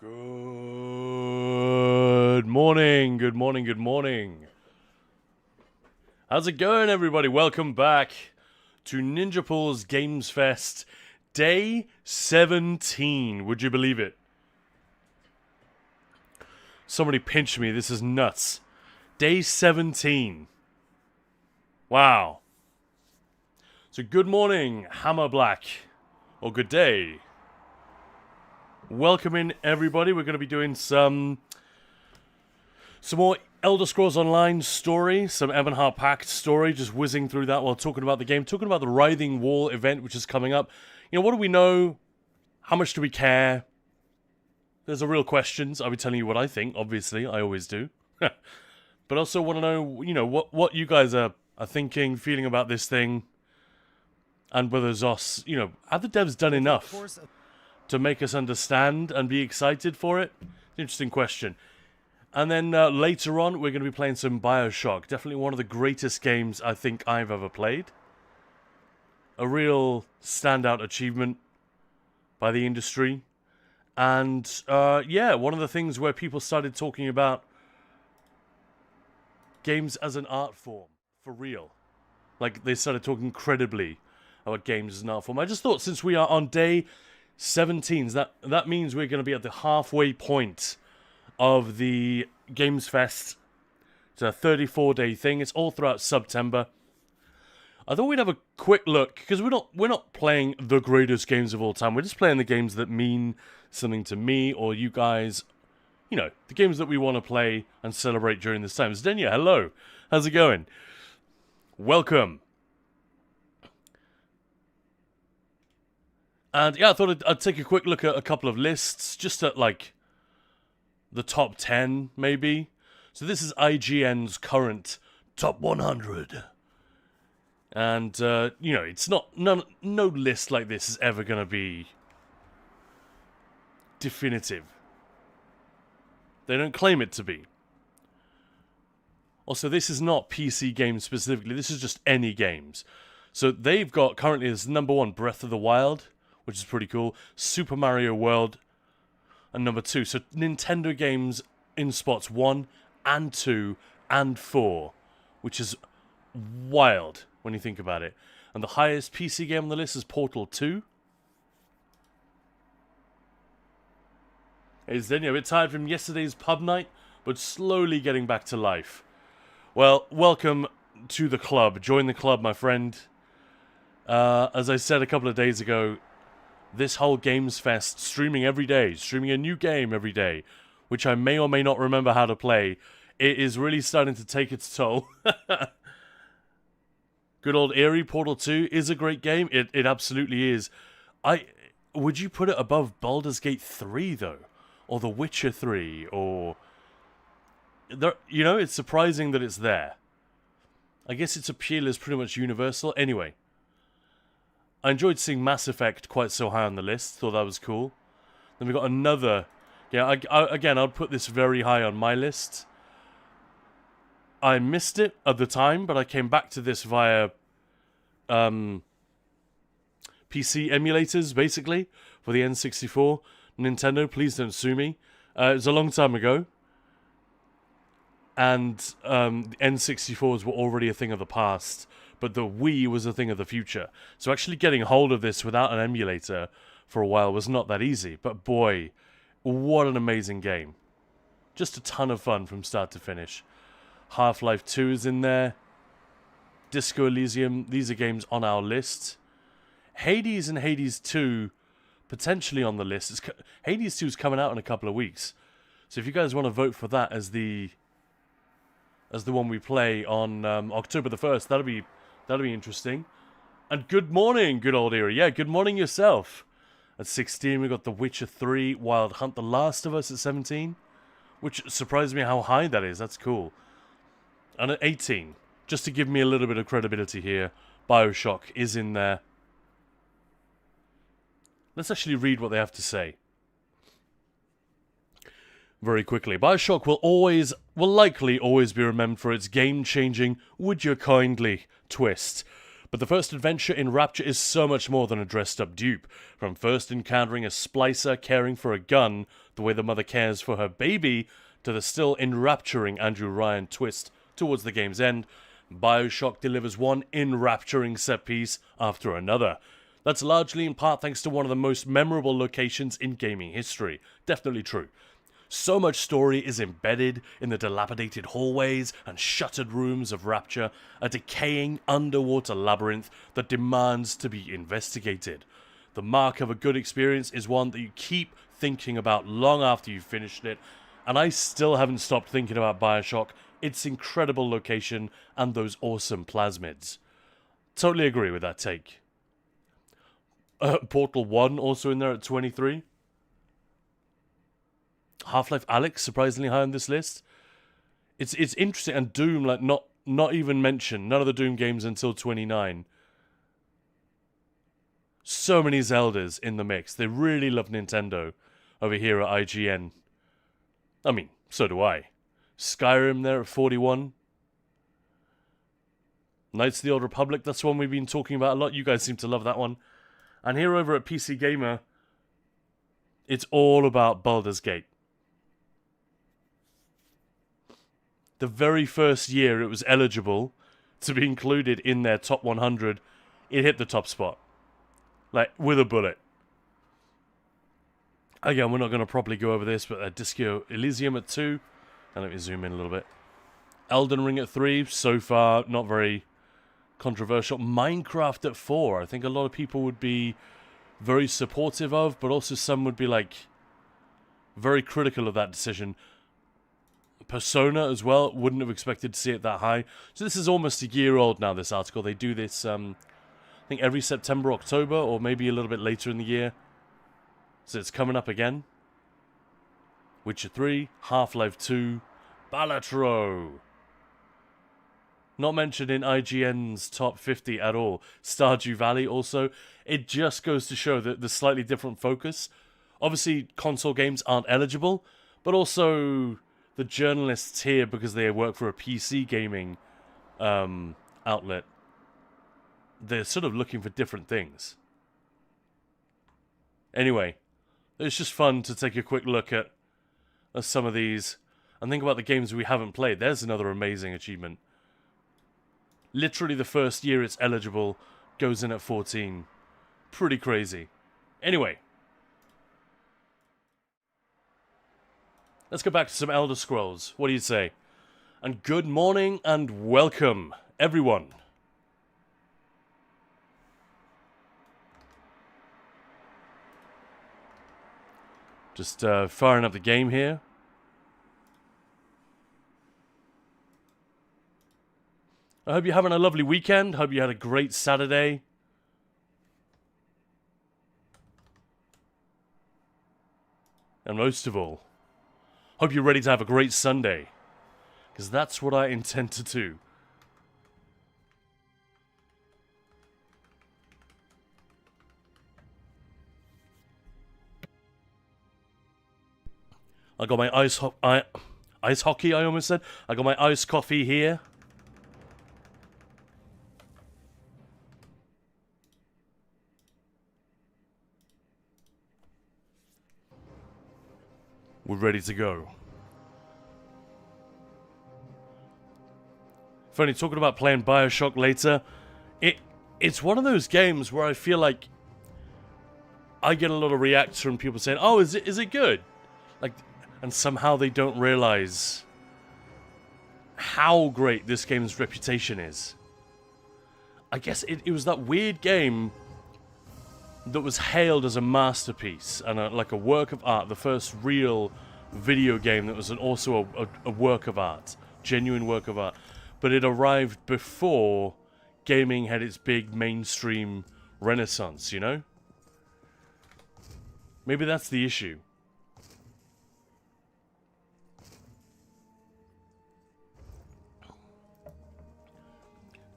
Good morning, good morning, good morning. How's it going, everybody? Welcome back to Ninja Pool's Gamesfest Day 17. Would you believe it? Somebody pinch me. This is nuts. Day 17. Wow. So good morning, Hammer Black. Or good day. Welcome in, everybody. We're going to be doing some more Elder Scrolls Online story, some PACT story, just whizzing through that while talking about the game, talking about the Writhing Wall event, which is coming up. You know, what do we know? How much do we care? There's a real questions. I'll be telling you what I think, obviously. I always do. But also want to know, you know, what you guys are thinking, feeling about this thing. And whether Zos, you know, have the devs done enough to make us understand and be excited for it? Interesting question. And then later on, we're going to be playing some Bioshock. Definitely one of the greatest games I think I've ever played. A real standout achievement by the industry. And, yeah, one of the things where people started talking about games as an art form. For real. Like, they started talking incredibly about games as an art form. I just thought since we are on day 17, that means we're going to be at the halfway point of the Gamesfest. It's a 34-day thing. It's all throughout September. I thought we'd have a quick look because we're not playing the greatest games of all time. We're just playing the games that mean something to me or you guys. You know, the games that we want to play and celebrate during this time. Zdenya, hello. How's it going? Welcome. And yeah, I thought I'd take a quick look at a couple of lists, just at like the top 10, maybe. So this is IGN's current top 100. And, you know, it's no list like this is ever going to be definitive. They don't claim it to be. Also, this is not PC games specifically, this is just any games. So they've got currently as number 1 Breath of the Wild, which is pretty cool. Super Mario World, and number 2. So Nintendo games in spots 1 and 2 and 4, which is wild when you think about it. And the highest PC game on the list is Portal 2. Is then a bit tired from yesterday's pub night, but slowly getting back to life. Well, welcome to the club. Join the club, my friend. As I said a couple of days ago, this whole Gamesfest, streaming every day, streaming a new game every day, which I may or may not remember how to play, it is really starting to take its toll. Good old Eerie, Portal 2 is a great game. It absolutely is. Would you put it above Baldur's Gate 3, though? Or The Witcher 3? Or... You know, it's surprising that it's there. I guess its appeal is pretty much universal. Anyway. I enjoyed seeing Mass Effect quite so high on the list. Thought that was cool. Then we got another... Yeah, again, I'd put this very high on my list. I missed it at the time, but I came back to this via PC emulators, basically, for the N64. Nintendo, please don't sue me. It was a long time ago. And the N64s were already a thing of the past. But the Wii was a thing of the future. So actually getting hold of this without an emulator for a while was not that easy. But boy, what an amazing game. Just a ton of fun from start to finish. Half-Life 2 is in there. Disco Elysium, these are games on our list. Hades and Hades 2 potentially on the list. Hades 2 is coming out in a couple of weeks. So if you guys want to vote for that as the one we play on October the 1st, that'll be interesting. And good morning, good old Eerie. Yeah, good morning yourself. At 16, we got The Witcher 3, Wild Hunt, The Last of Us at 17. Which surprised me how high that is. That's cool. And at 18, just to give me a little bit of credibility here, Bioshock is in there. Let's actually read what they have to say. Very quickly. Bioshock will likely always be remembered for its game-changing, would you kindly twist. But the first adventure in Rapture is so much more than a dressed-up dupe. From first encountering a splicer caring for a gun, the way the mother cares for her baby, to the still enrapturing Andrew Ryan twist towards the game's end, Bioshock delivers one enrapturing set piece after another. That's largely in part thanks to one of the most memorable locations in gaming history. Definitely true. So much story is embedded in the dilapidated hallways and shuttered rooms of Rapture, a decaying underwater labyrinth that demands to be investigated. The mark of a good experience is one that you keep thinking about long after you've finished it, and I still haven't stopped thinking about Bioshock, its incredible location, and those awesome plasmids. Totally agree with that take. Portal 1 also in there at 23. Half-Life Alyx surprisingly high on this list. It's interesting, and Doom like not even mentioned. None of the Doom games until 29. So many Zeldas in the mix. They really love Nintendo over here at IGN. I mean, so do I. Skyrim there at 41. Knights of the Old Republic, that's one we've been talking about a lot. You guys seem to love that one. And here over at PC Gamer, it's all about Baldur's Gate. The very first year it was eligible to be included in their top 100, it hit the top spot. Like, with a bullet. Again, we're not going to properly go over this, but Disco Elysium at 2. And let me zoom in a little bit. Elden Ring at 3, so far not very controversial. Minecraft at 4, I think a lot of people would be very supportive of, but also some would be like very critical of that decision. Persona as well, wouldn't have expected to see it that high. So this is almost a year old now, this article. They do this, I think every September, October, or maybe a little bit later in the year. So it's coming up again. Witcher 3, Half-Life 2, Balatro. Not mentioned in IGN's top 50 at all. Stardew Valley also. It just goes to show that the slightly different focus. Obviously, console games aren't eligible, but also the journalists here, because they work for a PC gaming outlet, they're sort of looking for different things. Anyway, it's just fun to take a quick look at some of these and think about the games we haven't played. There's another amazing achievement. Literally the first year it's eligible goes in at 14. Pretty crazy. Anyway, let's go back to some Elder Scrolls. What do you say? And good morning and welcome, everyone. Just firing up the game here. I hope you're having a lovely weekend. Hope you had a great Saturday. And most of all, hope you're ready to have a great Sunday. Because that's what I intend to do. I got my ice hockey, I almost said. I got my iced coffee here. We're ready to go. Funny, talking about playing Bioshock later, it's one of those games where I feel like I get a lot of reacts from people saying, "Oh, is it good?" Like, and somehow they don't realize how great this game's reputation is. I guess it was that weird game that was hailed as a masterpiece and like a work of art, the first real video game that was also a work of art, genuine work of art. But it arrived before gaming had its big mainstream renaissance, you know? Maybe that's the issue.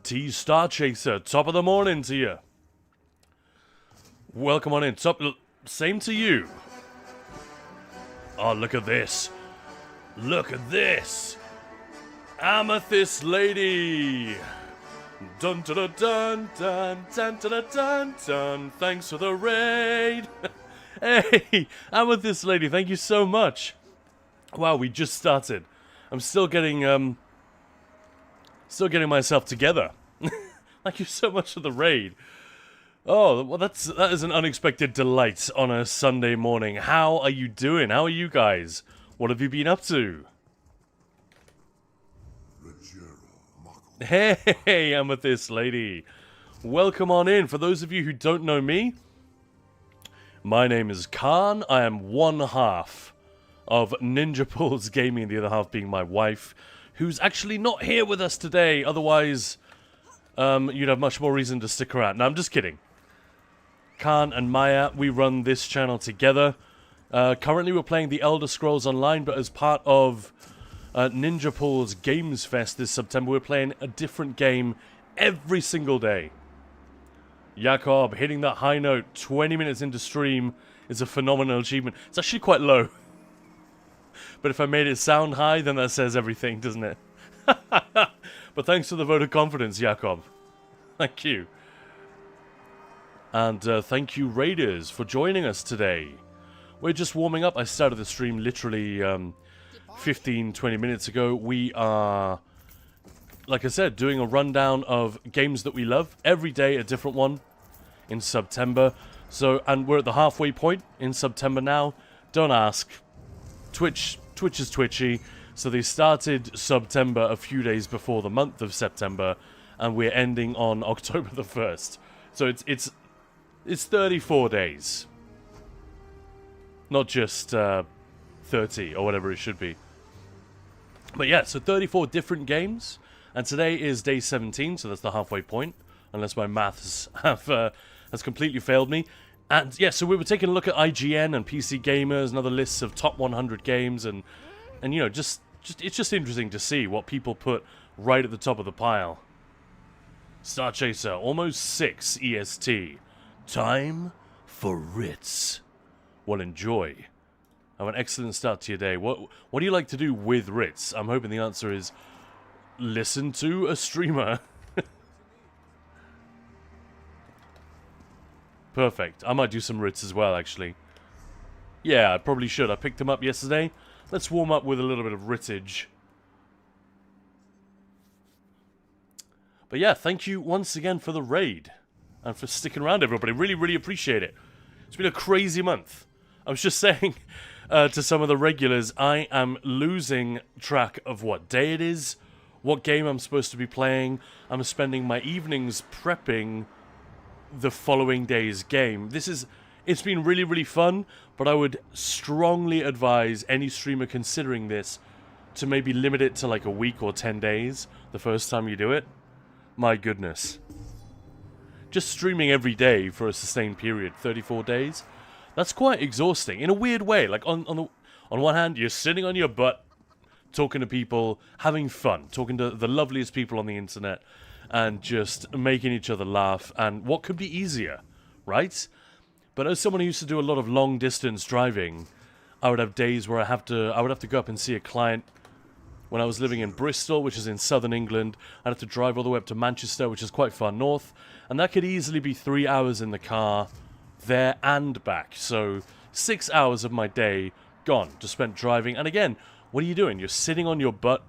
T Star Chaser, top of the morning to you. Welcome on in. Same to you. Oh, look at this. Look at this. Amethyst Lady. Dun dun dun dun dun dun dun dun dun. Thanks for the raid. Hey, Amethyst Lady, thank you so much. Wow, we just started. I'm still getting myself together. Thank you so much for the raid. Oh, well, that is an unexpected delight on a Sunday morning. How are you doing? How are you guys? What have you been up to? Hey, Amethyst Lady. Welcome on in. For those of you who don't know me, my name is Khan. I am one half of Ninja Pulse Gaming, the other half being my wife, who's actually not here with us today. Otherwise, you'd have much more reason to stick around. No, I'm just kidding. Khan and Maya, we run this channel together. Currently, we're playing The Elder Scrolls Online, but as part of Ninja Pulse Gamesfest this September, we're playing a different game every single day. Jakob hitting that high note 20 minutes into stream is a phenomenal achievement. It's actually quite low. But if I made it sound high, then that says everything, doesn't it? But thanks for the vote of confidence, Jakob. Thank you. And thank you, Raiders, for joining us today. We're just warming up. I started the stream literally 15-20 minutes ago. We are, like I said, doing a rundown of games that we love. Every day a different one in September. So, and we're at the halfway point in September now. Don't ask. Twitch is twitchy. So they started September a few days before the month of September, and we're ending on October the 1st. So it's 34 days. Not just 30 or whatever it should be. But yeah, so 34 different games. And today is day 17, so that's the halfway point. Unless my maths has completely failed me. And yeah, so we were taking a look at IGN and PC Gamers and other lists of top 100 games. And you know, it's just interesting to see what people put right at the top of the pile. Star Chaser, almost 6 EST. Time for Ritz. Well, enjoy. Have an excellent start to your day. What do you like to do with Ritz? I'm hoping the answer is listen to a streamer. Perfect. I might do some Ritz as well, actually. Yeah, I probably should. I picked them up yesterday. Let's warm up with a little bit of Rittage. But yeah, thank you once again for the raid. And for sticking around, everybody. Really, really appreciate it. It's been a crazy month. I was just saying to some of the regulars, I am losing track of what day it is, what game I'm supposed to be playing. I'm spending my evenings prepping the following day's game. It's been really, really fun, but I would strongly advise any streamer considering this to maybe limit it to like a week or 10 days the first time you do it. My goodness. Just streaming every day for a sustained period, 34 days, that's quite exhausting in a weird way. Like on one hand, you're sitting on your butt, talking to people, having fun, talking to the loveliest people on the internet, and just making each other laugh. And what could be easier, right? But as someone who used to do a lot of long distance driving, I would have days where I would have to go up and see a client. When I was living in Bristol, which is in southern England, I'd have to drive all the way up to Manchester, which is quite far north, and that could easily be 3 hours in the car, there and back. So 6 hours of my day gone, just spent driving. And again, what are you doing? You're sitting on your butt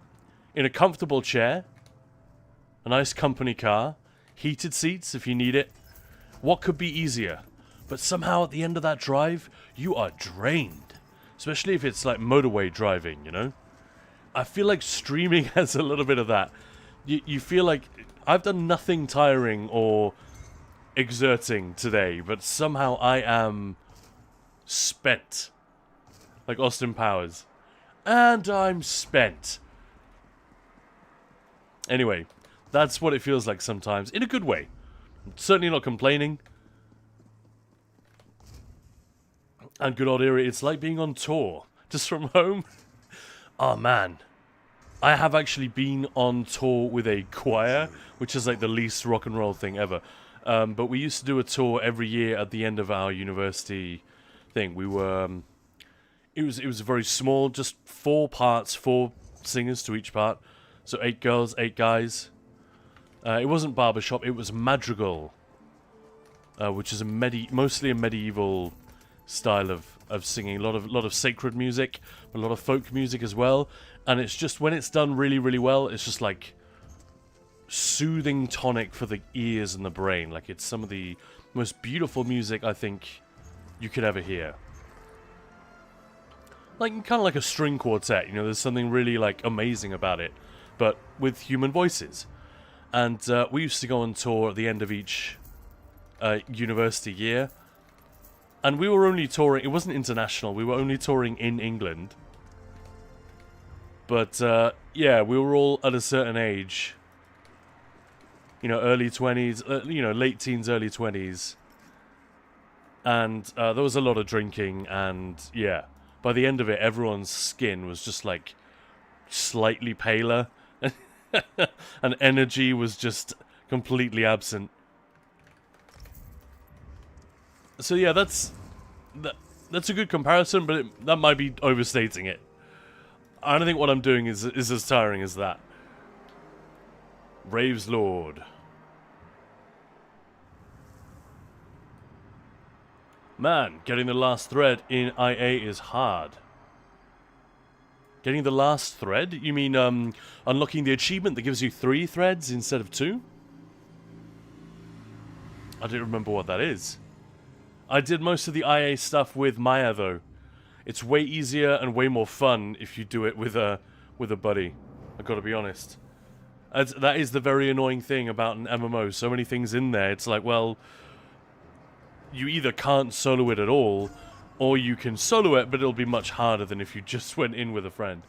in a comfortable chair, a nice company car, heated seats if you need it. What could be easier? But somehow at the end of that drive, you are drained. Especially if it's like motorway driving, you know? I feel like streaming has a little bit of that. You feel like I've done nothing tiring or exerting today, but somehow I am spent. Like Austin Powers. And I'm spent. Anyway, that's what it feels like sometimes, in a good way. I'm certainly not complaining. And good old era, it's like being on tour. Just from home. Oh man, I have actually been on tour with a choir, which is like the least rock and roll thing ever. But we used to do a tour every year at the end of our university thing. We were, it was very small, just 4 parts, 4 singers to each part. So 8 girls, 8 guys. It wasn't Barbershop, it was Madrigal, which is mostly a medieval style of singing. A lot of sacred music, a lot of folk music as well. And it's just, when it's done really, really well, it's just like soothing tonic for the ears and the brain. Like, it's some of the most beautiful music I think you could ever hear. Like, kind of like a string quartet, you know, there's something really, like, amazing about it, but with human voices. And we used to go on tour at the end of each university year, and we were only touring, it wasn't international, we were only touring in England. But, yeah, we were all at a certain age, you know, early 20s, you know, late teens, early 20s. And there was a lot of drinking, and, yeah. By the end of it, everyone's skin was just, like, slightly paler. And energy was just completely absent. So, yeah, that's a good comparison, but that might be overstating it. I don't think what I'm doing is as tiring as that. Raves Lord. Man, getting the last thread in IA is hard. Getting the last thread? You mean, unlocking the achievement that gives you 3 threads instead of 2? I don't remember what that is. I did most of the IA stuff with Maya, though. It's way easier and way more fun if you do it with a buddy. I've got to be honest. That is the very annoying thing about an MMO. So many things in there. It's like, well, you either can't solo it at all, or you can solo it, but it'll be much harder than if you just went in with a friend.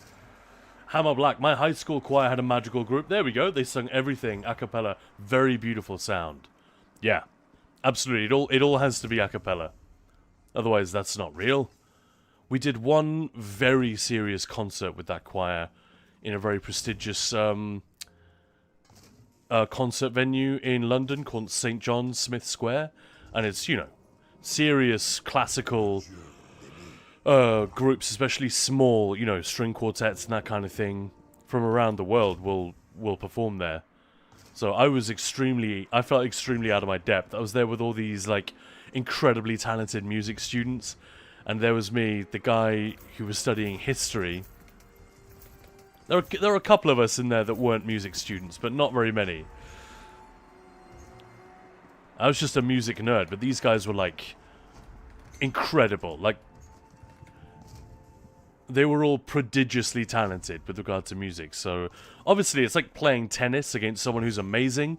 Hammer Black, my high school choir had a magical group. There we go. They sung everything a cappella. Very beautiful sound. Yeah, absolutely. It all has to be a cappella. Otherwise, that's not real. We did one very serious concert with that choir in a very prestigious concert venue in London called St. John's Smith Square. And it's, you know, serious classical groups, especially small, you know, string quartets and that kind of thing from around the world will perform there. So I felt extremely out of my depth. I was there with all these, like, incredibly talented music students, and there was me, the guy who was studying history. There were a couple of us in there that weren't music students, but not very many. I was just a music nerd, but these guys were, like, incredible. Like, they were all prodigiously talented with regard to music. So, obviously, it's like playing tennis against someone who's amazing.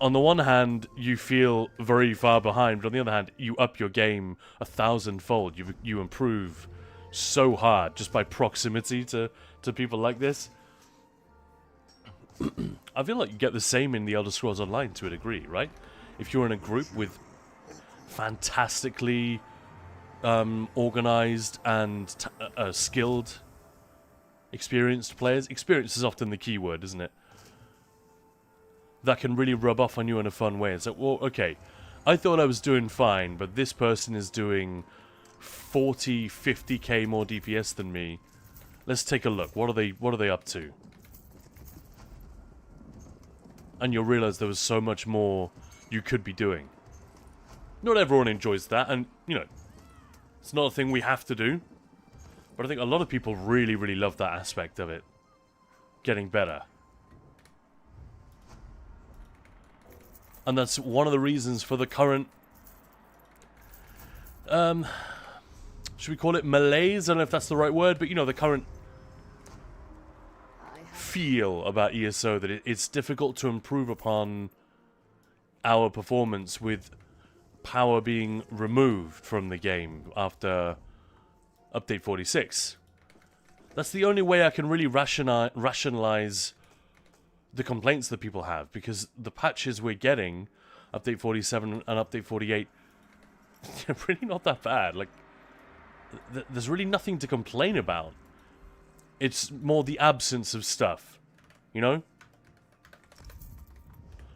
On the one hand, you feel very far behind, but on the other hand, you up your game 1,000-fold. You improve so hard just by proximity to people like this. I feel like you get the same in the Elder Scrolls Online to a degree, right? If you're in a group with fantastically organized and skilled, experienced players. Experience is often the key word, isn't it? That can really rub off on you in a fun way. It's like, well, okay, I thought I was doing fine, but this person is doing 40, 50k more DPS than me. Let's take a look. What are they up to? And you'll realize there was so much more you could be doing. Not everyone enjoys that, and, you know, it's not a thing we have to do. But I think a lot of people really, really love that aspect of it. Getting better. And that's one of the reasons for the current... should we call it malaise? I don't know if that's the right word, but, you know, the current feel about ESO, that it's difficult to improve upon our performance with power being removed from the game after update 46. That's the only way I can really rationalize the complaints that people have, because the patches we're getting, update 47 and update 48, they're really not that bad. Like, there's really nothing to complain about. It's more the absence of stuff, you know?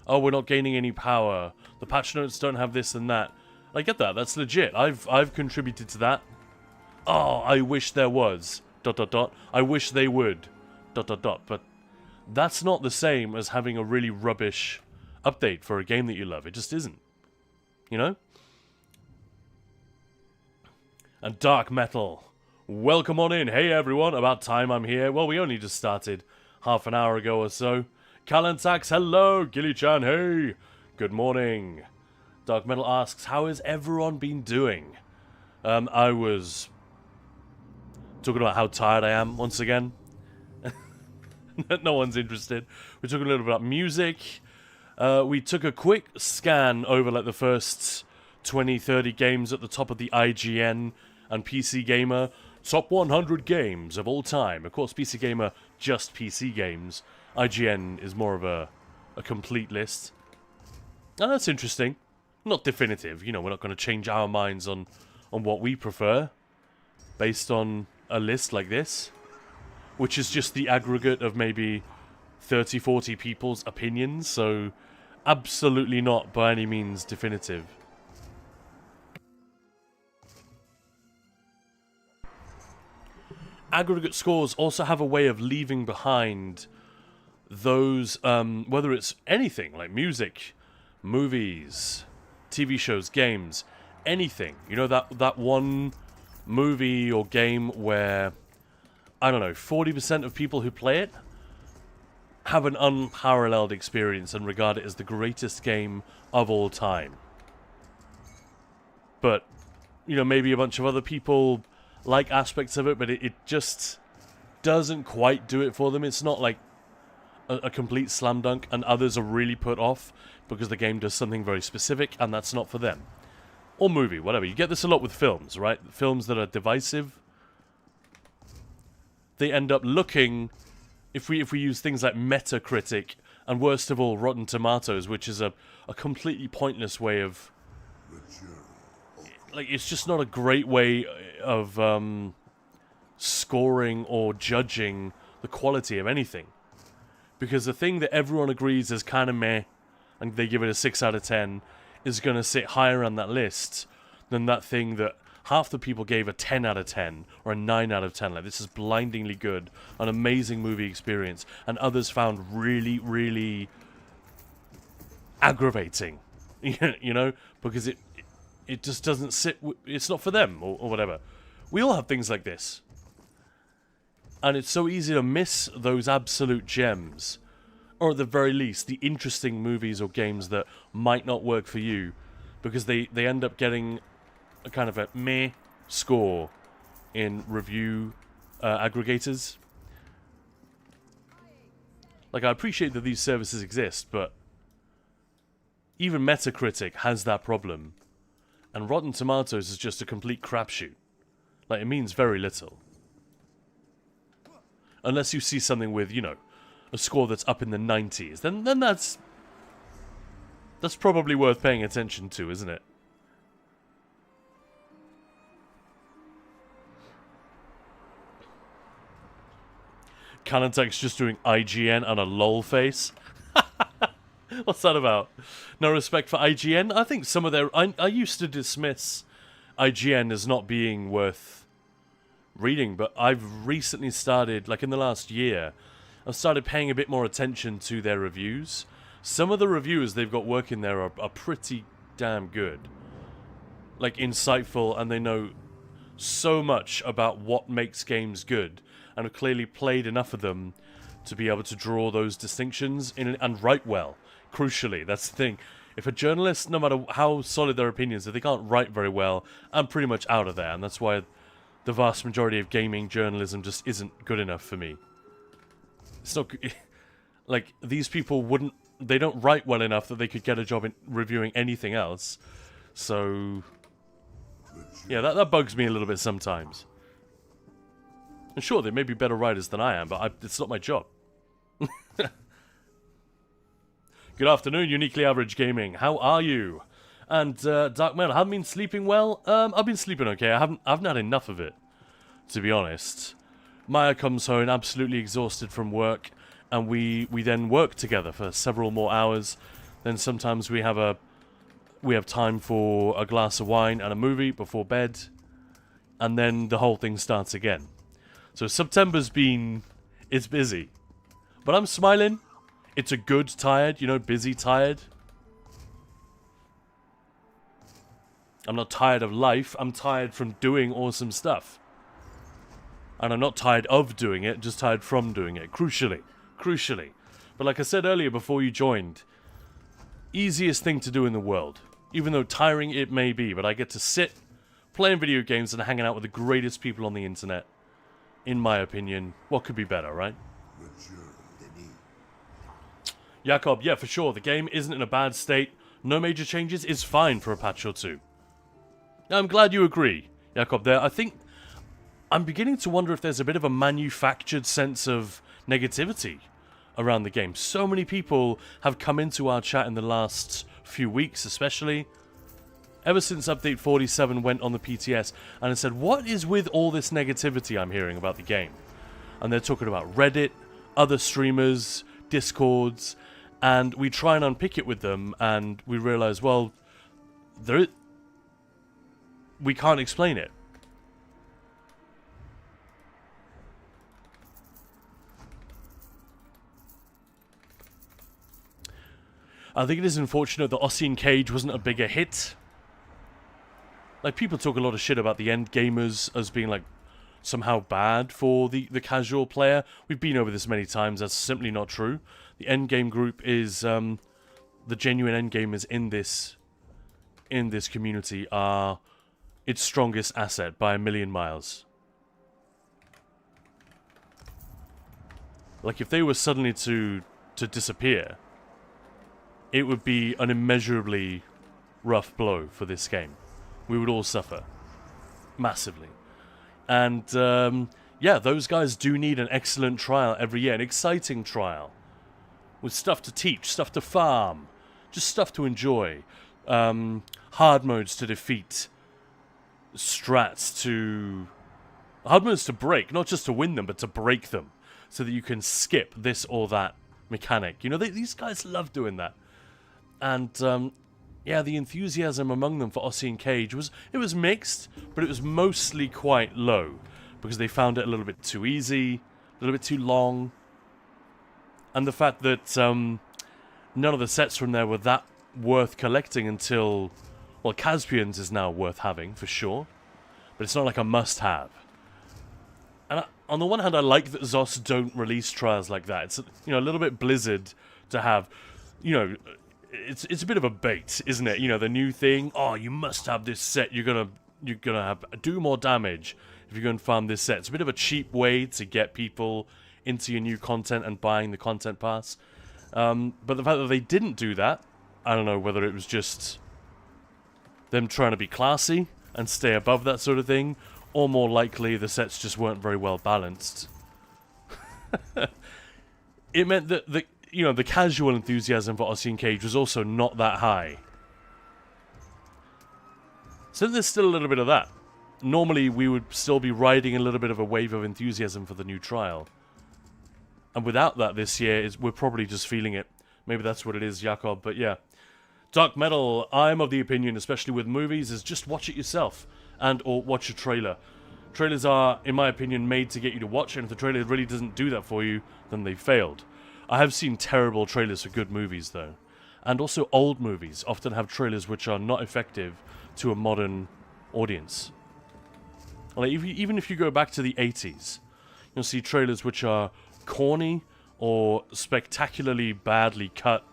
Oh, we're not gaining any power. The patch notes don't have this and that. I get that. That's legit. I've contributed to that. Oh, I wish there was. ... I wish they would. ... But That's not the same as having a really rubbish update for a game that you love. It just isn't. You know? And Dark Metal. Welcome on in. Hey everyone, about time I'm here. Well, we only just started half an hour ago or so. Kalantax, hello. Gilly-chan, hey. Good morning. Dark Metal asks, how has everyone been doing? I was talking about how tired I am once again. No one's interested. We're talking a little bit about music. We took a quick scan over like the first 20, 30 games at the top of the IGN and PC Gamer top 100 games of all time. Of course, PC Gamer, just PC games. IGN is more of a complete list. And that's interesting. Not definitive. You know, we're not going to change our minds on what we prefer based on a list like this, which is just the aggregate of maybe 30, 40 people's opinions, so absolutely not by any means definitive. Aggregate scores also have a way of leaving behind those, whether it's anything, like music, movies, TV shows, games, anything. You know, that one movie or game where, I don't know, 40% of people who play it have an unparalleled experience and regard it as the greatest game of all time. But, you know, maybe a bunch of other people like aspects of it, but it just doesn't quite do it for them. It's not like a complete slam dunk, and others are really put off because the game does something very specific, and that's not for them. Or movie, whatever. You get this a lot with films, right? Films that are divisive, they end up looking, if we use things like Metacritic, and worst of all, Rotten Tomatoes, which is a completely pointless way of, like, it's just not a great way of scoring or judging the quality of anything. Because the thing that everyone agrees is kind of meh, and they give it a 6 out of 10, is going to sit higher on that list than that thing that half the people gave a 10 out of 10 or a 9 out of 10. Like, this is blindingly good, an amazing movie experience, and others found really, really aggravating, you know, because it just doesn't sit, it's not for them, or whatever. We all have things like this. And it's so easy to miss those absolute gems, or at the very least, the interesting movies or games that might not work for you, because they end up getting a kind of a meh score in review aggregators. Like, I appreciate that these services exist, but even Metacritic has that problem. And Rotten Tomatoes is just a complete crapshoot. Like, it means very little. Unless you see something with, you know, a score that's up in the 90s, then that's probably worth paying attention to, isn't it? Kalantek's just doing IGN and a lol face. What's that about? No respect for IGN? I think some of their... I used to dismiss IGN as not being worth reading, but I've recently started, like in the last year, I've started paying a bit more attention to their reviews. Some of the reviews they've got working there are pretty damn good. Like, insightful, and they know so much about what makes games good, and have clearly played enough of them to be able to draw those distinctions and write well. Crucially, that's the thing. If a journalist, no matter how solid their opinions, if they can't write very well, I'm pretty much out of there, and that's why the vast majority of gaming journalism just isn't good enough for me. It's not... Like, these people wouldn't... They don't write well enough that they could get a job in reviewing anything else. So... yeah, that bugs me a little bit sometimes. And sure, they may be better writers than I am, but it's not my job. Good afternoon, Uniquely Average Gaming. How are you? And Dark Man, I haven't been sleeping well. I've been sleeping okay. I haven't had enough of it, to be honest. Maya comes home absolutely exhausted from work, and we then work together for several more hours. Then sometimes we have time for a glass of wine and a movie before bed, and then the whole thing starts again. So September's been... it's busy. But I'm smiling. It's a good tired, you know, busy tired. I'm not tired of life. I'm tired from doing awesome stuff. And I'm not tired of doing it, just tired from doing it. Crucially. But like I said earlier before you joined, easiest thing to do in the world. Even though tiring it may be, but I get to sit, playing video games and hanging out with the greatest people on the internet. In my opinion, what could be better, right? Jakob, yeah, for sure. The game isn't in a bad state. No major changes is fine for a patch or two. I'm glad you agree, Jakob, there. I think I'm beginning to wonder if there's a bit of a manufactured sense of negativity around the game. So many people have come into our chat in the last few weeks, especially ever since Update 47 went on the PTS, and it said, what is with all this negativity I'm hearing about the game? And they're talking about Reddit, other streamers, Discords, and we try and unpick it with them, and we realize, well, we can't explain it. I think it is unfortunate that Ossian Cage wasn't a bigger hit. Like, people talk a lot of shit about the end gamers as being, like, somehow bad for the casual player. We've been over this many times. That's simply not true. The endgame group is, the genuine endgamers in this community are its strongest asset by a million miles. Like, if they were suddenly to disappear, it would be an immeasurably rough blow for this game. We would all suffer. Massively. And, yeah, those guys do need an excellent trial every year. An exciting trial. With stuff to teach, stuff to farm. Just stuff to enjoy. Hard modes to defeat. Strats to... Hard modes to break. Not just to win them, but to break them. So that you can skip this or that mechanic. You know, these guys love doing that. And, yeah, the enthusiasm among them for Ossian Cage was mixed, but it was mostly quite low. Because they found it a little bit too easy, a little bit too long. And the fact that none of the sets from there were that worth collecting until... Well, Caspian's is now worth having, for sure. But it's not like a must-have. And on the one hand, I like that ZOS don't release trials like that. It's, you know, a little bit Blizzard to have, you know... It's a bit of a bait, isn't it? You know, the new thing. Oh, you must have this set. You're gonna do more damage if you go and farm this set. It's a bit of a cheap way to get people into your new content and buying the content pass. But the fact that they didn't do that, I don't know whether it was just them trying to be classy and stay above that sort of thing, or more likely the sets just weren't very well balanced. It meant that the casual enthusiasm for Ossian Cage was also not that high. So there's still a little bit of that. Normally we would still be riding a little bit of a wave of enthusiasm for the new trial. And without that this year, we're probably just feeling it. Maybe that's what it is, Jakob, but yeah. Dark Metal, I'm of the opinion, especially with movies, is just watch it yourself. Or watch a trailer. Trailers are, in my opinion, made to get you to watch it, and if the trailer really doesn't do that for you, then they failed. I have seen terrible trailers for good movies, though. And also old movies often have trailers which are not effective to a modern audience. Like, even if you go back to the 80s, you'll see trailers which are corny or spectacularly badly cut.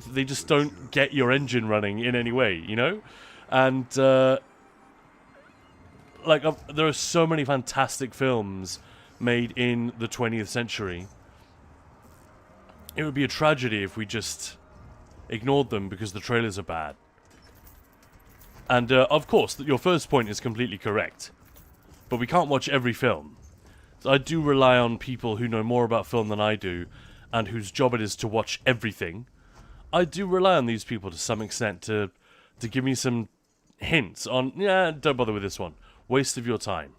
They just don't get your engine running in any way, you know? And, like, there are so many fantastic films made in the 20th century. It would be a tragedy if we just ignored them because the trailers are bad. And, of course, your first point is completely correct. But we can't watch every film. So I do rely on people who know more about film than I do, and whose job it is to watch everything. I do rely on these people to some extent to give me some hints on, yeah, don't bother with this one. Waste of your time.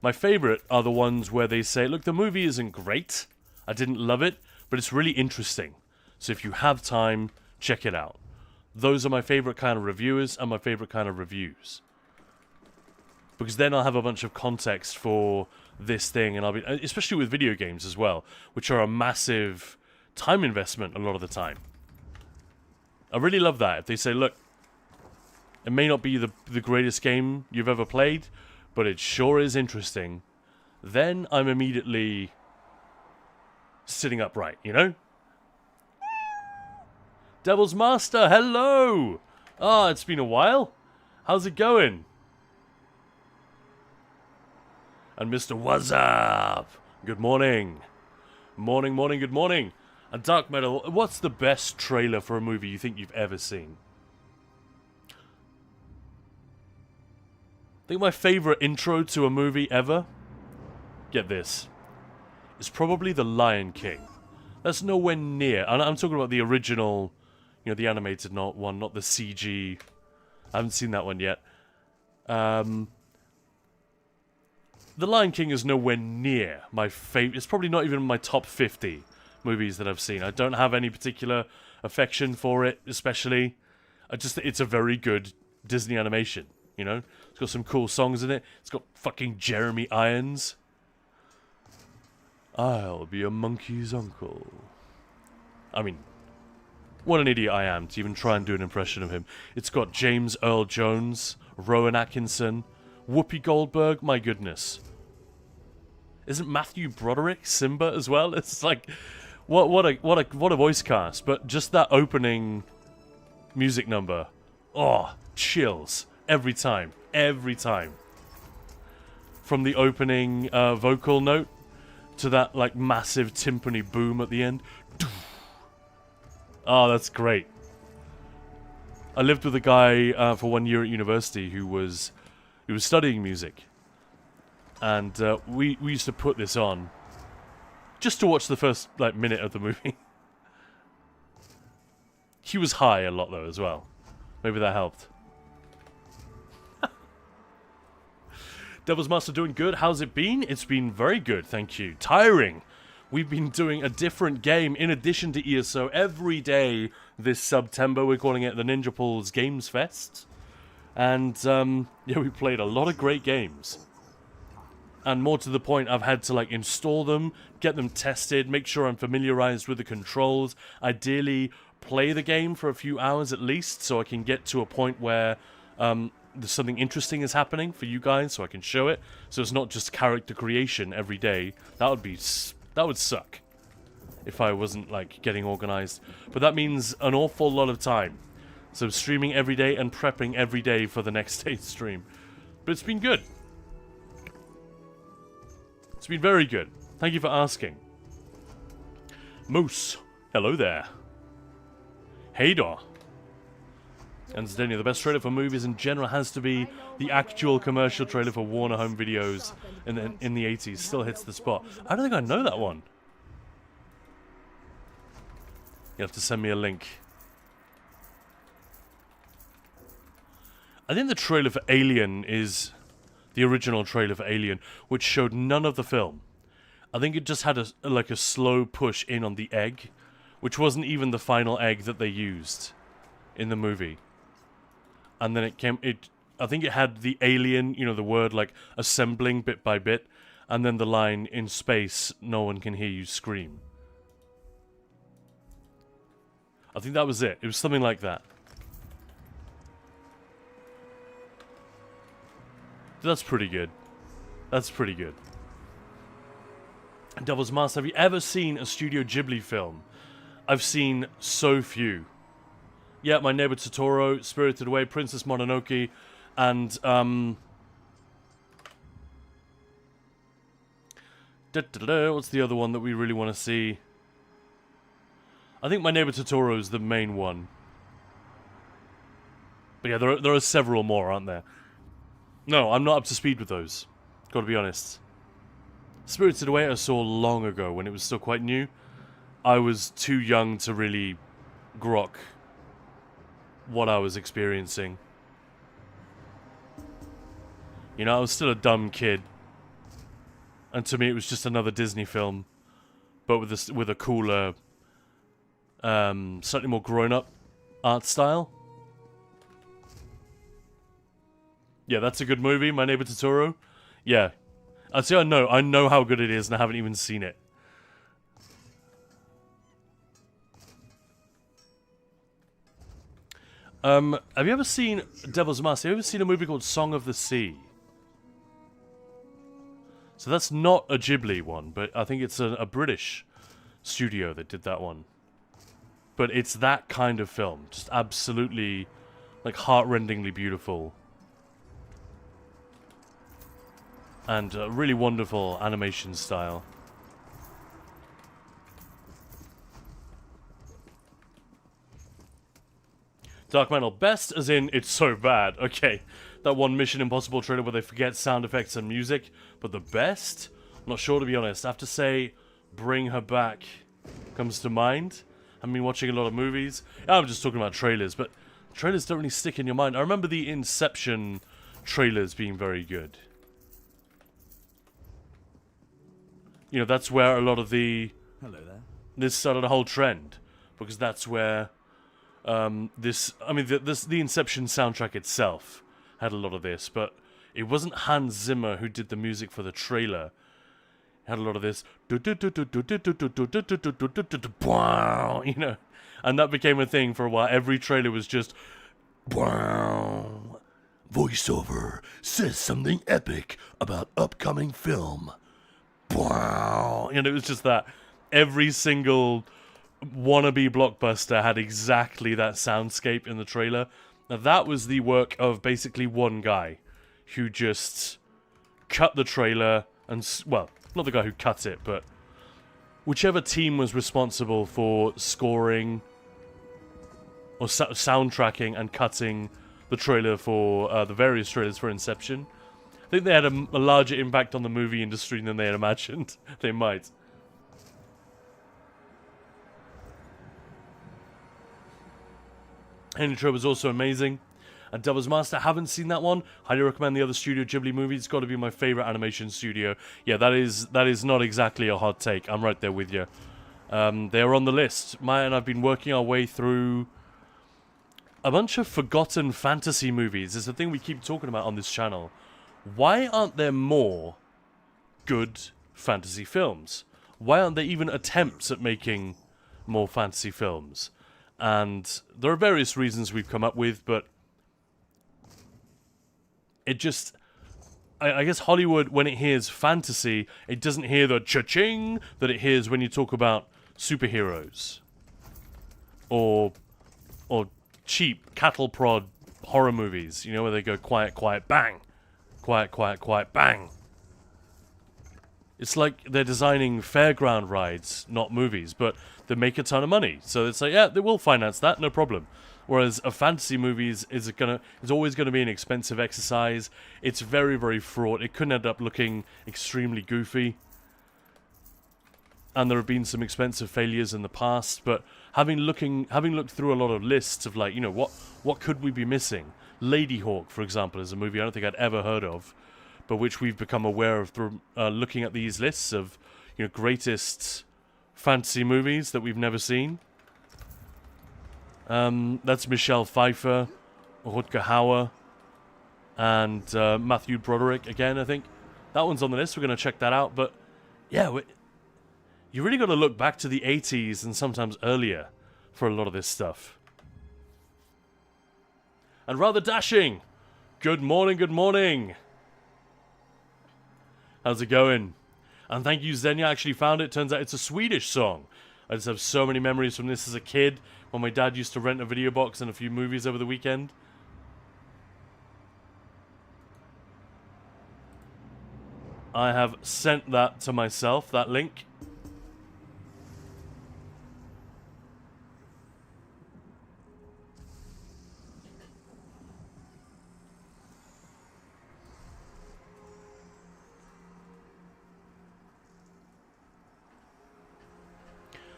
My favourite are the ones where they say, look, the movie isn't great. I didn't love it, but it's really interesting. So if you have time, check it out. Those are my favourite kind of reviewers and my favourite kind of reviews. Because then I'll have a bunch of context for this thing, and I'll be, especially with video games as well, which are a massive time investment a lot of the time. I really love that. If they say, look, it may not be the greatest game you've ever played, but it sure is interesting, then I'm immediately sitting upright, you know? Devil's Master, hello! Ah, it's been a while. How's it going? And Mr. What's up? Good morning. Morning, morning, good morning. And Dark Metal, what's the best trailer for a movie you think you've ever seen? I think my favorite intro to a movie ever, get this, is probably The Lion King. That's nowhere near, and I'm talking about the original, you know, the animated one, not the CG. I haven't seen that one yet. The Lion King is nowhere near my favorite. It's probably not even in my top 50 movies that I've seen. I don't have any particular affection for it, especially. It's a very good Disney animation, you know? It's got some cool songs in it. It's got fucking Jeremy Irons. I'll be a monkey's uncle. I mean, what an idiot I am to even try and do an impression of him. It's got James Earl Jones, Rowan Atkinson, Whoopi Goldberg, my goodness. Isn't Matthew Broderick Simba as well? It's like, what a voice cast. But just that opening music number, oh, chills every time, every time. From the opening vocal note to that like massive timpani boom at the end. Oh, that's great. I lived with a guy for 1 year at university who was studying music, and we used to put this on just to watch the first like minute of the movie. He was high a lot though as well. Maybe that helped. Devil's Master doing good. How's it been? It's been very good, thank you. Tiring. We've been doing a different game in addition to ESO every day this September. We're calling it the Ninja Pools Gamesfest. And, yeah, we played a lot of great games. And more to the point, I've had to, like, install them, get them tested, make sure I'm familiarized with the controls. Ideally, play the game for a few hours at least, so I can get to a point where, there's something interesting is happening for you guys, so I can show it. So it's not just character creation every day. That would suck if I wasn't, like, getting organized. But that means an awful lot of time. So streaming every day and prepping every day for the next day's stream. But it's been good. It's been very good. Thank you for asking. Moose, hello there. Haydor. And Zdenia, the best trailer for movies in general has to be the actual commercial trailer for Warner Home Videos in the 80s. Still hits the spot. I don't think I know that one. You have to send me a link. I think the trailer for Alien is the original trailer for Alien, which showed none of the film. I think it just had a slow push in on the egg, which wasn't even the final egg that they used in the movie. And then I think it had the alien, you know, the word like assembling bit by bit, and then the line, in space, no one can hear you scream. I think that was it. It was something like that. That's pretty good. That's pretty good. Devil's Master, have you ever seen a Studio Ghibli film? I've seen so few. Yeah, My Neighbor Totoro, Spirited Away, Princess Mononoke, and what's the other one that we really want to see? I think My Neighbor Totoro is the main one. But yeah, there are several more, aren't there? No, I'm not up to speed with those. Gotta be honest. Spirited Away I saw long ago when it was still quite new. I was too young to really grok what I was experiencing. You know, I was still a dumb kid. And to me it was just another Disney film. But with a cooler, slightly more grown-up art style. Yeah, that's a good movie, My Neighbor Totoro. Yeah. I see. I know how good it is, and I haven't even seen it. Have you ever seen Devil's Mask? Have you ever seen a movie called Song of the Sea? So that's not a Ghibli one, but I think it's a British studio that did that one. But it's that kind of film. Just absolutely, like, heart-rendingly beautiful. And really wonderful animation style. Dark Mantle, best as in it's so bad. Okay, that one Mission Impossible trailer where they forget sound effects and music. But the best? I'm not sure, to be honest. I have to say, Bring Her Back comes to mind. I've been watching a lot of movies. I'm just talking about trailers, but trailers don't really stick in your mind. I remember the Inception trailers being very good. You know, that's where a lot of the... Hello there. This started a whole trend. Because that's where... the Inception soundtrack itself had a lot of this, but it wasn't Hans Zimmer who did the music for the trailer. It had a lot of this, you know, and that became a thing for a while. Every trailer was just voiceover says something epic about upcoming film. And it was just that. Every single wannabe blockbuster had exactly that soundscape in the trailer. Now that was the work of basically one guy who just cut the trailer and, well, not the guy who cut it, but whichever team was responsible for scoring or soundtracking and cutting the trailer for the various trailers for Inception. I think they had a larger impact on the movie industry than they had imagined they might. Henry Trow was also amazing. And Devil's Master, haven't seen that one. Highly recommend the other Studio Ghibli movie. It's got to be my favorite animation studio. Yeah, that is not exactly a hot take. I'm right there with you. They're on the list. Maya and I've been working our way through a bunch of forgotten fantasy movies. It's the thing we keep talking about on this channel. Why aren't there more good fantasy films? Why aren't there even attempts at making more fantasy films? And there are various reasons we've come up with, but it just... I guess Hollywood, when it hears fantasy, it doesn't hear the cha-ching that it hears when you talk about superheroes. Or cheap cattle prod horror movies, you know, where they go quiet, quiet, bang. Quiet, quiet, quiet, bang. It's like they're designing fairground rides, not movies, but they make a ton of money. So it's like, yeah, they will finance that, no problem. Whereas a fantasy movie is always going to be an expensive exercise. It's very, very fraught. It could end up looking extremely goofy. And there have been some expensive failures in the past, but having looked through a lot of lists of, like, you know, what could we be missing? Lady Hawk, for example, is a movie I don't think I'd ever heard of, but which we've become aware of through looking at these lists of, you know, greatest fantasy movies that we've never seen. That's Michelle Pfeiffer, Rutger Hauer, and Matthew Broderick again, I think. That one's on the list. We're going to check that out. But, yeah, you really got to look back to the 80s and sometimes earlier for a lot of this stuff. And rather dashing. Good morning, good morning. How's it going? And thank you, Zenya. I actually found it. Turns out it's a Swedish song. I just have so many memories from this as a kid, when my dad used to rent a video box and a few movies over the weekend. I have sent that to myself, that link.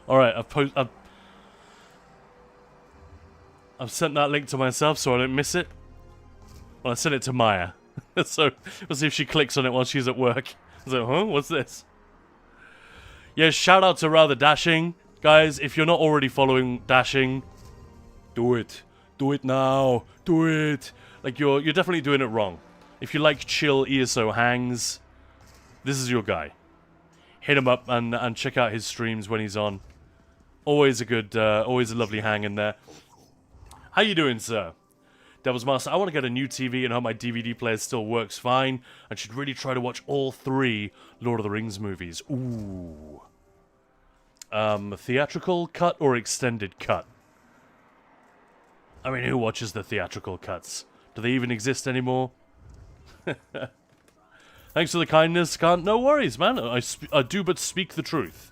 Alright, I've sent that link to myself so I don't miss it. Well, I sent it to Maya. So, we'll see if she clicks on it while she's at work. So, huh? What's this? Yeah, shout out to Rather Dashing. Guys, if you're not already following Dashing, do it. Do it now. Do it. Like, you're definitely doing it wrong. If you like chill ESO hangs, this is your guy. Hit him up and check out his streams when he's on. Always a lovely hang in there. How you doing, sir? Devil's Master, I want to get a new TV and hope my DVD player still works fine. And should really try to watch all 3 Lord of the Rings movies. Ooh. Theatrical cut or extended cut? I mean, who watches the theatrical cuts? Do they even exist anymore? Thanks for the kindness, Can't. No worries, man. I do but speak the truth.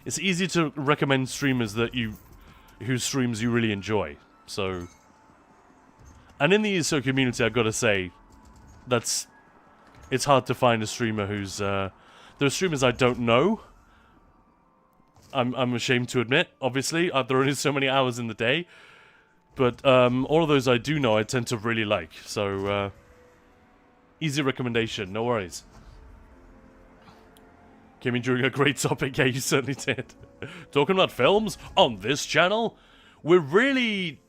It's easy to recommend streamers whose streams you really enjoy. So, and in the ESO community, I've got to say, it's hard to find a streamer who's there are streamers I don't know. I'm ashamed to admit. Obviously, there are only so many hours in the day, but all of those I do know, I tend to really like. So, easy recommendation. No worries. Came in during a great topic. Yeah, you certainly did. Talking about films on this channel, we're really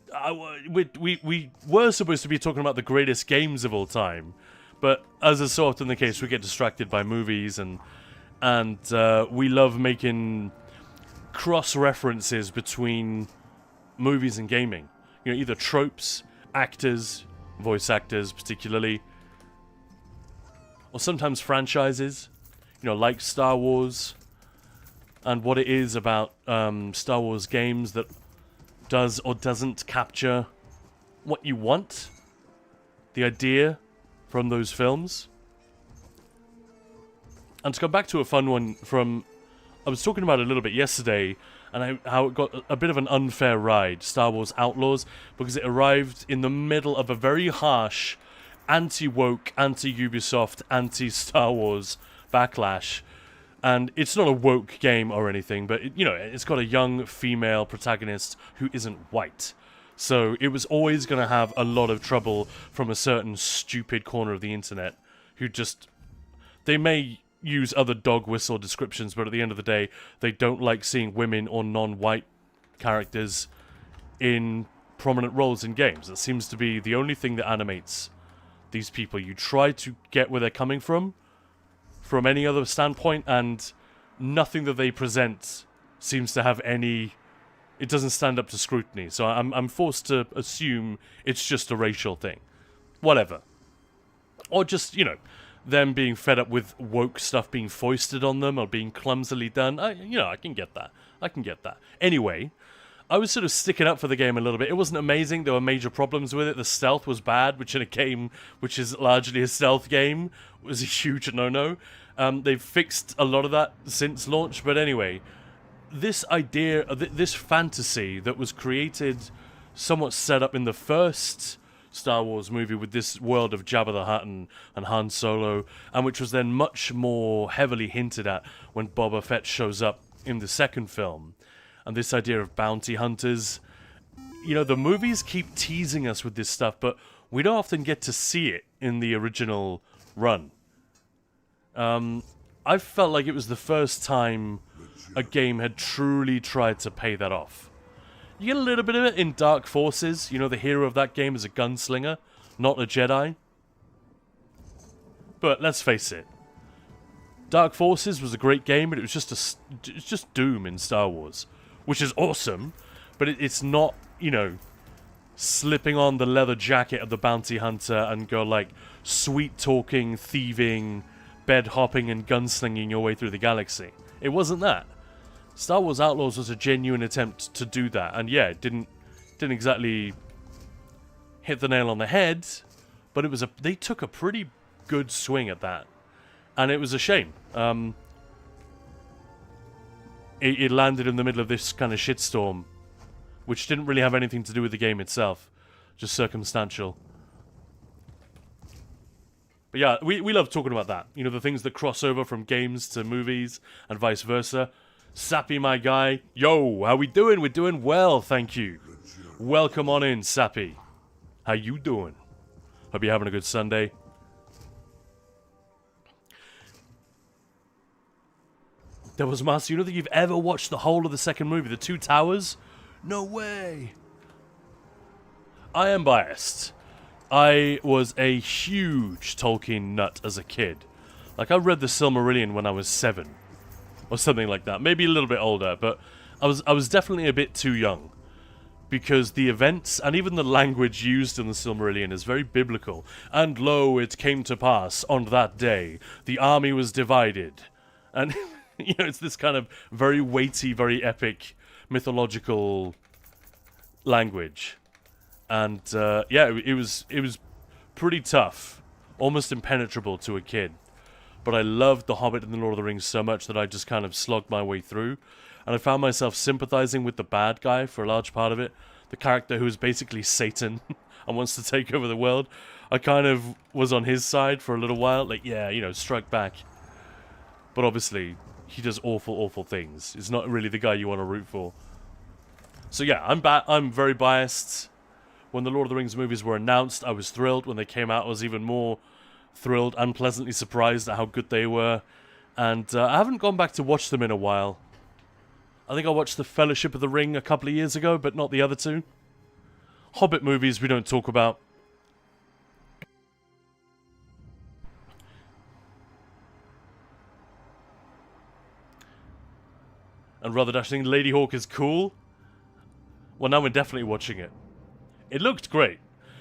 we were supposed to be talking about the greatest games of all time, but as is so often the case, we get distracted by movies, and we love making cross references between movies and gaming. You know, either tropes, actors, voice actors particularly, or sometimes franchises. You know, like Star Wars, and what it is about Star Wars games that does or doesn't capture what you want, the idea from those films. And to come back to a fun one from, I was talking about it a little bit yesterday, and how it got a bit of an unfair ride, Star Wars Outlaws, because it arrived in the middle of a very harsh anti-woke, anti-Ubisoft, anti-Star Wars backlash. And it's not a woke game or anything, but it's got a young female protagonist who isn't white. So it was always going to have a lot of trouble from a certain stupid corner of the internet who just, they may use other dog whistle descriptions, but at the end of the day, they don't like seeing women or non-white characters in prominent roles in games. That seems to be the only thing that animates these people. You try to get where they're coming from any other standpoint, and nothing that they present seems to have any, it doesn't stand up to scrutiny. So I'm forced to assume it's just a racial thing. Whatever. Or just, them being fed up with woke stuff being foisted on them or being clumsily done. I can get that. Anyway, I was sort of sticking up for the game a little bit. It wasn't amazing. There were major problems with it. The stealth was bad, which in a game which is largely a stealth game was a huge no-no. They've fixed a lot of that since launch. But anyway, this idea, this fantasy that was created, somewhat set up in the first Star Wars movie with this world of Jabba the Hutt and Han Solo, and which was then much more heavily hinted at when Boba Fett shows up in the second film. And this idea of bounty hunters, the movies keep teasing us with this stuff, but we don't often get to see it in the original run. I felt like it was the first time a game had truly tried to pay that off. You get a little bit of it in Dark Forces. The hero of that game is a gunslinger, not a Jedi. But let's face it, Dark Forces was a great game, but it was just Doom in Star Wars. Which is awesome, but it's not, slipping on the leather jacket of the bounty hunter and go like sweet-talking, thieving, bed-hopping and gunslinging your way through the galaxy. It wasn't that. Star Wars Outlaws was a genuine attempt to do that, and yeah, it didn't exactly hit the nail on the head, but they took a pretty good swing at that, and it was a shame. It landed in the middle of this kind of shitstorm, which didn't really have anything to do with the game itself, just circumstantial. But yeah, we love talking about that. The things that cross over from games to movies and vice versa. Sappy, my guy. Yo, how we doing? We're doing well, thank you. Welcome on in, Sappy. How you doing? Hope you're having a good Sunday. Devil's Master, you don't think you've ever watched the whole of the second movie, The Two Towers? No way. I am biased. I was a huge Tolkien nut as a kid. Like, I read the Silmarillion when I was 7. Or something like that. Maybe a little bit older, but I was definitely a bit too young. Because the events, and even the language used in the Silmarillion is very biblical. And lo, it came to pass, on that day, the army was divided. And, you know, it's this kind of very weighty, very epic, mythological language. And, yeah, it was pretty tough. Almost impenetrable to a kid. But I loved The Hobbit and The Lord of the Rings so much that I just kind of slogged my way through. And I found myself sympathizing with the bad guy for a large part of it. The character who is basically Satan and wants to take over the world. I kind of was on his side for a little while. Like, yeah, you know, strike back. But obviously, he does awful, awful things. He's not really the guy you want to root for. So yeah, I'm very biased. When the Lord of the Rings movies were announced, I was thrilled. When they came out, I was even more thrilled and pleasantly surprised at how good they were. And I haven't gone back to watch them in a while. I think I watched The Fellowship of the Ring a couple of years ago, but not the other two. Hobbit movies we don't talk about. And Rather Dashing, Lady Hawk is cool. Well, now we're definitely watching it. It looked great.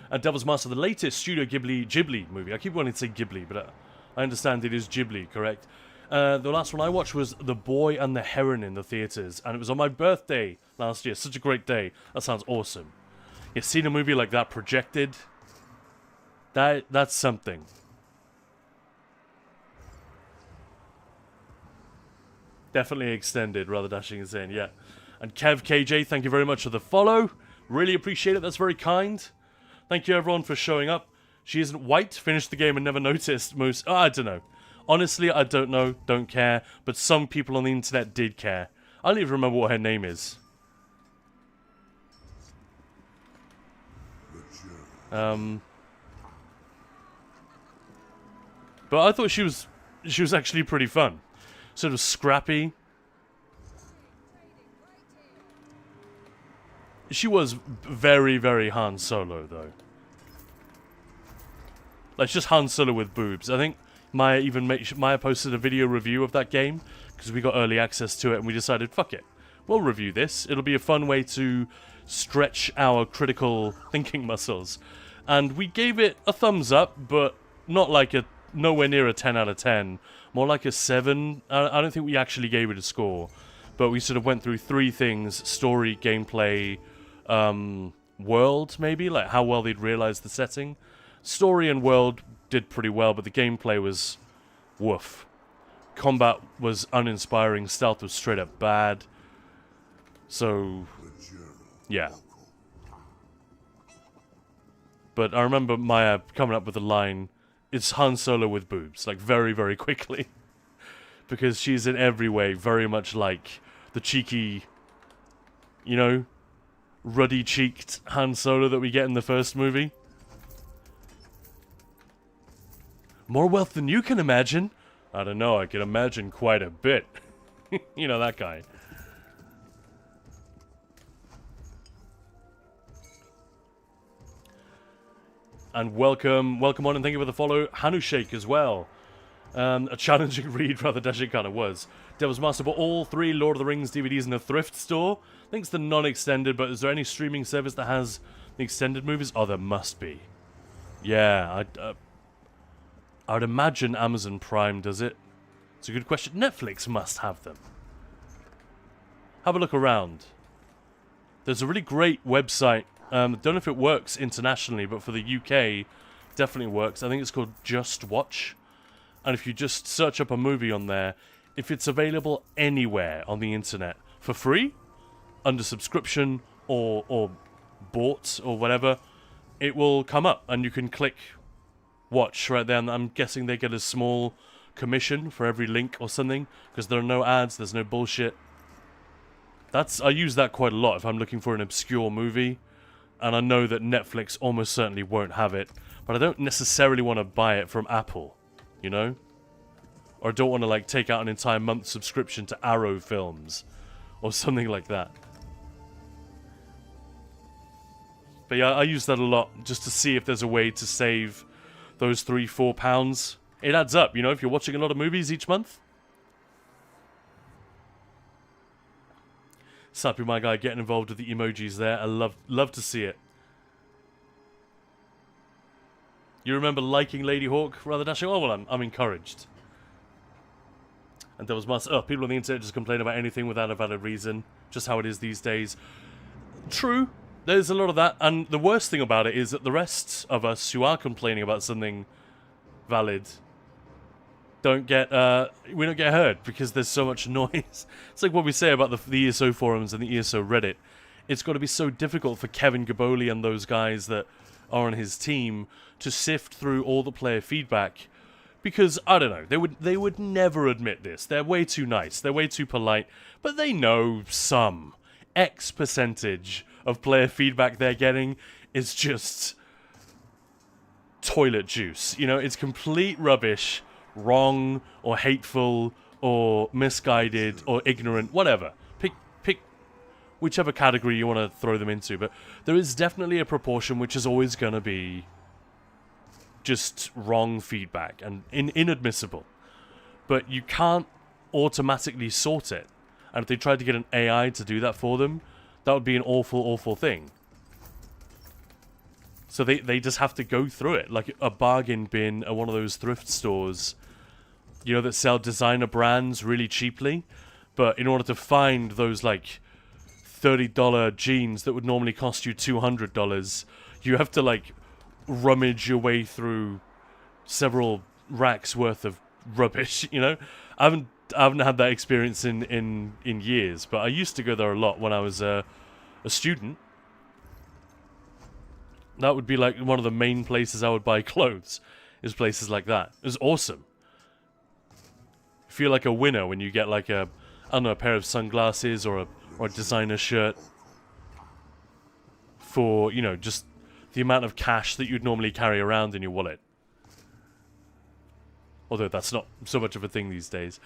And Devil's Master, the latest Studio Ghibli movie. I keep wanting to say Ghibli, but I understand it is Ghibli, correct? The last one I watched was The Boy and the Heron in the theaters, and it was on my birthday last year. Such a great day. That sounds awesome. You've seen a movie like that projected? That's something. Definitely extended, Rather Dashing is saying, yeah. And Kev KJ, thank you very much for the follow. Really appreciate it. That's very kind. Thank you everyone for showing up. She isn't white, finished the game and never noticed most... Oh, I don't know. Honestly, I don't know, don't care, but some people on the internet did care. I don't even remember what her name is. But I thought she was actually pretty fun. Sort of scrappy. She was very, very Han Solo, though. Like, just Han Solo with boobs. I think Maya posted a video review of that game because we got early access to it and we decided, fuck it, we'll review this. It'll be a fun way to stretch our critical thinking muscles. And we gave it a thumbs up, but not like nowhere near a 10 out of 10. More like a 7. I don't think we actually gave it a score. But we sort of went through 3 things: story, gameplay, world, maybe? Like how well they'd realized the setting. Story and world did pretty well, but the gameplay was woof. Combat was uninspiring, stealth was straight up bad. So, yeah. But I remember Maya coming up with a line, it's Han Solo with boobs, like very, very quickly. Because she's in every way very much like the cheeky, you know, ruddy-cheeked Han Solo that we get in the first movie. More wealth than you can imagine. I don't know, I can imagine quite a bit. You know, that guy. And welcome on and thank you for the follow. Hanu Shake as well. A challenging read, Rather Dashing kind of was. Devil's Master bought all 3 Lord of the Rings DVDs in a thrift store. I think it's the non-extended, but is there any streaming service that has the extended movies? Oh, there must be. Yeah, I would imagine Amazon Prime does it. It's a good question. Netflix must have them. Have a look around. There's a really great website. Don't know if it works internationally, but for the UK, definitely works. I think it's called Just Watch. And if you just search up a movie on there, if it's available anywhere on the internet for free, under subscription or bought or whatever, it will come up and you can click watch right there. And I'm guessing they get a small commission for every link or something because there are no ads, there's no bullshit. I use that quite a lot if I'm looking for an obscure movie. And I know that Netflix almost certainly won't have it, but I don't necessarily want to buy it from Apple, you know? Or I don't want to, like, take out an entire month subscription to Arrow Films or something like that. But yeah, I use that a lot just to see if there's a way to save those £3-4 £4 It adds up, you know, if you're watching a lot of movies each month. Sappy, my guy, getting involved with the emojis there. I love to see it. You remember liking Lady Hawk rather dashing? Oh, well, I'm encouraged. And there was people on the internet just complain about anything without a valid reason. Just how it is these days. True. There's a lot of that. And the worst thing about it is that the rest of us who are complaining about something valid we don't get heard because there's so much noise. It's like what we say about the ESO forums and the ESO Reddit. It's got to be so difficult for Kevin Gaboli and those guys that are on his team to sift through all the player feedback. Because, I don't know, they would never admit this. They're way too nice. They're way too polite. But they know some X percentage of player feedback they're getting is just toilet juice. You know, it's complete rubbish, wrong, or hateful, or misguided, or ignorant, whatever. Pick whichever category you want to throw them into. But there is definitely a proportion which is always going to be just wrong feedback and inadmissible. But you can't automatically sort it. And if they tried to get an AI to do that for them, that would be an awful, awful thing. So they just have to go through it. Like a bargain bin at one of those thrift stores, you know, that sell designer brands really cheaply. But in order to find those, like, $30 jeans that would normally cost you $200, you have to, like, rummage your way through several racks worth of rubbish, you know? I haven't had that experience in years, but I used to go there a lot when I was a student. That would be like one of the main places I would buy clothes, is places like that. It was awesome. You feel like a winner when you get like a pair of sunglasses or a designer shirt for, you know, just the amount of cash that you'd normally carry around in your wallet. Although that's not so much of a thing these days.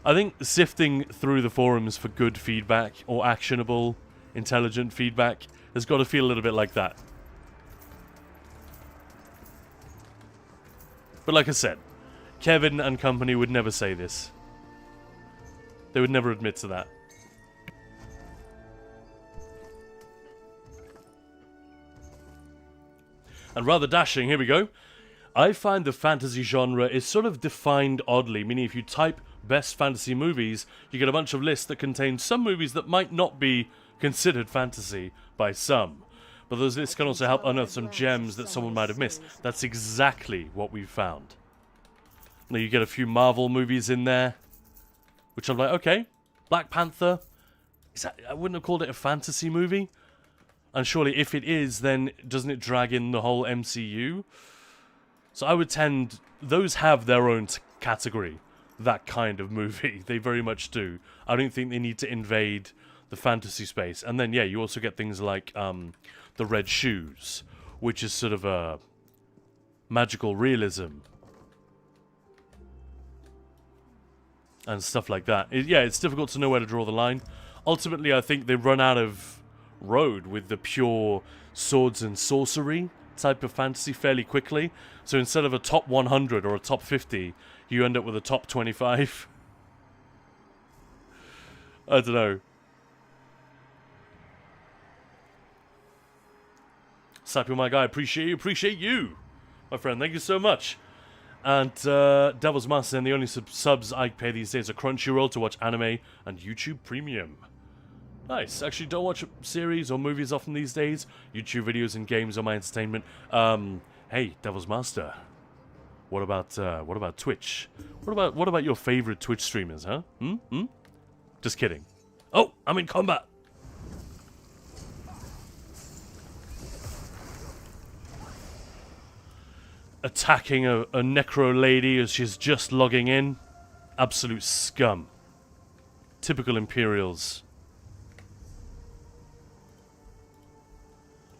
I think sifting through the forums for good feedback or actionable, intelligent feedback has got to feel a little bit like that. But like I said, Kevin and company would never say this. They would never admit to that. And rather dashing, here we go. I find the fantasy genre is sort of defined oddly, meaning if you type best fantasy movies, you get a bunch of lists that contain some movies that might not be considered fantasy by some. But those lists can also help unearth some gems that someone might have missed. That's exactly what we've found. Now you get a few Marvel movies in there, which I'm like, okay, Black Panther. I wouldn't have called it a fantasy movie. And surely if it is, then doesn't it drag in the whole MCU? So I would tend... Those have their own category. That kind of movie. They very much do. I don't think they need to invade the fantasy space. And then, yeah, you also get things like The Red Shoes, which is sort of a magical realism. And stuff like that. It's difficult to know where to draw the line. Ultimately, I think they run out of road with the pure swords and sorcery type of fantasy fairly quickly. So instead of a top 100 or a top 50, you end up with a top 25. I don't know. Sappy, my guy, appreciate you, my friend. Thank you so much. And Devil's Master, and the only subs I pay these days are Crunchyroll to watch anime and YouTube Premium. Nice. Actually, don't watch series or movies often these days. YouTube videos and games are my entertainment. Hey, Devil's Master. What about Twitch? What about your favorite Twitch streamers, huh? Just kidding. Oh, I'm in combat. Attacking a necro lady as she's just logging in. Absolute scum. Typical Imperials.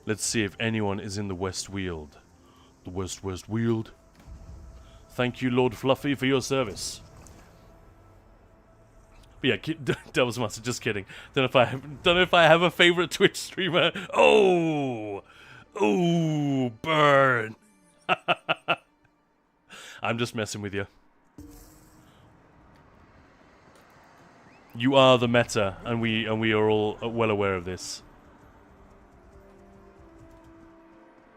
Let's see if anyone is in the West Weald. The West Weald. Thank you, Lord Fluffy, for your service. But yeah, Devil's Master, just kidding. Don't know if I have a favorite Twitch streamer. Oh, burn. I'm just messing with you. You are the meta, and we are all well aware of this.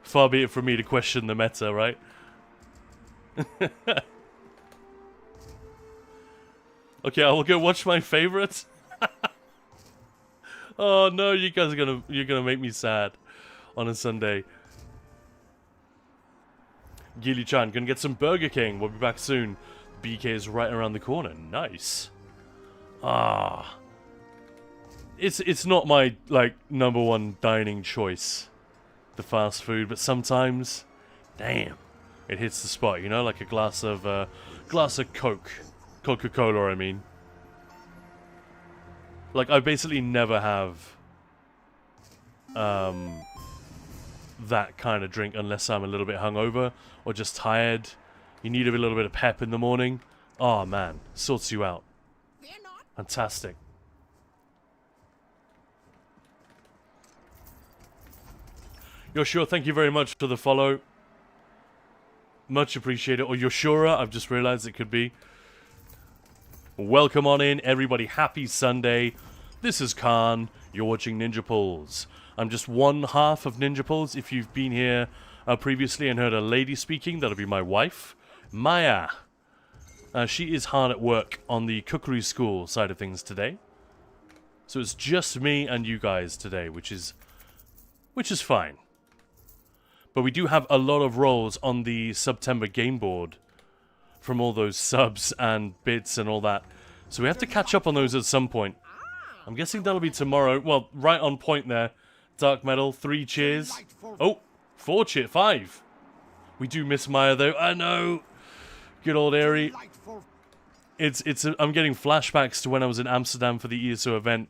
Far be it from me to question the meta, right? Okay, I will go watch my favorites. Oh no, you guys are you're gonna make me sad on a Sunday. Gilly-chan, gonna get some Burger King. We'll be back soon. BK is right around the corner. Nice. Ah. It's not my like #1 dining choice, the fast food, but sometimes, damn, it hits the spot, you know, like a glass of Coke. Coca-Cola, I mean. Like, I basically never have that kind of drink unless I'm a little bit hungover or just tired. You need a little bit of pep in the morning. Oh man, sorts you out. Fantastic. Yoshua, thank you very much for the follow. Much appreciated. Or Yoshura, I've just realized it could be. Welcome on in, everybody. Happy Sunday. This is Khan. You're watching Ninja Pulls. I'm just one half of Ninja Pulls. If you've been here previously and heard a lady speaking, that'll be my wife, Maya. She is hard at work on the cookery school side of things today. So it's just me and you guys today, which is fine. But we do have a lot of roles on the September game board from all those subs and bits and all that. So we have to catch up on those at some point. I'm guessing that'll be tomorrow. Well, right on point there. Dark Metal, 3 cheers. Oh, 4 cheers, 5. We do miss Maya though. I know. Good old Airy. I'm getting flashbacks to when I was in Amsterdam for the ESO event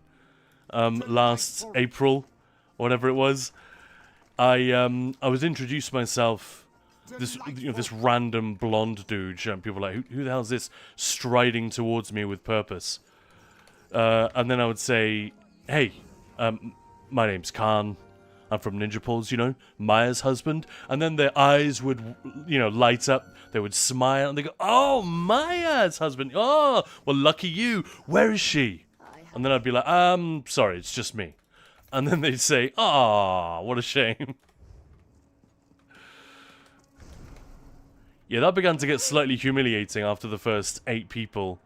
last April, or whatever it was. I was introduced myself, this random blonde dude, and people were like, who the hell is this striding towards me with purpose? And then I would say, hey, my name's Khan. I'm from Ninja Pulls, you know, Maya's husband. And then their eyes would, light up. They would smile and they go, oh, Maya's husband. Oh, well, lucky you. Where is she? And then I'd be like, sorry, it's just me. And then they'd say, ah, what a shame. Yeah, that began to get slightly humiliating after the first 8 people.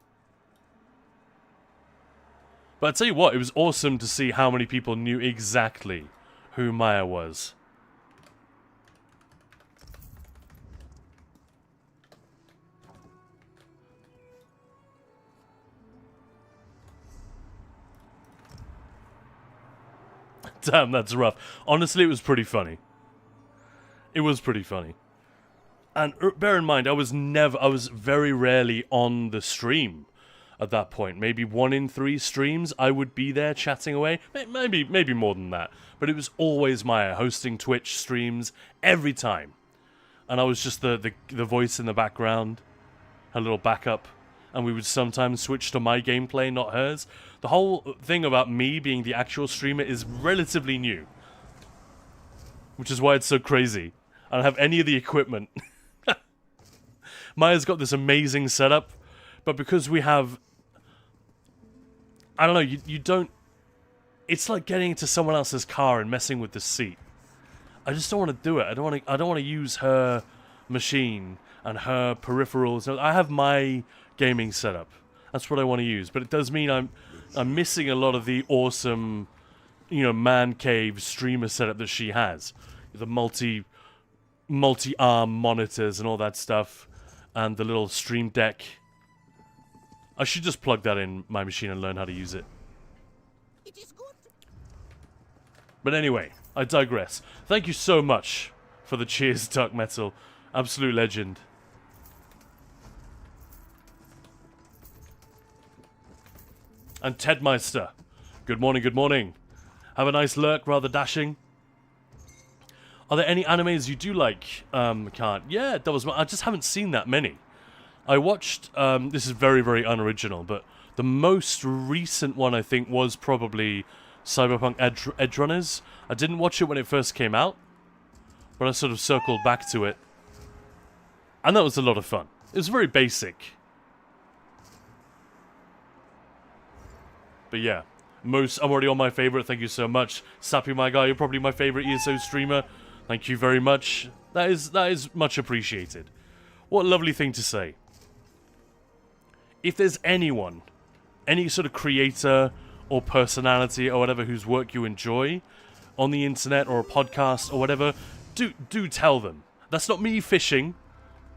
But I tell you what, it was awesome to see how many people knew exactly who Maya was. Damn, that's rough. Honestly, it was pretty funny. It was pretty funny. And bear in mind, I was very rarely on the stream at that point. Maybe 1 in 3 streams, I would be there chatting away. Maybe more than that. But it was always Maya hosting Twitch streams every time. And I was just the voice in the background, her little backup. And we would sometimes switch to my gameplay, not hers. The whole thing about me being the actual streamer is relatively new. Which is why it's so crazy. I don't have any of the equipment. Maya's got this amazing setup, but because we have... I don't know, you don't... It's like getting into someone else's car and messing with the seat. I just don't want to do it. I don't want to use her machine and her peripherals. I have my gaming setup. That's what I want to use, but it does mean I'm missing a lot of the awesome, man cave streamer setup that she has. The multi-arm monitors and all that stuff, and the little stream deck. I should just plug that in my machine and learn how to use it. It is good. But anyway, I digress. Thank you so much for the cheers, Dark Metal. Absolute legend. And Ted Meister. Good morning, good morning. Have a nice lurk, rather dashing. Are there any animes you do like, Khan? Yeah, I just haven't seen that many. I watched, this is very, very unoriginal, but the most recent one, I think, was probably Cyberpunk Edgerunners. I didn't watch it when it first came out, but I sort of circled back to it. And that was a lot of fun. It was very basic. But yeah. Moose, I'm already on my favorite. Thank you so much. Sappy, my guy, you're probably my favorite ESO streamer. Thank you very much. That is much appreciated. What a lovely thing to say. If there's anyone, any sort of creator or personality or whatever whose work you enjoy on the internet or a podcast or whatever, do tell them. That's not me fishing.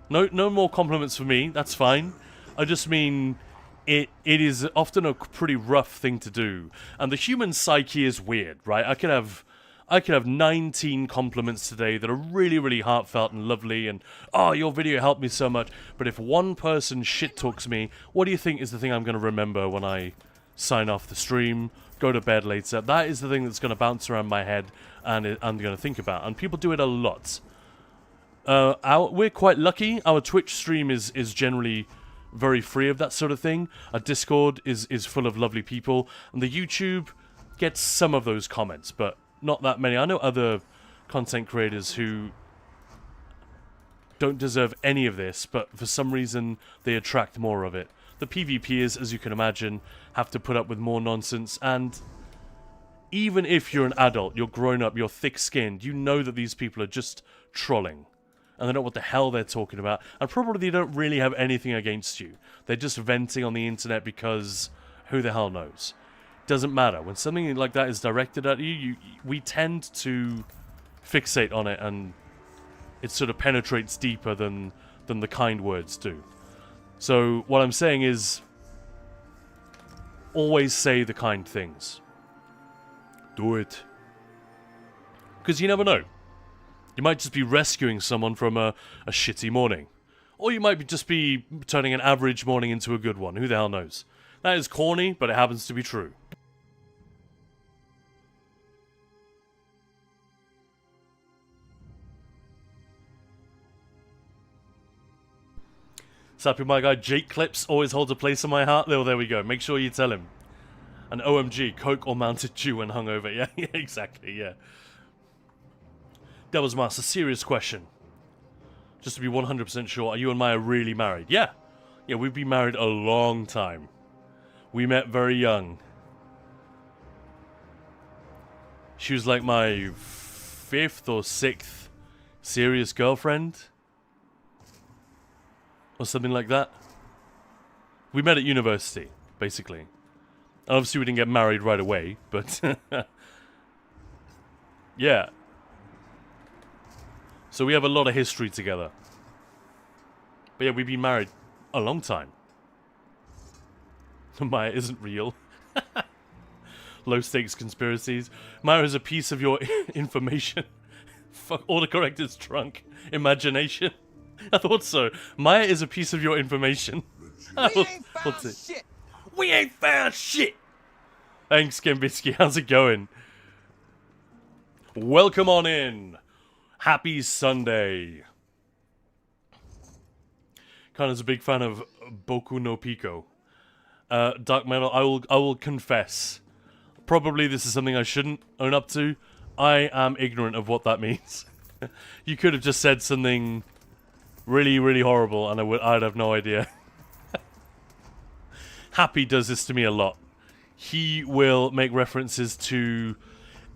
No more compliments for me. That's fine. I just mean it is often a pretty rough thing to do, and the human psyche is weird, right? I could have 19 compliments today that are really, really heartfelt and lovely, and oh, your video helped me so much. But if one person shit talks me, what do you think is the thing I'm going to remember when I sign off the stream, go to bed later? That is the thing that's going to bounce around my head, and I'm going to think about. And people do it a lot. We're quite lucky. Our Twitch stream is generally very free of that sort of thing. Our Discord is full of lovely people, and the YouTube gets some of those comments, but not that many. I know other content creators who don't deserve any of this, but for some reason they attract more of it. The PvPers, as you can imagine, have to put up with more nonsense, and even if you're an adult, you're grown up, you're thick-skinned, you know that these people are just trolling. And they don't know what the hell they're talking about. And probably they don't really have anything against you. They're just venting on the internet because who the hell knows? Doesn't matter. When something like that is directed at you, we tend to fixate on it, and it sort of penetrates deeper than the kind words do. So what I'm saying is, always say the kind things. Do it. Because you never know. You might just be rescuing someone from a shitty morning. Or you might just be turning an average morning into a good one. Who the hell knows? That is corny, but it happens to be true. Sappy, my guy, Jake Clips always holds a place in my heart. Oh, there we go. Make sure you tell him. And OMG, Coke or Mounted Dew when hungover. Yeah, exactly, yeah. Devil's Master, serious question. Just to be 100% sure, are you and Maya really married? Yeah. Yeah, we've been married a long time. We met very young. She was like my 5th or 6th serious girlfriend. Or something like that. We met at university, basically. And obviously we didn't get married right away, but... yeah. So we have a lot of history together. But yeah, we've been married a long time. Maya isn't real. Low stakes conspiracies. Maya is a piece of your information. Fuck, autocorrect is drunk. Imagination. I thought so. Maya is a piece of your information. We ain't found shit. We ain't found shit. Thanks, Gambitsky. How's it going? Welcome on in. Happy Sunday. Kana's a big fan of Boku no Pico. Dark Metal, I will confess. Probably this is something I shouldn't own up to. I am ignorant of what that means. You could have just said something really, really horrible and I'd have no idea. Happy does this to me a lot. He will make references to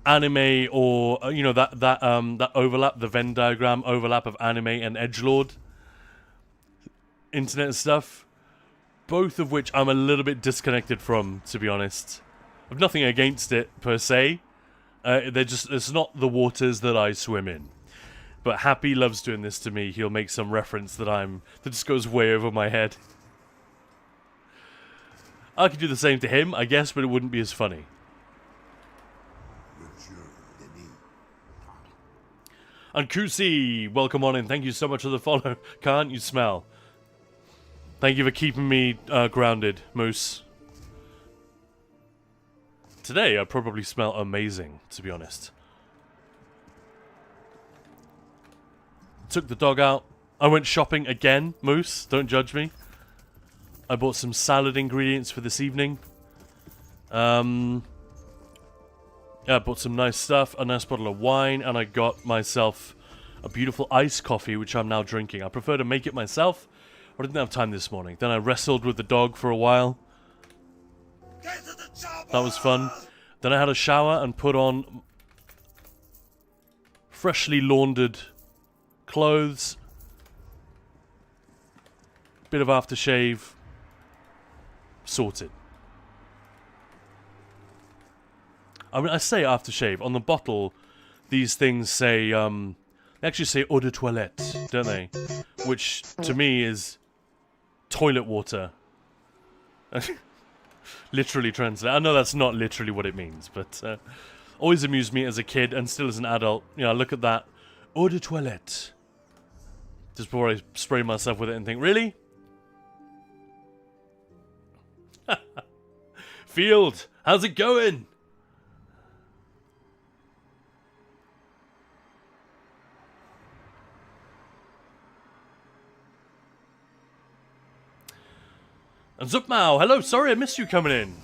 anime or you know that overlap, the Venn diagram overlap of anime and edgelord internet stuff, both of which I'm a little bit disconnected from, to be honest. I've nothing against it per se. It's not the waters that I swim in. But Happy loves doing this to me. He'll make some reference that just goes way over my head. I could do the same to him, I guess, but it wouldn't be as funny. And Kusi, welcome on in. Thank you so much for the follow. Can't you smell? Thank you for keeping me grounded, Moose. Today, I probably smell amazing, to be honest. Took the dog out. I went shopping again, Moose. Don't judge me. I bought some salad ingredients for this evening. Yeah, I bought some nice stuff, a nice bottle of wine, and I got myself a beautiful iced coffee, which I'm now drinking. I prefer to make it myself, I didn't have time this morning. Then I wrestled with the dog for a while. That was fun. Then I had a shower and put on freshly laundered clothes. Bit of aftershave. Sorted. I mean, I say aftershave. On the bottle, these things say, they actually say eau de toilette, don't they? Which, to me, is toilet water. Literally translate. I know that's not literally what it means, but always amused me as a kid and still as an adult. You know, I look at that eau de toilette just before I spray myself with it and think, really? Field, how's it going? And Zupmao, hello, sorry I missed you coming in.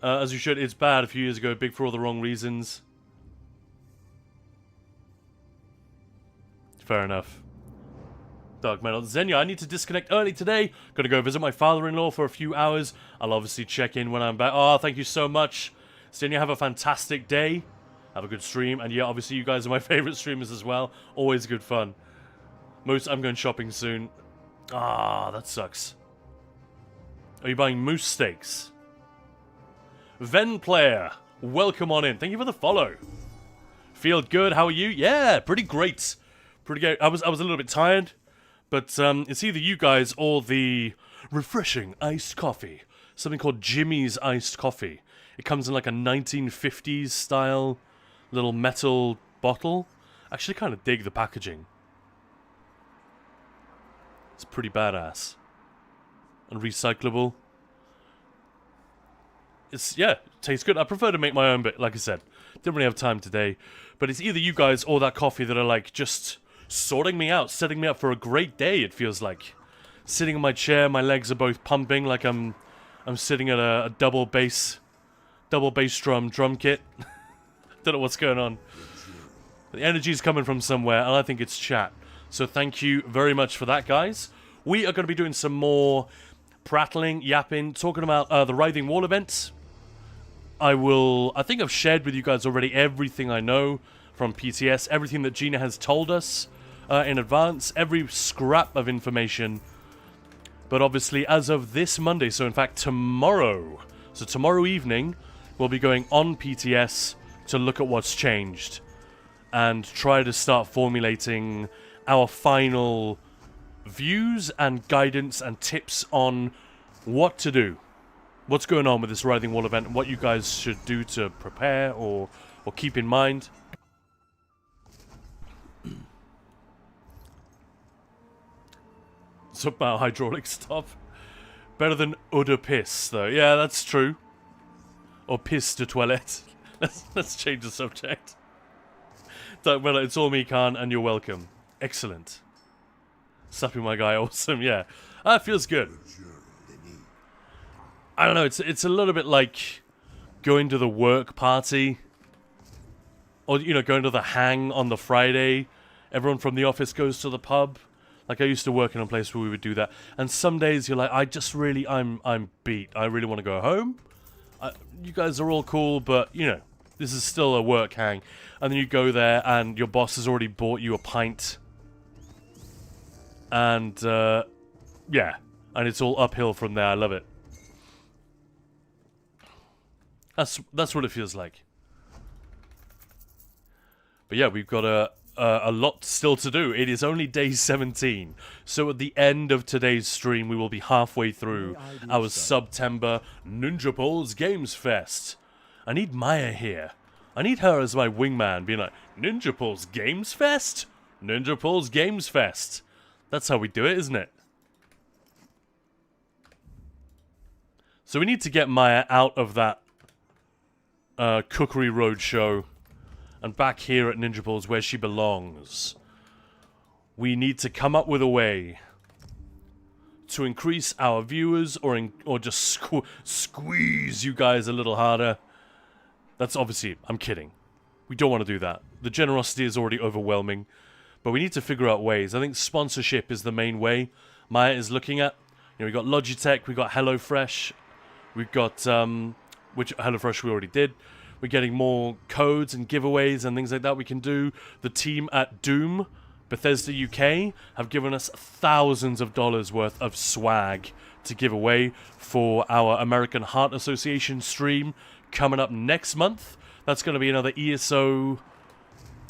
As you should, it's bad a few years ago, big for all the wrong reasons. Fair enough. Dark Metal. Zenya, I need to disconnect early today. Gonna go visit my father-in-law for a few hours. I'll obviously check in when I'm back. Oh, thank you so much. Zenya, have a fantastic day. Have a good stream. And yeah, obviously you guys are my favorite streamers as well. Always good fun. I'm going shopping soon. Ah, that sucks. Are you buying moose steaks? Ven Player, welcome on in. Thank you for the follow. Feel good, how are you? Yeah, pretty great. Pretty great. I was a little bit tired, but it's either you guys or the refreshing iced coffee. Something called Jimmy's iced coffee. It comes in like a 1950s style little metal bottle. Actually kind of dig the packaging. It's pretty badass. And recyclable. Yeah, it tastes good. I prefer to make my own, but like I said, didn't really have time today. But it's either you guys or that coffee that are like just sorting me out, setting me up for a great day, it feels like. Sitting in my chair, my legs are both pumping like I'm sitting at a double bass drum kit. Don't know what's going on. The energy's coming from somewhere, and I think it's chat. So thank you very much for that, guys. We are going to be doing some more prattling, yapping, talking about the Writhing Wall event. I think I've shared with you guys already everything I know from PTS, everything that Gina has told us in advance, every scrap of information. But obviously, as of this Monday, so in fact tomorrow evening, we'll be going on PTS to look at what's changed and try to start formulating our final views and guidance and tips on what to do. What's going on with this Writhing Wall event and what you guys should do to prepare or keep in mind. It's about hydraulic stuff. Better than eau de piss, though. Yeah, that's true. Or piss de toilette. Let's change the subject. Well, it's all me, Khan, and you're welcome. Excellent. Supping my guy, awesome, yeah. That feels good. I don't know, it's a little bit like going to the work party. Or, you know, going to the hang on the Friday. Everyone from the office goes to the pub. Like, I used to work in a place where we would do that. And some days you're like, I'm beat. I really want to go home. You guys are all cool, but, you know, this is still a work hang. And then you go there and your boss has already bought you a pint. And, yeah. And it's all uphill from there. I love it. That's what it feels like. But yeah, we've got a lot still to do. It is only day 17. So at the end of today's stream, we will be halfway through our September Ninja Pulse Gamesfest. I need Maya here. I need her as my wingman, being like, Ninja Pulse Gamesfest? Ninja Pulse Gamesfest. That's how we do it, isn't it? So we need to get Maya out of that Cookery Road show and back here at Ninja Pulse where she belongs. We need to come up with a way to increase our viewers or just squeeze you guys a little harder. That's obviously, I'm kidding. We don't want to do that. The generosity is already overwhelming. But we need to figure out ways. I think sponsorship is the main way Maya is looking at. We got Logitech, we got HelloFresh, we've got, which HelloFresh we already did. We're getting more codes and giveaways and things like that we can do. The team at Doom, Bethesda UK, have given us thousands of dollars worth of swag to give away for our American Heart Association stream coming up next month. That's going to be another ESO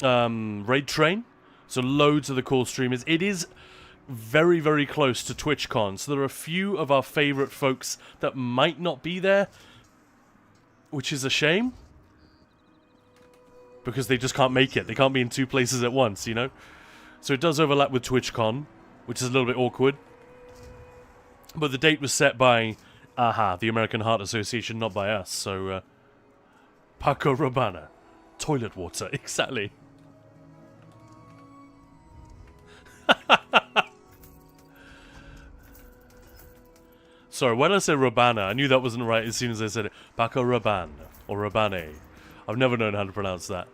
raid train. So loads of the cool streamers. It is very, very close to TwitchCon. So there are a few of our favorite folks that might not be there, which is a shame. Because they just can't make it. They can't be in two places at once, you know? So it does overlap with TwitchCon, which is a little bit awkward. But the date was set by, the American Heart Association, not by us. So, Paco Rabanne. Toilet water, exactly. Sorry, when I said Rabanne, I knew that wasn't right as soon as I said it. Paco Rabanne, or Rabanne. I've never known how to pronounce that.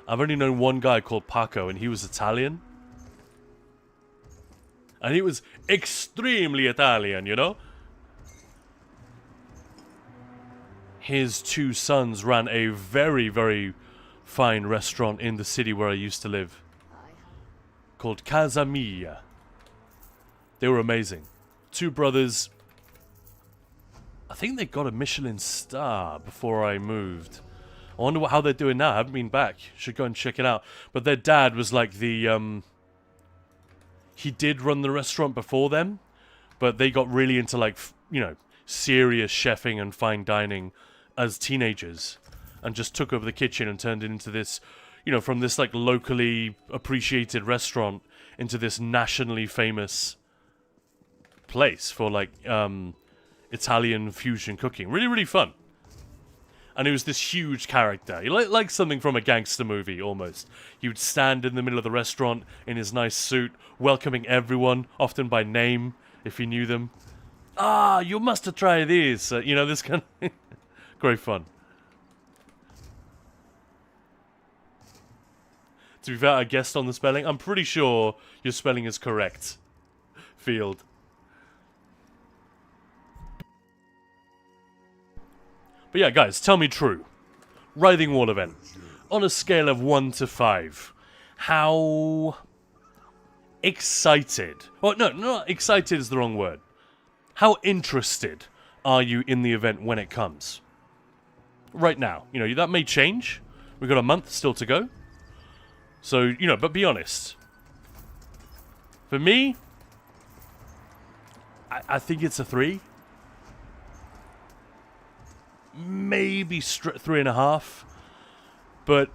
I've only known one guy called Paco, and he was Italian. And he was extremely Italian, you know? His two sons ran a very, very fine restaurant in the city where I used to live. Called Casa Mia. They were amazing. Two brothers. I think they got a Michelin star before I moved. I wonder how they're doing now. I haven't been back. Should go and check it out. But their dad was like the, he did run the restaurant before them, but they got really into like, you know, serious chefing and fine dining as teenagers, and just took over the kitchen and turned it into this, you know, from this like locally appreciated restaurant into this nationally famous place for like Italian fusion cooking. Really, really fun. And he was this huge character. He like something from a gangster movie, almost. He would stand in the middle of the restaurant in his nice suit, welcoming everyone, often by name, if he knew them. Ah, you must try this. You know, this kind of... Great fun. To be fair, I guessed on the spelling. I'm pretty sure your spelling is correct. Field. But yeah, guys, tell me true. Writhing Wall event. On a scale of 1 to 5, how excited... Well, no, not excited is the wrong word. How interested are you in the event when it comes? Right now. You know, that may change. We've got a month still to go. So, you know, but be honest. For me, I think it's a 3. Maybe 3.5, but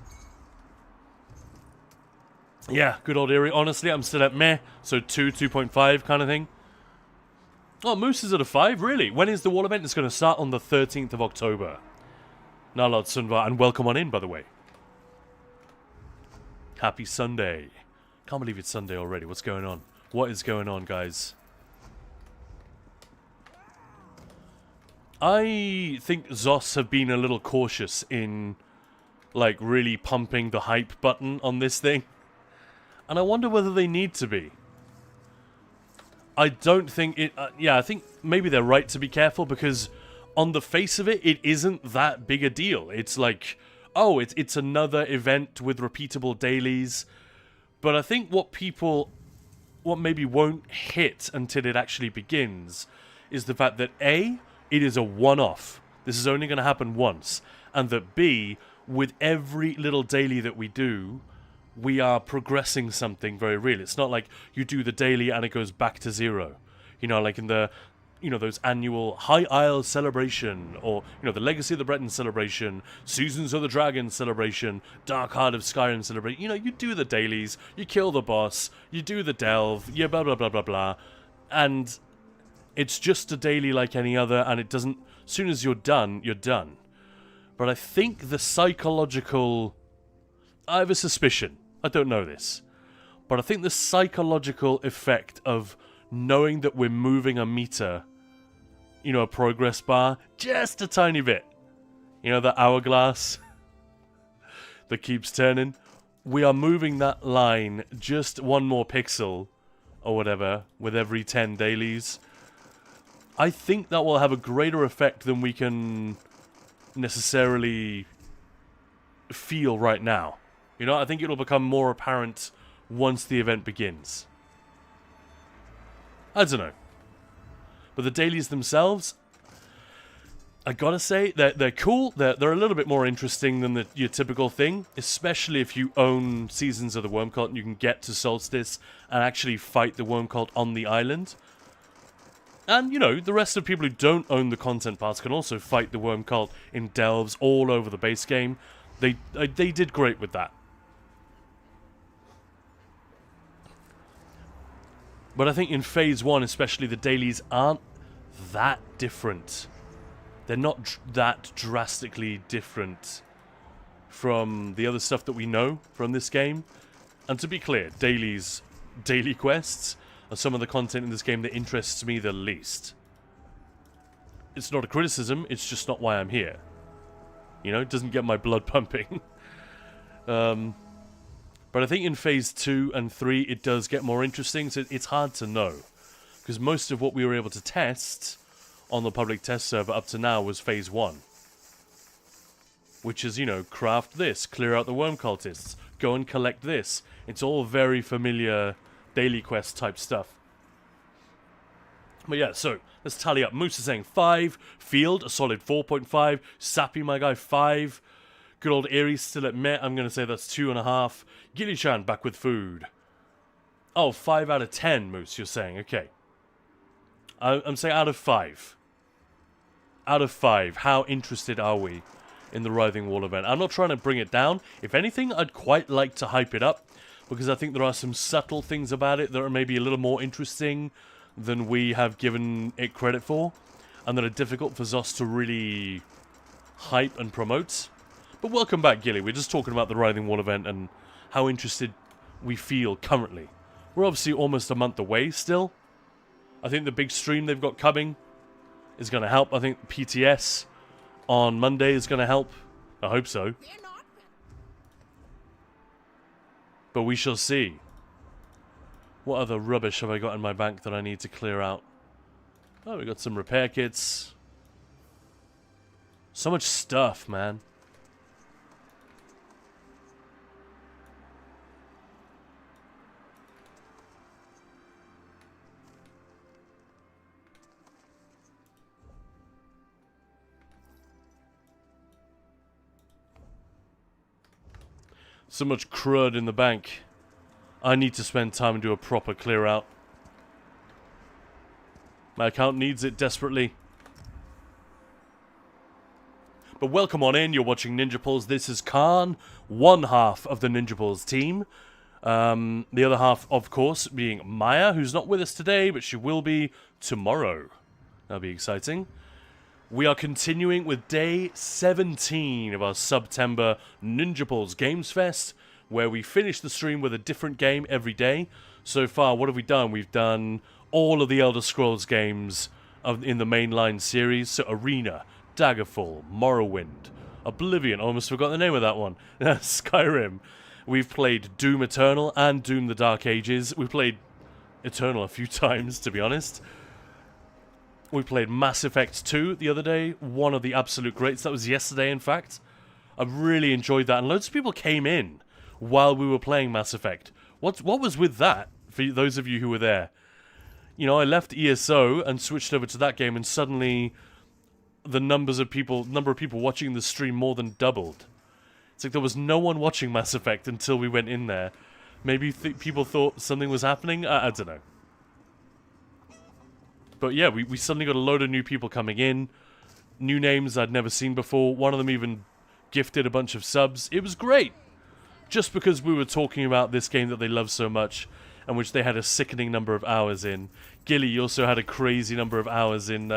yeah, good old Erie. Honestly, I'm still at meh, so 2.5 kind of thing. Oh, Moose is at a 5, really? When is the wall event? It's going to start on the 13th of October. Nalad Sunva, and welcome on in, by the way. Happy Sunday. Can't believe it's Sunday already. What's going on? What is going on, guys? I think Zos have been a little cautious in, like, really pumping the hype button on this thing. And I wonder whether they need to be. I don't think it... yeah, I think maybe they're right to be careful, because on the face of it, it isn't that big a deal. It's like, oh, it's another event with repeatable dailies. But I think what maybe won't hit until it actually begins is the fact that A... it is a one-off. This is only going to happen once. And that B, with every little daily that we do, we are progressing something very real. It's not like you do the daily and it goes back to 0. You know, like in the, you know, those annual High Isle celebration, or, you know, the Legacy of the Breton celebration, Seasons of the Dragon celebration, Dark Heart of Skyrim celebration. You know, you do the dailies, you kill the boss, you do the delve, you blah, blah, blah, blah, blah. And... it's just a daily like any other, and it doesn't... as soon as you're done, you're done. But I think the psychological... I have a suspicion. I don't know this. But I think the psychological effect of knowing that we're moving a meter, you know, a progress bar, just a tiny bit. You know, the hourglass that keeps turning. we are moving that line just one more pixel or whatever with every 10 dailies. I think that will have a greater effect than we can necessarily feel right now. You know, I think it'll become more apparent once the event begins. I don't know. But the dailies themselves, I gotta say, they're cool. They're a little bit more interesting than your typical thing, especially if you own Seasons of the Worm Cult and you can get to Solstice and actually fight the Worm Cult on the island. And, you know, the rest of the people who don't own the content pass can also fight the Worm Cult in delves all over the base game. They did great with that. But I think in Phase 1 especially, the dailies aren't that different. They're not that drastically different from the other stuff that we know from this game. And to be clear, daily quests are some of the content in this game that interests me the least. It's not a criticism, it's just not why I'm here. You know, it doesn't get my blood pumping. But I think in Phase 2 and 3 it does get more interesting, so it's hard to know. Because most of what we were able to test on the public test server up to now was Phase 1. Which is, you know, craft this, clear out the worm cultists, go and collect this. It's all very familiar daily quest type stuff. But yeah, so let's tally up. Moose is saying 5, Field, a solid 4.5, Sappy, my guy, 5. Good old Eerie still at meh, I'm going to say that's 2.5. Gilly-chan back with food. Oh, 5 out of 10, Moose, you're saying, okay. I'm saying out of 5. Out of 5, how interested are we in the Writhing Wall event? I'm not trying to bring it down. If anything, I'd quite like to hype it up, because I think there are some subtle things about it that are maybe a little more interesting than we have given it credit for, and that are difficult for Zos to really hype and promote. But welcome back, Gilly. We're just talking about the Writhing Wall event and how interested we feel currently. We're obviously almost a month away still. I think the big stream they've got coming is going to help. I think PTS on Monday is going to help. I hope so. But we shall see. What other rubbish have I got in my bank that I need to clear out? Oh, we got some repair kits. So much stuff, man. So much crud in the bank. I need to spend time and do a proper clear out. My account needs it desperately. But welcome on in, you're watching Ninja Pulls. This is Khan, one half of the Ninja Pulls team. The other half, of course, being Maya, who's not with us today, but she will be tomorrow. That'll be exciting. We are continuing with day 17 of our September Ninja Pulls Gamesfest, where we finish the stream with a different game every day. So far, what have we done? We've done all of the Elder Scrolls games in the mainline series. So Arena, Daggerfall, Morrowind, Oblivion, almost forgot the name of that one, Skyrim. We've played Doom Eternal and Doom the Dark Ages. We played Eternal a few times, to be honest. We played Mass Effect 2 the other day, one of the absolute greats. That was yesterday, in fact. I really enjoyed that, and loads of people came in while we were playing Mass Effect. What was with that, for those of you who were there? You know, I left ESO and switched over to that game, and suddenly the number of people watching the stream more than doubled. It's like there was no one watching Mass Effect until we went in there. Maybe people thought something was happening? I don't know. But yeah, we suddenly got a load of new people coming in. New names I'd never seen before. One of them even gifted a bunch of subs. It was great. Just because we were talking about this game that they love so much, and which they had a sickening number of hours in. Gilly, you also had a crazy number of hours in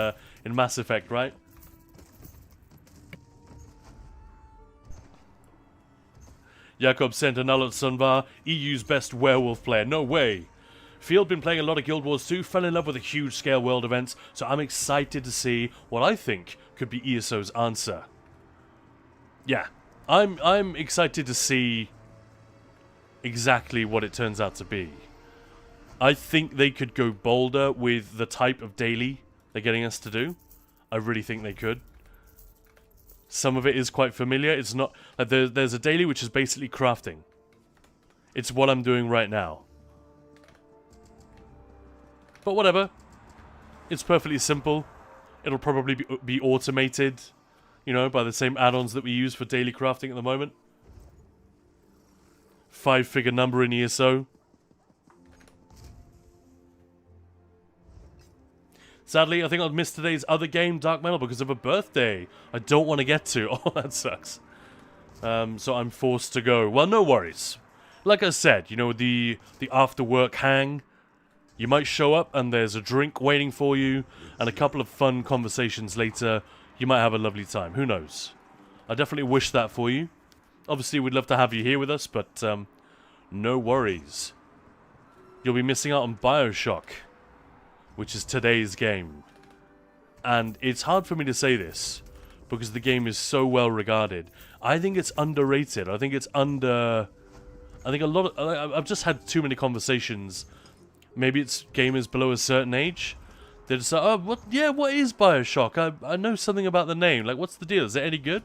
Mass Effect, right? Jakob sent a null at Sunvar. EU's best werewolf player. No way. Field been playing a lot of Guild Wars 2, fell in love with the huge scale world events, so I'm excited to see what I think could be ESO's answer. Yeah, I'm excited to see exactly what it turns out to be. I think they could go bolder with the type of daily they're getting us to do. I really think they could. Some of it is quite familiar. It's not... Like there's a daily which is basically crafting. It's what I'm doing right now. But whatever. It's perfectly simple. It'll probably be automated, you know, by the same add-ons that we use for daily crafting at the moment. 5-figure number in ESO. Sadly, I think I'll miss today's other game, Dark Metal, because of a birthday I don't want to get to. Oh, that sucks. So I'm forced to go. Well, no worries. Like I said, you know, the after-work hang, you might show up and there's a drink waiting for you, and a couple of fun conversations later, you might have a lovely time. Who knows? I definitely wish that for you. Obviously, we'd love to have you here with us, but no worries. You'll be missing out on Bioshock, which is today's game. And it's hard for me to say this, because the game is so well regarded. I think it's underrated. I think it's under... I think a lot of... I've just had too many conversations. Maybe it's gamers below a certain age. They're just like, oh, what is Bioshock? I know something about the name. Like, what's the deal? Is it any good?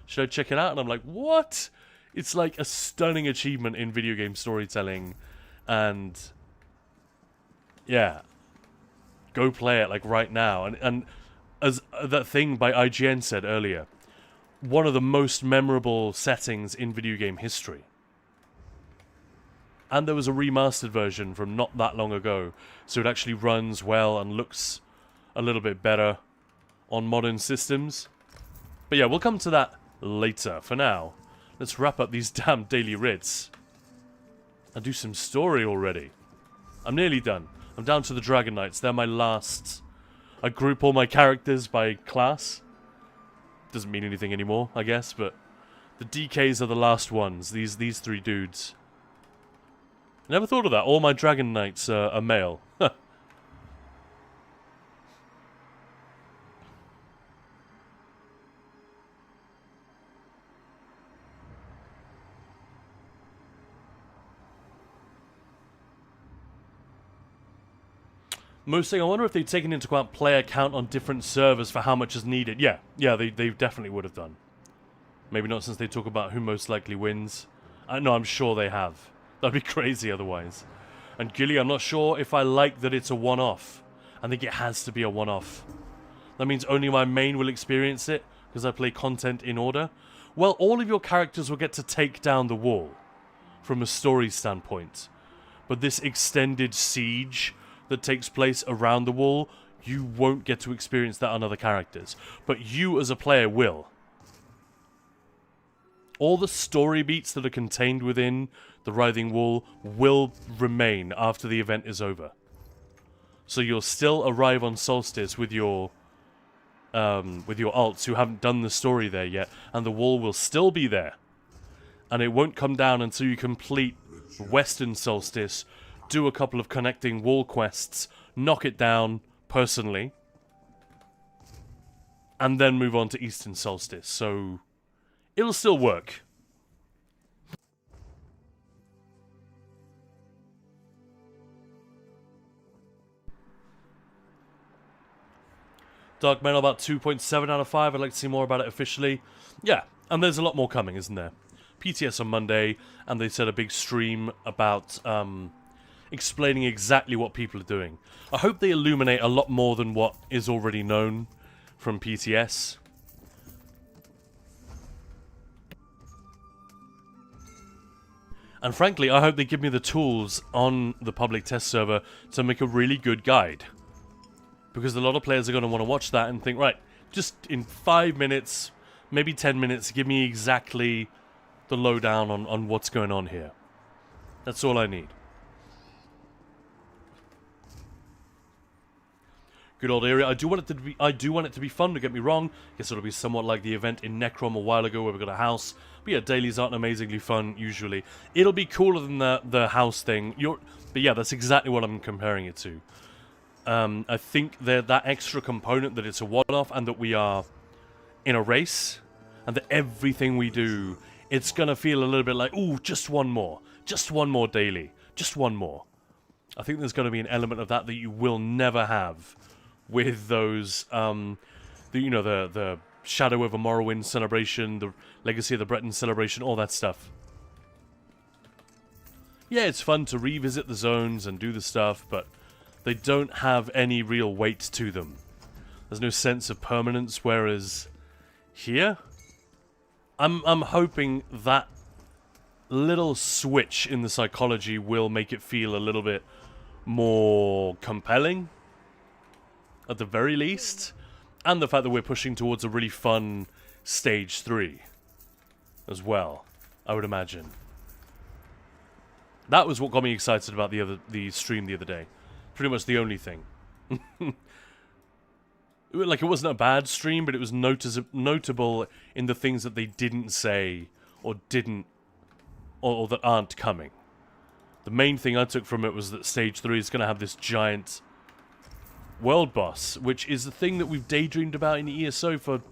Should I check it out? And I'm like, what? It's like a stunning achievement in video game storytelling. And... yeah. Go play it, like, right now. And as that thing by IGN said earlier, one of the most memorable settings in video game history. And there was a remastered version from not that long ago, so it actually runs well and looks a little bit better on modern systems. But yeah, we'll come to that later. For now, let's wrap up these damn daily writs and do some story already. I'm nearly done. I'm down to the Dragon Knights. They're my last... I group all my characters by class. Doesn't mean anything anymore, I guess, but the DKs are the last ones. These three dudes. Never thought of that. All my Dragon Knights are male. Mostly, I wonder if they've taken into account player count on different servers for how much is needed. Yeah, they definitely would have done. Maybe not since they talk about who most likely wins. No, I'm sure they have. That'd be crazy otherwise. And Gilly, I'm not sure if I like that it's a one-off. I think it has to be a one-off. That means only my main will experience it, because I play content in order. Well, all of your characters will get to take down the wall, from a story standpoint. But this extended siege that takes place around the wall, you won't get to experience that on other characters. But you as a player will. All the story beats that are contained within the Writhing Wall will remain after the event is over. So you'll still arrive on Solstice with your alts who haven't done the story there yet, and the wall will still be there. And it won't come down until you complete Western Solstice, do a couple of connecting wall quests, knock it down personally, and then move on to Eastern Solstice. So it'll still work. Dark Metal about 2.7 out of 5. I'd like to see more about it officially. Yeah, and there's a lot more coming, isn't there? PTS on Monday, and they said a big stream about explaining exactly what people are doing. I hope they illuminate a lot more than what is already known from PTS. And frankly, I hope they give me the tools on the public test server to make a really good guide. Because a lot of players are going to want to watch that and think, right, just in 5 minutes, maybe 10 minutes, give me exactly the lowdown on what's going on here. That's all I need. Good old area. I do want it to be fun, don't get me wrong. Guess it'll be somewhat like the event in Necrom a while ago where we got a house. But yeah, dailies aren't amazingly fun usually. It'll be cooler than the house thing. But yeah, that's exactly what I'm comparing it to. I think that extra component that it's a one-off and that we are in a race and that everything we do, it's going to feel a little bit like, ooh, just one more. Just one more daily. Just one more. I think there's going to be an element of that you will never have with those, the Shadow over Morrowind celebration, the Legacy of the Breton celebration, all that stuff. Yeah, it's fun to revisit the zones and do the stuff, but they don't have any real weight to them. There's no sense of permanence, whereas here, I'm hoping that little switch in the psychology will make it feel a little bit more compelling, at the very least, and the fact that we're pushing towards a really fun stage 3 as well, I would imagine. That was what got me excited about the stream the other day. Pretty much the only thing. Like, it wasn't a bad stream, but it was notable in the things that they didn't say or didn't, or that aren't coming. The main thing I took from it was that Stage 3 is going to have this giant world boss, which is the thing that we've daydreamed about in ESO for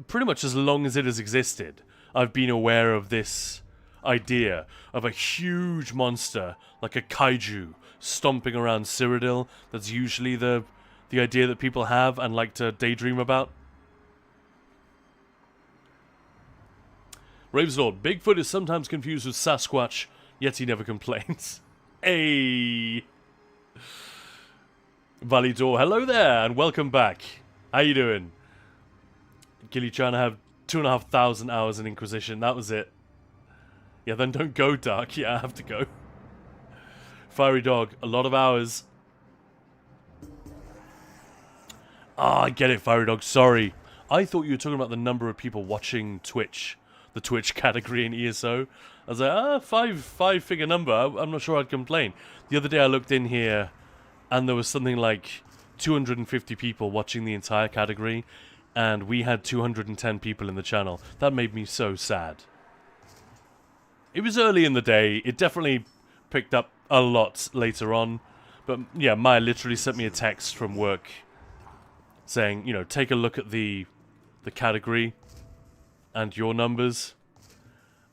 pretty much as long as it has existed. I've been aware of this idea of a huge monster, like a kaiju, stomping around Cyrodiil. That's usually the idea that people have and like to daydream about. Raveslord, Bigfoot is sometimes confused with Sasquatch, yet he never complains. Hey! Validor, hello there, and welcome back. How you doing? Gilly trying to have 2,500 hours in Inquisition, that was it. Yeah, then don't go, Dark. Yeah, I have to go. Fiery Dog, a lot of hours. Ah, I get it, Fiery Dog, sorry. I thought you were talking about the number of people watching Twitch, the Twitch category in ESO. I was like, five-figure number, I'm not sure I'd complain. The other day I looked in here, and there was something like 250 people watching the entire category, and we had 210 people in the channel. That made me so sad. It was early in the day, it definitely picked up a lot later on, but yeah, Maya literally sent me a text from work saying, you know, take a look at the category and your numbers,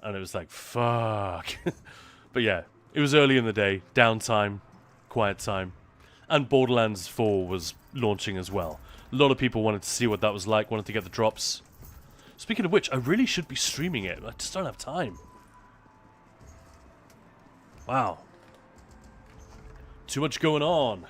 and it was like, fuck. But yeah, it was early in the day, downtime, quiet time, and Borderlands 4 was launching as well. A lot of people wanted to see what that was like, wanted to get the drops. Speaking of which, I really should be streaming it, I just don't have time. Wow. Too much going on.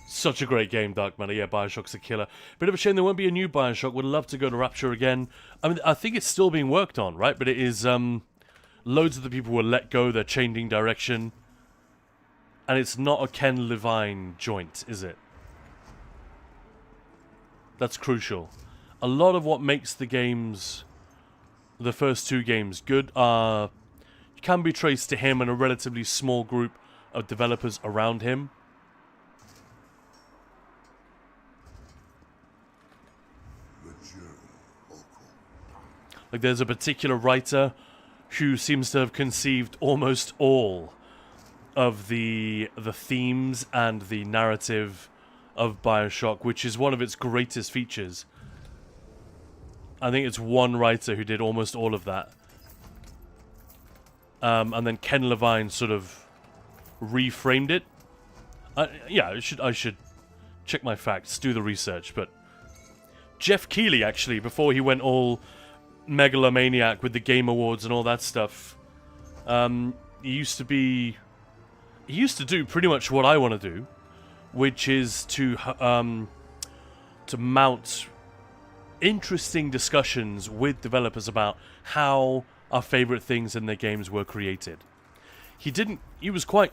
Such a great game, Dark Matter. Yeah, Bioshock's a killer. Bit of a shame there won't be a new Bioshock. Would love to go to Rapture again. I mean, I think it's still being worked on, right? But it is, loads of the people were let go. They're changing direction. And it's not a Ken Levine joint, is it? That's crucial. A lot of what makes the games, the first two games, good can be traced to him and a relatively small group of developers around him. Like, there's a particular writer who seems to have conceived almost all of the themes and the narrative of Bioshock, which is one of its greatest features. I think it's one writer who did almost all of that. And then Ken Levine sort of reframed it. Yeah, I should check my facts, do the research, but Jeff Keighley, actually, before he went all megalomaniac with the Game Awards and all that stuff, he used to do pretty much what I want to do, which is to mount interesting discussions with developers about how our favorite things in their games were created. He was quite,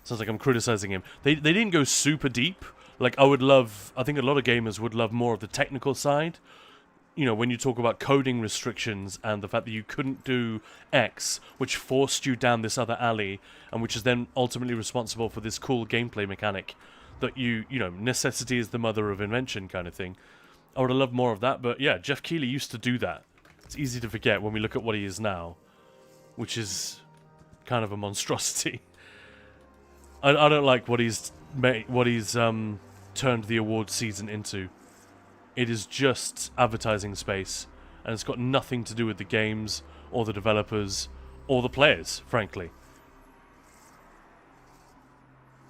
sounds like I'm criticizing him. They didn't go super deep. Like, I think a lot of gamers would love more of the technical side. You know, when you talk about coding restrictions and the fact that you couldn't do X, which forced you down this other alley, and which is then ultimately responsible for this cool gameplay mechanic that you know, necessity is the mother of invention kind of thing. I would have loved more of that, but yeah, Jeff Keighley used to do that. It's easy to forget when we look at what he is now, which is kind of a monstrosity. I don't like what he's turned the award season into. It is just advertising space, and it's got nothing to do with the games, or the developers, or the players, frankly.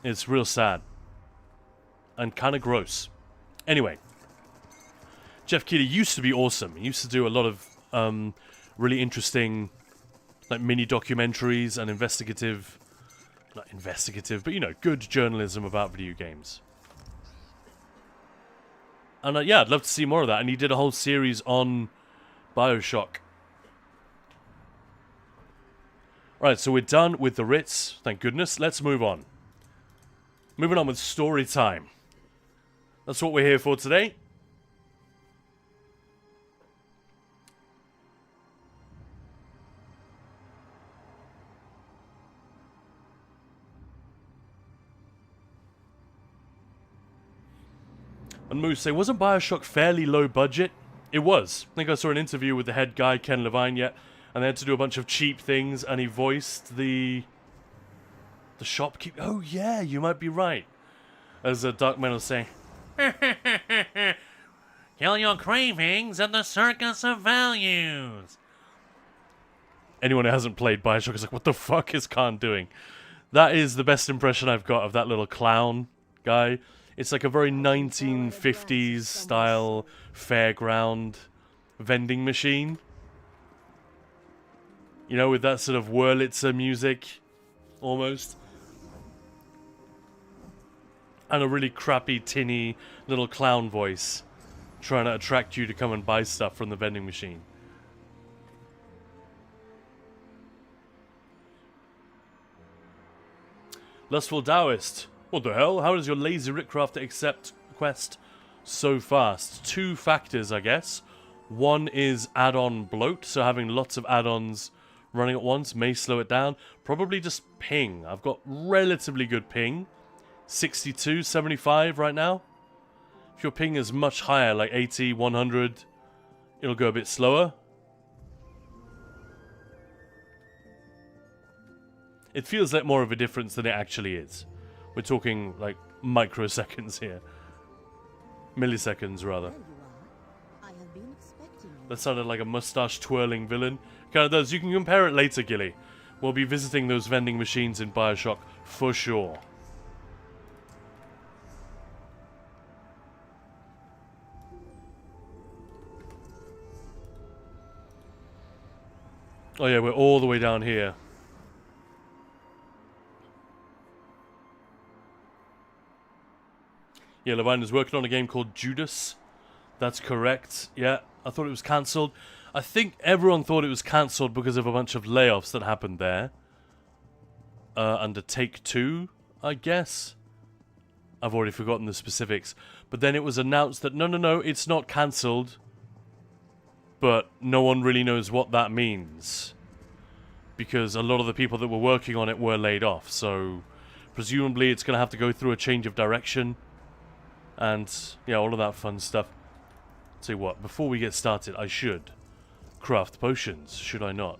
It's real sad. And kind of gross. Anyway. Jeff Keighley used to be awesome. He used to do a lot of really interesting like mini documentaries and investigative, not investigative, but you know, good journalism about video games. And yeah, I'd love to see more of that. And he did a whole series on Bioshock. Right, so we're done with the Ritz. Thank goodness. Let's move on. Moving on with story time. That's what we're here for today. And Moose say, wasn't Bioshock fairly low budget? It was. I think I saw an interview with the head guy, Ken Levine, yet, and they had to do a bunch of cheap things, and he voiced the shopkeeper. Oh yeah, you might be right. As Dark Man will say, kill your cravings at the circus of values. Anyone who hasn't played Bioshock is like, what the fuck is Khan doing? That is the best impression I've got of that little clown guy. It's like a very 1950s style fairground vending machine. You know, with that sort of Wurlitzer music, almost. And a really crappy, tinny little clown voice trying to attract you to come and buy stuff from the vending machine. Lustful Taoist. What the hell? How does your lazy Rickcraft accept quest so fast? Two factors, I guess. One is add-on bloat, so having lots of add-ons running at once may slow it down. Probably just ping. I've got relatively good ping. 62, 75 right now. If your ping is much higher, like 80, 100, it'll go a bit slower. It feels like more of a difference than it actually is. We're talking, like, microseconds here. Milliseconds, rather. That sounded like a mustache-twirling villain. Kind of does. You can compare it later, Gilly. We'll be visiting those vending machines in Bioshock for sure. Oh yeah, we're all the way down here. Yeah, Levine is working on a game called Judas. That's correct. Yeah, I thought it was cancelled. I think everyone thought it was cancelled because of a bunch of layoffs that happened there. Under Take-Two, I guess. I've already forgotten the specifics. But then it was announced that, no, it's not cancelled. But no one really knows what that means. Because a lot of the people that were working on it were laid off. So, presumably it's going to have to go through a change of direction. And, yeah, all of that fun stuff. Tell you what, before we get started, I should craft potions, should I not?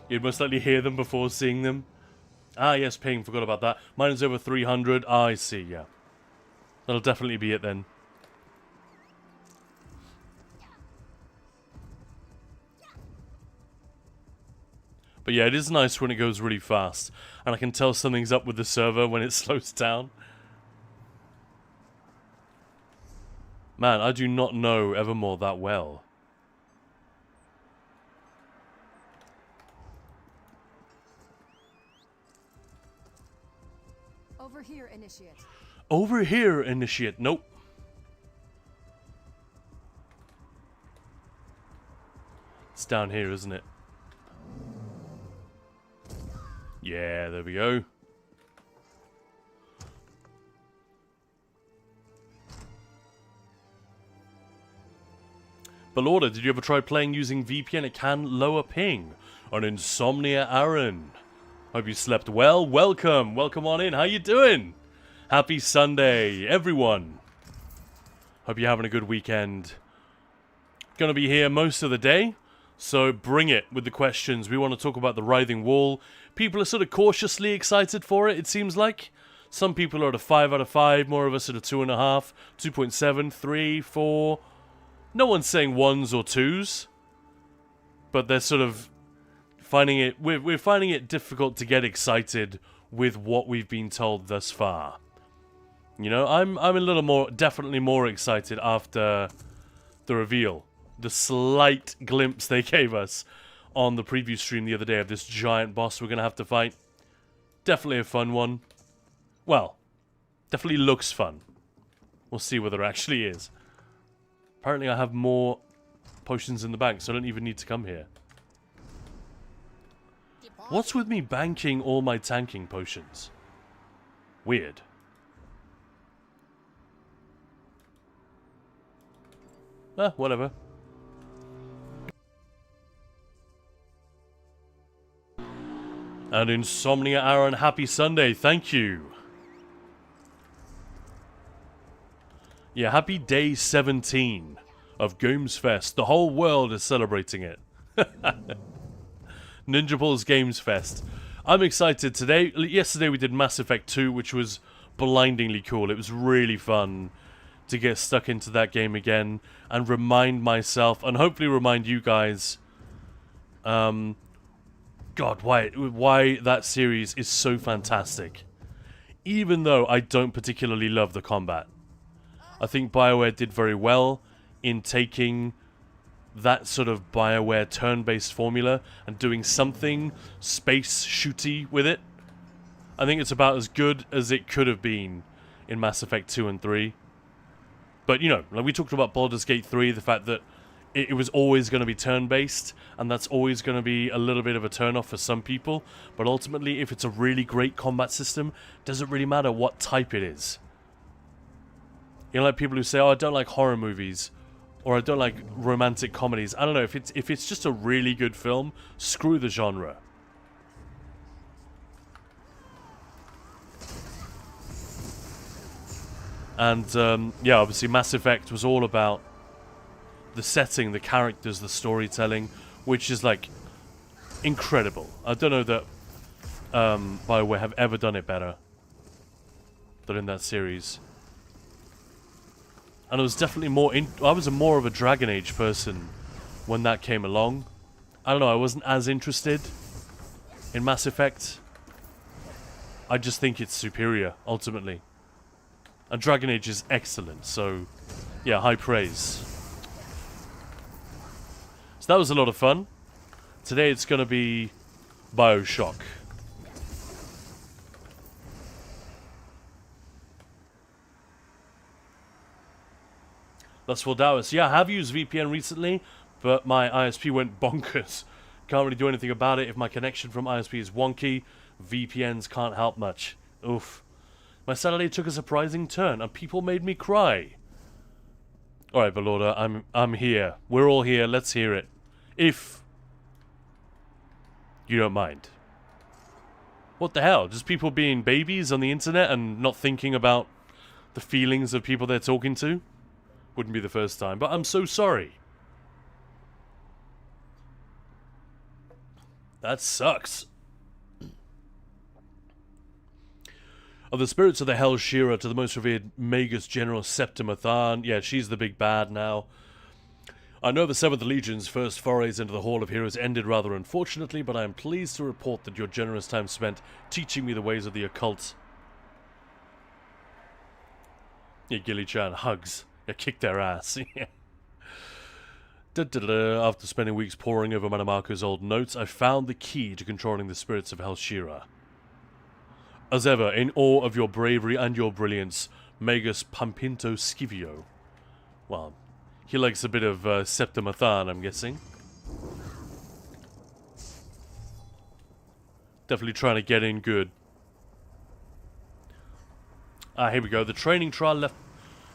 You'd most likely hear them before seeing them. Ah, yes, ping, forgot about that. Mine is over 300. Ah, I see, yeah. That'll definitely be it then. But yeah, it is nice when it goes really fast. And I can tell something's up with the server when it slows down. Man, I do not know Evermore that well. Over here, Initiate. Over here, Initiate. Nope. It's down here, isn't it? Yeah, there we go. Belorda, did you ever try playing using VPN? It can lower ping. On Insomnia Aaron. Hope you slept well. Welcome. Welcome on in. How you doing? Happy Sunday, everyone. Hope you're having a good weekend. Gonna be here most of the day. So bring it with the questions. We want to talk about the Writhing Wall. People are sort of cautiously excited for it, it seems like. Some people are at a 5 out of 5, more of us at a 2.5, 2.7, 3, 4. No one's saying 1s or 2s. But they're sort of finding it... We're finding it difficult to get excited with what we've been told thus far. You know, I'm a little more... Definitely more excited after the reveal. The slight glimpse they gave us on the preview stream the other day of this giant boss we're going to have to fight. Definitely a fun one. Well, definitely looks fun. We'll see whether it actually is. Apparently I have more potions in the bank, so I don't even need to come here. What's with me banking all my tanking potions? Weird. Whatever. And Insomnia Aaron, happy Sunday, thank you. Yeah, happy day 17 of Gamesfest. The whole world is celebrating it. Ninja Ball's Gamesfest. I'm excited today. Yesterday we did Mass Effect 2, which was blindingly cool. It was really fun to get stuck into that game again and remind myself, and hopefully remind you guys, God, why that series is so fantastic. Even though I don't particularly love the combat. I think BioWare did very well in taking that sort of BioWare turn-based formula and doing something space shooty with it. I think it's about as good as it could have been in Mass Effect 2 and 3. But, you know, like we talked about Baldur's Gate 3, the fact that it was always going to be turn-based, and that's always going to be a little bit of a turn-off for some people. But ultimately, if it's a really great combat system, doesn't really matter what type it is. You know, like people who say, oh, I don't like horror movies, or I don't like romantic comedies. I don't know, if it's just a really good film, screw the genre. And, yeah, obviously Mass Effect was all about the setting, the characters, the storytelling, which is, like, incredible. I don't know that BioWare have ever done it better than in that series. And I was definitely I was more of a Dragon Age person when that came along. I don't know, I wasn't as interested in Mass Effect. I just think it's superior, ultimately. And Dragon Age is excellent, so yeah, high praise. So that was a lot of fun. Today it's going to be Bioshock. Lustful Dallas. Yeah, I have used VPN recently, but my ISP went bonkers. Can't really do anything about it. If my connection from ISP is wonky, VPNs can't help much. Oof. My Saturday took a surprising turn, and people made me cry. Alright, Belorda, I'm here. We're all here. Let's hear it. If you don't mind. What the hell? Just people being babies on the internet and not thinking about the feelings of people they're talking to? Wouldn't be the first time, but I'm so sorry. That sucks. Of the spirits of the Hell Shearer to the most revered Magus General Septimathan. Yeah, she's the big bad now. I know the 7th Legion's first forays into the Hall of Heroes ended rather unfortunately, but I am pleased to report that your generous time spent teaching me the ways of the occult. Yeah, Gilly-chan, hugs. Yeah, kick their ass. After spending weeks poring over Manamako's old notes, I found the key to controlling the spirits of Hell Shearer. As ever, in awe of your bravery and your brilliance, Magus Pampinto Scivio. Well, he likes a bit of Septimathan, I'm guessing. Definitely trying to get in good. Here we go. The training trial left...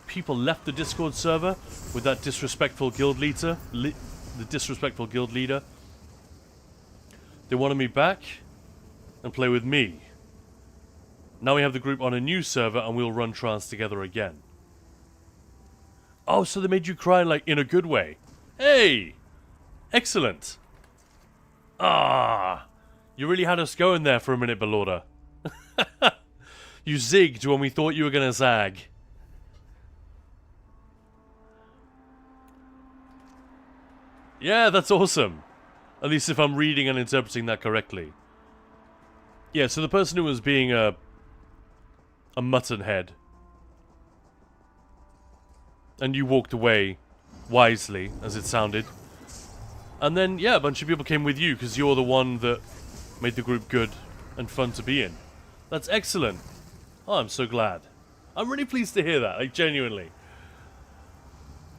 People left the Discord server with that disrespectful guild leader. The disrespectful guild leader. They wanted me back and play with me. Now we have the group on a new server and we'll run trials together again. Oh, so they made you cry like in a good way. Hey! Excellent. Ah, you really had us going there for a minute, Belorda. You zigged when we thought you were gonna zag. Yeah, that's awesome. At least if I'm reading and interpreting that correctly. Yeah, so the person who was being a mutton head. And you walked away wisely, as it sounded. And then, yeah, a bunch of people came with you because you're the one that made the group good and fun to be in. That's excellent. Oh, I'm so glad. I'm really pleased to hear that, like, genuinely.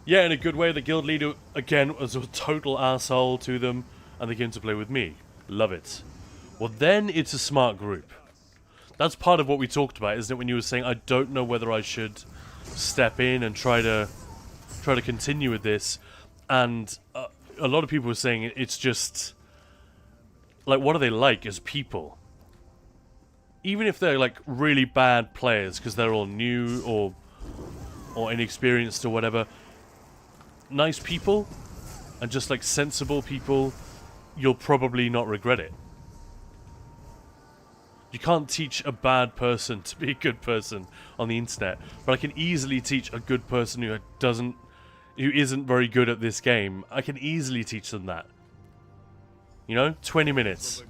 Yeah, in a good way, the guild leader, again, was a total asshole to them, and they came to play with me. Love it. Well, then it's a smart group. That's part of what we talked about, isn't it, when you were saying, I don't know whether I should step in and try to continue with this, and a lot of people were saying it's just, like, what are they like as people? Even if they're, like, really bad players, because they're all new, or inexperienced, or whatever, nice people, and just, like, sensible people, you'll probably not regret it. You can't teach a bad person to be a good person on the internet, but I can easily teach a good person who isn't very good at this game. I can easily teach them that. You know, 20 minutes.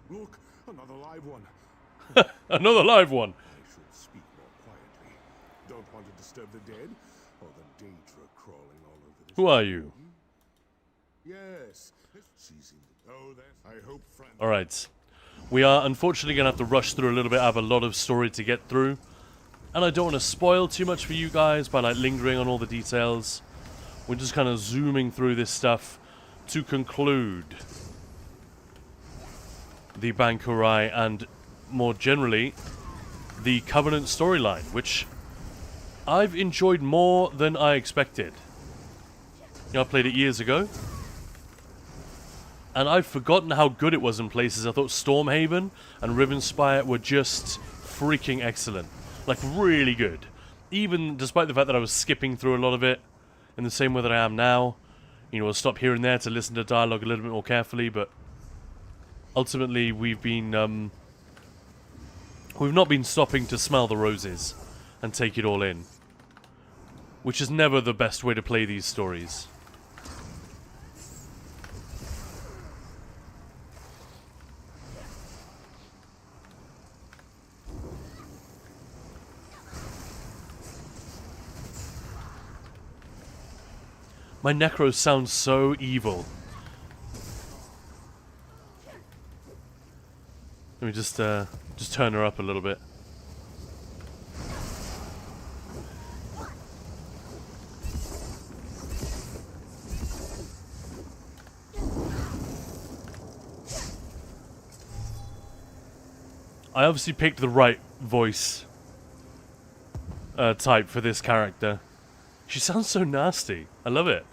Look, another live one. Another live one. I should speak more quietly. Don't want to disturb the dead or the Daedra crawling all over this. Who are you? Yes. Seizing. Oh, that. I hope friend. All right. We are unfortunately going to have to rush through a little bit. I have a lot of story to get through. And I don't want to spoil too much for you guys by, like, lingering on all the details. We're just kind of zooming through this stuff to conclude the Bankurai and, more generally, the Covenant storyline, which I've enjoyed more than I expected. You know, I played it years ago, and I've forgotten how good it was in places. I thought Stormhaven and Rivenspire were just freaking excellent. Like, really good. Even despite the fact that I was skipping through a lot of it in the same way that I am now. You know, I'll stop here and there to listen to dialogue a little bit more carefully, but ultimately we've not been stopping to smell the roses and take it all in. Which is never the best way to play these stories. My Necro sounds so evil. Let me just turn her up a little bit. I obviously picked the right voice type for this character. She sounds so nasty. I love it.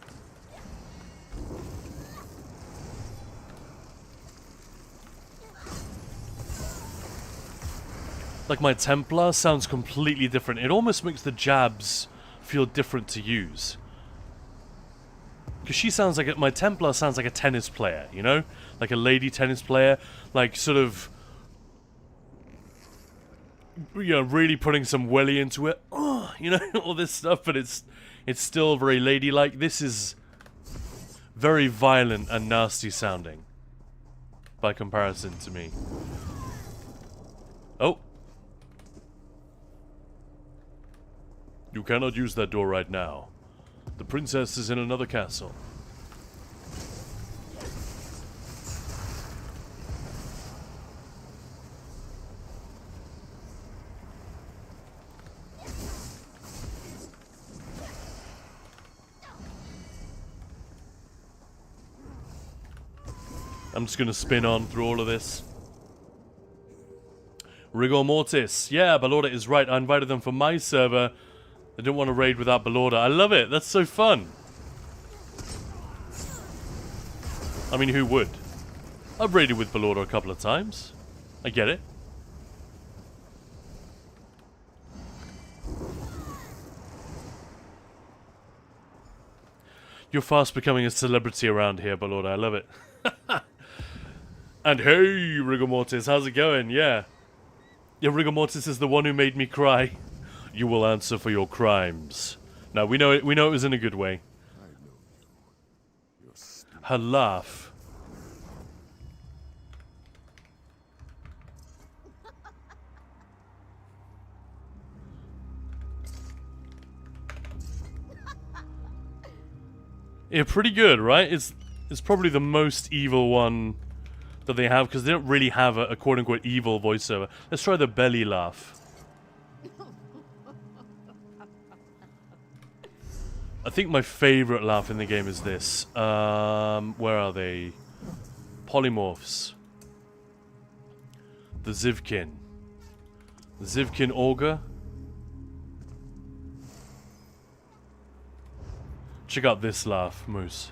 Like, my Templar sounds completely different. It almost makes the jabs feel different to use. Because she sounds like my Templar sounds like a tennis player, you know? Like a lady tennis player. Like, sort of, you know, really putting some welly into it. Oh, you know, all this stuff, but it's still very ladylike. This is very violent and nasty sounding by comparison to me. Oh. You cannot use that door right now. The princess is in another castle. I'm just going to spin on through all of this. Rigor Mortis. Yeah, Balorda is right. I invited them for my server. They didn't want to raid without Balorda. I love it. That's so fun. I mean, who would? I've raided with Balorda a couple of times. I get it. You're fast becoming a celebrity around here, Balorda. I love it. And hey, Rigor Mortis, how's it going? Yeah. Yeah, Rigor Mortis is the one who made me cry. You will answer for your crimes. Now, we know it was in a good way. I know you. You're stupid. Her laugh. Yeah, pretty good, right? It's probably the most evil one that they have, because they don't really have a quote-unquote evil voiceover. Let's try the belly laugh. I think my favorite laugh in the game is this. Where are they? Polymorphs. The Zivkin. The Zivkin Augur. Check out this laugh, Moose.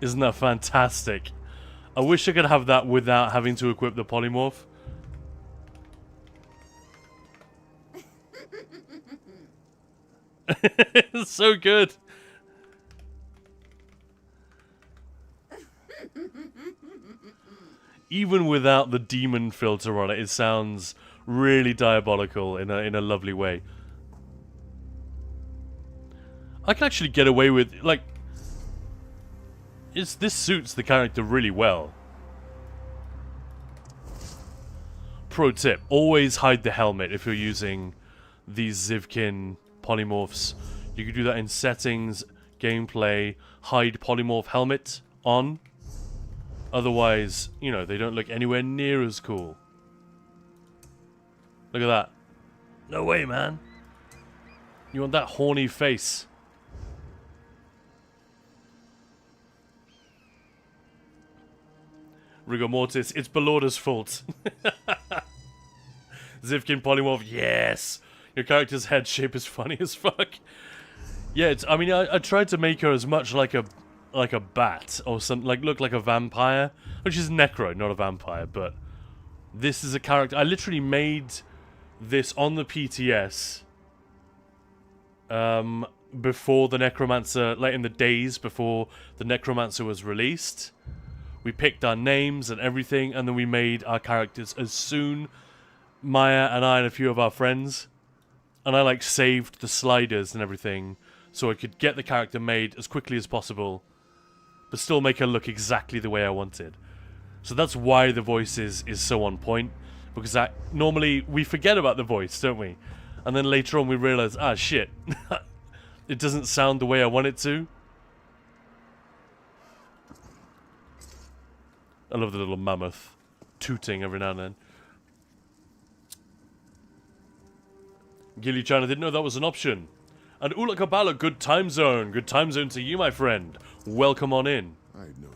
Isn't that fantastic? I wish I could have that without having to equip the polymorph. It's so good. Even without the demon filter on it, it sounds really diabolical in a lovely way. I can actually get away with, like, this suits the character really well. Pro tip, always hide the helmet if you're using these Zivkin polymorphs. You can do that in settings, gameplay, hide polymorph helmet on. Otherwise, you know, they don't look anywhere near as cool. Look at that. No way, man. You want that horny face. Rigor Mortis, it's Balorda's fault. Zivkin polymorph, yes! Your character's head shape is funny as fuck. Yeah, I mean, I tried to make her as much like a bat or something, like look like a vampire, which is Necro, not a vampire, but this is a character. I literally made this on the PTS before the Necromancer, like in the days before the Necromancer was released. We picked our names and everything, and then we made our characters as soon. Maya and I and a few of our friends, and I like saved the sliders and everything so I could get the character made as quickly as possible, but still make her look exactly the way I wanted. So that's why the voice is so on point, because normally we forget about the voice, don't we? And then later on we realize, ah, shit, it doesn't sound the way I want it to. I love the little mammoth tooting every now and then. Gilly Chan, I didn't know that was an option. And Ula Kabbalah, good time zone. Good time zone to you, my friend. Welcome on in. I know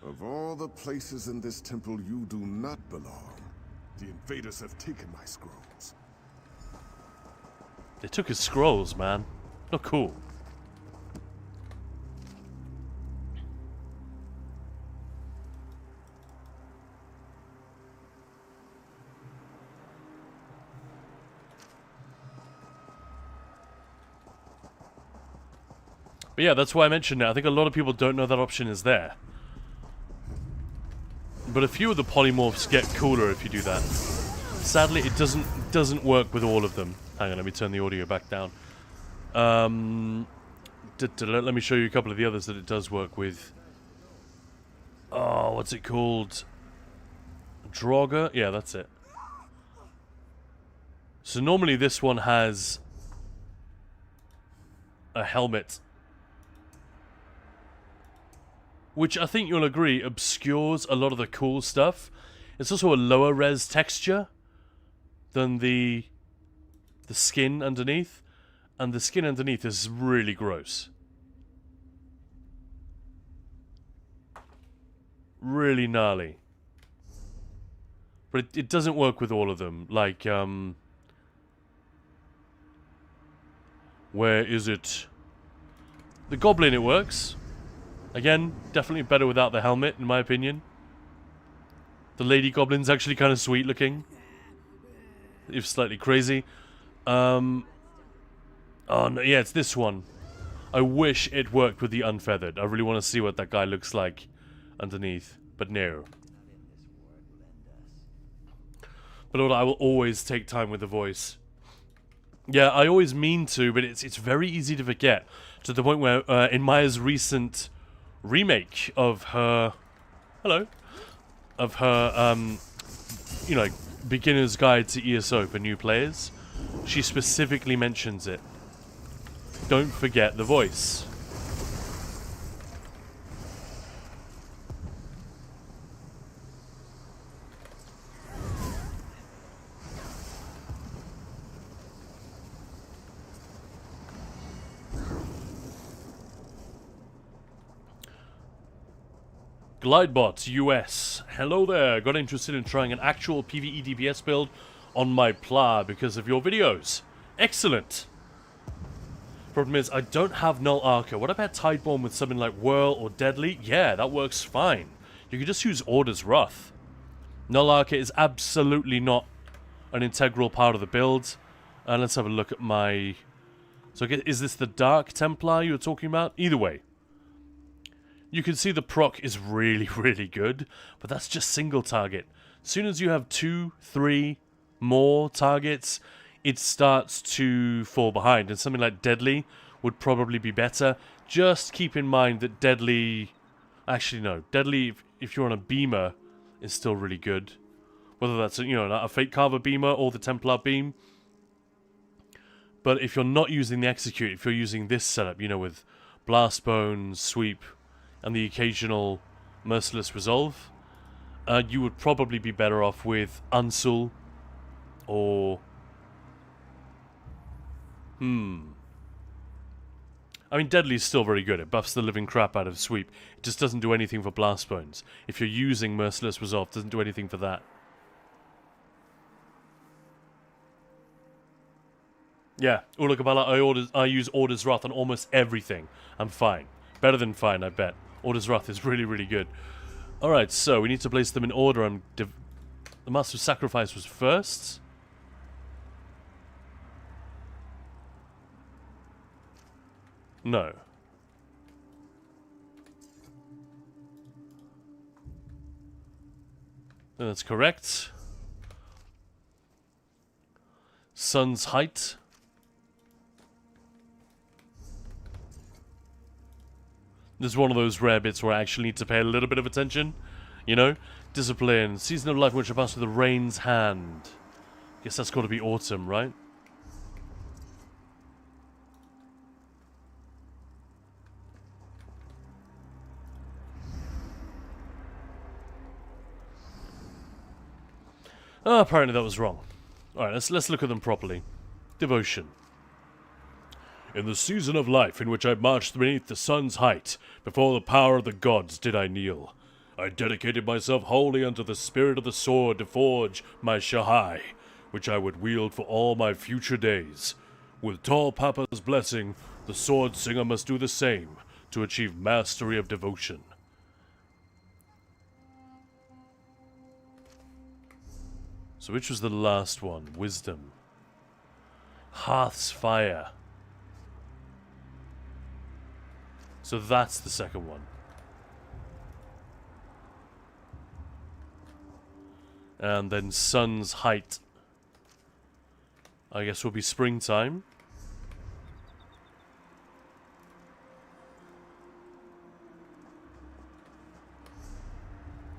you. Of all the places in this temple, you do not belong. The invaders have taken my scrolls. They took his scrolls, man. Not cool. But yeah, that's why I mentioned it. I think a lot of people don't know that option is there. But a few of the polymorphs get cooler if you do that. Sadly, it doesn't work with all of them. Hang on, let me turn the audio back down. Let me show you a couple of the others that it does work with. Oh, what's it called? Draugr? Yeah, that's it. So normally this one has a helmet, which I think you'll agree obscures a lot of the cool stuff. It's also a lower res texture than the skin underneath, and the skin underneath is really gross. Really gnarly. But it doesn't work with all of them. Like, where is it? The Goblin, it works. Again, definitely better without the helmet, in my opinion. The Lady Goblin's actually kind of sweet looking. if slightly crazy. Oh no, yeah, it's this one. I wish it worked with the unfeathered. I really want to see what that guy looks like underneath, but no. But I will always take time with the voice. Yeah, I always mean to, but it's very easy to forget. To the point where in Maya's recent remake of her, of her, you know, beginner's guide to ESO for new players, she specifically mentions it. Don't forget the voice. Glidebot US. Hello there. Got interested in trying an actual PvE DPS build on my PLA because of your videos. Excellent. Problem is, I don't have Null Archer. What about Tideborn with something like Whirl or Deadly? Yeah, that works fine. You could just use Order's Wrath. Null Archer is absolutely not an integral part of the build. Let's have a look at my... So is this the Dark Templar you were talking about? Either way. You can see the proc is really, really good, but that's just single target. As soon as you have 2, 3 more targets, it starts to fall behind, and something like Deadly would probably be better. Just keep in mind that Deadly... Actually, no. Deadly, if you're on a beamer, is still really good. Whether that's, you know, a Fate Carver beamer or the Templar beam. But if you're not using the Execute, if you're using this setup, you know, with Blast Bones, Sweep, and the occasional Merciless Resolve, you would probably be better off with Unsul or... I mean, Deadly's still very good. It buffs the living crap out of Sweep. It just doesn't do anything for Blast Bones. If you're using Merciless Resolve, it doesn't do anything for that. Yeah, Ulukabala, I use Order's Wrath on almost everything. I'm fine. Better than fine, I bet. Order's Wrath is really, really good. Alright, so we need to place them in order. The Master of Sacrifice was first. No. That's correct. Sun's height. This is one of those rare bits where I actually need to pay a little bit of attention. You know? Discipline. Season of life in which I pass with the rain's hand. Guess that's got to be autumn, right? Oh, apparently that was wrong. Alright, let's look at them properly. Devotion. In the season of life in which I marched beneath the sun's height, before the power of the gods did I kneel. I dedicated myself wholly unto the spirit of the sword to forge my Shahai, which I would wield for all my future days. With Tall Papa's blessing, the sword singer must do the same to achieve mastery of devotion. So which was the last one? Wisdom. Hearth's fire. So that's the second one. And then sun's height. I guess will be springtime.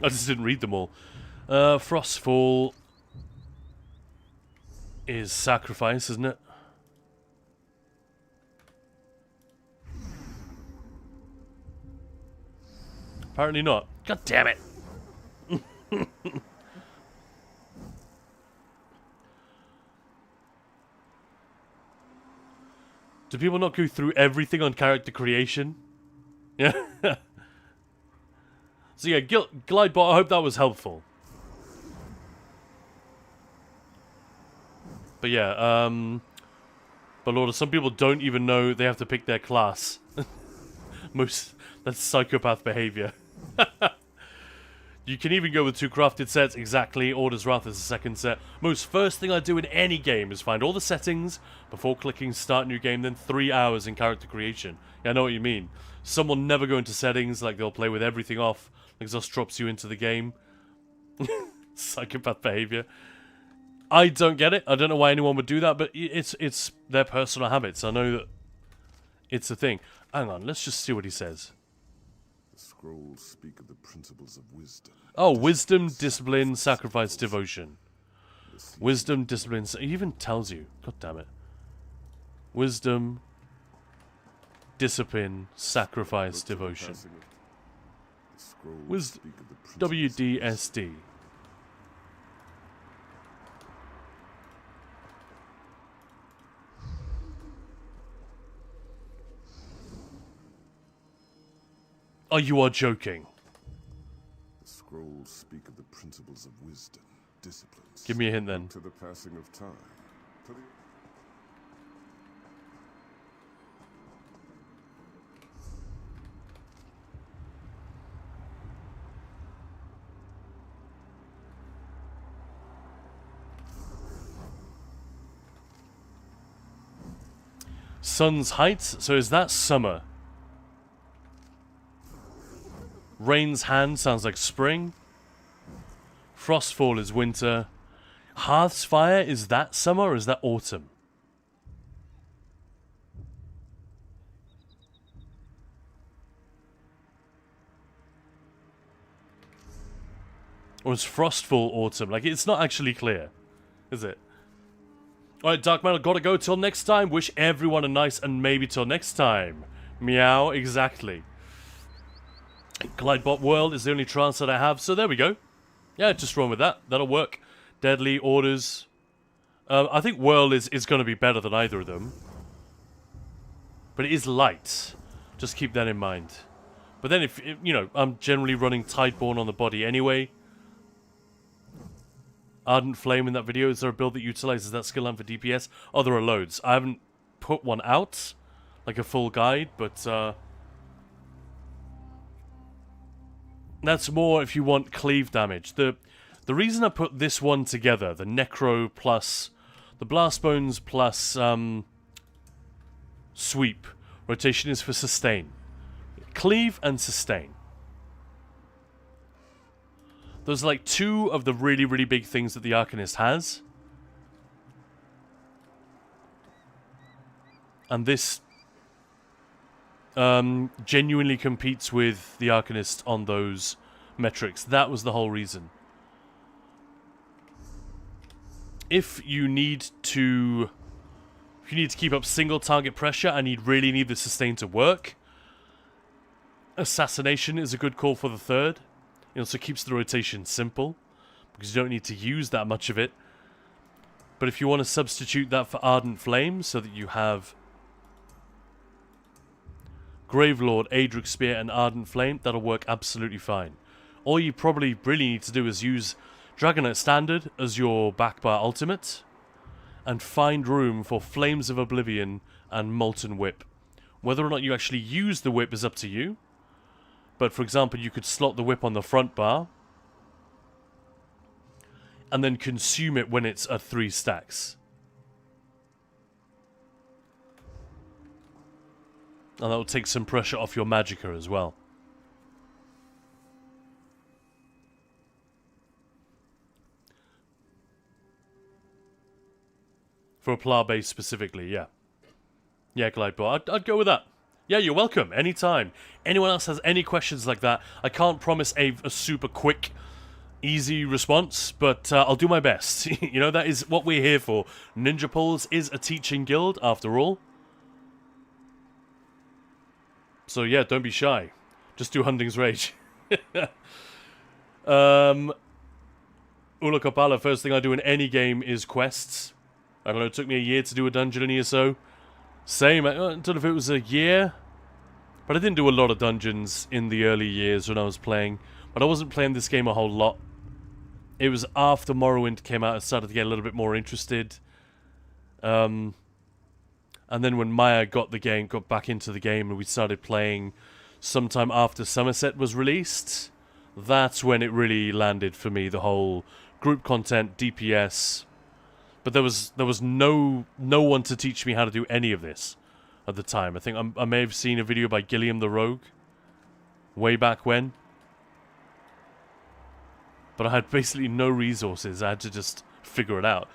I just didn't read them all. Frostfall is sacrifice, isn't it? Apparently not. God damn it. Do people not go through everything on character creation? Yeah. So yeah, Glidebot, I hope that was helpful. But yeah, but Lord, some people don't even know they have to pick their class. That's psychopath behavior. You can even go with 2 crafted sets, exactly. Order's Wrath is the second set. Most first thing I do in any game is find all the settings before clicking start new game, then 3 hours in character creation. Yeah, I know what you mean. Some will never go into settings, like they'll play with everything off, like just drops you into the game. Psychopath behavior. I don't get it. I don't know why anyone would do that, but it's their personal habits. I know that it's a thing. Hang on, let's just see what he says. The scrolls speak of the principles of wisdom. Oh, wisdom, discipline, sacrifice, devotion. Wisdom, discipline. He even tells you. God damn it. Wisdom, discipline, sacrifice, devotion. Wisdom. WDSD. Oh, you are joking. The scrolls speak of the principles of wisdom, disciplines. Give me a hint then. To the passing of time. To the... Sun's height. So is that summer? Rain's hand sounds like spring. Frostfall is winter. Hearth's fire, is that summer or is that autumn? Or is Frostfall autumn? Like, it's not actually clear, is it? Alright, Dark Metal, gotta go till next time. Wish everyone a nice and maybe till next time. Meow, exactly. Glidebot World is the only trance that I have, so there we go. Yeah, just run with that. That'll work. Deadly, Orders. I think World is going to be better than either of them. But it is light. Just keep that in mind. But then if, you know, I'm generally running Tideborn on the body anyway. Ardent Flame in that video. Is there a build that utilizes that skill lamp for DPS? Oh, there are loads. I haven't put one out, like a full guide, but that's more if you want cleave damage. The reason I put this one together, the Necro plus the Blast Bones plus Sweep rotation, is for sustain. Cleave and sustain. Those are like 2 of the really, really big things that the Arcanist has. And this genuinely competes with the Arcanist on those metrics. That was the whole reason. If you need to keep up single target pressure and you really need the sustain to work, Assassination is a good call for the third. It also keeps the rotation simple, because you don't need to use that much of it. But if you want to substitute that for Ardent Flame, so that you have Gravelord, Aedric Spear, and Ardent Flame, that'll work absolutely fine. All you probably really need to do is use Dragonite Standard as your backbar ultimate, and find room for Flames of Oblivion and Molten Whip. Whether or not you actually use the whip is up to you. But for example, you could slot the whip on the front bar and then consume it when it's at 3 stacks. And that will take some pressure off your Magicka as well. For a Pla base specifically, yeah. Yeah, Glidebot, I'd go with that. Yeah, you're welcome. Anytime. Anyone else has any questions like that, I can't promise a super quick, easy response, but I'll do my best. You know, that is what we're here for. Ninja Poles is a teaching guild, after all. So yeah, don't be shy. Just do Hunting's Rage. Ula Kopala, first thing I do in any game is quests. I don't know, it took me a year to do a dungeon in ESO. Same, I don't know if it was a year, but I didn't do a lot of dungeons in the early years when I was playing. But I wasn't playing this game a whole lot. It was after Morrowind came out I started to get a little bit more interested. And then when Maya got back into the game, and we started playing sometime after Somerset was released, That's when it really landed for me, the whole group content, DPS. But there was no one to teach me how to do any of this at the time. I think I may have seen a video by Gilliam the Rogue way back when. But I had basically no resources. I had to just figure it out.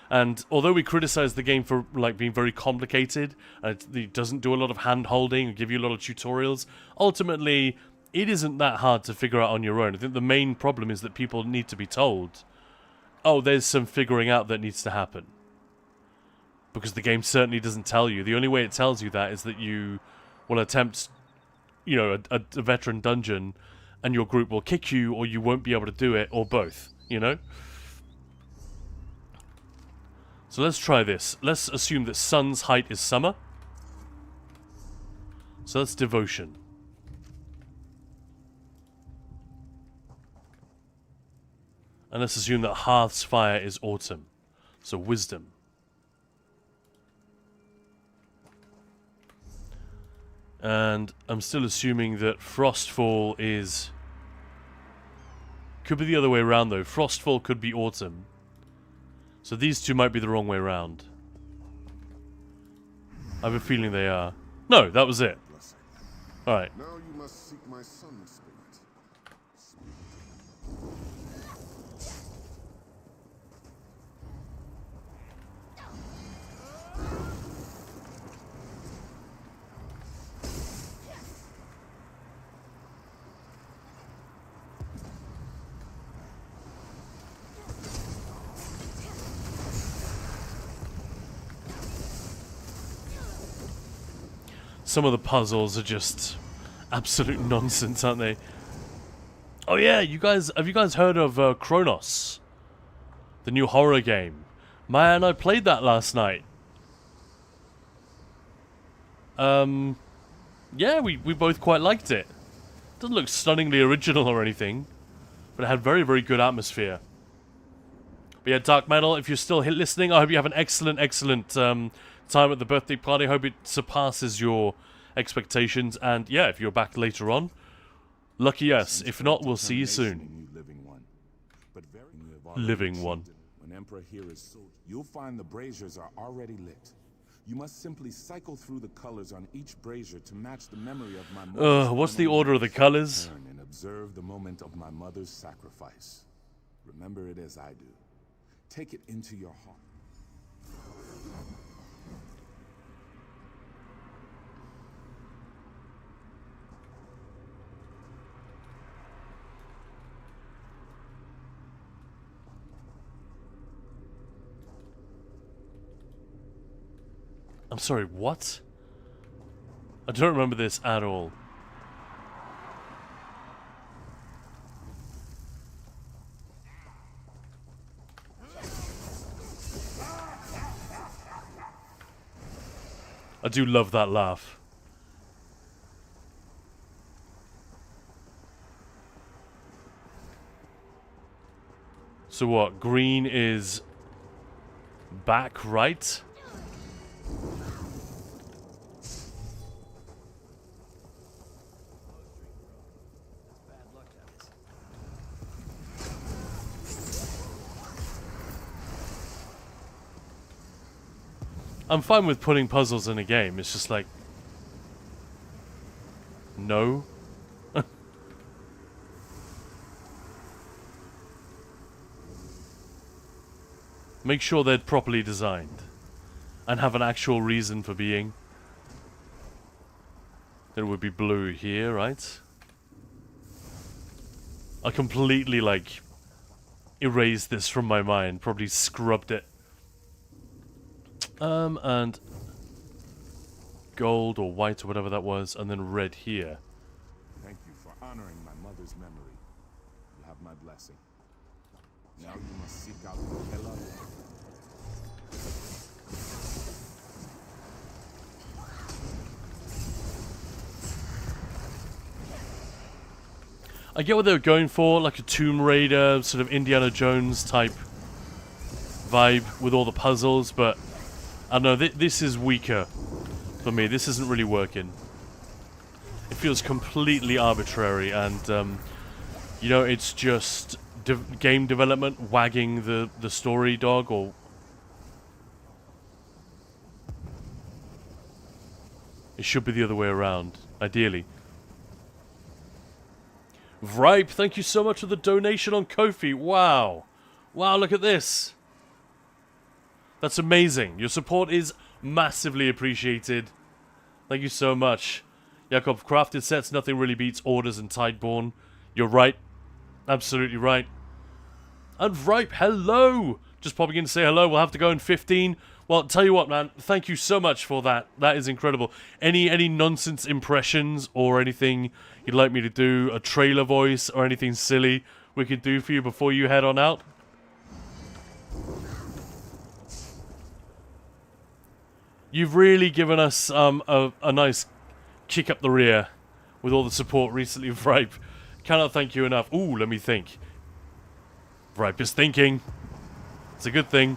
And although we criticized the game for like being very complicated, and it doesn't do a lot of hand-holding and give you a lot of tutorials, ultimately, it isn't that hard to figure out on your own. I think the main problem is that people need to be told, oh, there's some figuring out that needs to happen. Because the game certainly doesn't tell you. The only way it tells you that is that you will attempt, you know, a veteran dungeon, and your group will kick you, or you won't be able to do it, or both, you know? So let's try this. Let's assume that sun's height is summer. So that's devotion. And let's assume that hearth's fire is autumn. So wisdom. And I'm still assuming that frostfall is... Could be the other way around though. Frostfall could be autumn. So these two might be the wrong way around. I have a feeling they are. No, that was it. Alright. Now you must seek my sun spirit. Some of the puzzles are just absolute nonsense, aren't they? Oh yeah, have you guys heard of Chronos? The new horror game. Man, I played that last night. Yeah, we both quite liked it. Doesn't look stunningly original or anything, but it had very, very good atmosphere. But yeah, Dark Metal, if you're still listening, I hope you have an excellent, excellent time at the birthday party. I hope it surpasses your expectations. And yeah, if you're back later on, lucky us. If not, we'll see you soon. Living one. When Emperor here is sold, you'll find the braziers are already lit. You must simply cycle through the colors on each brazier to match the memory of my mother's what's the order of the colors? Turn and observe the moment of my mother's sacrifice. Remember it as I do. Take it into your heart. I'm sorry, what? I don't remember this at all. I do love that laugh. So what? Green is back, right? I'm fine with putting puzzles in a game, it's just like... No? Make sure they're properly designed. And have an actual reason for being. It would be blue here, right? I completely, like, erased this from my mind. Probably scrubbed it. And gold or white or whatever that was, and then red here. Thank you for honoring my mother's memory. You have my blessing. Now you must seek out Hela. I get what they were going for, like a Tomb Raider, sort of Indiana Jones type vibe with all the puzzles, but I don't know, this is weaker for me. This isn't really working. It feels completely arbitrary, and You know, it's just game development wagging the story dog, or... It should be the other way around, ideally. Vripe, thank you so much for the donation on Ko-fi. Wow. Wow, look at this. That's amazing. Your support is massively appreciated. Thank you so much. Jakob, crafted sets, nothing really beats orders and Tideborn. You're right. Absolutely right. And Vripe, hello! Just popping in to say hello. We'll have to go in 15. Well, tell you what, man. Thank you so much for that. That is incredible. Any nonsense impressions or anything you'd like me to do, a trailer voice or anything silly we could do for you before you head on out? You've really given us a nice kick up the rear with all the support recently, Vripe. Cannot thank you enough. Ooh, let me think. Vripe is thinking. It's a good thing.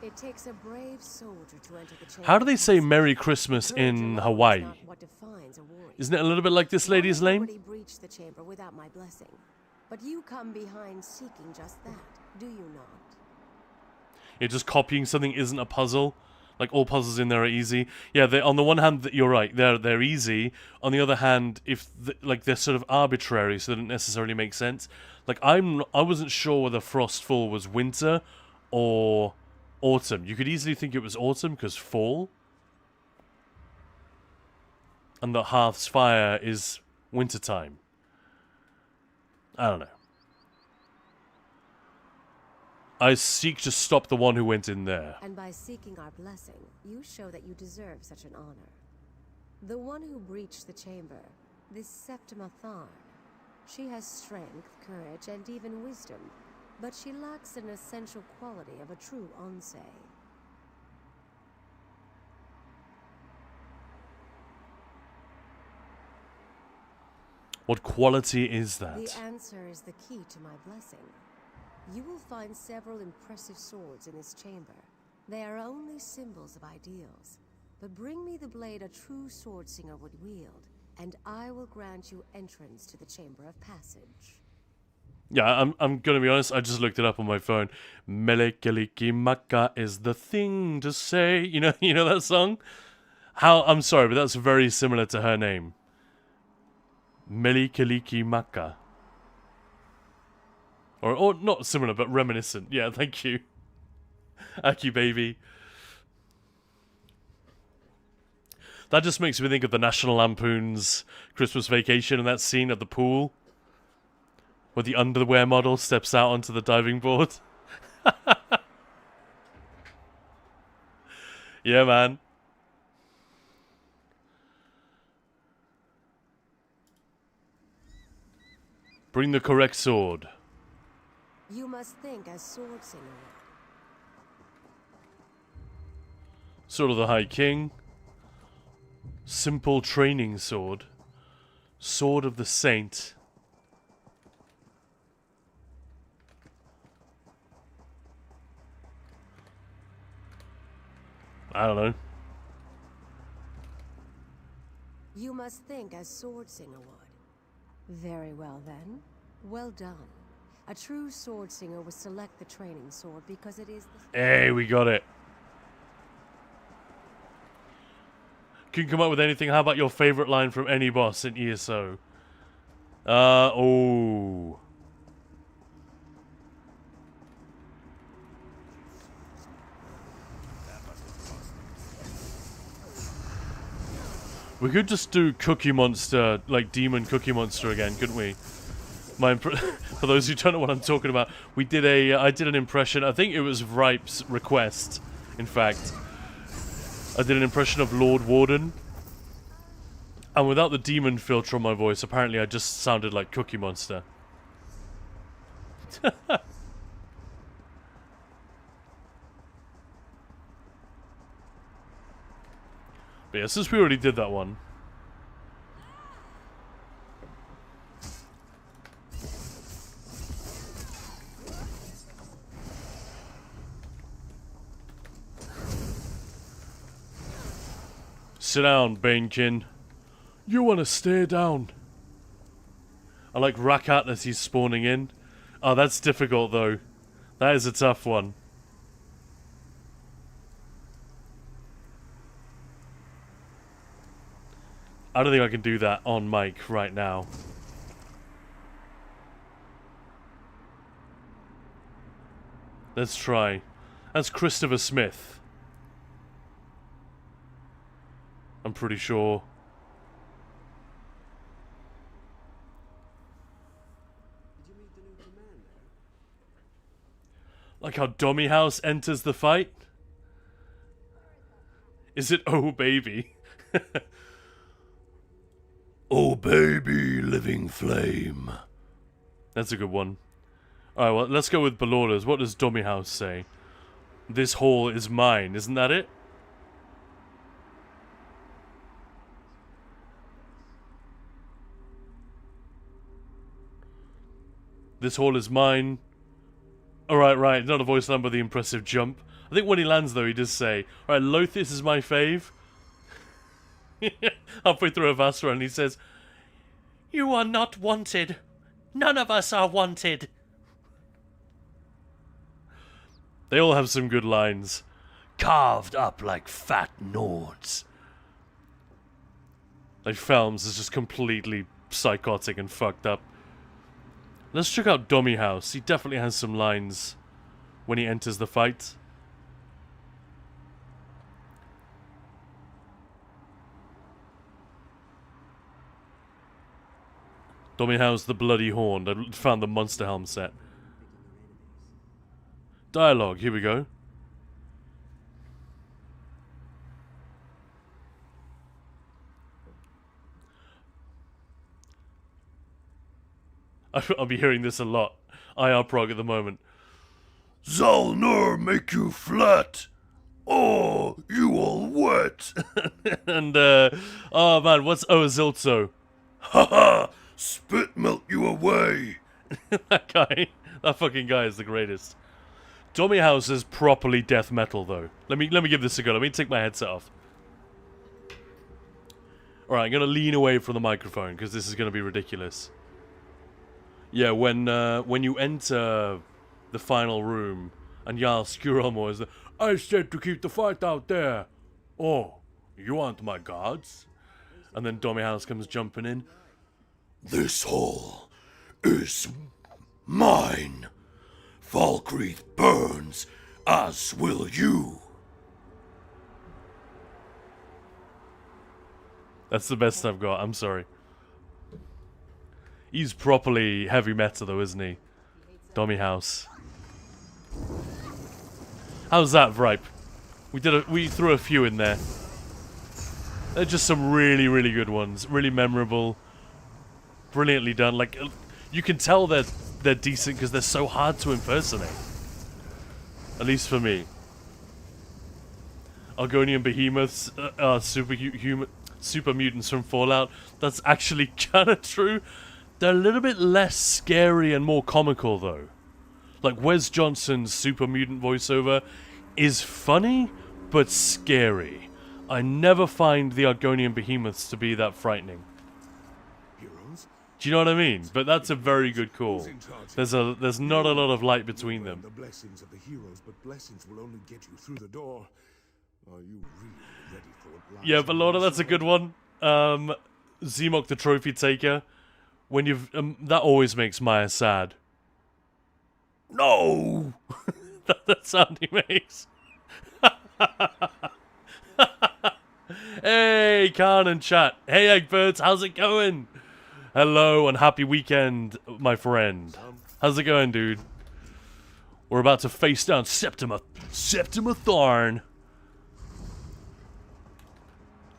It takes a brave soldier to enter the chamber. How do they say Merry Christmas in Hawaii? Isn't it a little bit like this lady's name? Nobody breached the chamber without my blessing. But you come behind seeking just that, do you not? Yeah, just copying something isn't a puzzle. Like, all puzzles in there are easy. Yeah, on the one hand, you're right, they're easy. On the other hand, they're sort of arbitrary, so they don't necessarily make sense. Like, I wasn't sure whether Frostfall was winter or autumn. You could easily think it was autumn because fall, and the Hearth's fire is wintertime. I don't know. I seek to stop the one who went in there. And by seeking our blessing, you show that you deserve such an honor. The one who breached the chamber, this Septima Tharn. She has strength, courage, and even wisdom, but she lacks an essential quality of a true Onse. What quality is that? The answer is the key to my blessing. You will find several impressive swords in this chamber. They are only symbols of ideals. But bring me the blade a true swordslinger would wield, and I will grant you entrance to the Chamber of Passage. Yeah, I'm gonna be honest, I just looked it up on my phone. Melekeliki maka is the thing to say. You know that song? I'm sorry, but that's very similar to her name. Melekeliki maka. Or not similar, but reminiscent. Yeah, thank you. Aki baby. That just makes me think of the National Lampoon's Christmas Vacation and that scene at the pool where the underwear model steps out onto the diving board. Yeah, man. Bring the correct sword. You must think as swordslinger. Sword of the High King. Simple training sword. Sword of the Saint. I don't know. You must think as swordslinger would. Very well then. Well done. A true swordslinger would select the training sword because it is the... Hey, we got it. Couldn't come up with anything. How about your favorite line from any boss in ESO? Oh. We could just do Cookie Monster, like Demon Cookie Monster again, couldn't we? For those who don't know what I'm talking about, I did an impression. I think it was Ripe's request, in fact. I did an impression of Lord Warden. And without the demon filter on my voice, apparently I just sounded like Cookie Monster. But yeah, since we already did that one. Sit down, Banekin. You want to stay down. I like Rakat as he's spawning in. Oh, that's difficult though. That is a tough one. I don't think I can do that on mic right now. Let's try. That's Christopher Smith. I'm pretty sure. Like how Dummy House enters the fight? Is it Oh Baby? Oh Baby, living flame. That's a good one. Alright, well, let's go with Ballorders. What does Dummy House say? This hall is mine, isn't that it? This hall is mine. Alright, right, not a voice number, the impressive jump. I think when he lands, though, he does say, alright, Lothis is my fave. Halfway through a Vast run, he says, you are not wanted. None of us are wanted. They all have some good lines. Carved up like fat Nords. Like, Felms is just completely psychotic and fucked up. Let's check out Dummy House. He definitely has some lines when he enters the fight. Dummy House, the Bloody Horn. I found the Monster Helm set. Dialogue, here we go. I'll be hearing this a lot. IR prog at the moment. Zalnur make you flat. Oh, you all wet. And, oh man, what's Zilzo? Haha, spit melt you away. That guy, that fucking guy is the greatest. Dummy House is properly death metal, though. Let me give this a go. Let me take my headset off. Alright, I'm gonna lean away from the microphone, because this is gonna be ridiculous. Yeah, when you enter the final room, and Jarl Skurelmor is I said to keep the fight out there. Oh, you aren't my gods? And then Dummy House comes jumping in. This hall is mine. Falkreath burns, as will you. That's the best I've got, I'm sorry. He's properly heavy metal though, isn't he? Dummy House. How's that, Vripe? We threw a few in there. They're just some really, really good ones. Really memorable. Brilliantly done. Like, you can tell they're decent because they're so hard to impersonate. At least for me. Argonian behemoths are super mutants from Fallout. That's actually kind of true. They're a little bit less scary and more comical, though. Like, Wes Johnson's super mutant voiceover is funny, but scary. I never find the Argonian behemoths to be that frightening. Heroes? Do you know what I mean? But that's a very good call. There's not a lot of light between them. The blessings of the heroes, but blessings will only get you through the door. Are you really ready for a blast? Yeah, but Lorna, that's a good one. Zemok the Trophy Taker. When you've that always makes Maya sad. No, that sound he makes. Hey, Khan and chat. Hey, Eggbirds, how's it going? Hello and happy weekend, my friend. How's it going, dude? We're about to face down Septima Thorn.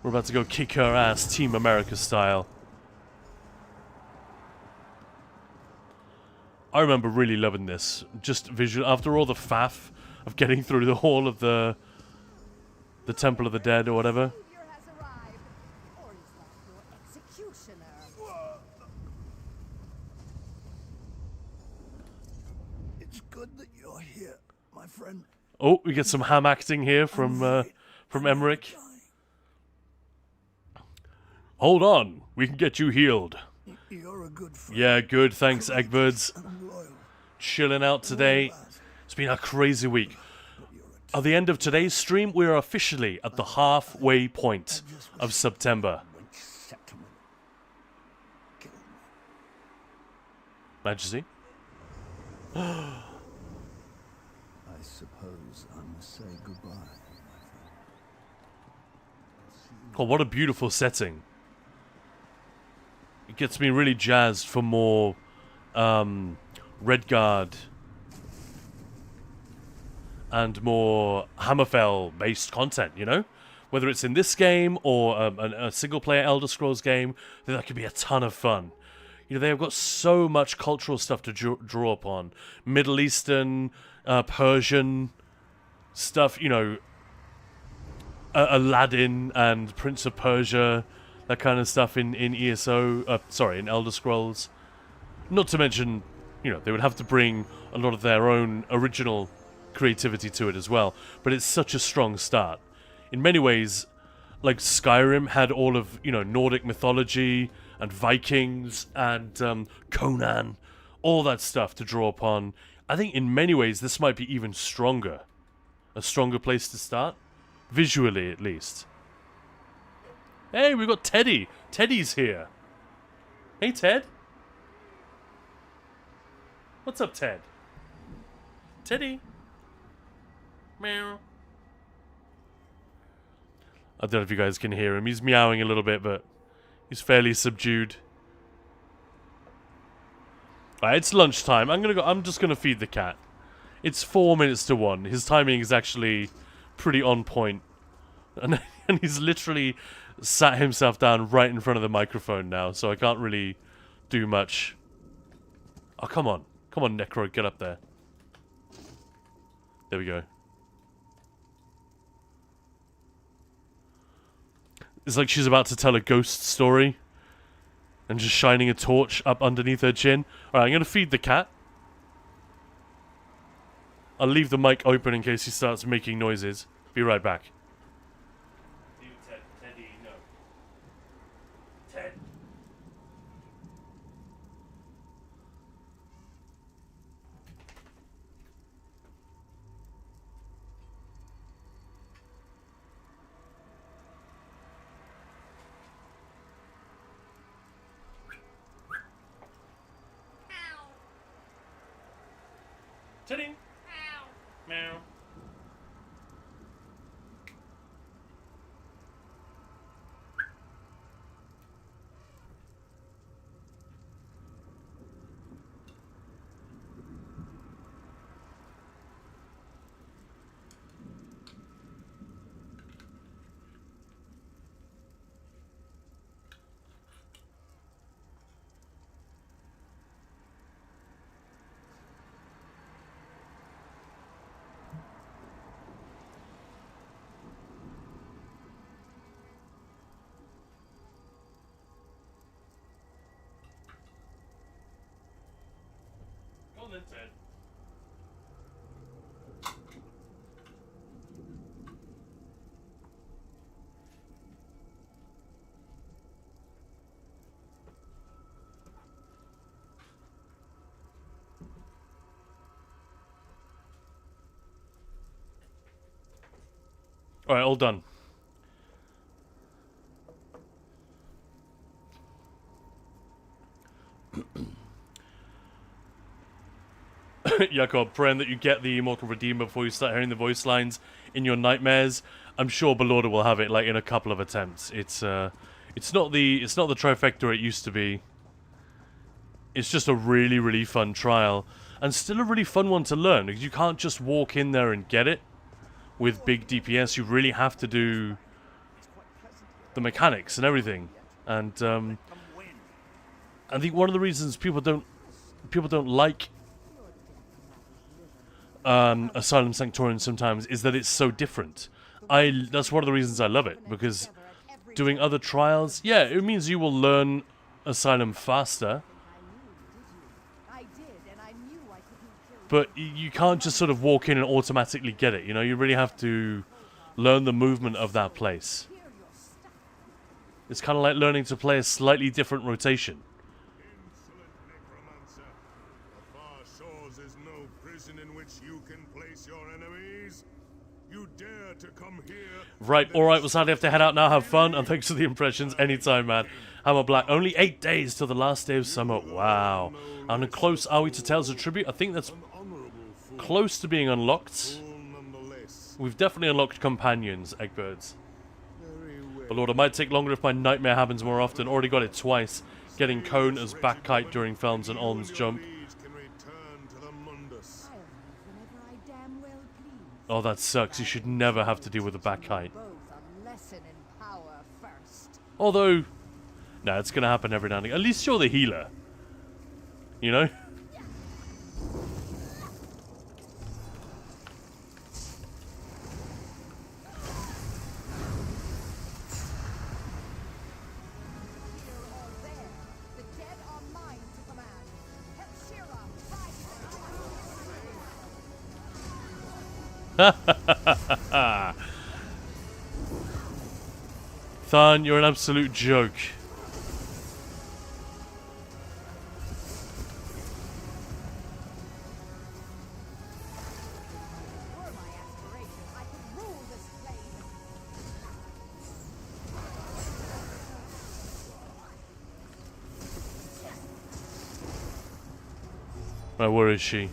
We're about to go kick her ass, Team America style. I remember really loving this. Just visual. After all the faff of getting through the hall of the Temple of the Dead or whatever. It's good that you're here, my friend. Oh, we get some ham acting here from Emmerich. Hold on, we can get you healed. You're a good friend. Yeah, good. Thanks, Eggbirds. And loyal. Chilling out today. It's been a crazy week. At the end of today's stream, we are officially at the halfway point of September. Settlement. Kill me. Majesty? I suppose I must say goodbye, my friend. Oh, what a beautiful setting. It gets me really jazzed for more Redguard and more Hammerfell-based content, you know? Whether it's in this game or a single-player Elder Scrolls game, that could be a ton of fun. You know, they have got so much cultural stuff to draw upon. Middle Eastern, Persian stuff, you know, Aladdin and Prince of Persia, that kind of stuff in ESO, in Elder Scrolls. Not to mention, you know, they would have to bring a lot of their own original creativity to it as well. But it's such a strong start. In many ways, like Skyrim had all of, you know, Nordic mythology and Vikings and Conan, all that stuff to draw upon. I think in many ways this might be even stronger. A stronger place to start. Visually, at least. Hey, we've got Teddy. Teddy's here. Hey, Ted. What's up, Ted? Teddy. Meow. I don't know if you guys can hear him. He's meowing a little bit, but he's fairly subdued. Alright, it's lunchtime. I'm just gonna feed the cat. It's 4 minutes to 1. His timing is actually pretty on point. And he's literally sat himself down right in front of the microphone now, so I can't really do much. Oh, come on. Come on, Necro, get up there. There we go. It's like she's about to tell a ghost story and just shining a torch up underneath her chin. Alright, I'm going to feed the cat. I'll leave the mic open in case he starts making noises. Be right back. Teddy, no. Ted. Teddy. Meow. Go on then, Ted. Alright, all done. Jakob, praying that you get the Immortal Redeemer before you start hearing the voice lines in your nightmares. I'm sure Belorda will have it like in a couple of attempts. It's not the trifecta it used to be. It's just a really, really fun trial. And still a really fun one to learn, because you can't just walk in there and get it with big DPS. You really have to do the mechanics and everything. And I think one of the reasons people don't like Asylum Sanctorium sometimes is that it's so different. That's one of the reasons I love it, because doing other trials, yeah, it means you will learn Asylum faster. But you can't just sort of walk in and automatically get it, you know? You really have to learn the movement of that place. It's kind of like learning to play a slightly different rotation. which you can place your enemies? You dare to come here? Right, alright, we'll sadly have to head out now, have fun, and thanks for the impressions anytime, man. Hammer Black, only 8 days till the last day of summer, wow. And close are we to Tales of Tribute? I think that's close to being unlocked. We've definitely unlocked companions, Eggbirds. But Lord, it might take longer if my nightmare happens more often. Already got it twice. Getting Cone as back kite during Felms and Olm's jump. Oh, that sucks. You should never have to deal with a back kite. Although, nah, it's gonna happen every now and again. At least you're the healer. You know? Than, you're an absolute joke. Right, where is she?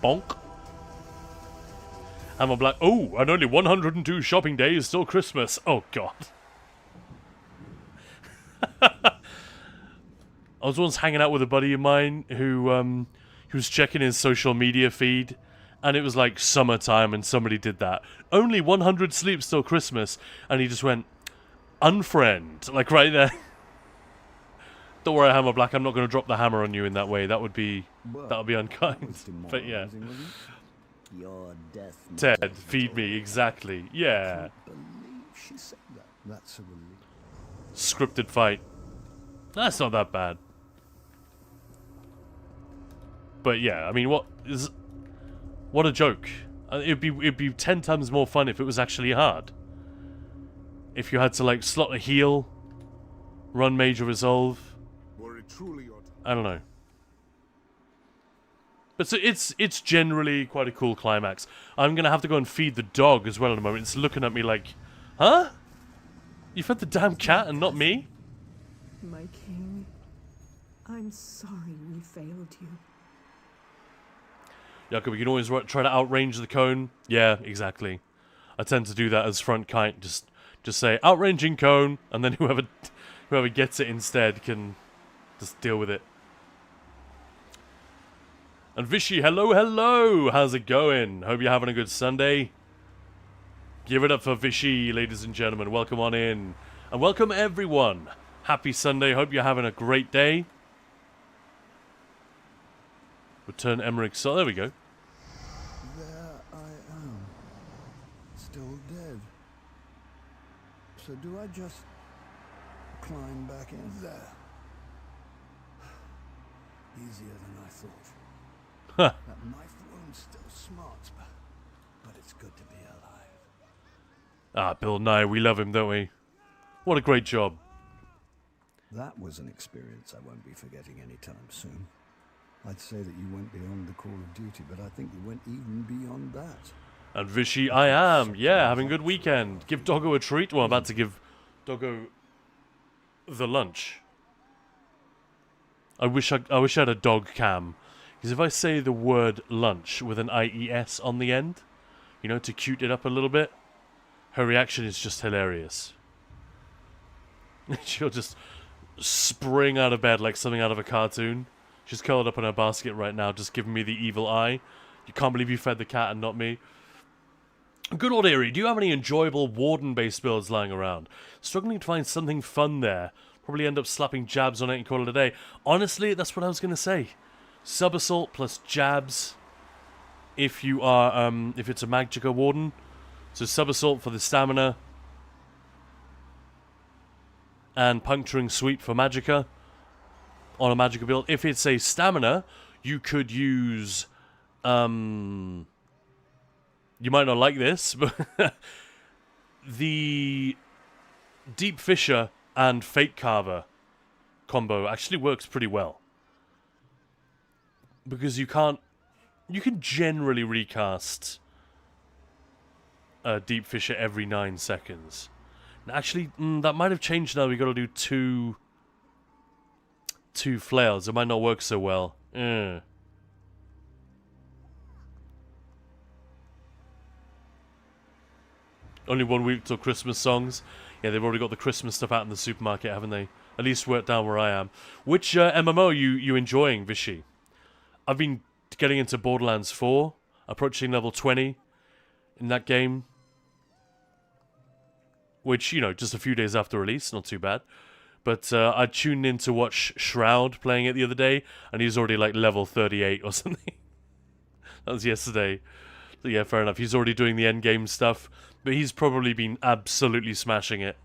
Bonk. Hammer Black. Oh, and only 102 shopping days till Christmas. Oh, God. I was once hanging out with a buddy of mine who was checking his social media feed, and it was like summertime, and somebody did that. Only 100 sleeps till Christmas, and he just went, unfriend, like right there. Don't worry, Hammer Black, I'm not going to drop the hammer on you in that way. That would be unkind. But yeah. Your death, Ted, feed me, exactly. Yeah. I believe she said that. That's a relief. Scripted fight. That's not that bad. But yeah, I mean, what a joke. It'd be 10 times more fun if it was actually hard. If you had to like slot a heal, run major resolve. I don't know. But so it's generally quite a cool climax. I'm gonna have to go and feed the dog as well in a moment. It's looking at me like, huh? You fed the damn cat and not me? My king, I'm sorry we failed you. Jakob, you can always try to outrange the cone. Yeah, exactly. I tend to do that as front kite. Just say outranging cone, and then whoever gets it instead can just deal with it. And Vishy, hello! How's it going? Hope you're having a good Sunday. Give it up for Vishy, ladies and gentlemen. Welcome on in. And welcome everyone. Happy Sunday. Hope you're having a great day. Return Emmerich's soul. There we go. There I am. Still dead. So do I just climb back in there? Easier than I thought. That knife wound's still smart, but it's good to be alive. Ah, Bill Nye, we love him, don't we? What a great job. That was an experience I won't be forgetting anytime soon. I'd say that you went beyond the call of duty, but I think you went even beyond that. And Vishy, I am. Yeah, having a good weekend. Give Doggo a treat. Well, I'm about to give Doggo the lunch. I wish I had a dog cam. Because if I say the word lunch with an IES on the end, you know, to cute it up a little bit, her reaction is just hilarious. She'll just spring out of bed like something out of a cartoon. She's curled up in her basket right now, just giving me the evil eye. You can't believe you fed the cat and not me. Good old Eerie, do you have any enjoyable Warden-based builds lying around? Struggling to find something fun there. Probably end up slapping jabs on it and call it a day. Honestly, that's what I was going to say. Sub-assault plus jabs if you are, if it's a Magicka Warden. So sub-assault for the stamina. And puncturing sweep for Magicka. On a Magicka build. If it's a stamina, you could use, you might not like this, but the Deep Fissure and Fate Carver combo actually works pretty well. Because you can generally recast Deep Fissure every 9 seconds. Actually, that might have changed now. We got to do two flails. It might not work so well. Only 1 week till Christmas songs. Yeah, they've already got the Christmas stuff out in the supermarket, haven't they? At least down where I am. Which MMO are you enjoying, Vishy? I've been getting into Borderlands 4, approaching level 20 in that game. Which, you know, just a few days after release, not too bad. But I tuned in to watch Shroud playing it the other day, and he's already like level 38 or something. That was yesterday. So yeah, fair enough. He's already doing the end game stuff, but he's probably been absolutely smashing it.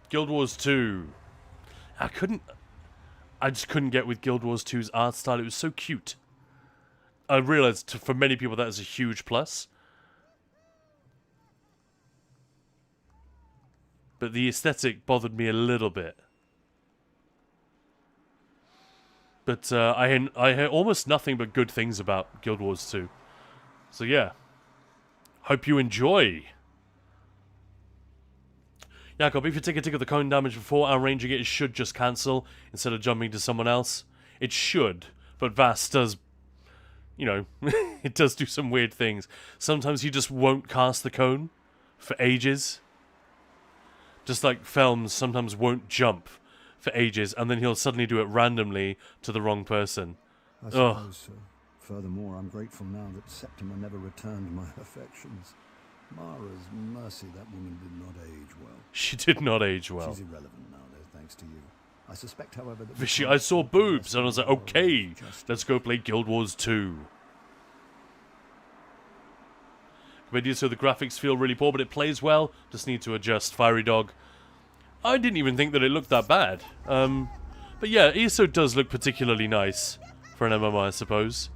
Guild Wars 2. I just couldn't get with Guild Wars 2's art style. It was so cute. I realized for many people that is a huge plus. But the aesthetic bothered me a little bit. But I hear almost nothing but good things about Guild Wars 2. So yeah. Hope you enjoy. Jakob, if you take a tick of the cone damage before arranging it should just cancel instead of jumping to someone else. It should, but Vass does, you know, it does do some weird things. Sometimes he just won't cast the cone for ages. Just like Felms sometimes won't jump for ages, and then he'll suddenly do it randomly to the wrong person. I suppose so. Furthermore, I'm grateful now that Septima never returned my affections. Mara's mercy, that woman did not age well. She did not age well. She's irrelevant now, thanks to you. I suspect, however, that... Vishy, I saw boobs, and I was like, okay, let's go play Guild Wars 2. So the graphics feel really poor, but it plays well. Just need to adjust. Fiery Dog. I didn't even think that it looked that bad. But yeah, ESO does look particularly nice for an MMO, I suppose.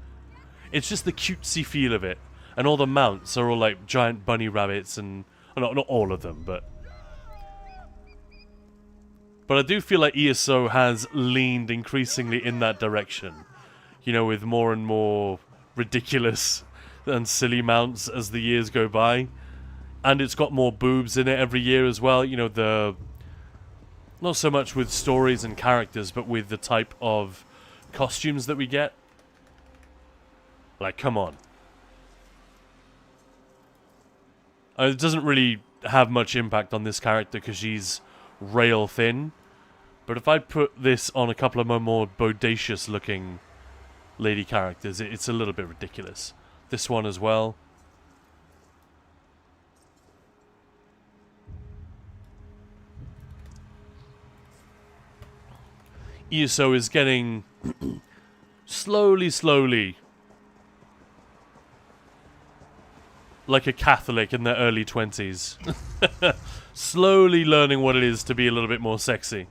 It's just the cutesy feel of it. And all the mounts are all like giant bunny rabbits and... Not all of them, but... But I do feel like ESO has leaned increasingly in that direction. You know, with more and more ridiculous and silly mounts as the years go by. And it's got more boobs in it every year as well. You know, the... Not so much with stories and characters, but with the type of costumes that we get. Like, come on. It doesn't really have much impact on this character because she's rail thin. But if I put this on a couple of more bodacious looking lady characters, it's a little bit ridiculous. This one as well. ESO is getting slowly like a Catholic in their early 20s. Slowly learning what it is to be a little bit more sexy.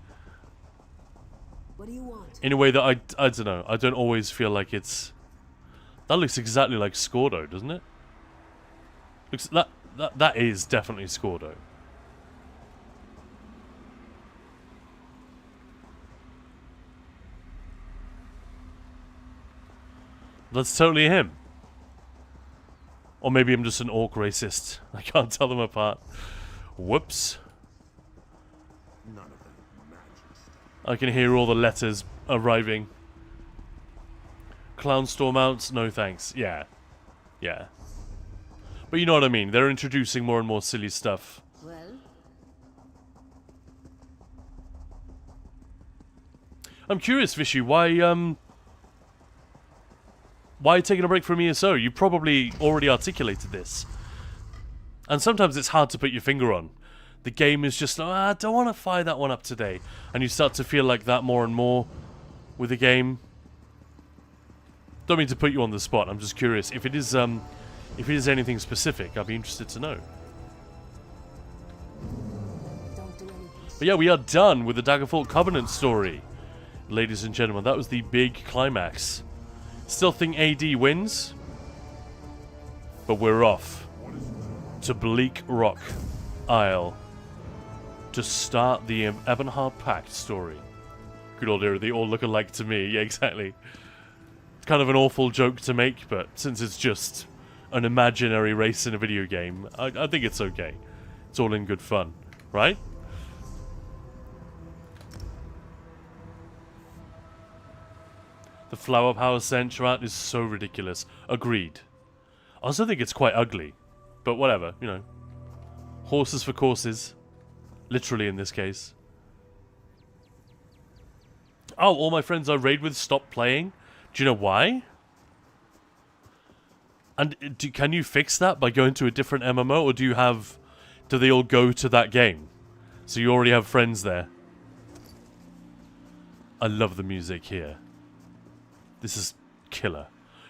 What do you want? In a way that I don't know. I don't always feel like it's... That looks exactly like Scordo, doesn't it? Looks that is definitely Scordo. That's totally him. Or maybe I'm just an orc racist. I can't tell them apart. Whoops. None of them matches. I can hear all the letters arriving. Clown store mounts? No thanks. Yeah. Yeah. But you know what I mean. They're introducing more and more silly stuff. Well, I'm curious, Vishy, why are you taking a break from ESO? You probably already articulated this. And sometimes it's hard to put your finger on. The game is just, I don't want to fire that one up today. And you start to feel like that more and more with the game. Don't mean to put you on the spot. I'm just curious. If it is anything specific, I'd be interested to know. don't do anything. But yeah, we are done with the Daggerfall Covenant story. Ladies and gentlemen, that was the big climax. Still think AD wins, but we're off to Bleak Rock Isle. to start the Ebonheart Pact story. Good old era, they all look alike to me. Yeah, exactly. It's kind of an awful joke to make, but since it's just an imaginary race in a video game, I think it's okay. It's all in good fun, right? The flower power Sentra art is so ridiculous. Agreed. I also think it's quite ugly. But whatever, you know. Horses for courses. Literally in this case. Oh, all my friends I raid with stopped playing? Do you know why? And can you fix that by going to a different MMO? Or do they all go to that game? So you already have friends there. I love the music here. This is killer.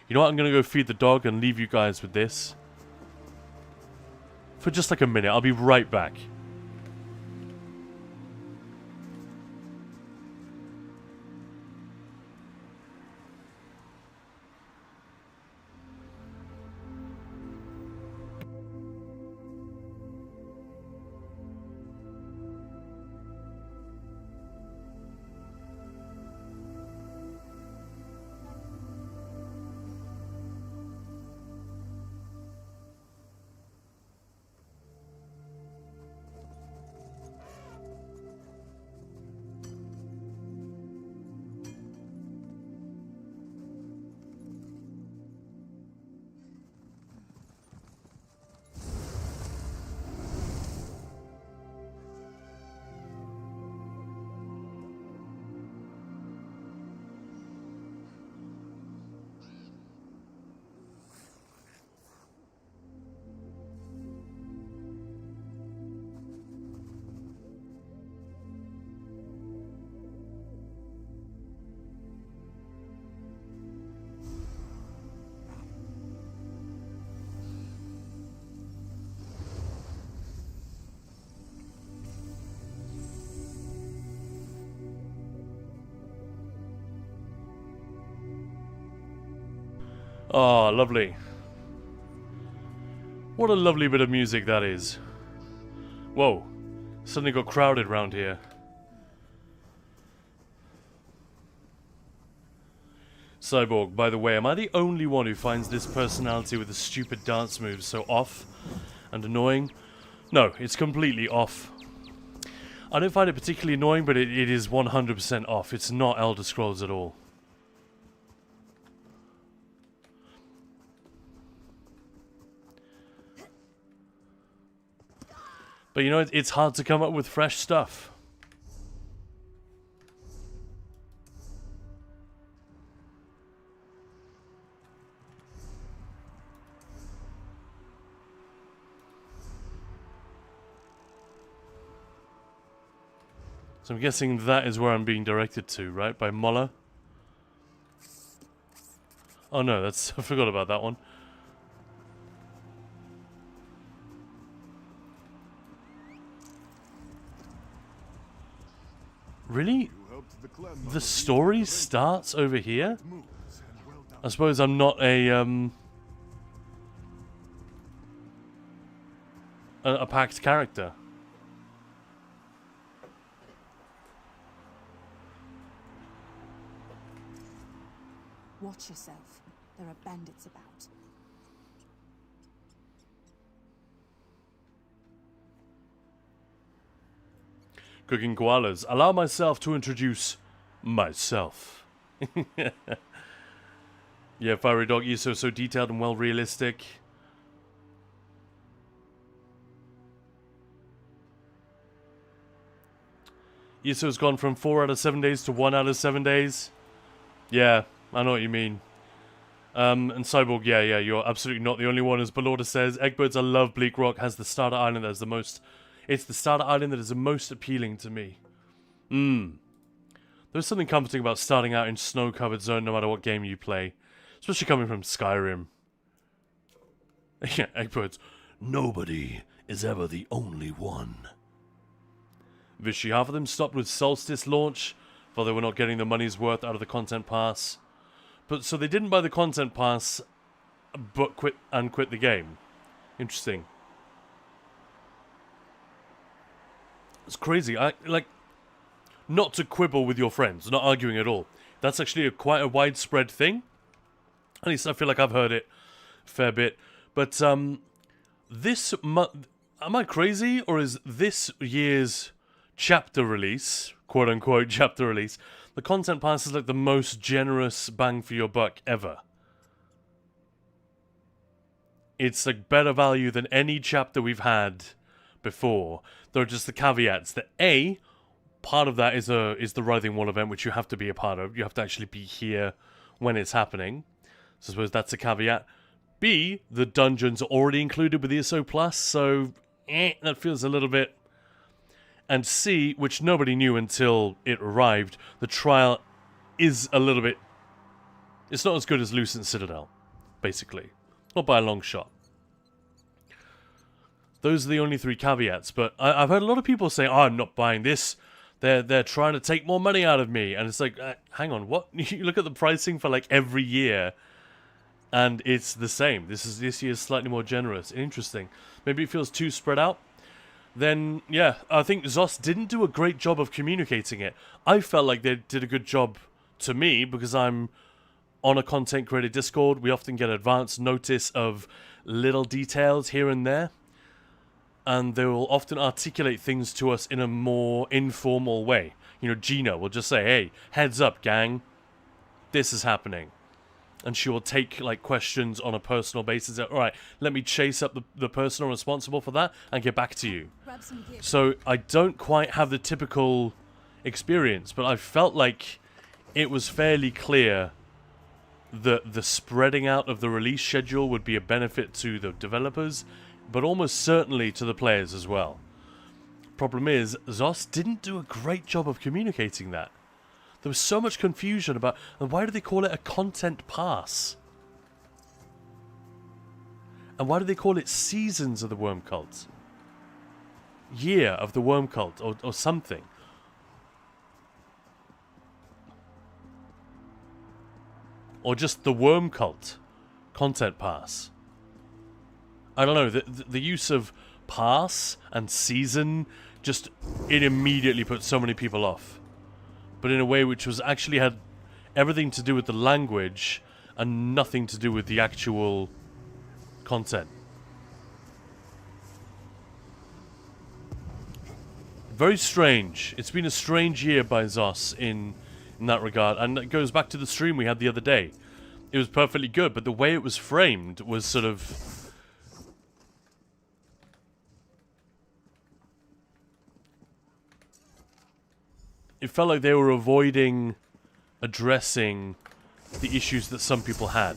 You know what? I'm going to go feed the dog and leave you guys with this. For just like a minute. I'll be right back. Oh, lovely. What a lovely bit of music that is. Whoa. Suddenly got crowded round here. Cyborg, by the way, am I the only one who finds this personality with the stupid dance moves so off and annoying? No, it's completely off. I don't find it particularly annoying, but it is 100% off. It's not Elder Scrolls at all. But you know, it's hard to come up with fresh stuff. So I'm guessing that is where I'm being directed to, right? By Moller? Oh no, that's... I forgot about that one. Really? The story starts over here? I suppose I'm not a PACT character. Watch yourself. There are bandits about. Cooking koalas. Allow myself to introduce myself. Yeah, Fiery Dog is so detailed and well realistic. Yiso's gone from 4 out of 7 days to 1 out of 7 days. Yeah, I know what you mean. And Cyborg, yeah, you're absolutely not the only one. As Belorda says, Eggbirds, I love Bleak Rock, has the starter island that is the most... It's the starter island that is the most appealing to me. There's something comforting about starting out in snow-covered zone no matter what game you play. Especially coming from Skyrim. Yeah, Eggbirds. Nobody is ever the only one. Vishy, half of them stopped with Solstice launch, for they were not getting the money's worth out of the content pass. But so they didn't buy the content pass, but quit the game. Interesting. It's crazy. I like, not to quibble with your friends, not arguing at all. That's actually quite a widespread thing. At least I feel like I've heard it a fair bit. But this month, am I crazy, or is this year's chapter release, quote unquote chapter release, the content pass is like the most generous bang for your buck ever? It's like better value than any chapter we've had before. There are just the caveats that A, part of that is the Writhing Wall event, which you have to be a part of. You have to actually be here when it's happening. So I suppose that's a caveat. B, the dungeons are already included with the ESO Plus, so that feels a little bit. And C, which nobody knew until it arrived, the trial is a little bit. It's not as good as Lucent Citadel, basically. Not by a long shot. Those are the only three caveats, but I've heard a lot of people say, "Oh, I'm not buying this. They're trying to take more money out of me." And it's like, hang on, what? You look at the pricing for like every year, and it's the same. This year's slightly more generous. Interesting. Maybe it feels too spread out. Then, yeah, I think Zos didn't do a great job of communicating it. I felt like they did a good job to me because I'm on a content creator Discord. We often get advance notice of little details here and there. And they will often articulate things to us in a more informal way. You know, Gina will just say, "Hey, heads up, gang. This is happening." And she will take, like, questions on a personal basis. All right, let me chase up the person responsible for that and get back to you. So I don't quite have the typical experience, but I felt like it was fairly clear that the spreading out of the release schedule would be a benefit to the developers, but almost certainly to the players as well. Problem is, Zos didn't do a great job of communicating that. There was so much confusion about, and why do they call it a content pass? And why do they call it Seasons of the Worm Cult? Year of the Worm Cult, or something. Or just the Worm Cult content pass. I don't know, the use of pass and season, just, it immediately put so many people off. But in a way which was actually had everything to do with the language and nothing to do with the actual content. Very strange. It's been a strange year by Zos in that regard, and it goes back to the stream we had the other day. It was perfectly good, but the way it was framed was sort of... It felt like they were avoiding addressing the issues that some people had.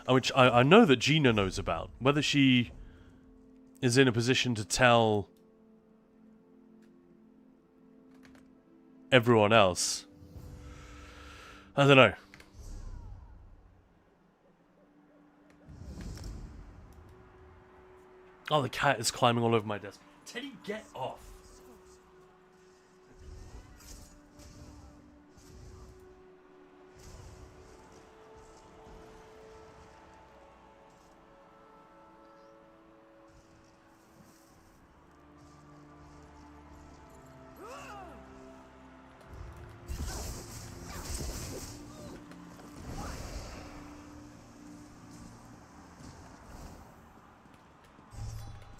And which I know that Gina knows about. Whether she is in a position to tell everyone else, I don't know. Oh, the cat is climbing all over my desk. Teddy, get off.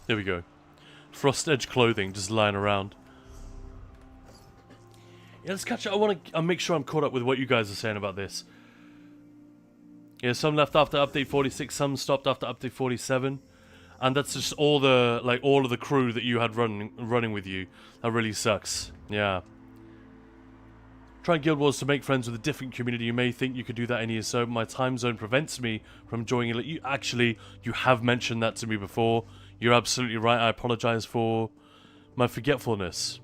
There we go. Frost Edge clothing just lying around. Yeah, let's catch up. I want to make sure I'm caught up with what you guys are saying about this. Yeah, some left after update 46, some stopped after update 47. And that's just all of the crew that you had running with you. That really sucks. Yeah. Trying Guild Wars to make friends with a different community. You may think you could do that in ESO. My time zone prevents me from joining it. You have mentioned that to me before. You're absolutely right. I apologize for my forgetfulness.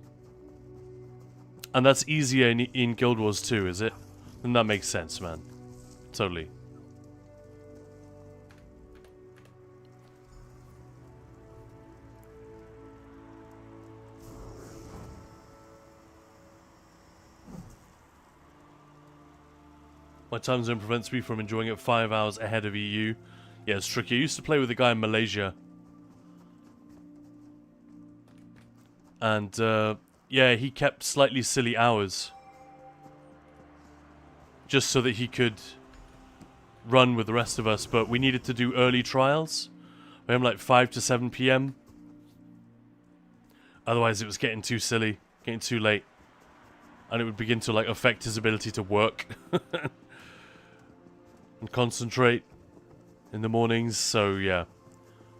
And that's easier in Guild Wars too, is it? Then that makes sense, man. Totally. My time zone prevents me from enjoying it 5 hours ahead of EU. Yeah, it's tricky. I used to play with a guy in Malaysia. And, yeah, he kept slightly silly hours. Just so that he could run with the rest of us, but we needed to do early trials. We had like 5 to 7 p.m. Otherwise it was getting too silly, getting too late. And it would begin to like affect his ability to work. And concentrate in the mornings, so yeah.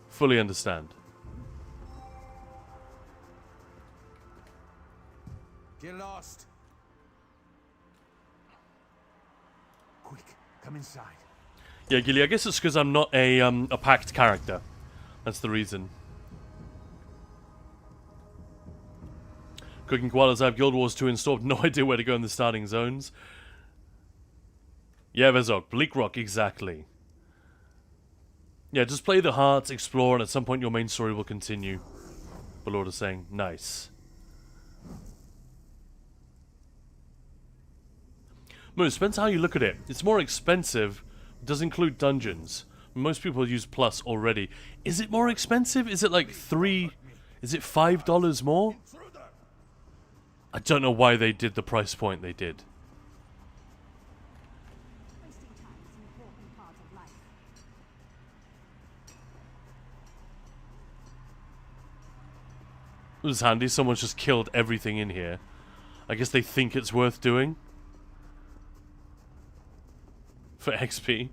Fully understand. Get lost. Quick, come inside. Yeah, Gilly, I guess it's because I'm not a PACT character. That's the reason. Cooking koalas, I have Guild Wars 2 installed. No idea where to go in the starting zones. Yeah, Vezok. Bleak Rock, exactly. Yeah, just play the hearts, explore, and at some point your main story will continue. Balord is saying, nice. No, it depends how you look at it. It's more expensive. It does include dungeons. Most people use Plus already. Is it more expensive? Is it like Is it $5 more? I don't know why they did the price point they did. It was handy. Someone's just killed everything in here. I guess they think it's worth doing. For XP.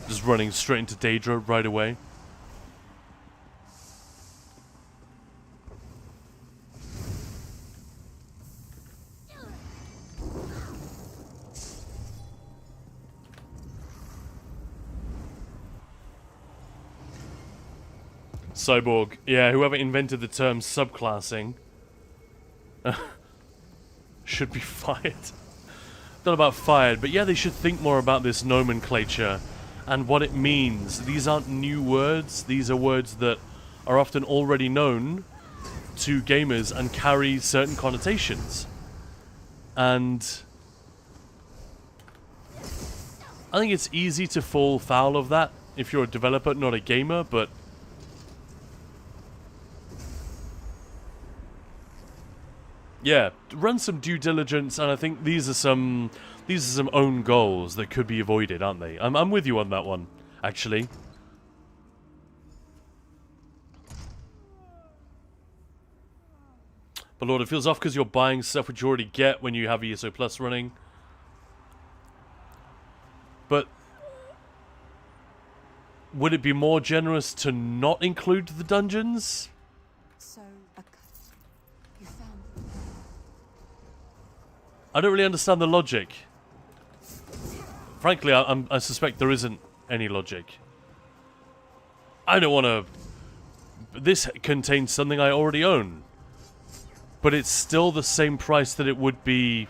Just running straight into Daedra right away. Cyborg. Yeah, whoever invented the term subclassing should be fired. Not about fired, but yeah, they should think more about this nomenclature and what it means. These aren't new words. These are words that are often already known to gamers and carry certain connotations. And I think it's easy to fall foul of that if you're a developer, not a gamer, but yeah, run some due diligence, and I think these are some own goals that could be avoided, aren't they? I'm with you on that one, actually. But Lord, it feels off because you're buying stuff which you already get when you have ESO Plus running. But would it be more generous to not include the dungeons? So, you found... I don't really understand the logic. Frankly, I suspect there isn't any logic. I don't want to... This contains something I already own. But it's still the same price that it would be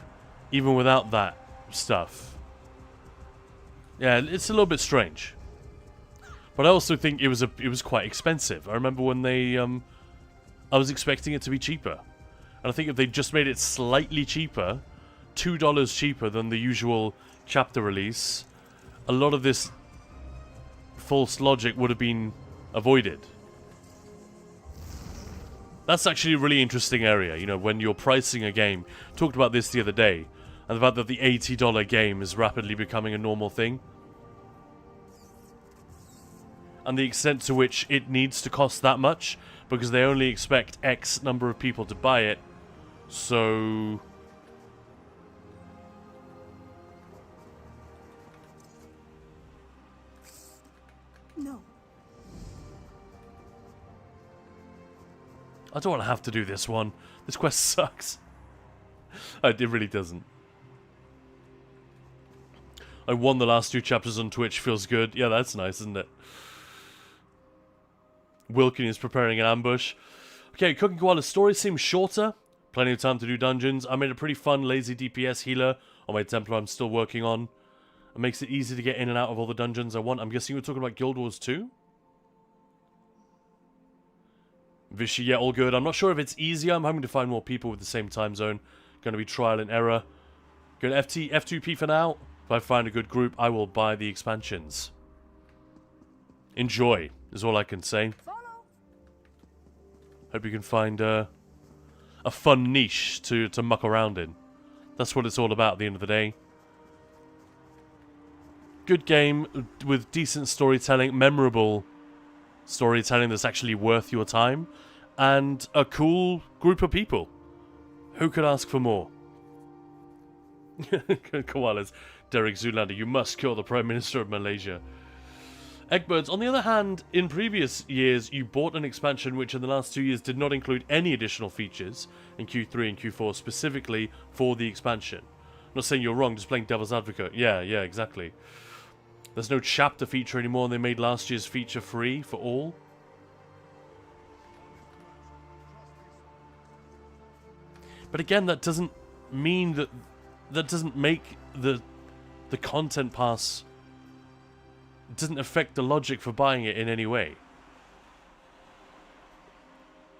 even without that stuff. Yeah, it's a little bit strange. But I also think it was quite expensive. I remember when they... I was expecting it to be cheaper. And I think if they just made it slightly cheaper... $2 cheaper than the usual chapter release, a lot of this false logic would have been avoided. That's actually a really interesting area, you know, when you're pricing a game. Talked about this the other day, and the fact that the $80 game is rapidly becoming a normal thing. And the extent to which it needs to cost that much, because they only expect X number of people to buy it. So... No. I don't want to have to do this one. This quest sucks. It really doesn't. I won the last 2 chapters on Twitch. Feels good. Yeah, that's nice, isn't it? Wilkin is preparing an ambush. Okay, Cooking Koala's story seems shorter. Plenty of time to do dungeons. I made a pretty fun, lazy DPS healer on my Templar I'm still working on. It makes it easy to get in and out of all the dungeons I want. I'm guessing you were talking about Guild Wars 2? Vishy, yeah, all good. I'm not sure if it's easier. I'm hoping to find more people with the same time zone. Going to be trial and error. Going F2P for now. If I find a good group, I will buy the expansions. Enjoy, is all I can say. Hope you can find a fun niche to muck around in. That's what it's all about at the end of the day. Good game with decent storytelling, memorable storytelling that's actually worth your time, and a cool group of people. Who could ask for more? Koalas. Derek Zoolander, you must kill the Prime Minister of Malaysia. Eggbirds, on the other hand, in previous years, you bought an expansion which in the last 2 years did not include any additional features in Q3 and Q4 specifically for the expansion. I'm not saying you're wrong, just playing devil's advocate. Yeah, exactly. There's no chapter feature anymore, and they made last year's feature free for all. But again, that doesn't mean that... That doesn't make the content pass... It doesn't affect the logic for buying it in any way.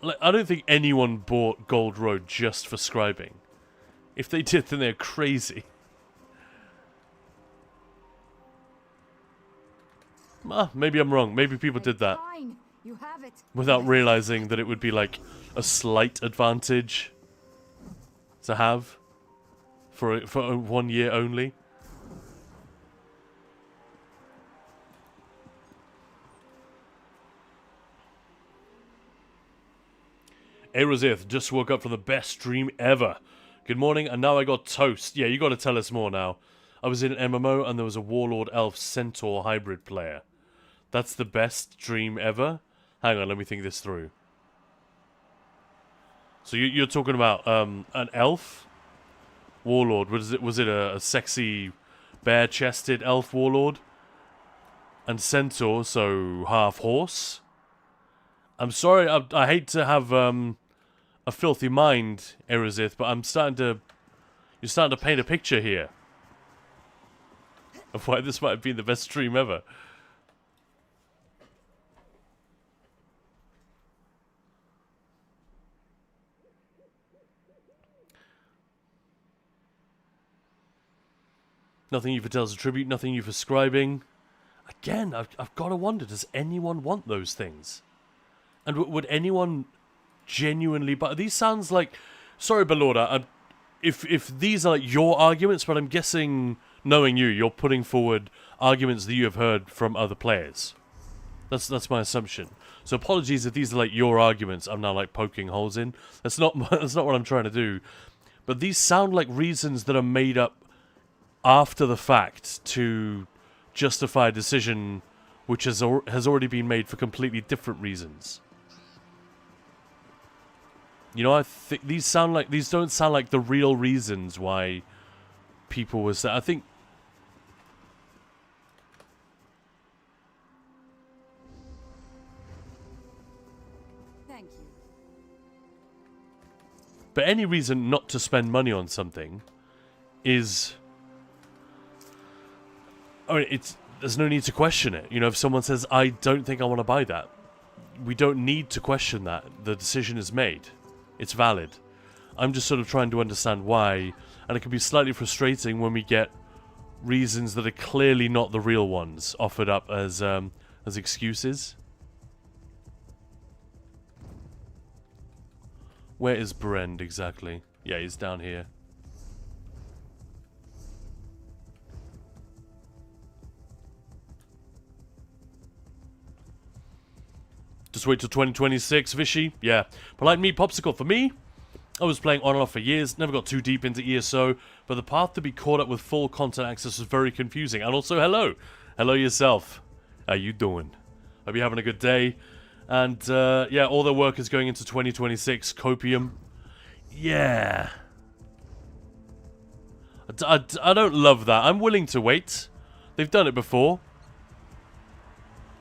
Like, I don't think anyone bought Gold Road just for scribing. If they did, then they're crazy. Maybe I'm wrong. Maybe people did that Fine. You have it. without realizing that it would be like a slight advantage to have for 1 year only. Erosith, just woke up from the best stream ever. Good morning, and now I got toast. Yeah, you got to tell us more now. I was in an MMO, and there was a Warlord Elf Centaur hybrid player. That's the best stream ever? Hang on, let me think this through. So you're talking about an elf warlord. Was it a sexy bare-chested elf warlord? And centaur, so half horse? I'm sorry, I hate to have a filthy mind, Erosith, but you're starting to paint a picture here of why this might have been the best stream ever. Nothing you for Tales of Tribute, nothing you for scribing. Again, I've got to wonder, does anyone want those things? And would anyone genuinely buy... These sounds like... Sorry, Belorda, if these are like your arguments, but I'm guessing, knowing you're putting forward arguments that you have heard from other players. That's my assumption. So apologies if these are like your arguments I'm now like poking holes in. That's not what I'm trying to do. But these sound like reasons that are made up after the fact to justify a decision which has already been made for completely different reasons. You know, I think these don't sound like the real reasons why people were I think Thank you. but any reason not to spend money on something is, I mean, there's no need to question it. You know, if someone says, I don't think I want to buy that, we don't need to question that. The decision is made. It's valid. I'm just sort of trying to understand why, and it can be slightly frustrating when we get reasons that are clearly not the real ones offered up as excuses. Where is Brend exactly? Yeah, he's down here. Just wait till 2026, Vishy. Yeah. Polite meat popsicle. For me, I was playing on and off for years, never got too deep into ESO, but the path to be caught up with full content access was very confusing. And also, hello. Hello yourself. How you doing? Hope you're having a good day. And, yeah, all their work is going into 2026. Copium. Yeah. I don't love that. I'm willing to wait. They've done it before.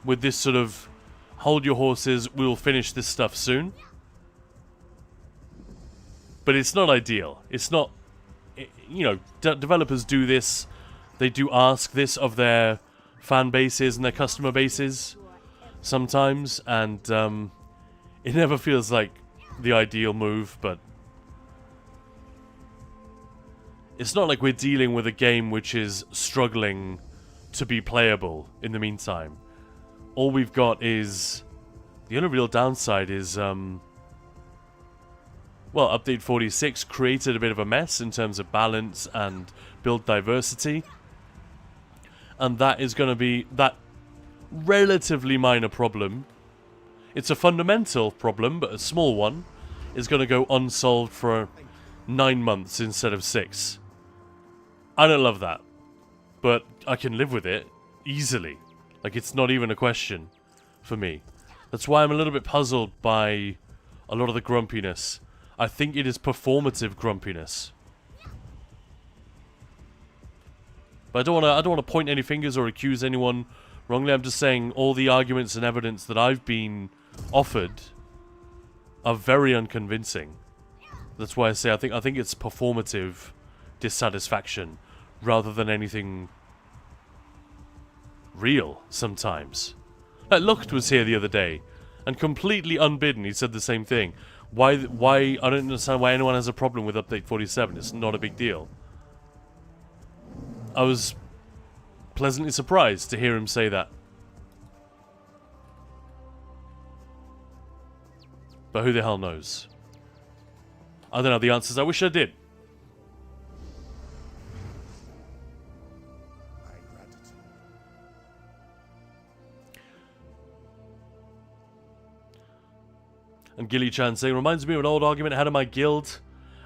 With this sort of... Hold your horses, we'll finish this stuff soon. But it's not ideal. It's not... You know, developers do this. They do ask this of their fan bases and their customer bases sometimes. And It never feels like the ideal move, but it's not like we're dealing with a game which is struggling to be playable in the meantime. All we've got is... The only real downside is, well, Update 46 created a bit of a mess in terms of balance and build diversity. And that is going to be that relatively minor problem. It's a fundamental problem, but a small one, is going to go unsolved for 9 months instead of 6. I don't love that, but I can live with it easily. Like, it's not even a question for me. That's why I'm a little bit puzzled by a lot of the grumpiness. I think it is performative grumpiness. But I don't want to point any fingers or accuse anyone wrongly. I'm just saying all the arguments and evidence that I've been offered are very unconvincing. That's why I say I think it's performative dissatisfaction rather than anything real sometimes. Like Lucht was here the other day, and completely unbidden he said the same thing. Why I don't understand why anyone has a problem with Update 47. It's not a big deal. I was pleasantly surprised to hear him say that. But who the hell knows? I don't know the answers. I wish I did. And Gilly Chan saying, reminds me of an old argument I had in my guild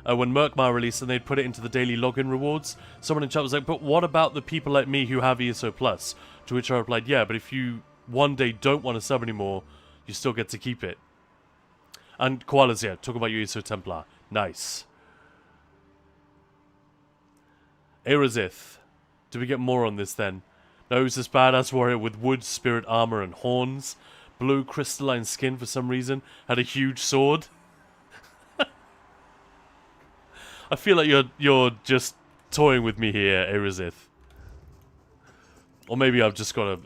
when Merkmar released and they'd put it into the daily login rewards. Someone in chat was like, but what about the people like me who have ESO Plus? To which I replied, yeah, but if you one day don't want to sub anymore, you still get to keep it. And Koala's here, talking about your ESO Templar. Nice. Erazith. Do we get more on this then? No, he's this badass warrior with wood, spirit armor, and horns. Blue crystalline skin for some reason. Had a huge sword. I feel like you're just toying with me here, Erazith. Or maybe I've just got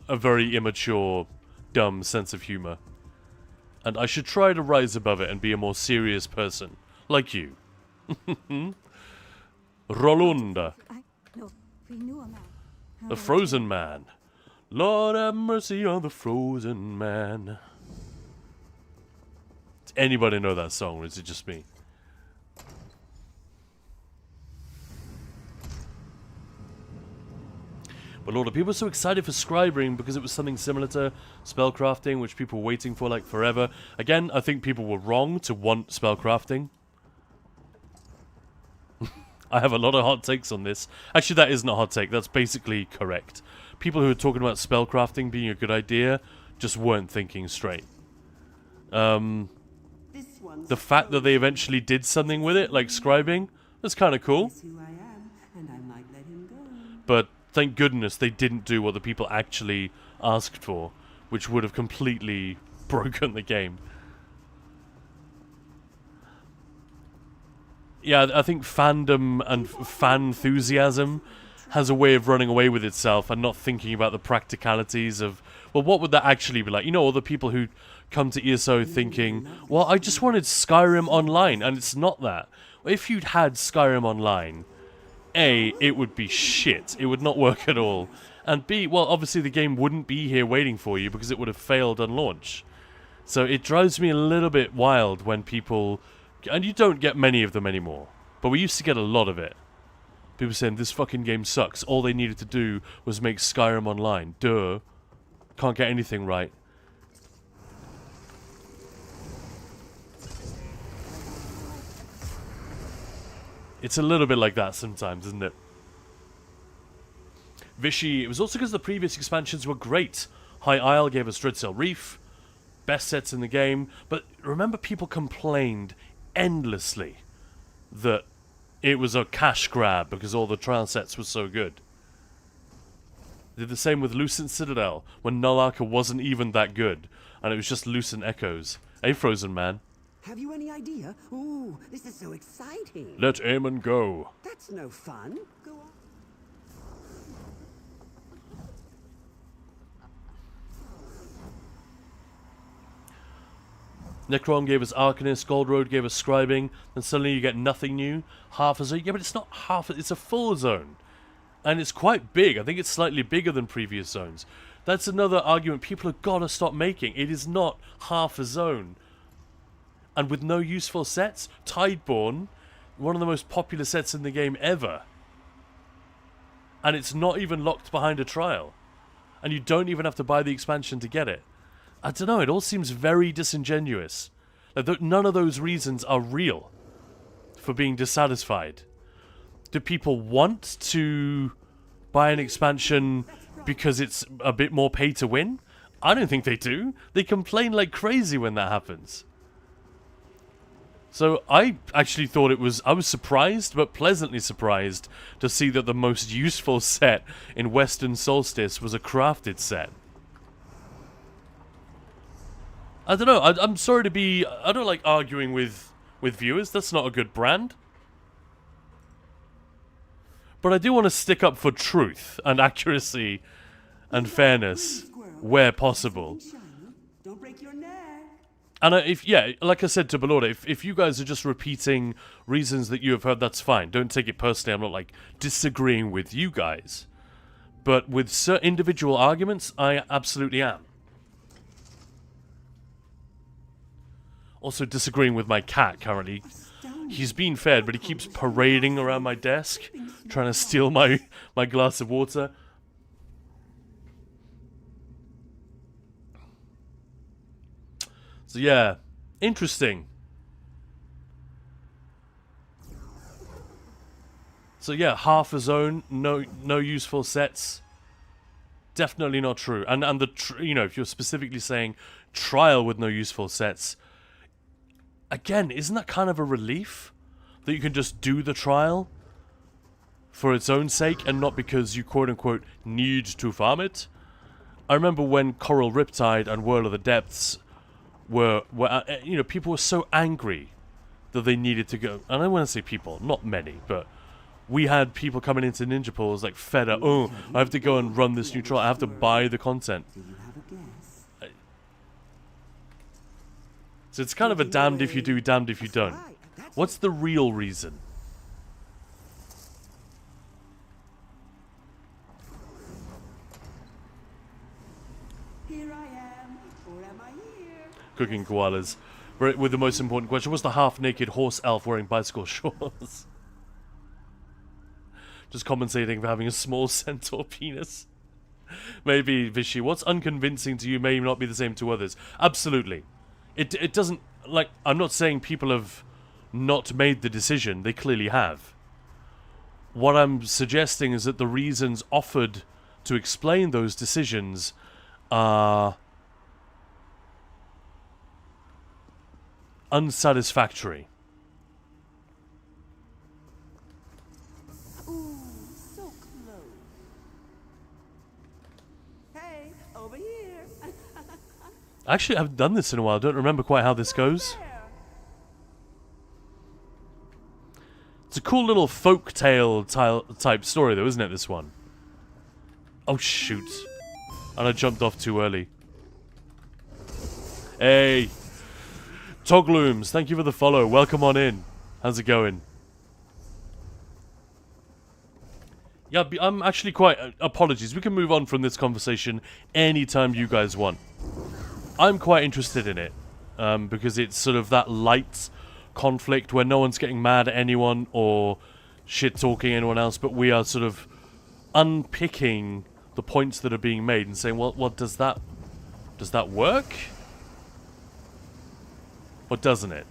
a very immature, dumb sense of humor. And I should try to rise above it and be a more serious person. Like you. Rolunda. The Frozen Man. Lord have mercy on the Frozen Man. Does anybody know that song, or is it just me? But a lot of people were so excited for Scribing because it was something similar to spellcrafting, which people were waiting for like forever. Again, I think people were wrong to want spellcrafting. I have a lot of hot takes on this. Actually, that isn't a hot take. That's basically correct. People who are talking about spellcrafting being a good idea just weren't thinking straight. The fact that they eventually did something with it, like Scribing, that's kind of cool. But thank goodness they didn't do what the people actually asked for, which would have completely broken the game. Yeah, I think fandom and fan enthusiasm has a way of running away with itself and not thinking about the practicalities of, well, what would that actually be like? You know, all the people who come to ESO thinking, well, I just wanted Skyrim Online, and it's not that. If you'd had Skyrim Online, A, it would be shit. It would not work at all. And B, well, obviously the game wouldn't be here waiting for you because it would have failed on launch. So it drives me a little bit wild when people... And you don't get many of them anymore. But we used to get a lot of it. People saying, this fucking game sucks. All they needed to do was make Skyrim Online. Duh. Can't get anything right. It's a little bit like that sometimes, isn't it? Vishy, it was also because the previous expansions were great. High Isle gave us Dreadsail Reef. Best sets in the game. But remember, people complained endlessly that it was a cash grab because all the trial sets were so good. They did the same with Lucent Citadel, when Null Arca wasn't even that good, and it was just Lucent Echoes. Hey, Frozen Man. Have you any idea? Ooh, this is so exciting. Let Eamon go. That's no fun. Go on. Necron gave us Arcanist, Gold Road gave us Scribing, and suddenly you get nothing new. Half a zone. Yeah, but it's not half, it's a full zone. And it's quite big. I think it's slightly bigger than previous zones. That's another argument people have got to stop making. It is not half a zone. And with no useful sets, Tideborn, one of the most popular sets in the game ever. And it's not even locked behind a trial. And you don't even have to buy the expansion to get it. I don't know, it all seems very disingenuous. Like, none of those reasons are real for being dissatisfied. Do people want to buy an expansion because it's a bit more pay to win? I don't think they do. They complain like crazy when that happens. So I actually thought I was surprised, but pleasantly surprised, to see that the most useful set in Western Solstice was a crafted set. I don't know, I'm sorry to be... I don't like arguing with viewers, that's not a good brand. But I do want to stick up for truth and accuracy and fairness where possible. Don't break your neck. And like I said to Belorda, if you guys are just repeating reasons that you have heard, that's fine. Don't take it personally. I'm not, like, disagreeing with you guys. But with certain individual arguments, I absolutely am. Also disagreeing with my cat currently. He's being fed, but he keeps parading around my desk, trying to steal my glass of water. So yeah, interesting. So yeah, half a zone, no useful sets. Definitely not true. And if you're specifically saying trial with no useful sets, again, isn't that kind of a relief that you can just do the trial for its own sake and not because you quote unquote need to farm it? I remember when Coral Riptide and Whirl of the Depths were people were so angry that they needed to go. And I want to say people, not many, but we had people coming into Ninja Pools like fed up. Oh, I have to go and run this new trial. I have to buy the content. So it's kind of a damned if you do, damned if you don't. What's the real reason? Here I am, or am I here? Cooking koalas. With the most important question, was the half-naked horse elf wearing bicycle shorts? Just compensating for having a small centaur penis. Maybe, Vishy, what's unconvincing to you may not be the same to others. Absolutely. It doesn't, like, I'm not saying people have not made the decision. They clearly have. What I'm suggesting is that the reasons offered to explain those decisions are unsatisfactory. Ooh, so close. Hey, over here. Actually, I've done this in a while. I don't remember quite how this goes. It's a cool little folktale type story, though, isn't it, this one? Oh, shoot. And I jumped off too early. Hey. Toglooms, thank you for the follow. Welcome on in. How's it going? Yeah, I'm actually quite... apologies. We can move on from this conversation anytime you guys want. I'm quite interested in it. Because it's sort of that light conflict where no one's getting mad at anyone or shit-talking anyone else, but we are sort of unpicking the points that are being made and saying, well, what does that work? Or doesn't it?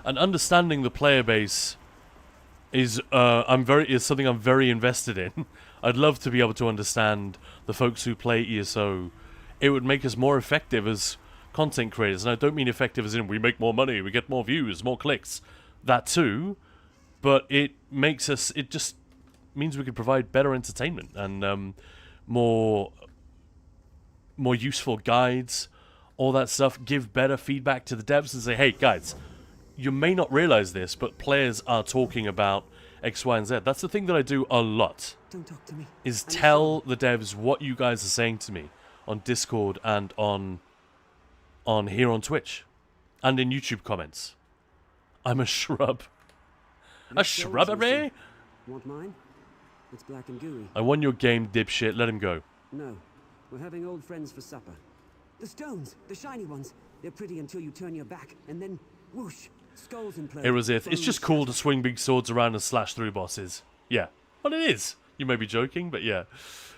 And understanding the player base is something I'm very invested in. I'd love to be able to understand the folks who play ESO. It would make us more effective as content creators, and I don't mean effective as in we make more money, we get more views, more clicks. That too, but it makes us. It just means we can provide better entertainment and more useful guides, all that stuff. Give better feedback to the devs and say, hey guys, you may not realize this, but players are talking about X, Y, and Z. That's the thing that I do a lot. Don't talk to me. Is tell the devs what you guys are saying to me on Discord and on on here on Twitch and in YouTube comments. I'm a shrub. A shrubbery? Want mine? It's black and gooey. I won your game, dipshit. Let him go. No. We're having old friends for supper. The stones, the shiny ones. They're pretty until you turn your back, and then whoosh, skulls in play. Erosith, it's just cool to swing big swords around and slash through bosses. Yeah. Well, it is. You may be joking, but yeah.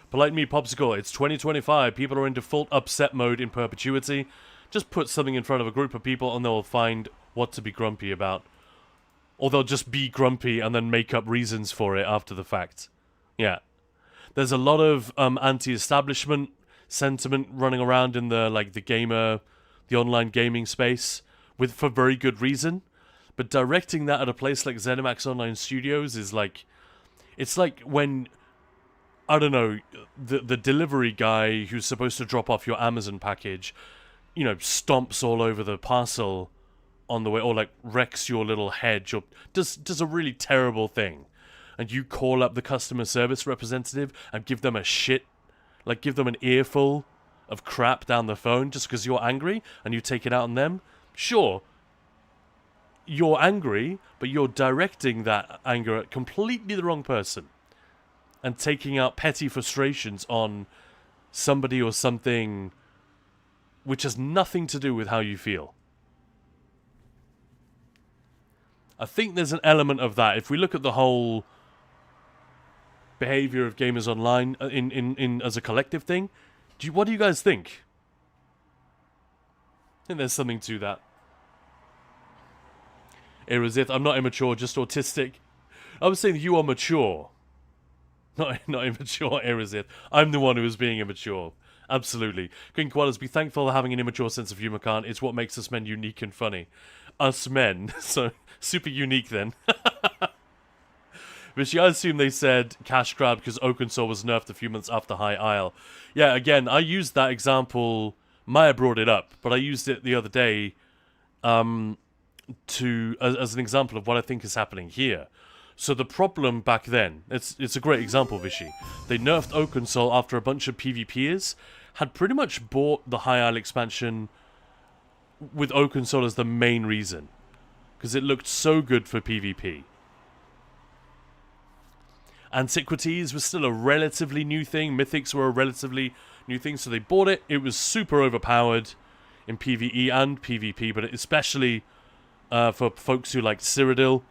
Polite Me Popsicle, it's 2025. People are in default upset mode in perpetuity. Just put something in front of a group of people and they'll find what to be grumpy about. Or they'll just be grumpy and then make up reasons for it after the fact. Yeah. There's a lot of anti-establishment sentiment running around in the the online gaming space for very good reason. But directing that at a place like ZeniMax Online Studios is like, it's like when, I don't know, the delivery guy who's supposed to drop off your Amazon package, you know, stomps all over the parcel on the way, or like wrecks your little hedge, or does a really terrible thing, and you call up the customer service representative and give them give them an earful of crap down the phone just because you're angry and you take it out on them. Sure, you're angry, but you're directing that anger at completely the wrong person and taking out petty frustrations on somebody or something which has nothing to do with how you feel. I think there's an element of that. If we look at the whole behavior of gamers online in as a collective thing, what do you guys think? I think there's something to that. Erosith, I'm not immature, just autistic. I was saying you are mature. Not immature, Erosith. I'm the one who is being immature. Absolutely. Green Koalas, be thankful for having an immature sense of humor, Khan. It's what makes us men unique and funny. Us men. So, super unique then. But I assume they said cash grab because Oakensaw was nerfed a few months after High Isle. Yeah, again, I used that example. Maya brought it up, but I used it the other day as an example of what I think is happening here. So the problem back then, it's a great example, Vishy. They nerfed Oakensaw after a bunch of PvPers had pretty much bought the High Isle expansion with Oakensaw as the main reason. Because it looked so good for PvP. Antiquities was still a relatively new thing. Mythics were a relatively new thing, so they bought it. It was super overpowered in PvE and PvP, but especially for folks who like Cyrodiil,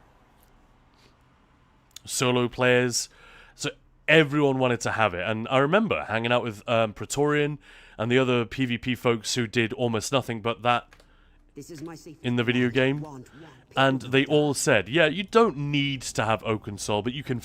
solo players. So everyone wanted to have it. And I remember hanging out with Praetorian and the other PvP folks who did almost nothing but that in the video game. And they all said, yeah, you don't need to have Oakensaw, but you can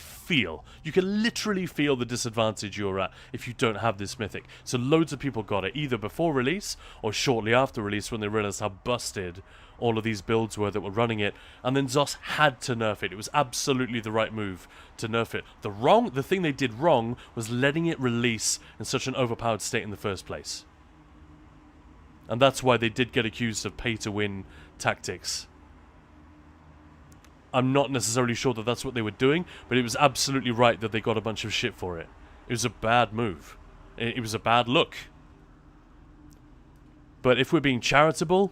literally feel the disadvantage you're at if you don't have this mythic. So loads of people got it, either before release or shortly after release when they realized how busted all of these builds were that were running it. And then ZOS had to nerf it. It was absolutely the right move to nerf it. The thing they did wrong was letting it release in such an overpowered state in the first place. And that's why they did get accused of pay-to-win tactics. I'm not necessarily sure that that's what they were doing, but it was absolutely right that they got a bunch of shit for it. It was a bad move. It was a bad look. But if we're being charitable,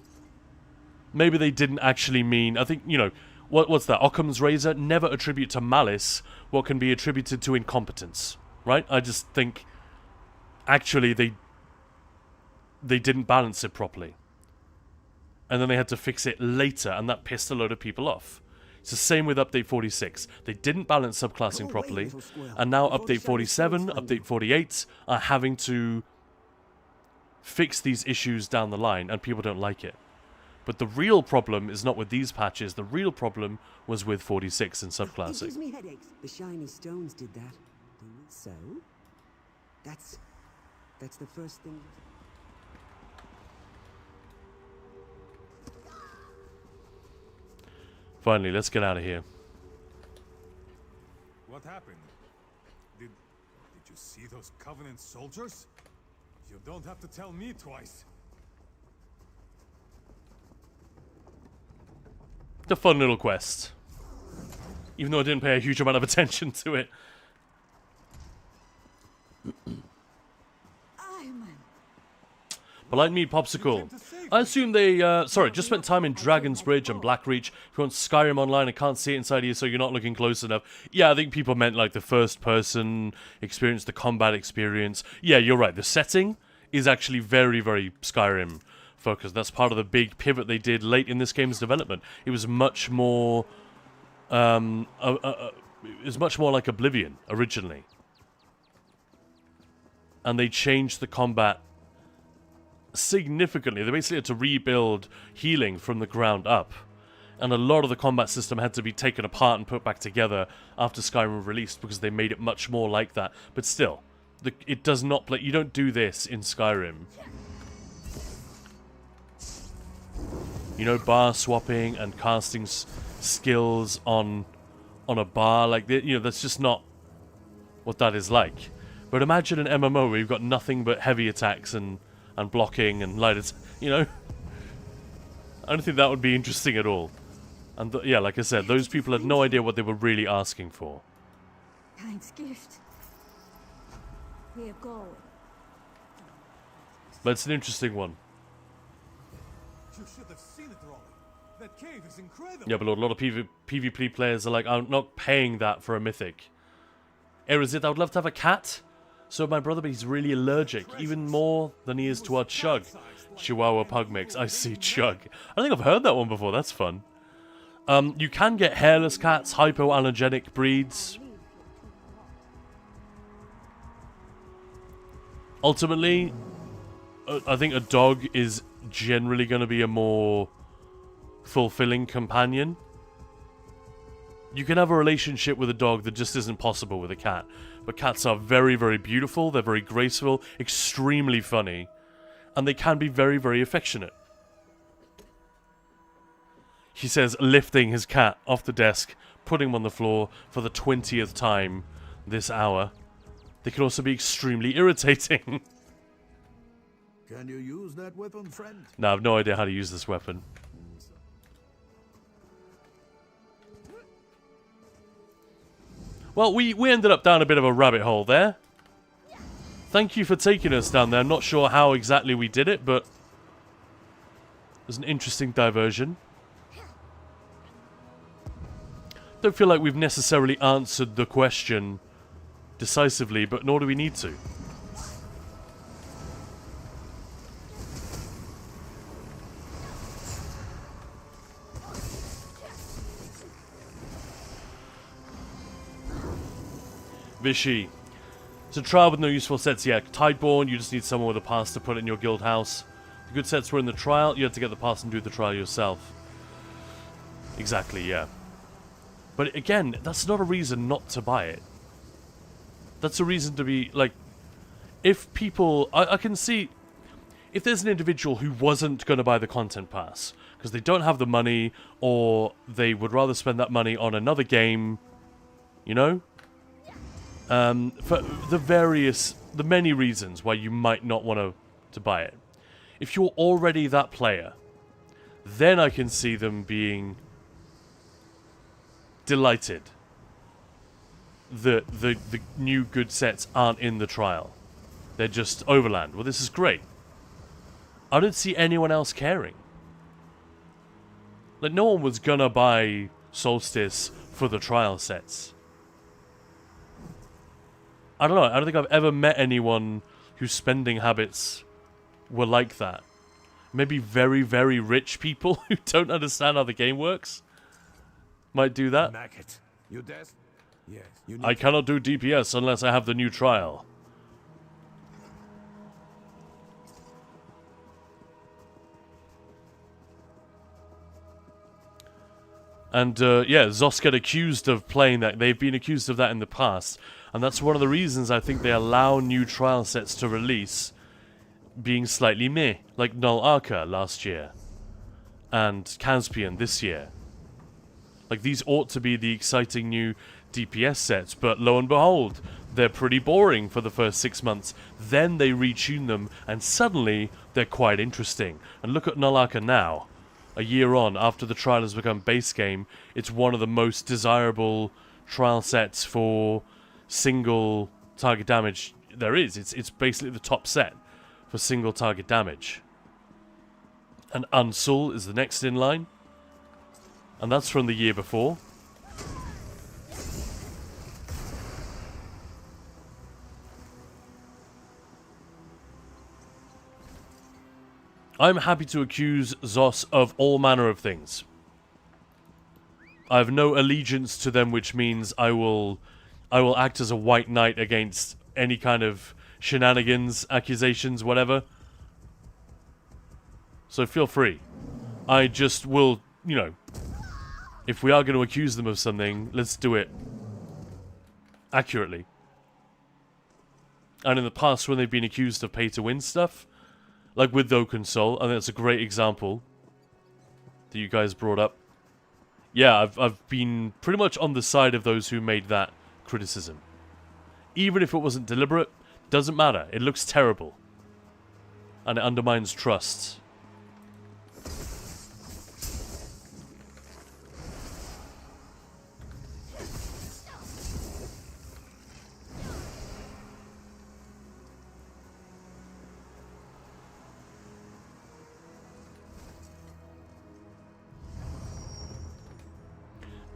maybe they didn't actually mean... I think, you know, what's that? Occam's razor? Never attribute to malice what can be attributed to incompetence. Right? I just think, actually, they didn't balance it properly. And then they had to fix it later, and that pissed a load of people off. It's the same with Update 46. They didn't balance subclassing properly, and now Update 47, Update 48 are having to fix these issues down the line, and people don't like it. But the real problem is not with these patches. The real problem was with 46 and subclassing. It gives me headaches. The shiny stones did that. So, that's the first thing. Finally, let's get out of here. What happened? Did you see those Covenant soldiers? You don't have to tell me twice. It's a fun little quest. Even though I didn't pay a huge amount of attention to it. Polite meat popsicle. I assume they, sorry, just spent time in Dragon's Bridge and Blackreach. If you want Skyrim Online, I can't see it inside here, so you're not looking close enough. Yeah, I think people meant like the first person experience, the combat experience. Yeah, you're right. The setting is actually very, very Skyrim focused. That's part of the big pivot they did late in this game's development. It was much more, it was much more like Oblivion originally. And they changed the combat significantly. They basically had to rebuild healing from the ground up. And a lot of the combat system had to be taken apart and put back together after Skyrim released because they made it much more like that. But still, it does not play. You don't do this in Skyrim. You know, bar swapping and casting skills on a bar, like, you know, that's just not what that is like. But imagine an MMO where you've got nothing but heavy attacks and blocking and light, you know? I don't think that would be interesting at all. And yeah, like I said, those people had no idea what they were really asking for. Thanks, gift. Here, go. But it's an interesting one. You should have seen it, Rolly. That cave is incredible. Yeah, but a lot of PvP players are like, I'm not paying that for a mythic. Erizit, I would love to have a cat. So my brother, but he's really allergic, even more than he is to our Chug. Chihuahua Pug Mix. I see Chug. I think I've heard that one before. That's fun. You can get hairless cats, hypoallergenic breeds. Ultimately, I think a dog is generally going to be a more fulfilling companion. You can have a relationship with a dog that just isn't possible with a cat. But cats are very, very beautiful. They're very graceful, extremely funny. And they can be very, very affectionate. He says, lifting his cat off the desk, putting him on the floor for the 20th time this hour. They can also be extremely irritating. Can you use that weapon, friend? No, I have no idea how to use this weapon. Well, we ended up down a bit of a rabbit hole there. Thank you for taking us down there. I'm not sure how exactly we did it, but it was an interesting diversion. Don't feel like we've necessarily answered the question decisively, but nor do we need to. Vishy. It's a trial with no useful sets yet. Tideborn, you just need someone with a pass to put it in your guild house. The good sets were in the trial, you had to get the pass and do the trial yourself. Exactly, yeah. But again, that's not a reason not to buy it. That's a reason to be, like, if people... I can see... If there's an individual who wasn't going to buy the content pass, because they don't have the money, or they would rather spend that money on another game, you know? For the many reasons why you might not want to buy it. If you're already that player, then I can see them being delighted that the new good sets aren't in the trial. They're just Overland. Well, this is great. I don't see anyone else caring. Like, no one was gonna buy Solstice for the trial sets. I don't know. I don't think I've ever met anyone whose spending habits were like that. Maybe very, very rich people who don't understand how the game works might do that. Maggot, you deaf? Yes. You I cannot do DPS unless I have the new trial. And, yeah, Zos get accused of playing that. They've been accused of that in the past. And that's one of the reasons I think they allow new trial sets to release being slightly meh. Like Null Arca last year. And Caspian this year. Like, these ought to be the exciting new DPS sets. But lo and behold, they're pretty boring for the first 6 months. Then they retune them, and suddenly they're quite interesting. And look at Null Arca now. A year on, after the trial has become base game, it's one of the most desirable trial sets for single target damage there is. It's basically the top set for single target damage. And Unsul is the next in line. And that's from the year before. I'm happy to accuse Zos of all manner of things. I have no allegiance to them, which means I will act as a white knight against any kind of shenanigans, accusations, whatever. So feel free. I just will, you know, if we are going to accuse them of something, let's do it accurately. And in the past, when they've been accused of pay-to-win stuff, like with Console, I think that's a great example that you guys brought up. Yeah, I've been pretty much on the side of those who made that criticism. Even if it wasn't deliberate, doesn't matter. It looks terrible. And it undermines trust.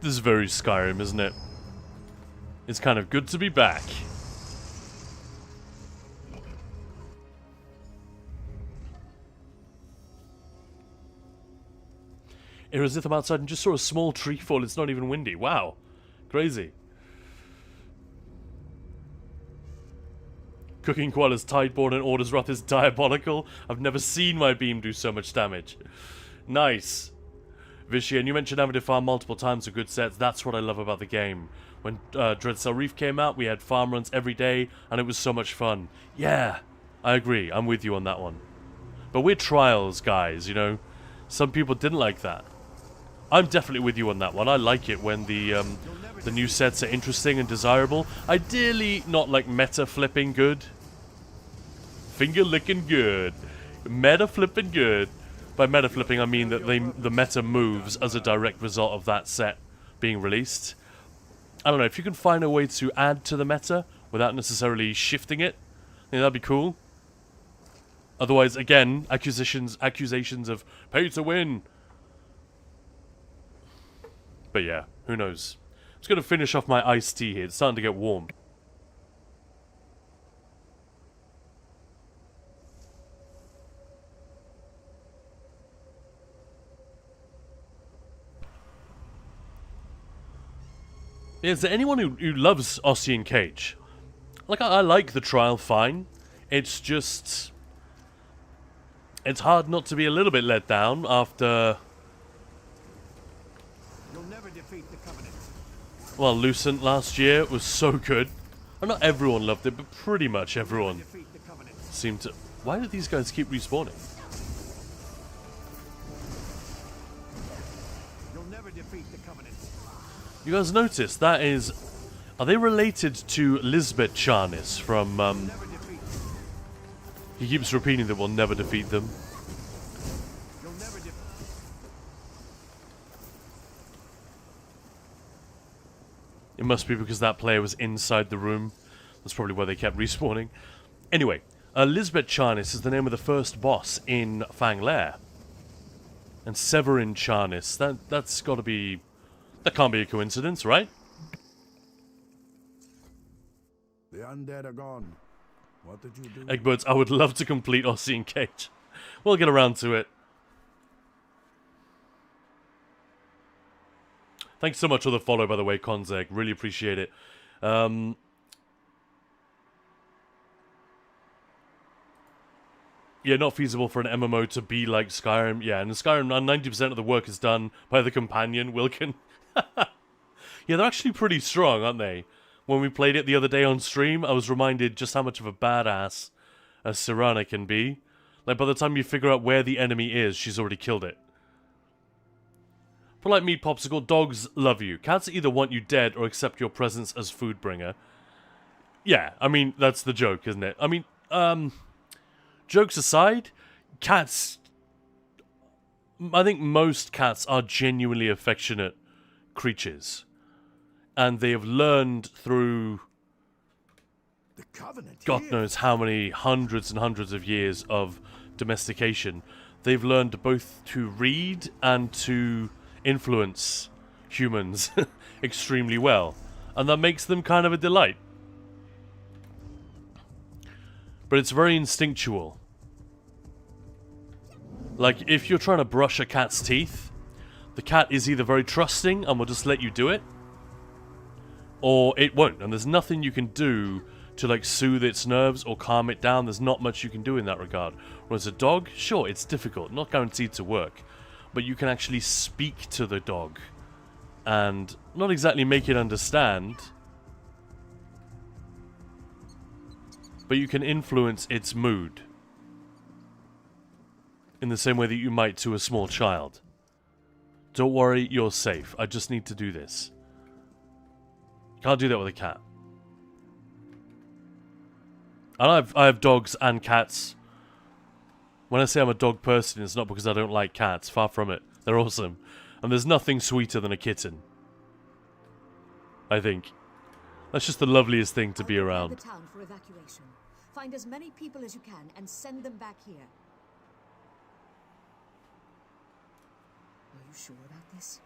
This is very Skyrim, isn't it? It's kind of good to be back. It was as if I'm outside and just saw a small tree fall. It's not even windy. Wow. Crazy. Cooking Koala's Tideborn and Order's Wrath is diabolical. I've never seen my beam do so much damage. Nice. Vishy, and you mentioned having to farm multiple times for good sets. That's what I love about the game. When Dreadcell Reef came out, we had farm runs every day, and it was so much fun. Yeah, I agree. I'm with you on that one. But we're trials, guys, you know. Some people didn't like that. I'm definitely with you on that one. I like it when the new sets are interesting and desirable. Ideally, not like meta flipping good. Finger licking good. Meta flipping good. By meta flipping, I mean that the meta moves as a direct result of that set being released. I don't know, if you can find a way to add to the meta without necessarily shifting it, I think that'd be cool. Otherwise, again, accusations of pay to win. But yeah, who knows. I'm just going to finish off my iced tea here. It's starting to get warm. Is there anyone who loves Ossie and Cage? Like, I like the trial fine. It's just... it's hard not to be a little bit let down after... You'll never defeat the Covenant. well, Lucent last year was so good. And not everyone loved it, but pretty much everyone seemed to... why do these guys keep respawning? You'll never defeat the Covenant. You guys notice that is... are they related to Lisbeth Charnis from, he keeps repeating that we'll never defeat them. It must be because that player was inside the room. That's probably why they kept respawning. Anyway, Lisbeth Charnis is the name of the first boss in Fang Lair. And Severin Charnis, that's gotta be... that can't be a coincidence, right? The undead are gone. What did you do? Eggbirds, I would love to complete Ossie and Cage. We'll get around to it. Thanks so much for the follow, by the way, Konzeg. Really appreciate it. Yeah, not feasible for an MMO to be like Skyrim. Yeah, and in Skyrim, 90% of the work is done by the companion, Wilkin. Yeah, they're actually pretty strong, aren't they? When we played it the other day on stream, I was reminded just how much of a badass a Serana can be. Like, by the time you figure out where the enemy is, she's already killed it. Polite Meat Popsicle, dogs love you. Cats either want you dead or accept your presence as food bringer. Yeah, I mean, that's the joke, isn't it? I mean, jokes aside, cats... I think most cats are genuinely affectionate creatures. And they have learned through The Covenant God here? knows how many hundreds and hundreds of years of domestication, they've learned both to read and to influence humans extremely well. And that makes them kind of a delight. But it's very instinctual. Like, if you're trying to brush a cat's teeth, the cat is either very trusting and will just let you do it, or it won't. And there's nothing you can do to, like, soothe its nerves or calm it down. There's not much you can do in that regard. Whereas a dog, sure, it's difficult, not guaranteed to work, but you can actually speak to the dog and not exactly make it understand, but you can influence its mood in the same way that you might to a small child. Don't worry, you're safe. I just need to do this. Can't do that with a cat. And I have dogs and cats. When I say I'm a dog person, it's not because I don't like cats. Far from it. They're awesome. And there's nothing sweeter than a kitten, I think. That's just the loveliest thing to be around. The town for evacuation. Find as many people as you can and send them back here. Are you sure about this?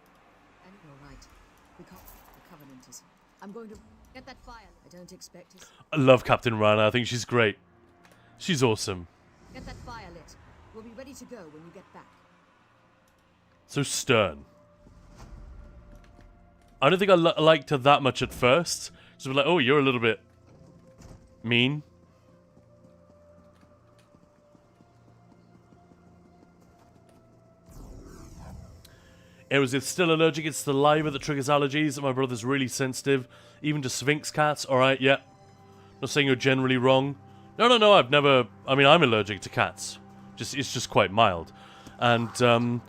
And you're right. We can't. The Covenant is. I'm going to get that fire. I don't expect it. I love Captain Rana. I think she's great. She's awesome. Get that fire lit. We'll be ready to go when you get back. So stern. I don't think I liked her that much at first. She's like, oh, you're a little bit mean. It's still allergic. It's the saliva that triggers allergies. My brother's really sensitive, even to Sphinx cats. All right, yeah. Not saying you're generally wrong. No. I've never. I mean, I'm allergic to cats. It's just quite mild. And some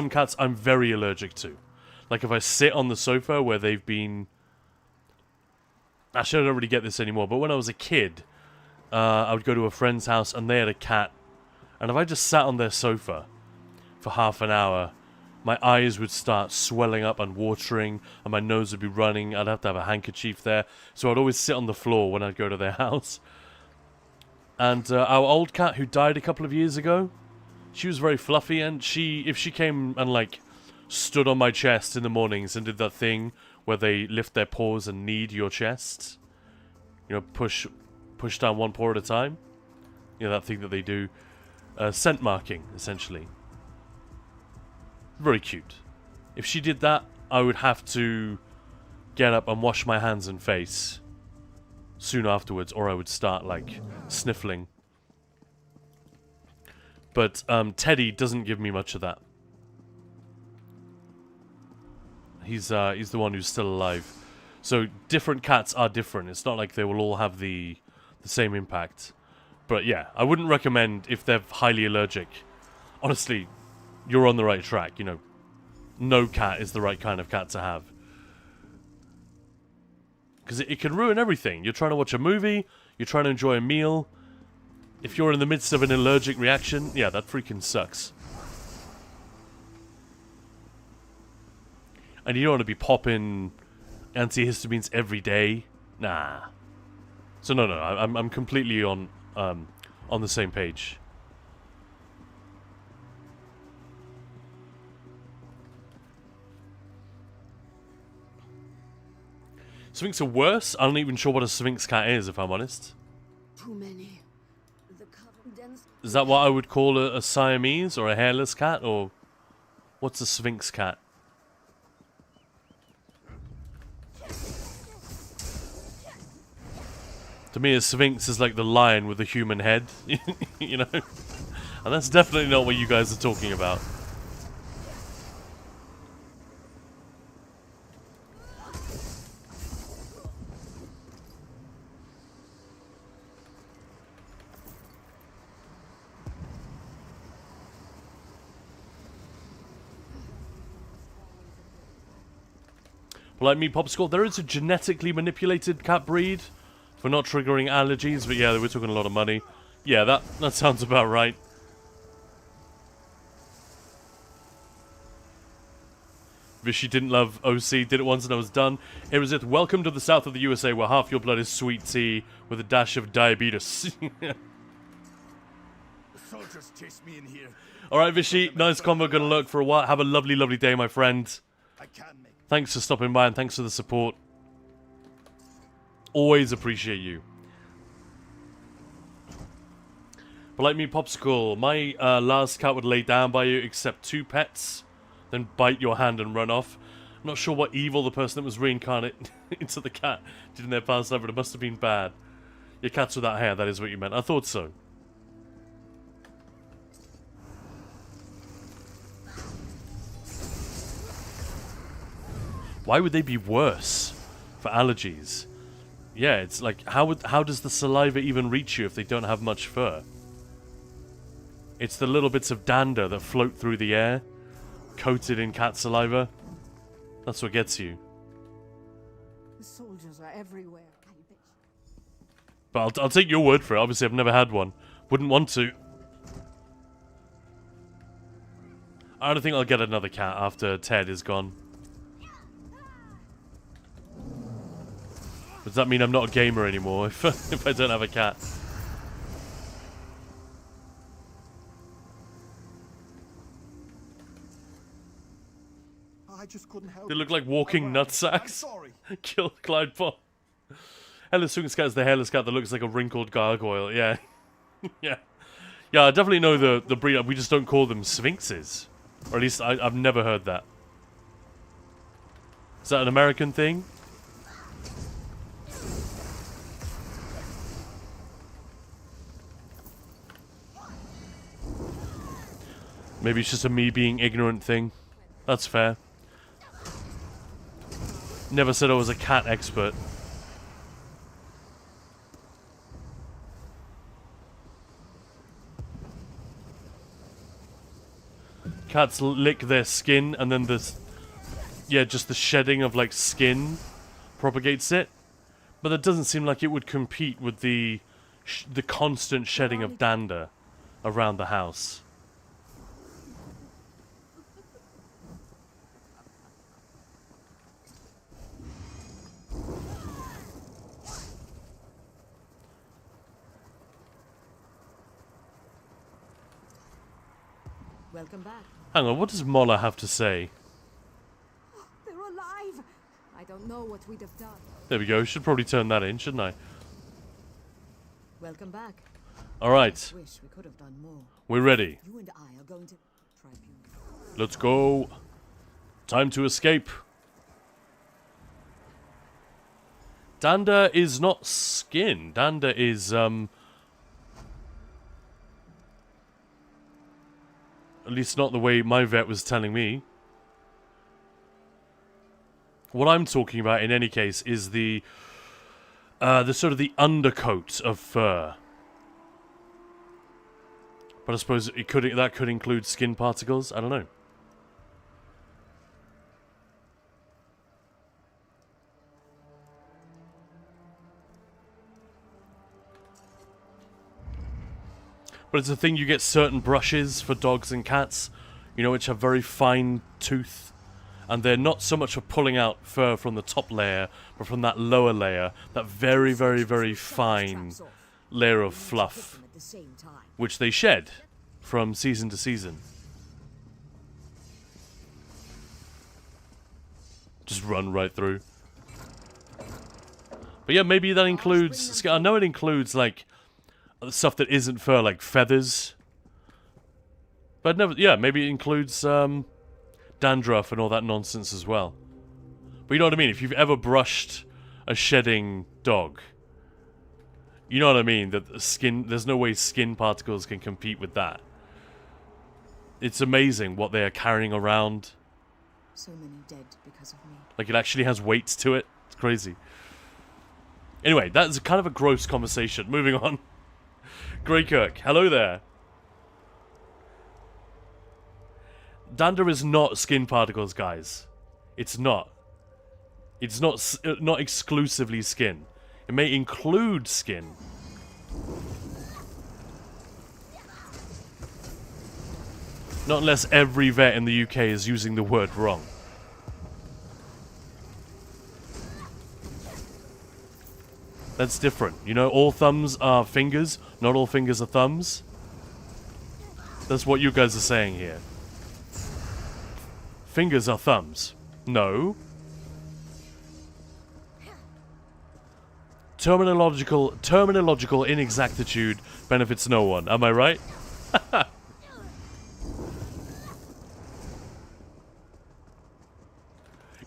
cats I'm very allergic to. Like if I sit on the sofa where they've been. Actually, I don't really get this anymore. But when I was a kid, I would go to a friend's house and they had a cat. And if I just sat on their sofa for half an hour, my eyes would start swelling up and watering, and my nose would be running. I'd have to have a handkerchief there. So I'd always sit on the floor when I'd go to their house. And our old cat, who died a couple of years ago, she was very fluffy, and if she came and, like, stood on my chest in the mornings and did that thing where they lift their paws and knead your chest, you know, push down one paw at a time, you know, that thing that they do, scent marking, essentially. Very cute. If she did that, I would have to get up and wash my hands and face soon afterwards, or I would start, like, sniffling. But Teddy doesn't give me much of that. He's the one who's still alive. So different cats are different. It's not like they will all have the same impact. But yeah, I wouldn't recommend if they're highly allergic. Honestly, you're on the right track, you know. No cat is the right kind of cat to have. Because it can ruin everything. You're trying to watch a movie, you're trying to enjoy a meal. If you're in the midst of an allergic reaction, yeah, that freaking sucks. And you don't want to be popping antihistamines every day. Nah. So no, I'm completely on the same page. Sphinx are worse? I'm not even sure what a Sphinx cat is, if I'm honest. Too many. The Covenant. Is that what I would call a Siamese or a hairless cat? Or what's a Sphinx cat? To me, a Sphinx is like the lion with a human head, you know? And that's definitely not what you guys are talking about. Like me, Popsicle, there is a genetically manipulated cat breed for not triggering allergies, but yeah, we're talking a lot of money. Yeah, that sounds about right. Vishy didn't love OC, did it once and I was done. Erosith, welcome to the south of the USA where half your blood is sweet tea with a dash of diabetes. The soldiers chased me in here. Alright, Vishy, nice combo, gonna lurk for a while. Have a lovely, lovely day, my friend. I can't make Thanks for stopping by and thanks for the support. Always appreciate you. But like me, Popsicle, my last cat would lay down by you, except 2 pets, then bite your hand and run off. I'm not sure what evil the person that was reincarnated into the cat did in their past life, but it must have been bad. Your cat's without hair, that is what you meant. I thought so. Why would they be worse for allergies? Yeah, it's like, how does the saliva even reach you if they don't have much fur? It's the little bits of dander that float through the air, coated in cat saliva. That's what gets you. The soldiers are everywhere. But I'll take your word for it. Obviously, I've never had one. Wouldn't want to. I don't think I'll get another cat after Ted is gone. Does that mean I'm not a gamer anymore if I don't have a cat? I just couldn't help They look like walking nutsacks. I'm sorry. Kill Clyde Pop. Hello, Swing Scat is the hairless cat that looks like a wrinkled gargoyle. Yeah. Yeah. Yeah, I definitely know the breed. We just don't call them sphinxes. Or at least I've never heard that. Is that an American thing? Maybe it's just a me being ignorant thing. That's fair. Never said I was a cat expert. Cats lick their skin and then yeah, just the shedding of like skin propagates it. But that doesn't seem like it would compete with the constant shedding of dander around the house. Welcome back. Hang on, what does Mola have to say? They're alive. I don't know what we'd have done. There we go. Should probably turn that in, shouldn't I? Welcome back. Alright. Wish we could have done more. We're ready. You and I are going to tribunal. Let's go. Time to escape. Dander is not skin. Dander is, at least not the way my vet was telling me. What I'm talking about, in any case, is the sort of the undercoat of fur. But I suppose that could include skin particles. I don't know. But it's a thing, you get certain brushes for dogs and cats, you know, which have very fine tooth. And they're not so much for pulling out fur from the top layer, but from that lower layer, that very, very, very fine layer of fluff, which they shed from season to season. Just run right through. But yeah, maybe that includes, I know it includes, like, stuff that isn't fur, like feathers. But never, yeah, maybe it includes dandruff and all that nonsense as well. But you know what I mean? If you've ever brushed a shedding dog, you know what I mean? That the skin, there's no way skin particles can compete with that. It's amazing what they are carrying around. So many dead because of me. Like, it actually has weight to it. It's crazy. Anyway, that's kind of a gross conversation. Moving on. Greykirk, hello there. Dander is not skin particles, guys. It's not. It's not exclusively skin. It may include skin. Not unless every vet in the UK is using the word wrong. That's different. You know, all thumbs are fingers, not all fingers are thumbs. That's what you guys are saying here. Fingers are thumbs. No. Terminological inexactitude benefits no one. Am I right?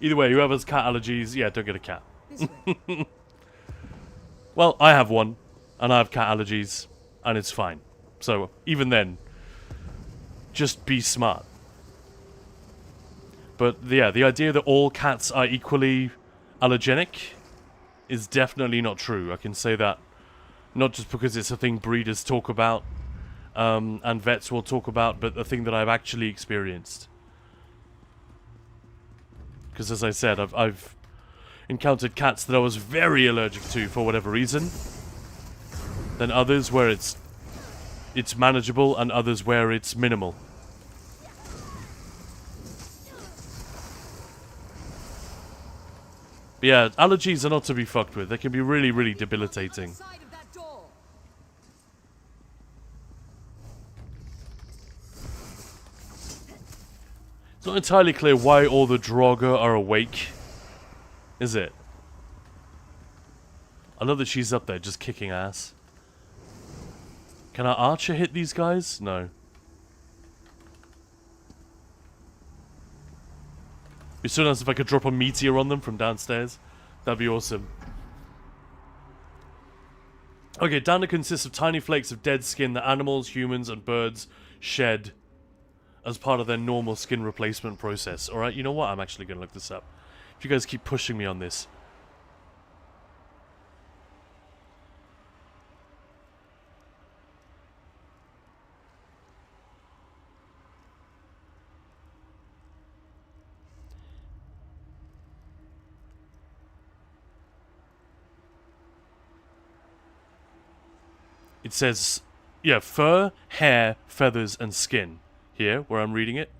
Either way, whoever has cat allergies, yeah, don't get a cat. Well, I have one, and I have cat allergies, and it's fine. So, even then, just be smart. But, yeah, the idea that all cats are equally allergenic is definitely not true. I can say that. Not just because it's a thing breeders talk about, and vets will talk about, but a thing that I've actually experienced. Because, as I said, I've encountered cats that I was very allergic to for whatever reason. Then others where it's manageable, and others where it's minimal. But yeah, allergies are not to be fucked with. They can be really, really debilitating. It's not entirely clear why all the Draugr are awake. Is it? I love that she's up there just kicking ass. Can our archer hit these guys? No. It'd be so nice if I could drop a meteor on them from downstairs. That'd be awesome. Okay, downer consists of tiny flakes of dead skin that animals, humans, and birds shed as part of their normal skin replacement process. Alright, you know what? I'm actually going to look this up. If you guys keep pushing me on this. It says, yeah, fur, hair, feathers, and skin. Here, where I'm reading it.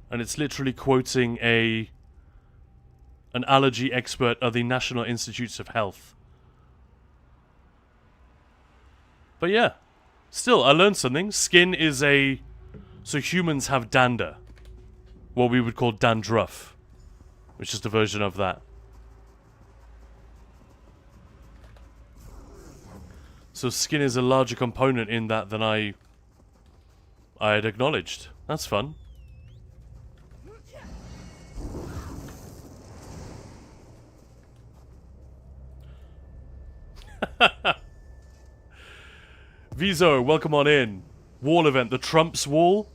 And it's literally quoting an allergy expert of the National Institutes of Health. But yeah, still, I learned something. Skin is so humans have dander. What we would call dandruff. Which is the version of that. So skin is a larger component in that than I had acknowledged. That's fun. Vizo, welcome on in. Wall event, the Trump's Wall.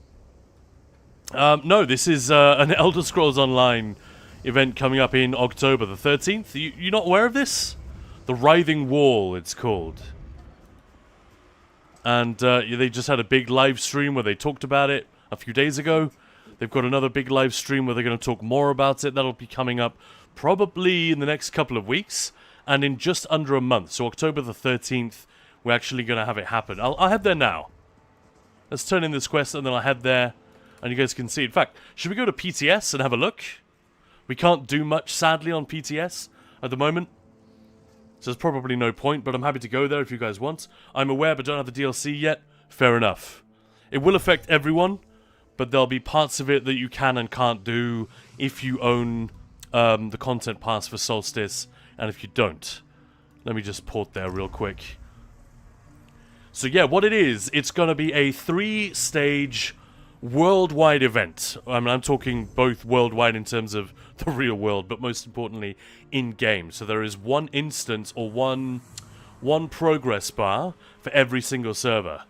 No, this is an Elder Scrolls Online event coming up in October the 13th. You not aware of this? The Writhing Wall, it's called. And they just had a big live stream where they talked about it a few days ago. They've got another big live stream where they're going to talk more about it. That'll be coming up probably in the next couple of weeks. And in just under a month. So October the 13th, we're actually going to have it happen. I'll head there now. Let's turn in this quest and then I'll head there. And you guys can see. In fact, should we go to PTS and have a look? We can't do much, sadly, on PTS at the moment. So there's probably no point, but I'm happy to go there if you guys want. I'm aware but don't have the DLC yet. Fair enough. It will affect everyone, but there'll be parts of it that you can and can't do if you own the content pass for Solstice, and if you don't. Let me just port there real quick. So yeah, what it is, it's going to be a 3-stage worldwide event. I mean, I'm talking both worldwide in terms of the real world, but most importantly, in-game. So there is one instance or one progress bar for every single server.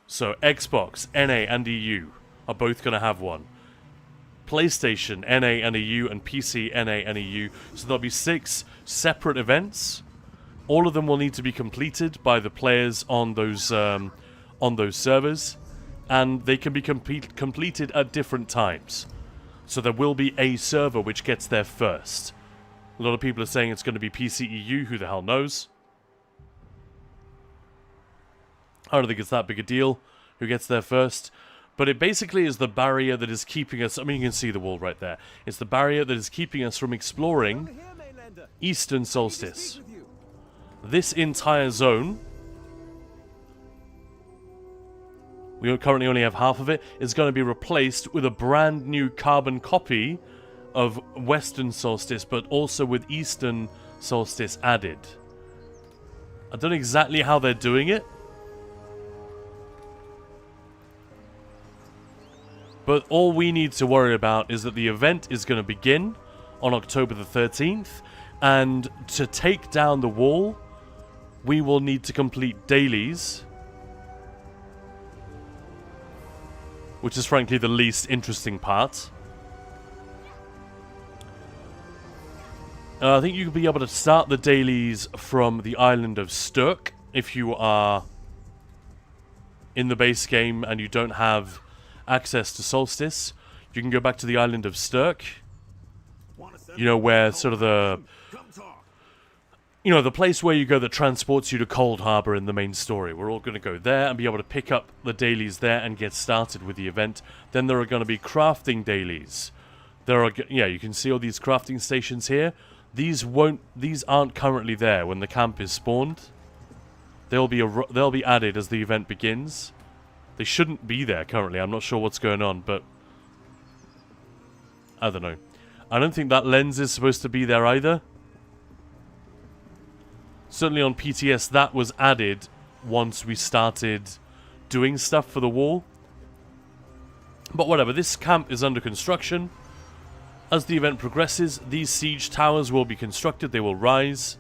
So Xbox, NA, and EU are both going to have one. PlayStation, NA, and EU, and PC, NA, and EU. So there'll be 6 separate events. All of them will need to be completed by the players on those servers. And they can be completed at different times. So there will be a server which gets there first. A lot of people are saying it's going to be PCEU, who the hell knows? I don't think it's that big a deal who gets there first. But it basically is the barrier that is keeping us... I mean, you can see the wall right there. It's the barrier that is keeping us from exploring Eastern Solstice. this entire zone, we currently only have half of it, is going to be replaced with a brand new carbon copy of Western Solstice, but also with Eastern Solstice added. I don't know exactly how they're doing it, but all we need to worry about is that the event is going to begin on October the 13th, and to take down the wall, we will need to complete dailies, which is frankly the least interesting part. I think you'll be able to start the dailies from the island of Sturk if you are in the base game and you don't have access to Solstice. You can go back to the island of Sturk. You know, where sort of the... You know, the place where you go that transports you to Cold Harbor in the main story. We're all going to go there and be able to pick up the dailies there and get started with the event. Then there are going to be crafting dailies. There are... Yeah, you can see all these crafting stations here. These aren't currently there when the camp is spawned. They'll be added as the event begins. They shouldn't be there currently. I'm not sure what's going on, but I don't know. I don't think that lens is supposed to be there either. Certainly on PTS that was added once we started doing stuff for the wall. But whatever, this camp is under construction. As the event progresses, these siege towers will be constructed, they will rise.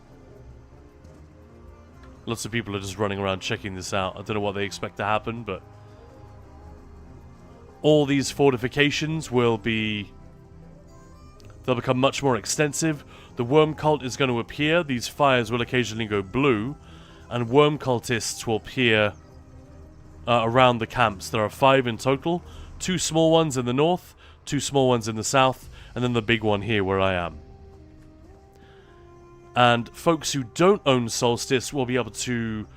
Lots of people are just running around checking this out. I don't know what they expect to happen, but all these fortifications will be... They'll become much more extensive. The worm cult is going to appear. These fires will occasionally go blue, and worm cultists will appear around the camps. There are 5 in total. 2 small ones in the north, 2 small ones in the south, and then the big one here where I am. And folks who don't own Solstice will be able to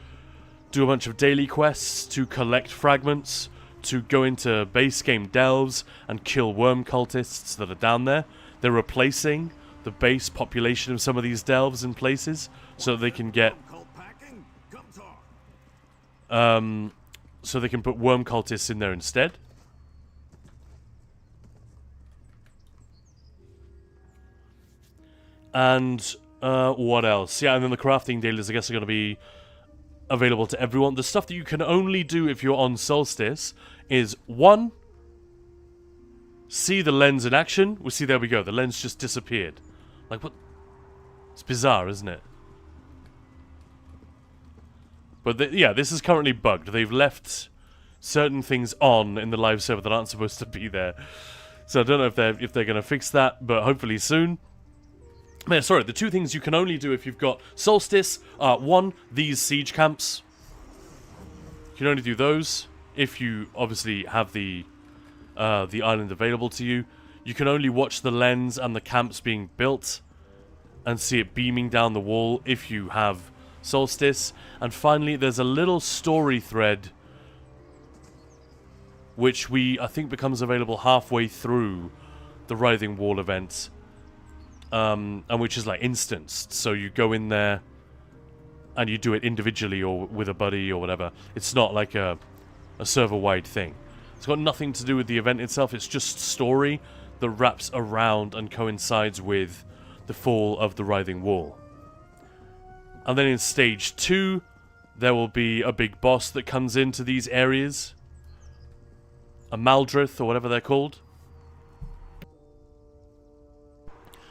do a bunch of daily quests, to collect fragments, to go into base game delves and kill worm cultists that are down there. They're replacing the base population of some of these delves in places so that they can get... so they can put worm cultists in there instead. And what else? Yeah, and then the crafting dailies, I guess, are going to be available to everyone. The stuff that you can only do if you're on Solstice is 1, see the lens in action. We see, there we go. The lens just disappeared. Like, what? It's bizarre, isn't it? But yeah, this is currently bugged. They've left certain things on in the live server that aren't supposed to be there. So I don't know if they're going to fix that, but hopefully soon. Yeah, sorry, the 2 things you can only do if you've got Solstice are 1, these siege camps. You can only do those if you obviously have the island available to you. You can only watch the lens and the camps being built and see it beaming down the wall if you have Solstice. And finally, there's a little story thread which I think becomes available halfway through the Writhing Wall event. And which is like instanced, so you go in there and you do it individually or with a buddy or whatever. It's not like a server-wide thing. It's got nothing to do with the event itself, it's just story that wraps around and coincides with the fall of the Writhing Wall. And then in stage 2, there will be a big boss that comes into these areas. A Maldrith, or whatever they're called.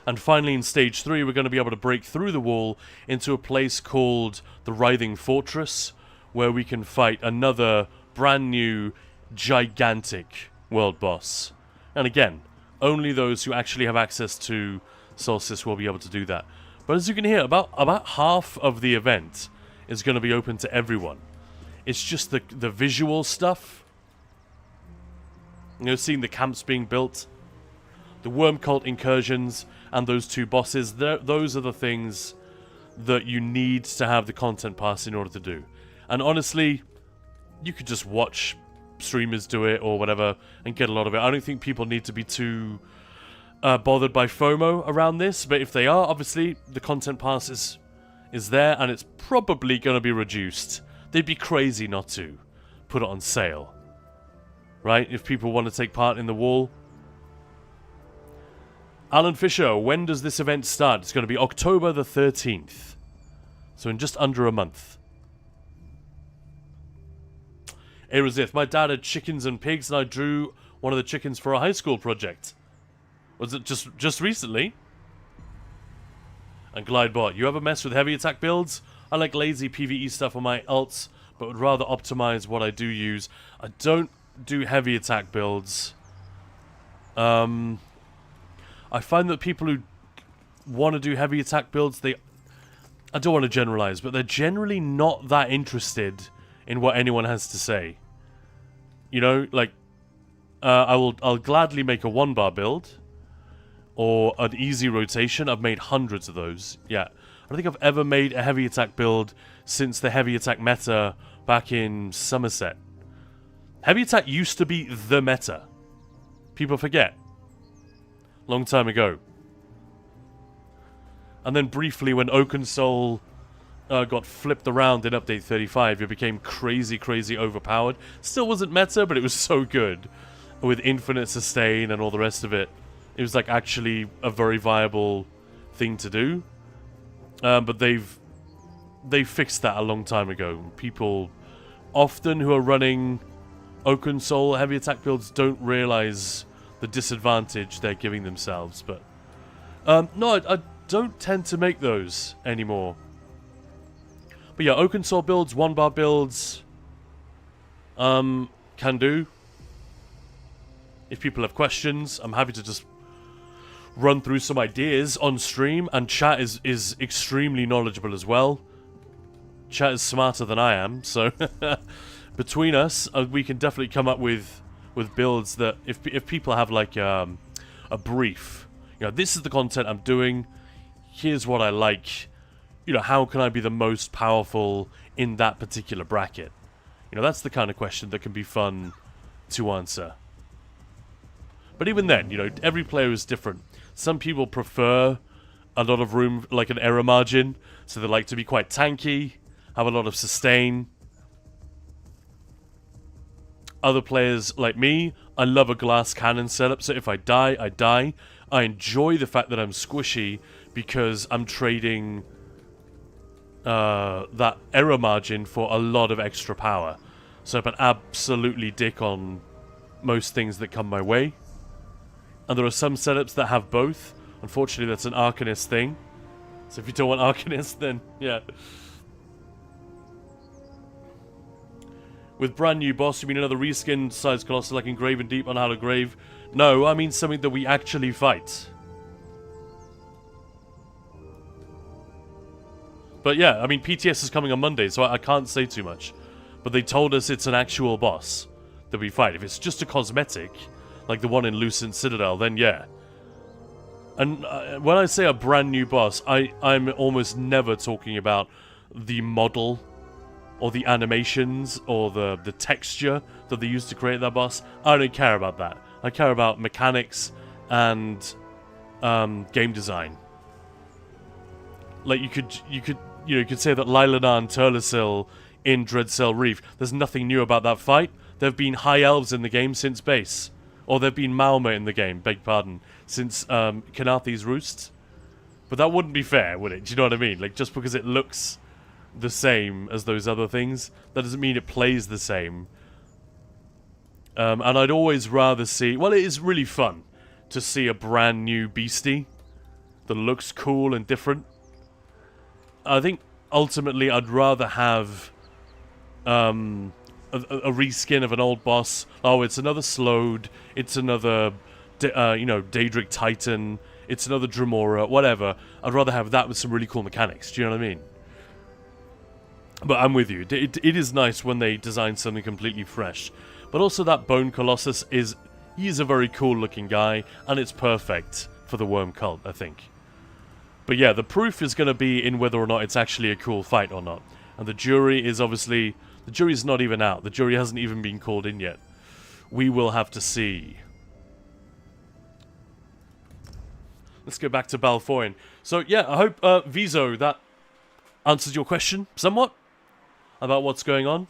And finally, in Stage 3, we're going to be able to break through the wall into a place called the Writhing Fortress, where we can fight another brand new, gigantic world boss. And again, only those who actually have access to Solstice will be able to do that. But as you can hear, about half of the event is going to be open to everyone. It's just the visual stuff. You know, seeing the camps being built, the worm cult incursions, and those 2 bosses, those are the things that you need to have the content pass in order to do. And honestly, you could just watch streamers do it or whatever and get a lot of it. I don't think people need to be too bothered by FOMO around this, but if they are, obviously, the content pass is there, and it's probably going to be reduced. They'd be crazy not to put it on sale. Right? If people want to take part in the wall. Alan Fisher, when does this event start? It's going to be October the 13th. So in just under a month. Erazith, my dad had chickens and pigs, and I drew one of the chickens for a high school project. Was it just recently? And Glidebot, you ever mess with heavy attack builds? I like lazy PvE stuff on my ults, but would rather optimize what I do use. I don't do heavy attack builds. I find that people who want to do heavy attack builds, I don't want to generalize, but they're generally not that interested in what anyone has to say. You know, like, I'll gladly make a 1-bar build, or an easy rotation. I've made hundreds of those. Yeah, I don't think I've ever made a heavy attack build since the heavy attack meta back in Somerset. Heavy attack used to be the meta. People forget. Long time ago. And then briefly when Oaken Soul got flipped around in Update 35, it became crazy, crazy overpowered. Still wasn't meta, but it was so good. With infinite sustain and all the rest of it. It was like actually a very viable thing to do. But they fixed that a long time ago. People often who are running Oaken Soul heavy attack builds don't realize the disadvantage they're giving themselves. But no, I don't tend to make those anymore. But yeah, Oaken Soul builds, 1-bar builds, can do. If people have questions, I'm happy to just run through some ideas on stream, and chat is extremely knowledgeable as well. Chat is smarter than I am, so between us, we can definitely come up with builds that if people have like a brief, you know, this is the content I'm doing, here's what I like, you know, how can I be the most powerful in that particular bracket? You know, that's the kind of question that can be fun to answer. But even then, you know, every player is different. Some people prefer a lot of room, like an error margin, so they like to be quite tanky, have a lot of sustain. Other players, like me, I love a glass cannon setup, so if I die, I die. I enjoy the fact that I'm squishy because I'm trading that error margin for a lot of extra power. So I'm absolutely dick on most things that come my way. And there are some setups that have both. Unfortunately, that's an Arcanist thing. So if you don't want Arcanist, then yeah. With brand new boss, you mean another reskin size Colossus like Engraven Deep on Hallowed Grave? No, I mean something that we actually fight. But yeah, I mean PTS is coming on Monday, so I can't say too much. But they told us it's an actual boss that we fight. If it's just a cosmetic, like the one in Lucent Citadel, then yeah. And when I say a brand new boss, I'm almost never talking about the model or the animations or the texture that they used to create that boss. I don't care about that. I care about mechanics and game design. Like you could say that Lylanar and Turlesil in Dreadcell Reef. There's nothing new about that fight. There have been high elves in the game since base. Or there have been Malma in the game, beg pardon, since Kanathi's Roost. But that wouldn't be fair, would it? Do you know what I mean? Like, just because it looks the same as those other things, that doesn't mean it plays the same. And I'd always rather see... Well, it is really fun to see a brand new beastie that looks cool and different. I think, ultimately, I'd rather have... a reskin of an old boss. Oh, it's another Slode. It's another, Daedric Titan. It's another Dremora. Whatever. I'd rather have that with some really cool mechanics. Do you know what I mean? But I'm with you. It is nice when they design something completely fresh. But also that Bone Colossus he's a very cool looking guy, and it's perfect for the Worm Cult, I think. But yeah, the proof is going to be in whether or not it's actually a cool fight or not. And the jury is obviously... The jury's not even out. The jury hasn't even been called in yet. We will have to see. Let's go back to Balfoin. So, yeah, I hope, Vizo, that answers your question somewhat about what's going on.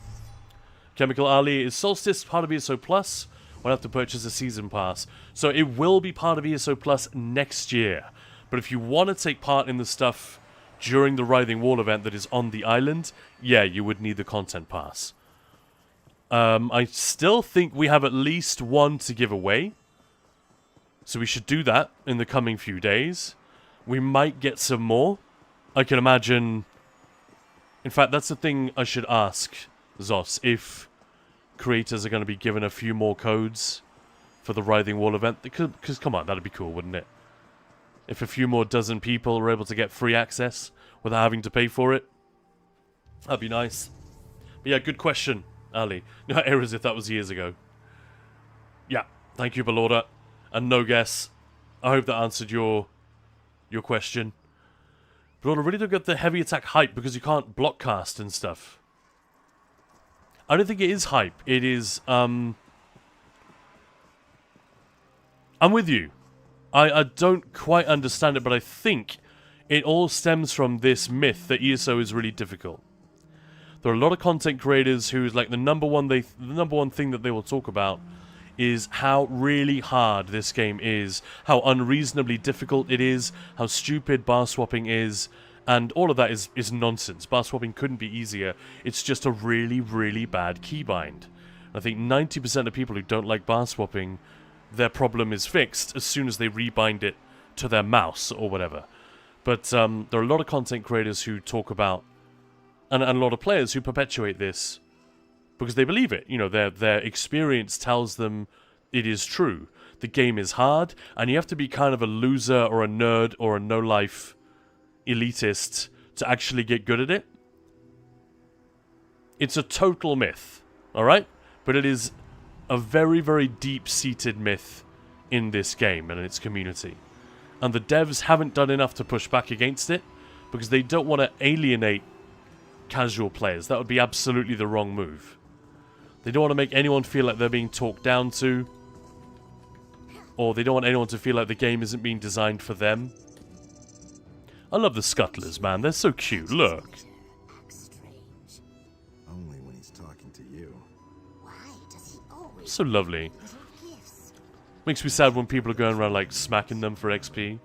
Chemical Ali, is Solstice part of ESO Plus? We'll have to purchase a season pass. So it will be part of ESO Plus next year. But if you want to take part in the stuff during the Writhing Wall event that is on the island, yeah, you would need the content pass. I still think we have at least one to give away. So we should do that in the coming few days. We might get some more. I can imagine... In fact, that's the thing I should ask Zos, if creators are going to be given a few more codes for the Writhing Wall event. Because, come on, that'd be cool, wouldn't it? If a few more dozen people are able to get free access without having to pay for it. That'd be nice. But yeah, good question, Ali. No errors if that was years ago. Yeah, thank you, Belorda. And no guess. I hope that answered your question. Belorda, really don't get the heavy attack hype because you can't block cast and stuff. I don't think it is hype. It is, I'm with you. I don't quite understand it, but I think it all stems from this myth that ESO is really difficult. There are a lot of content creators who's like the number one thing that they will talk about is how really hard this game is, how unreasonably difficult it is, how stupid bar swapping is, and all of that is nonsense. Bar swapping couldn't be easier. It's just a really, really bad keybind. I think 90% of people who don't like bar swapping, their problem is fixed as soon as they rebind it to their mouse or whatever. But there are a lot of content creators who talk about, and a lot of players who perpetuate this because they believe it. You know, their experience tells them it is true. The game is hard, and you have to be kind of a loser or a nerd or a no-life elitist to actually get good at it. It's a total myth, alright? But it is a very, very deep-seated myth in this game and in its community. And the devs haven't done enough to push back against it because they don't want to alienate casual players. That would be absolutely the wrong move. They don't want to make anyone feel like they're being talked down to, or they don't want anyone to feel like the game isn't being designed for them. I love the scuttlers, man. They're so cute. Look. Only when he's talking to you. So lovely. Makes me sad when people are going around like smacking them for XP.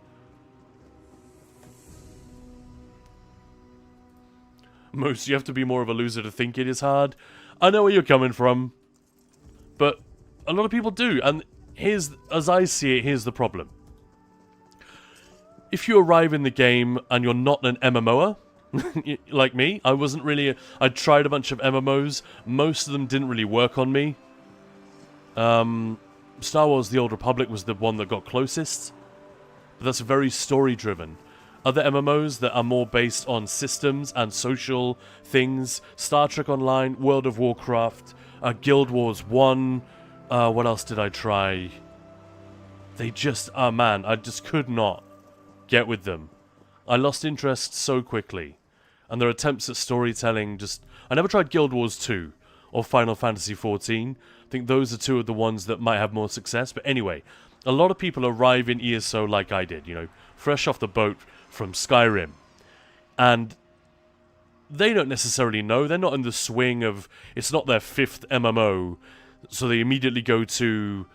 Most, you have to be more of a loser to think it is hard. I know where you're coming from, but a lot of people do, and here's, as I see it, here's the problem. If you arrive in the game and you're not an MMOer, like me, I wasn't really, I tried a bunch of MMOs, most of them didn't really work on me. Star Wars The Old Republic was the one that got closest, but that's very story-driven. Other MMOs that are more based on systems and social things, Star Trek Online, World of Warcraft, Guild Wars 1, what else did I try? They just, man, I just could not get with them. I lost interest so quickly. And their attempts at storytelling just... I never tried Guild Wars 2 or Final Fantasy 14. I think those are two of the ones that might have more success. But anyway, a lot of people arrive in ESO like I did, you know, fresh off the boat from Skyrim. And they don't necessarily know. They're not in the swing of... It's not their fifth MMO. So they immediately go to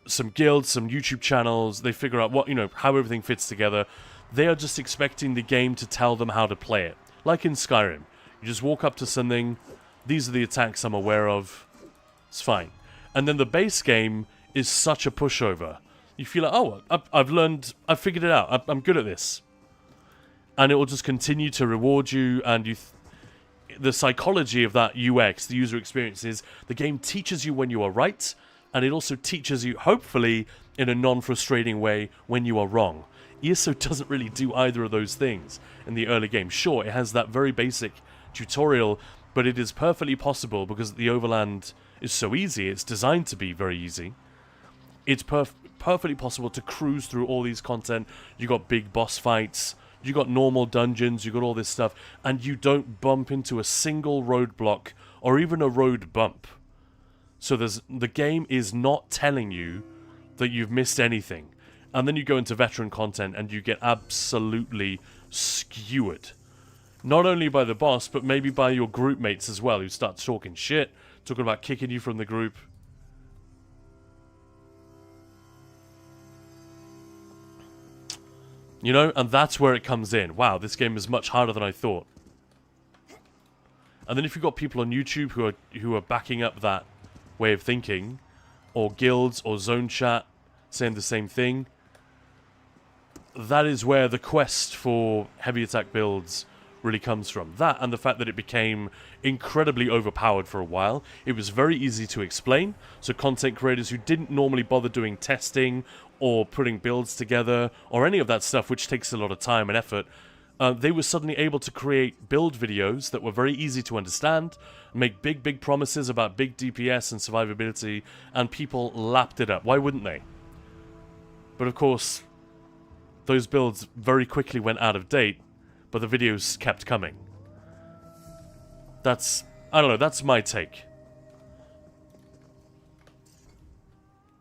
some guilds, some YouTube channels. They figure out what, you know, how everything fits together. They are just expecting the game to tell them how to play it. Like in Skyrim. You just walk up to something. These are the attacks I'm aware of. It's fine. And then the base game is such a pushover. You feel like, oh, I've learned, I've figured it out. I'm good at this. And it will just continue to reward you, and the psychology of that UX, the user experience, is the game teaches you when you are right, and it also teaches you, hopefully, in a non-frustrating way, when you are wrong. ESO doesn't really do either of those things in the early game. Sure, it has that very basic tutorial, but it is perfectly possible, because the Overland is so easy, it's designed to be very easy. It's perfectly possible to cruise through all these content. You got big boss fights, you got normal dungeons, you got all this stuff, and you don't bump into a single roadblock or even a road bump. So the game is not telling you that you've missed anything. And then you go into veteran content and you get absolutely skewered. Not only by the boss, but maybe by your group mates as well, who start talking shit, talking about kicking you from the group. You know, and that's where it comes in. Wow, this game is much harder than I thought. And then if you've got people on YouTube who are backing up that way of thinking, or guilds or zone chat saying the same thing, that is where the quest for heavy attack builds really comes from. That and the fact that it became incredibly overpowered for a while. It was very easy to explain, so content creators who didn't normally bother doing testing or putting builds together or any of that stuff, which takes a lot of time and effort, they were suddenly able to create build videos that were very easy to understand, make big promises about big DPS and survivability, and people lapped it up. Why wouldn't they? But of course, those builds very quickly went out of date, but the videos kept coming. That's, I don't know, that's my take.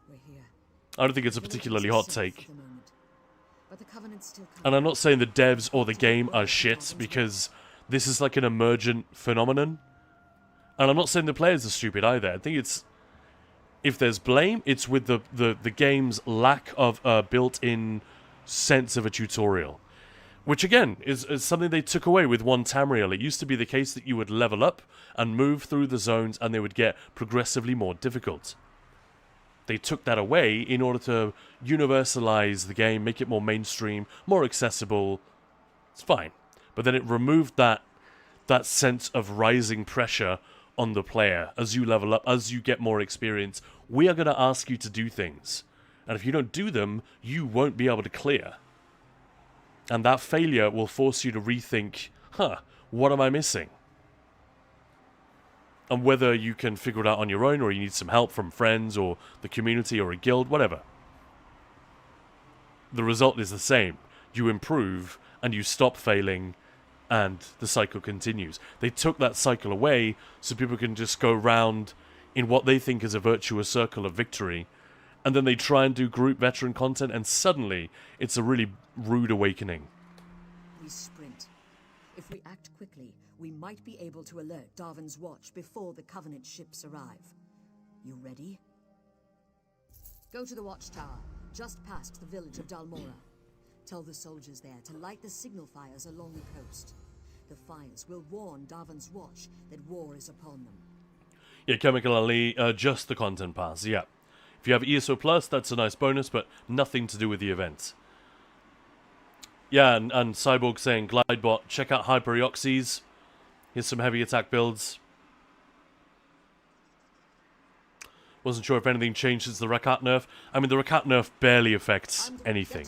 We're here. I don't think it's a particularly hot take. But the Covenant's still coming. And I'm not saying the devs or the game are shit, because this is like an emergent phenomenon. And I'm not saying the players are stupid either. I think it's, if there's blame, it's with the game's lack of a built-in sense of a tutorial. Which again, is something they took away with one Tamriel. It used to be the case that you would level up and move through the zones and they would get progressively more difficult. They took that away in order to universalize the game, make it more mainstream, more accessible. It's fine. But then it removed that sense of rising pressure on the player. As you level up, as you get more experience, we are going to ask you to do things. And if you don't do them, you won't be able to clear. And that failure will force you to rethink, what am I missing? And whether you can figure it out on your own, or you need some help from friends, or the community, or a guild, whatever. The result is the same. You improve, and you stop failing, and the cycle continues. They took that cycle away, so people can just go round in what they think is a virtuous circle of victory, and then they try and do group veteran content, and suddenly, it's a really rude awakening. We sprint. If we act quickly, we might be able to alert Darwin's watch before the Covenant ships arrive. You ready? Go to the watchtower, just past the village of Dalmora. Tell the soldiers there to light the signal fires along the coast. The fires will warn Darwin's watch that war is upon them. Yeah, Chemical Ali, just the content pass, yeah. If you have ESO Plus, that's a nice bonus, but nothing to do with the event. Yeah, and Cyborg saying, Glidebot, check out Hyperioxys. Here's some heavy attack builds. Wasn't sure if anything changed since the Rakat nerf. I mean, the Rakat nerf barely affects anything.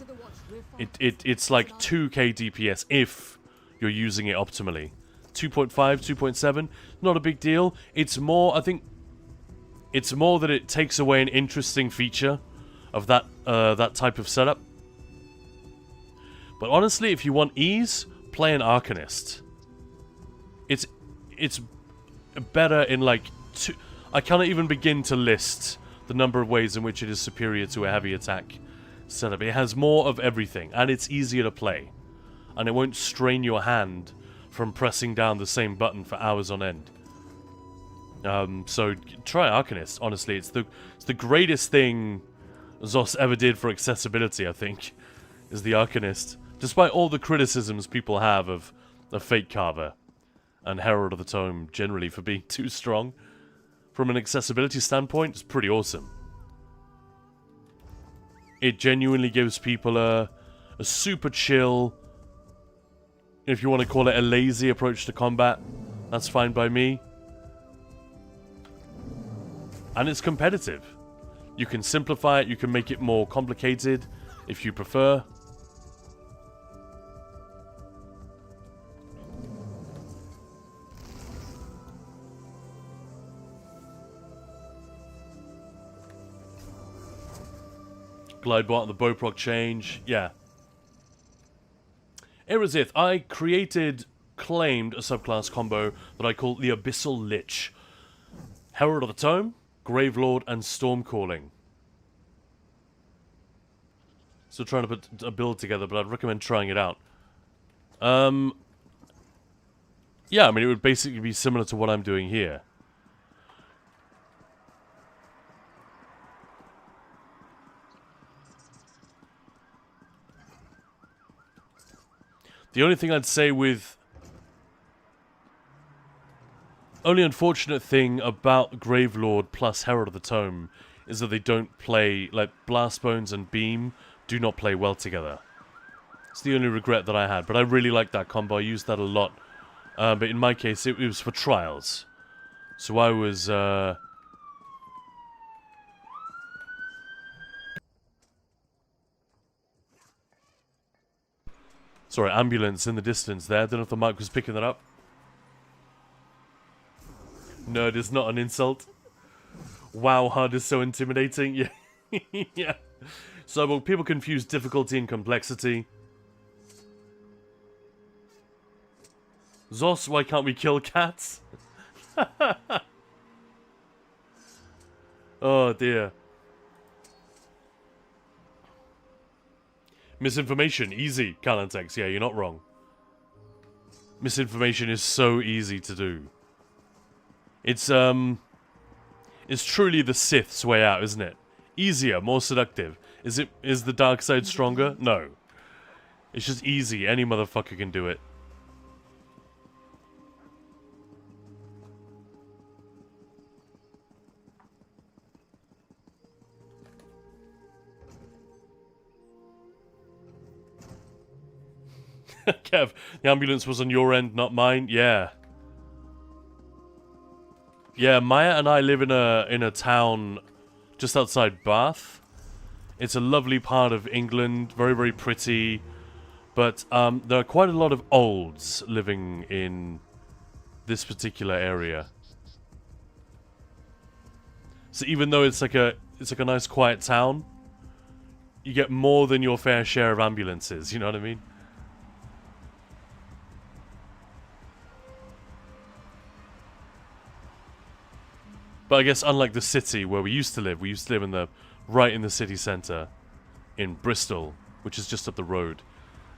It's like 2k DPS if you're using it optimally. 2.5, 2.7, not a big deal. It's more, I think, it's more that it takes away an interesting feature of that type of setup. But honestly, if you want ease, play an Arcanist. It's better in like two. I cannot even begin to list the number of ways in which it is superior to a heavy attack setup. It has more of everything, and it's easier to play, and it won't strain your hand from pressing down the same button for hours on end. So try Arcanist. Honestly, it's the greatest thing Zos ever did for accessibility. I think is the Arcanist, despite all the criticisms people have of Fate Carver and Herald of the Tome generally for being too strong. From an accessibility standpoint, it's pretty awesome. It genuinely gives people a super chill, if you want to call it a lazy approach to combat, that's fine by me. And it's competitive. You can simplify it, you can make it more complicated if you prefer. Glidebot and the Boproc change, yeah. Erazith, I claimed a subclass combo that I call the Abyssal Lich. Herald of the Tome, Gravelord, and Stormcalling. Still trying to put a build together, but I'd recommend trying it out. Yeah, I mean, it would basically be similar to what I'm doing here. The only thing I'd say with... Only unfortunate thing about Gravelord plus Herald of the Tome is that they don't play... Like, Blastbones and Beam do not play well together. It's the only regret that I had. But I really like that combo. I used that a lot. But in my case, it was for trials. So I was... Sorry, ambulance in the distance there. I don't know if the mic was picking that up. Nerd is not an insult. Wow, hard is so intimidating. Yeah. Yeah. So, well, people confuse difficulty and complexity. Zos, why can't we kill cats? Oh, dear. Misinformation, easy, Calantex. Yeah, you're not wrong. Misinformation is so easy to do. It's truly the Sith's way out, isn't it? Easier, more seductive. Is the dark side stronger? No. It's just easy. Any motherfucker can do it. Kev, the ambulance was on your end, not mine. Yeah. Yeah, Maya and I live in a town just outside Bath. It's a lovely part of England, very, very pretty. But there are quite a lot of olds living in this particular area. So even though it's like a nice quiet town, you get more than your fair share of ambulances, you know what I mean? But I guess unlike the city where we used to live right in the city centre in Bristol, which is just up the road.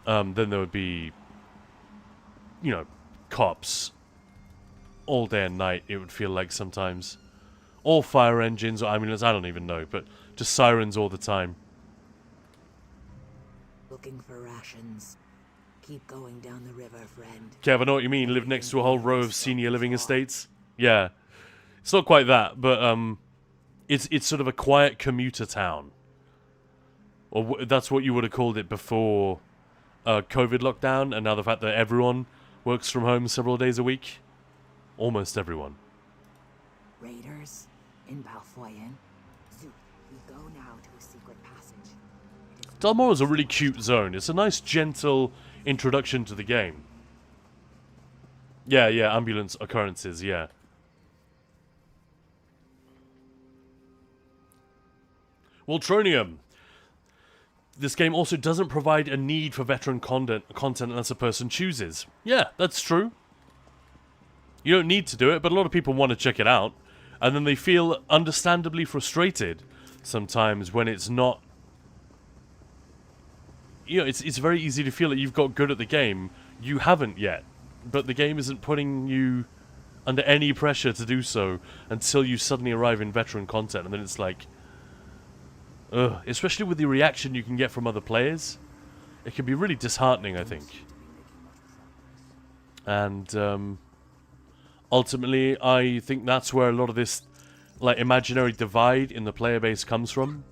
Then there would be, you know, cops all day and night, it would feel like sometimes. Or fire engines or ambulance, I don't even know, but just sirens all the time. Looking for rations. Keep going down the river, friend. Kev, I know what you mean. Live next to a whole row of senior living estates. Yeah. It's not quite that, but it's sort of a quiet commuter town. Or that's what you would have called it before COVID lockdown, and now the fact that everyone works from home several days a week. Almost everyone. Raiders in Balfoyen. Zoot, we go now to a secret passage. Dalmor is a really cute zone. It's a nice, gentle introduction to the game. Yeah, ambulance occurrences, yeah. Waltronium. This game also doesn't provide a need for veteran content unless a person chooses. Yeah, that's true. You don't need to do it, but a lot of people want to check it out. And then they feel understandably frustrated sometimes when it's not... You know, it's very easy to feel that you've got good at the game. You haven't yet. But the game isn't putting you under any pressure to do so until you suddenly arrive in veteran content. And then it's like... Ugh, especially with the reaction you can get from other players. It can be really disheartening, I think. And ultimately, I think that's where a lot of this like imaginary divide in the player base comes from.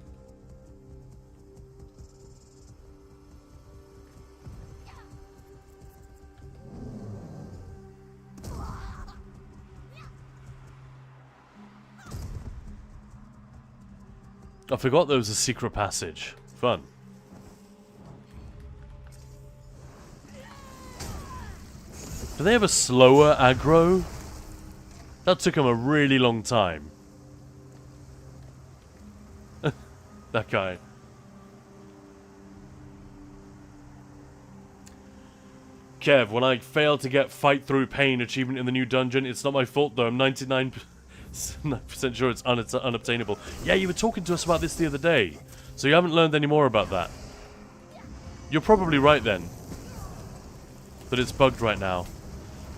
I forgot there was a secret passage. Fun. Do they have a slower aggro? That took him a really long time. That guy. Kev, when I fail to get fight through pain achievement in the new dungeon, it's not my fault though. I'm 99% sure it's unobtainable. Yeah, you were talking to us about this the other day. So you haven't learned any more about that. You're probably right then. That it's bugged right now.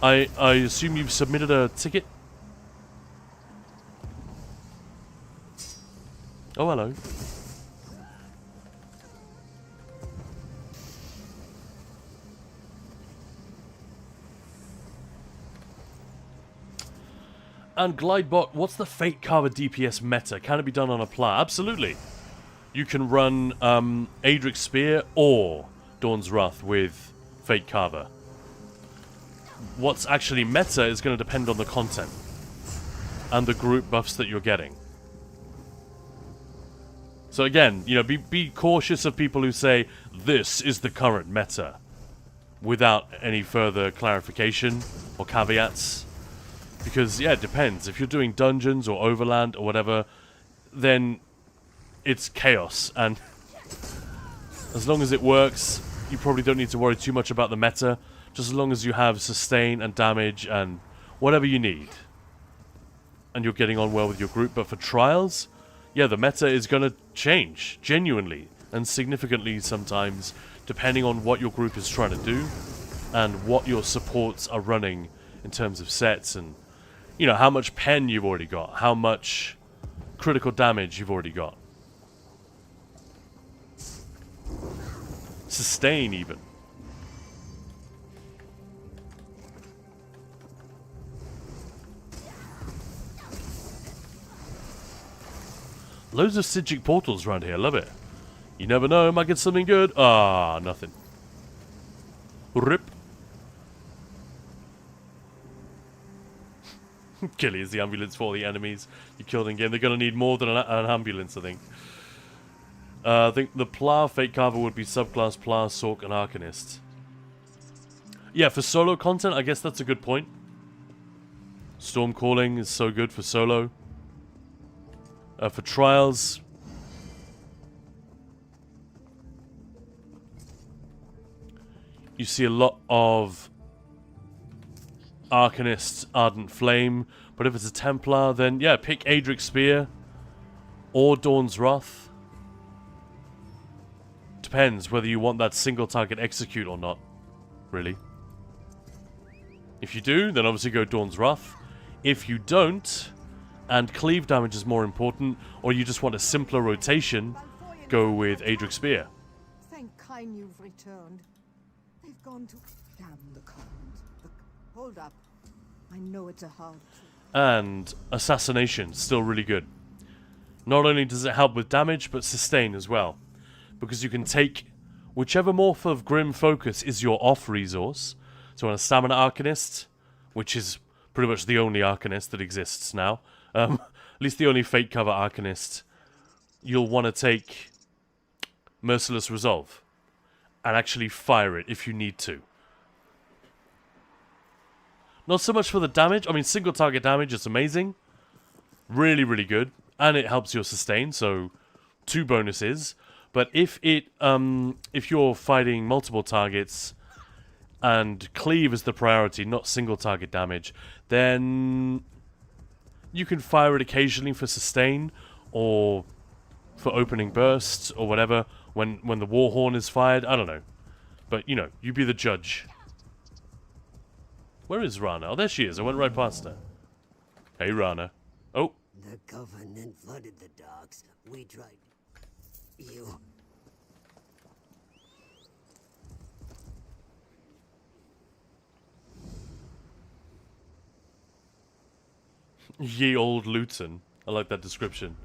I assume you've submitted a ticket? Oh, hello. And Glidebot, what's the Fate Carver DPS meta? Can it be done on a pla? Absolutely. You can run Adric's Spear or Dawn's Wrath with Fate Carver. What's actually meta is going to depend on the content and the group buffs that you're getting. So again, you know, be cautious of people who say this is the current meta without any further clarification or caveats. Because, yeah, it depends. If you're doing dungeons or overland or whatever, then it's chaos. And as long as it works, you probably don't need to worry too much about the meta. Just as long as you have sustain and damage and whatever you need. And you're getting on well with your group. But for trials, yeah, the meta is going to change, genuinely. And significantly sometimes, depending on what your group is trying to do. And what your supports are running in terms of sets and... You know, how much pen you've already got. How much critical damage you've already got. Sustain, even. Loads of Sigic portals around here. Love it. You never know. Might get something good. Ah, nothing. Rip. Killy is the ambulance for all the enemies you killed in game. They're going to need more than an ambulance, I think. I think the Pla Fate Carver would be subclass Pla, Sork, and Arcanist. Yeah, for solo content, I guess that's a good point. Storm Calling is so good for solo. For trials... You see a lot of... Arcanist, Ardent Flame, but if it's a Templar, then yeah, pick Adric's Spear or Dawn's Wrath. Depends whether you want that single target execute or not, really. If you do, then obviously go Dawn's Wrath. If you don't, and cleave damage is more important, or you just want a simpler rotation, go with Adric's Spear. Thank Kine you've returned. They've gone to... Damn the Covenant. Look, hold up. I know it's a hard truth. And Assassination, still really good. Not only does it help with damage, but sustain as well. Because you can take whichever morph of Grim Focus is your off resource. So on a Stamina Arcanist, which is pretty much the only Arcanist that exists now. At least the only Fate Cover Arcanist. You'll want to take Merciless Resolve. And actually fire it if you need to. Not so much for the damage. I mean, single target damage is amazing. Really, really good. And it helps your sustain, so 2 bonuses. But if you're fighting multiple targets and cleave is the priority, not single target damage, then you can fire it occasionally for sustain or for opening bursts or whatever when the Warhorn is fired. I don't know. But, you know, you be the judge. Where is Rana? Oh, there she is. I went right past her. Hey, Rana. Oh. The Covenant flooded the docks. We tried... You... Ye old Luton. I like that description.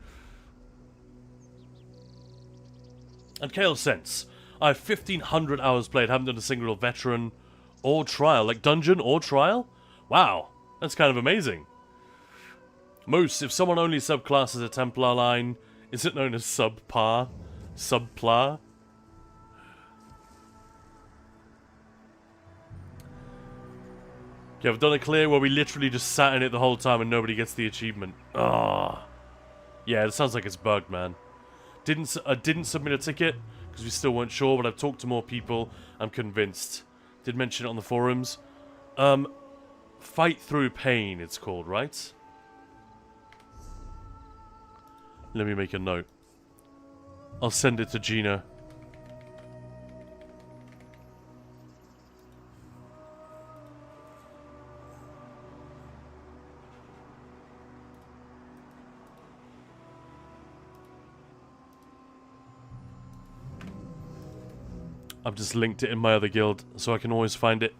And Kale Sense. I have 1,500 hours played. Haven't done a single veteran or trial. Like dungeon or trial? Wow. That's kind of amazing. Moose, if someone only subclasses a Templar line, is it known as subpar? Subplar? Okay, I've done a clear where we literally just sat in it the whole time and nobody gets the achievement. Ah, yeah, it sounds like it's bugged, man. Didn't submit a ticket because we still weren't sure, but I've talked to more people. I'm convinced. Did mention it on the forums. Fight Through Pain, it's called, right? Let me make a note. I'll send it to Gina. I've just linked it in my other guild, so I can always find it.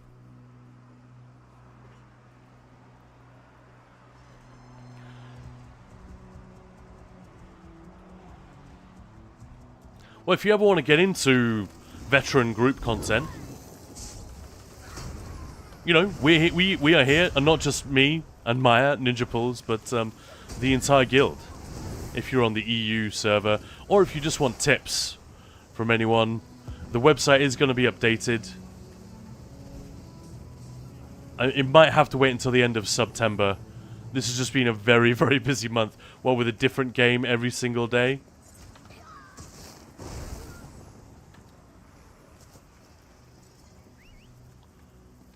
Well, if you ever want to get into veteran group content, you know, we are here, and not just me and Maya, Ninja Pulls, but the entire guild. If you're on the EU server, or if you just want tips from anyone, the website is going to be updated. It might have to wait until the end of September. This has just been a very, very busy month, well, with a different game every single day.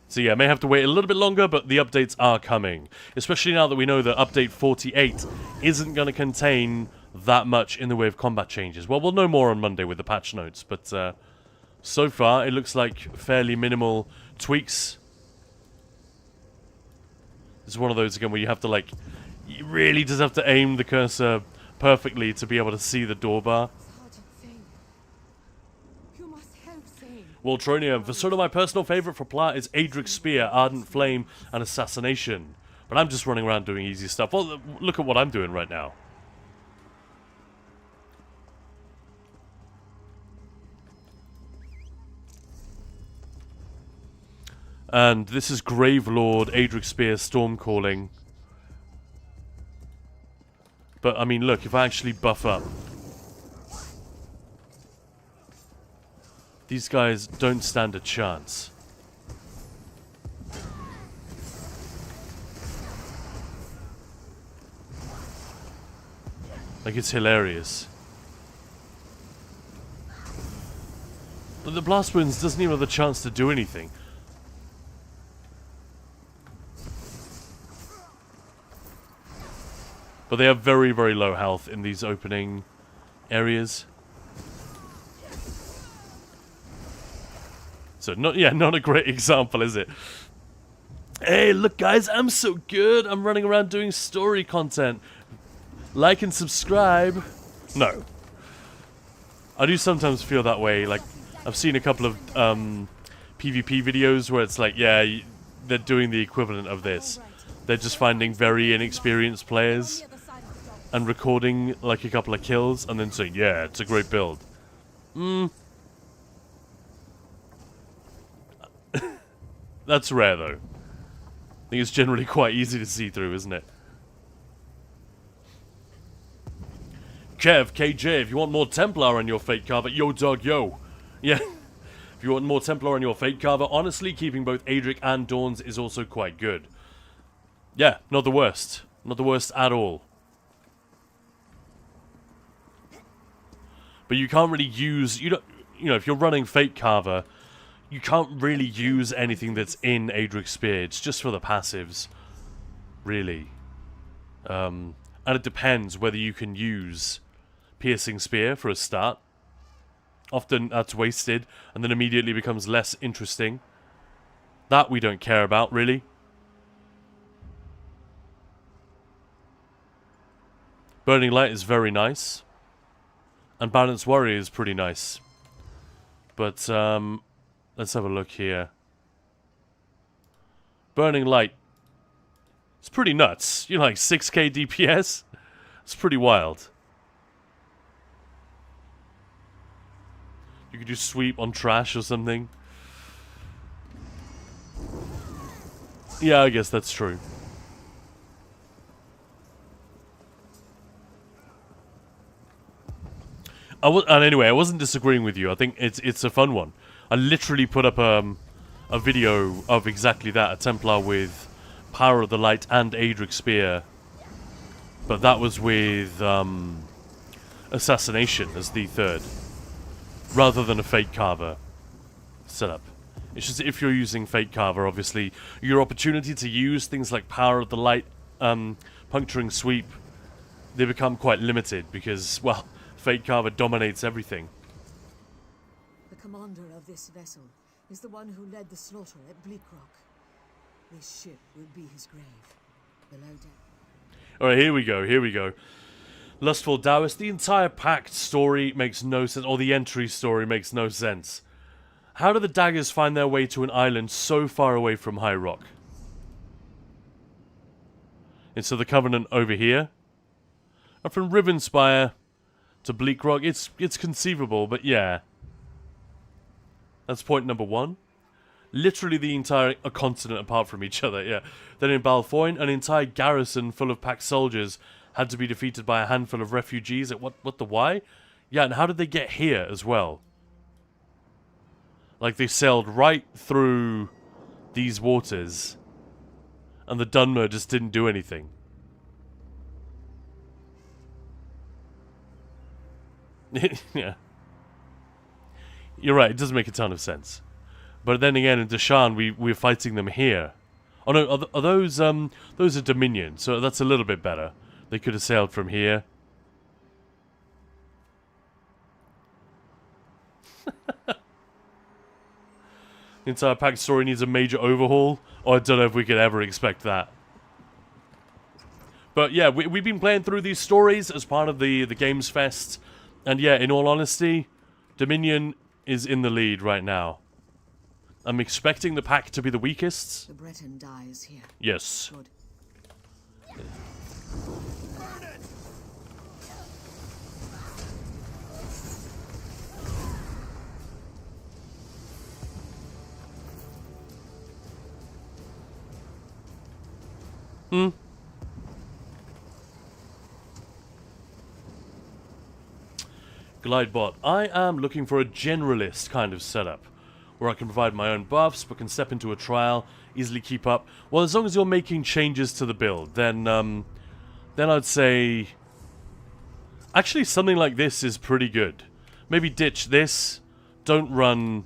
So yeah, may have to wait a little bit longer, but the updates are coming. Especially now that we know that update 48 isn't going to contain that much in the way of combat changes. Well, we'll know more on Monday with the patch notes, but so far it looks like fairly minimal tweaks. It's one of those again where you have to, like, you really just have to aim the cursor perfectly to be able to see the door bar. Well, Tronium, for sort of my personal favourite for Plat is Adric's Spear, Ardent Flame, and Assassination. But I'm just running around doing easy stuff. Well, look at what I'm doing right now. And this is Gravelord, Adric's Spear, Stormcalling. But, I mean, look, if I actually buff up, these guys don't stand a chance. Like, it's hilarious. But the Blast Wounds doesn't even have the chance to do anything. But they have very, very low health in these opening areas. So, not a great example, is it? Hey, look, guys, I'm so good. I'm running around doing story content. Like and subscribe. No. I do sometimes feel that way. Like, I've seen a couple of PvP videos where it's like, yeah, they're doing the equivalent of this. They're just finding very inexperienced players and recording, like, a couple of kills and then saying, yeah, it's a great build. That's rare, though. I think it's generally quite easy to see through, isn't it? Kev, KJ, if you want more Templar on your Fate Carver, yo dog, yo. Yeah. If you want more Templar on your Fate Carver, honestly, keeping both Adric and Dawn's is also quite good. Yeah, not the worst. Not the worst at all. But you can't really use... You know, if you're running Fate Carver, you can't really use anything that's in Adric's Spear. It's just for the passives, really. And it depends whether you can use Piercing Spear for a start. Often that's wasted, and then immediately becomes less interesting. That we don't care about, really. Burning Light is very nice. And Balanced Warrior is pretty nice. But, let's have a look here. Burning Light. It's pretty nuts. You know, like 6k DPS? It's pretty wild. You could do sweep on trash or something. Yeah, I guess that's true. And anyway, I wasn't disagreeing with you. I think it's a fun one. I literally put up a video of exactly that. A Templar with Power of the Light and Adric's Spear. But that was with Assassination as the third. Rather than a Fate Carver setup. It's just if you're using Fate Carver, obviously, your opportunity to use things like Power of the Light, Puncturing Sweep, they become quite limited because, well, Fate Carver dominates everything. The commander of this vessel is the one who led the slaughter at Bleak Rock. This ship will be his grave, below deck. Alright, here we go, here we go. Lustful Taoist, the entire PACT story makes no sense, or the entry story makes no sense. How do the daggers find their way to an island so far away from High Rock? And so the Covenant over here. And from Rivenspire to Bleak Rock, it's conceivable, but yeah. That's point number 1. Literally the entire continent apart from each other, yeah. Then in Balfoyn, an entire garrison full of PACT soldiers had to be defeated by a handful of refugees. What the why? Yeah, and how did they get here as well? Like, they sailed right through these waters, and the Dunmer just didn't do anything. Yeah. You're right, it doesn't make a ton of sense. But then again, in Deshaan, we're fighting them here. Oh no, are those are Dominion, so that's a little bit better. They could have sailed from here. The entire PACT story needs a major overhaul. Oh, I don't know if we could ever expect that. But yeah, we've been playing through these stories as part of the Gamesfest. And yeah, in all honesty, Dominion is in the lead right now. I'm expecting the PACT to be the weakest. The Breton dies here. Yes. Good. Glidebot. I am looking for a generalist kind of setup, where I can provide my own buffs, but can step into a trial, easily keep up. Well, as long as you're making changes to the build, then I'd say... Actually, something like this is pretty good. Maybe ditch this. Don't run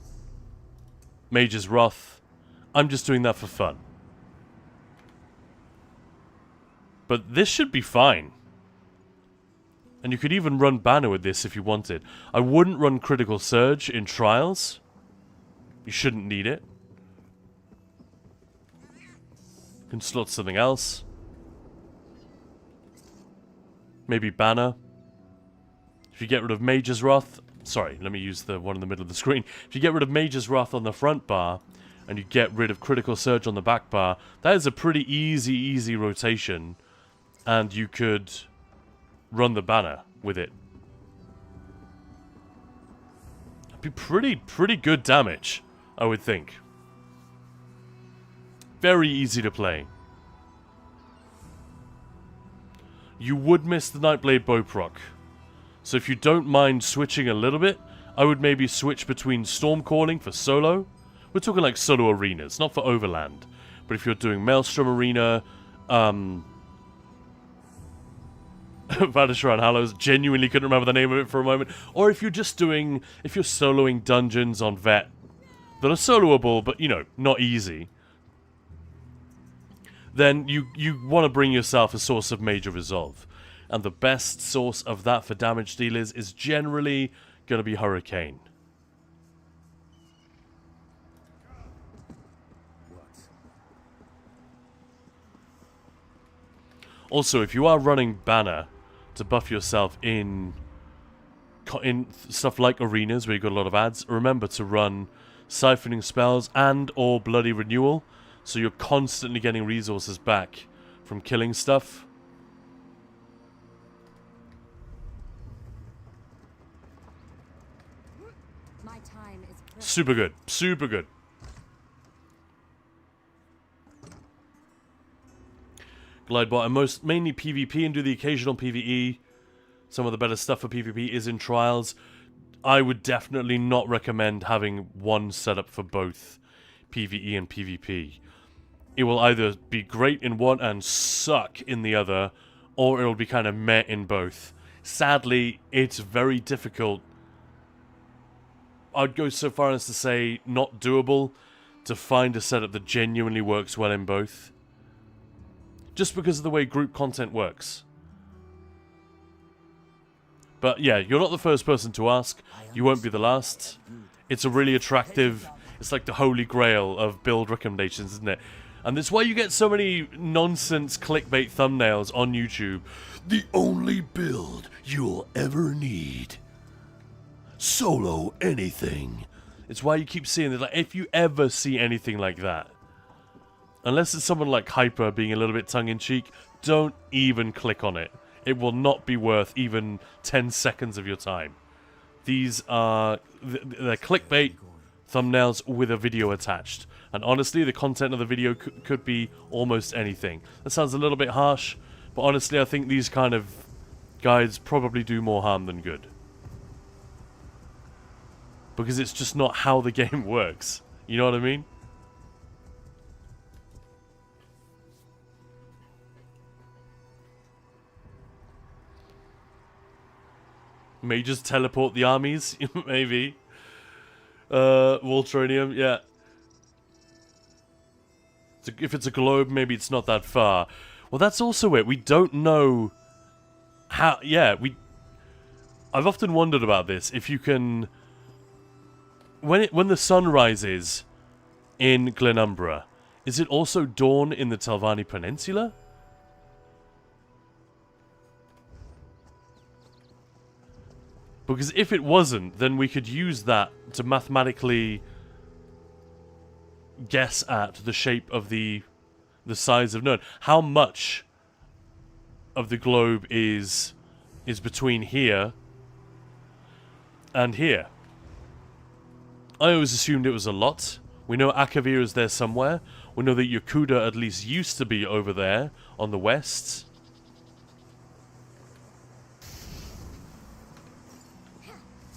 Mage's Wrath. I'm just doing that for fun. But this should be fine. And you could even run Banner with this if you wanted. I wouldn't run Critical Surge in Trials. You shouldn't need it. You can slot something else. Maybe Banner. If you get rid of Mage's Wrath... Sorry, let me use the one in the middle of the screen. If you get rid of Mage's Wrath on the front bar, and you get rid of Critical Surge on the back bar, that is a pretty easy rotation. And you could run the Banner with it. It'd be pretty good damage, I would think. Very easy to play. You would miss the Nightblade bow proc. So if you don't mind switching a little bit, I would maybe switch between Stormcalling for solo. We're talking like solo arenas, not for Overland. But if you're doing Maelstrom Arena, Vanisher and Hallows, genuinely couldn't remember the name of it for a moment. Or if you're just doing, if you're soloing dungeons on Vet that are soloable, but, you know, not easy, then you want to bring yourself a source of major resolve. And the best source of that for damage dealers is generally going to be Hurricane. Also, if you are running Banner to buff yourself in stuff like arenas where you've got a lot of ads, remember to run Siphoning Spells and or Bloody Renewal, so you're constantly getting resources back from killing stuff. My time is precious. Super good. Super good. Glidebot, and mainly PvP and do the occasional PvE. Some of the better stuff for PvP is in Trials. I would definitely not recommend having one setup for both PvE and PvP. It will either be great in one and suck in the other, or it will be kind of meh in both. Sadly, it's very difficult. I'd go so far as to say not doable to find a setup that genuinely works well in both. Just because of the way group content works. But yeah, you're not the first person to ask. You won't be the last. It's a really attractive... It's like the holy grail of build recommendations, isn't it? And that's why you get so many nonsense clickbait thumbnails on YouTube. The only build you'll ever need. Solo anything. It's why you keep seeing it. Like, if you ever see anything like that, unless it's someone like Hyper being a little bit tongue-in-cheek, don't even click on it. It will not be worth even 10 seconds of your time. These are... they're clickbait thumbnails with a video attached. And honestly, the content of the video could be almost anything. That sounds a little bit harsh, but honestly, I think these kind of guides probably do more harm than good. Because it's just not how the game works. You know what I mean? May just teleport the armies? Maybe. Voltronium, yeah. If it's a globe, maybe it's not that far. Well, that's also it. We don't know how... Yeah, I've often wondered about this. If you can... When the sun rises in Glenumbra, is it also dawn in the Telvanni Peninsula? Because if it wasn't, then we could use that to mathematically guess at the shape of the size of Nern. How much of the globe is between here and here? I always assumed it was a lot. We know Akavir is there somewhere. We know that Yakuda at least used to be over there on the west.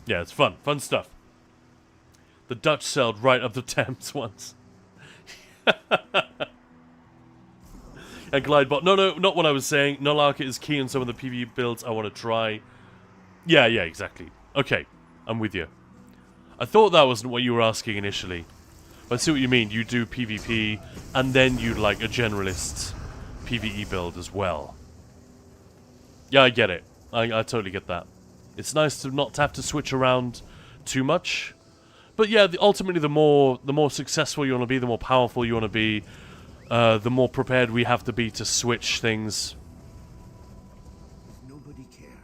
Yeah, it's fun. Fun stuff. The Dutch sailed right up the Thames once. And Glidebot. No, not what I was saying. Null is key in some of the PvE builds I want to try. Yeah, exactly. Okay, I'm with you. I thought that wasn't what you were asking initially. But I see what you mean. You do PvP, and then you'd like a generalist PvE build as well. Yeah, I get it. I totally get that. It's nice to not have to switch around too much. But yeah, ultimately the more successful you want to be, the more powerful you want to be, the more prepared we have to be to switch things. Nobody cares.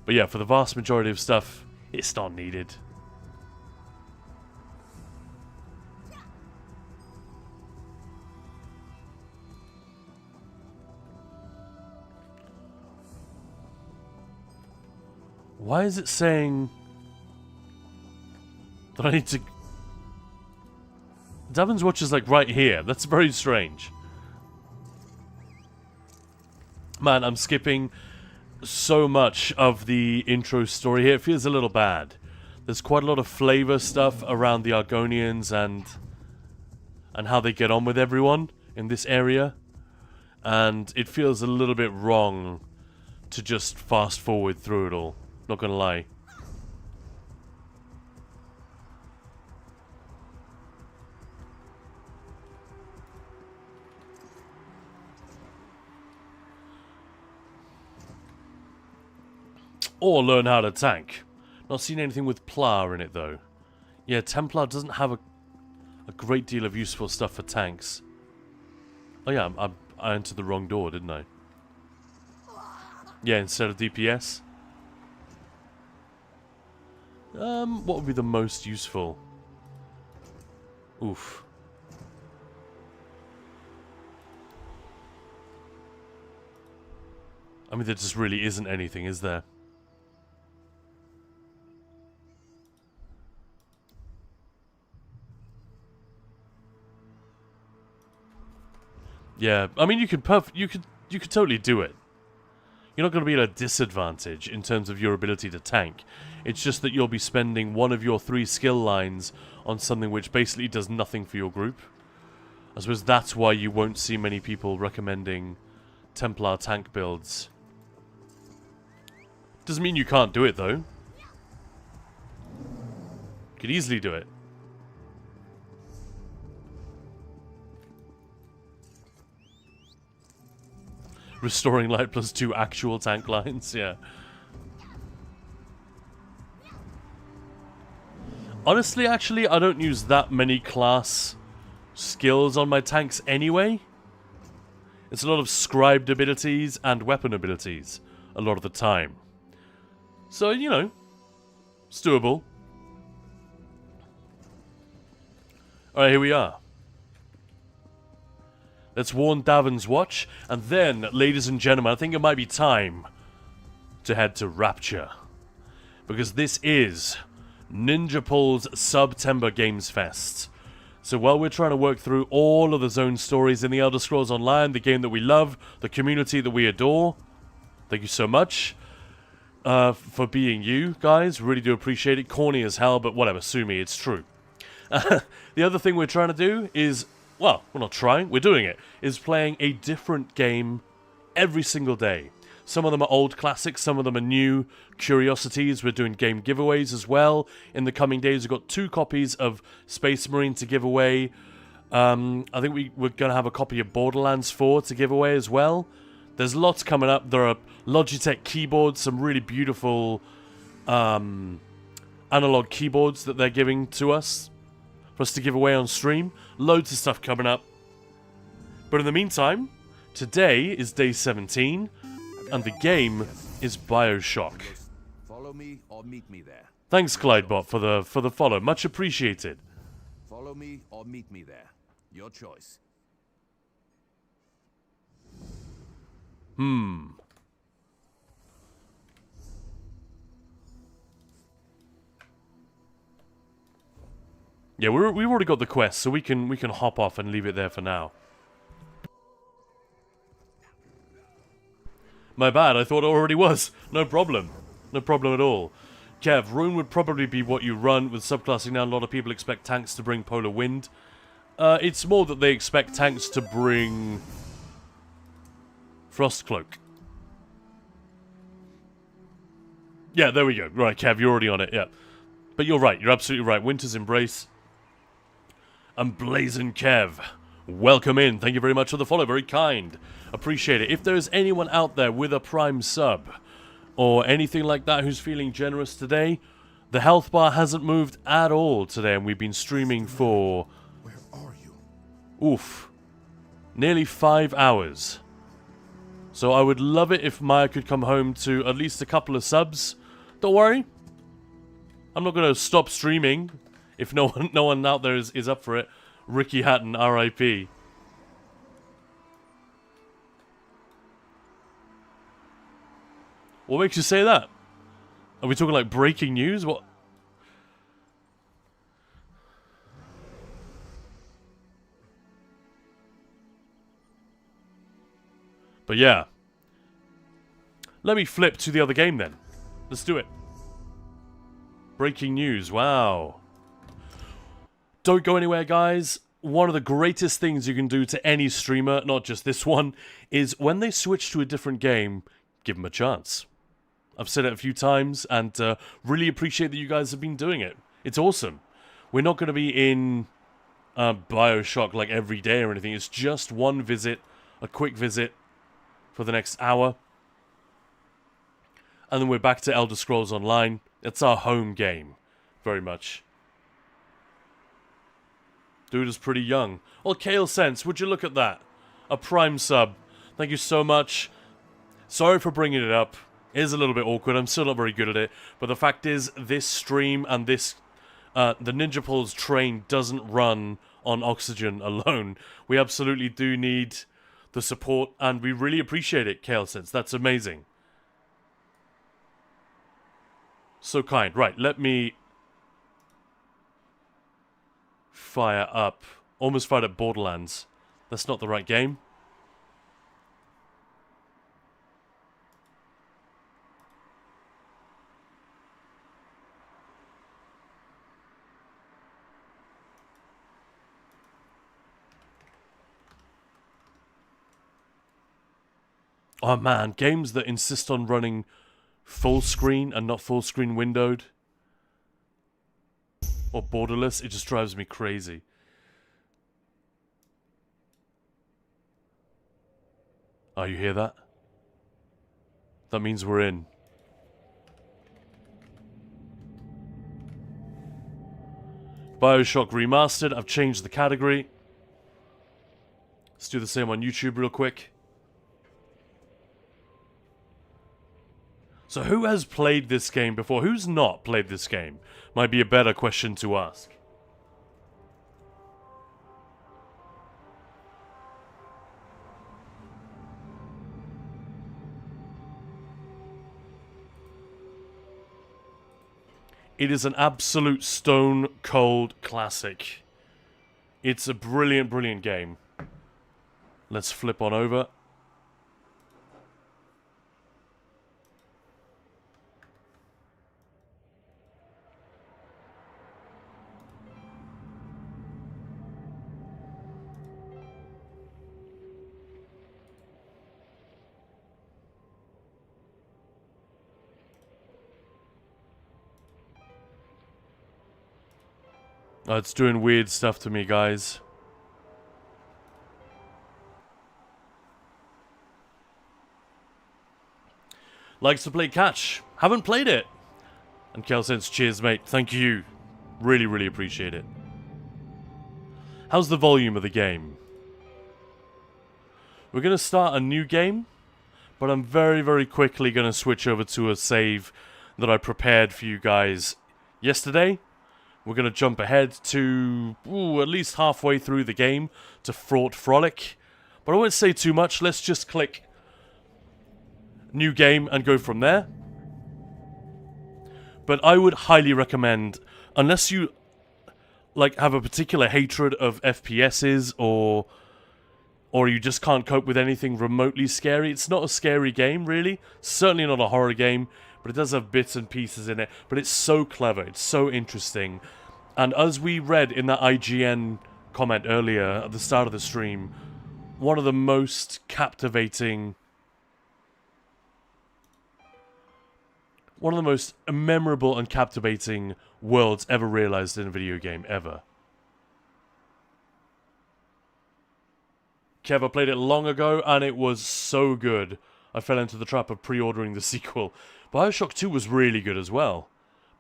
But yeah, for the vast majority of stuff, it's not needed. Why is it saying that I need to... Davon's Watch is like right here. That's very strange. Man, I'm skipping so much of the intro story here. It feels a little bad. There's quite a lot of flavor stuff around the Argonians and how they get on with everyone in this area. And it feels a little bit wrong to just fast forward through it all. Not gonna lie. Or learn how to tank. Not seen anything with Pla in it though. Yeah, Templar doesn't have a great deal of useful stuff for tanks. Oh yeah, I entered the wrong door, didn't I? Yeah, instead of DPS. What would be the most useful? Oof. I mean, there just really isn't anything, is there? Yeah, I mean, you could totally do it. You're not going to be at a disadvantage in terms of your ability to tank. It's just that you'll be spending one of your 3 skill lines on something which basically does nothing for your group. I suppose that's why you won't see many people recommending Templar tank builds. Doesn't mean you can't do it, though. You could easily do it. Restoring light plus 2 actual tank lines, yeah. Honestly, actually, I don't use that many class skills on my tanks anyway. It's a lot of scribed abilities and weapon abilities a lot of the time. So, you know, it's doable. Alright, here we are. Let's warn Davon's Watch, and then, ladies and gentlemen, I think it might be time to head to Rapture. Because this is Ninjapul's September Gamesfest. So while we're trying to work through all of the zone stories in the Elder Scrolls Online, the game that we love, the community that we adore, thank you so much for being you guys. Really do appreciate it. Corny as hell, but whatever, sue me, it's true. The other thing we're trying to do is, well, we're not trying, we're doing it, is playing a different game every single day. Some of them are old classics, some of them are new curiosities. We're doing game giveaways as well. In the coming days, we've got 2 copies of Space Marine to give away. I think we're going to have a copy of Borderlands 4 to give away as well. There's lots coming up. There are Logitech keyboards, some really beautiful analog keyboards that they're giving to us for us to give away on stream. Loads of stuff coming up. But in the meantime, today is day 17. And the game is Bioshock. Follow me or meet me there. Thanks, Clydebot, for the follow. Much appreciated. Follow me or meet me there. Your choice. Yeah, we've already got the quest, so we can hop off and leave it there for now. My bad, I thought it already was. No problem. No problem at all. Kev, Rune would probably be what you run with subclassing now. A lot of people expect tanks to bring Polar Wind. It's more that they expect tanks to bring Frostcloak. Yeah, there we go. Right, Kev, you're already on it, yeah. But you're right, you're absolutely right. Winter's Embrace. And Blazing Kev, welcome in. Thank you very much for the follow. Very kind. Appreciate it. If there's anyone out there with a Prime sub or anything like that who's feeling generous today, the health bar hasn't moved at all today, and we've been streaming for... Where are you? Oof. Nearly 5 hours. So I would love it if Maya could come home to at least a couple of subs. Don't worry. I'm not going to stop streaming if no one out there is up for it. Ricky Hatton, R.I.P. What makes you say that? Are we talking like breaking news? What? But yeah. Let me flip to the other game then. Let's do it. Breaking news. Wow. Don't go anywhere, guys. One of the greatest things you can do to any streamer, not just this one, is when they switch to a different game, give them a chance. I've said it a few times, and really appreciate that you guys have been doing it. It's awesome. We're not going to be in Bioshock like every day or anything. It's just one visit, a quick visit for the next hour. And then we're back to Elder Scrolls Online. It's our home game, very much. Dude is pretty young. Well, Kale Sense, would you look at that? A Prime sub. Thank you so much. Sorry for bringing it up. It is a little bit awkward. I'm still not very good at it. But the fact is, this stream and this... the Ninja Pulse train doesn't run on oxygen alone. We absolutely do need the support, and we really appreciate it, Kale Sense. That's amazing. So kind. Right, let me... fire up. Almost fired up Borderlands. That's not the right game. Oh man, games that insist on running full screen and not full screen windowed. Or borderless, it just drives me crazy. Oh, you hear that? That means we're in. Bioshock Remastered, I've changed the category. Let's do the same on YouTube real quick. So who has played this game before? Who's not played this game? Might be a better question to ask. It is an absolute stone cold classic. It's a brilliant, brilliant game. Let's flip on over. Oh, it's doing weird stuff to me, guys. Likes to play catch. Haven't played it. And Kel says, cheers, mate. Thank you. Really, really appreciate it. How's the volume of the game? We're going to start a new game, but I'm very, very quickly going to switch over to a save that I prepared for you guys yesterday. We're going to jump ahead to at least halfway through the game to Fraught Frolic. But I won't say too much. Let's just click new game and go from there. But I would highly recommend, unless you like have a particular hatred of FPSs or you just can't cope with anything remotely scary. It's not a scary game, really. Certainly not a horror game, but it does have bits and pieces in it. But it's so clever. It's so interesting. And as we read in that IGN comment earlier at the start of the stream, one of the most captivating, one of the most memorable and captivating worlds ever realized in a video game, ever. Kev, I played it long ago, and it was so good. I fell into the trap of pre-ordering the sequel. Bioshock 2 was really good as well.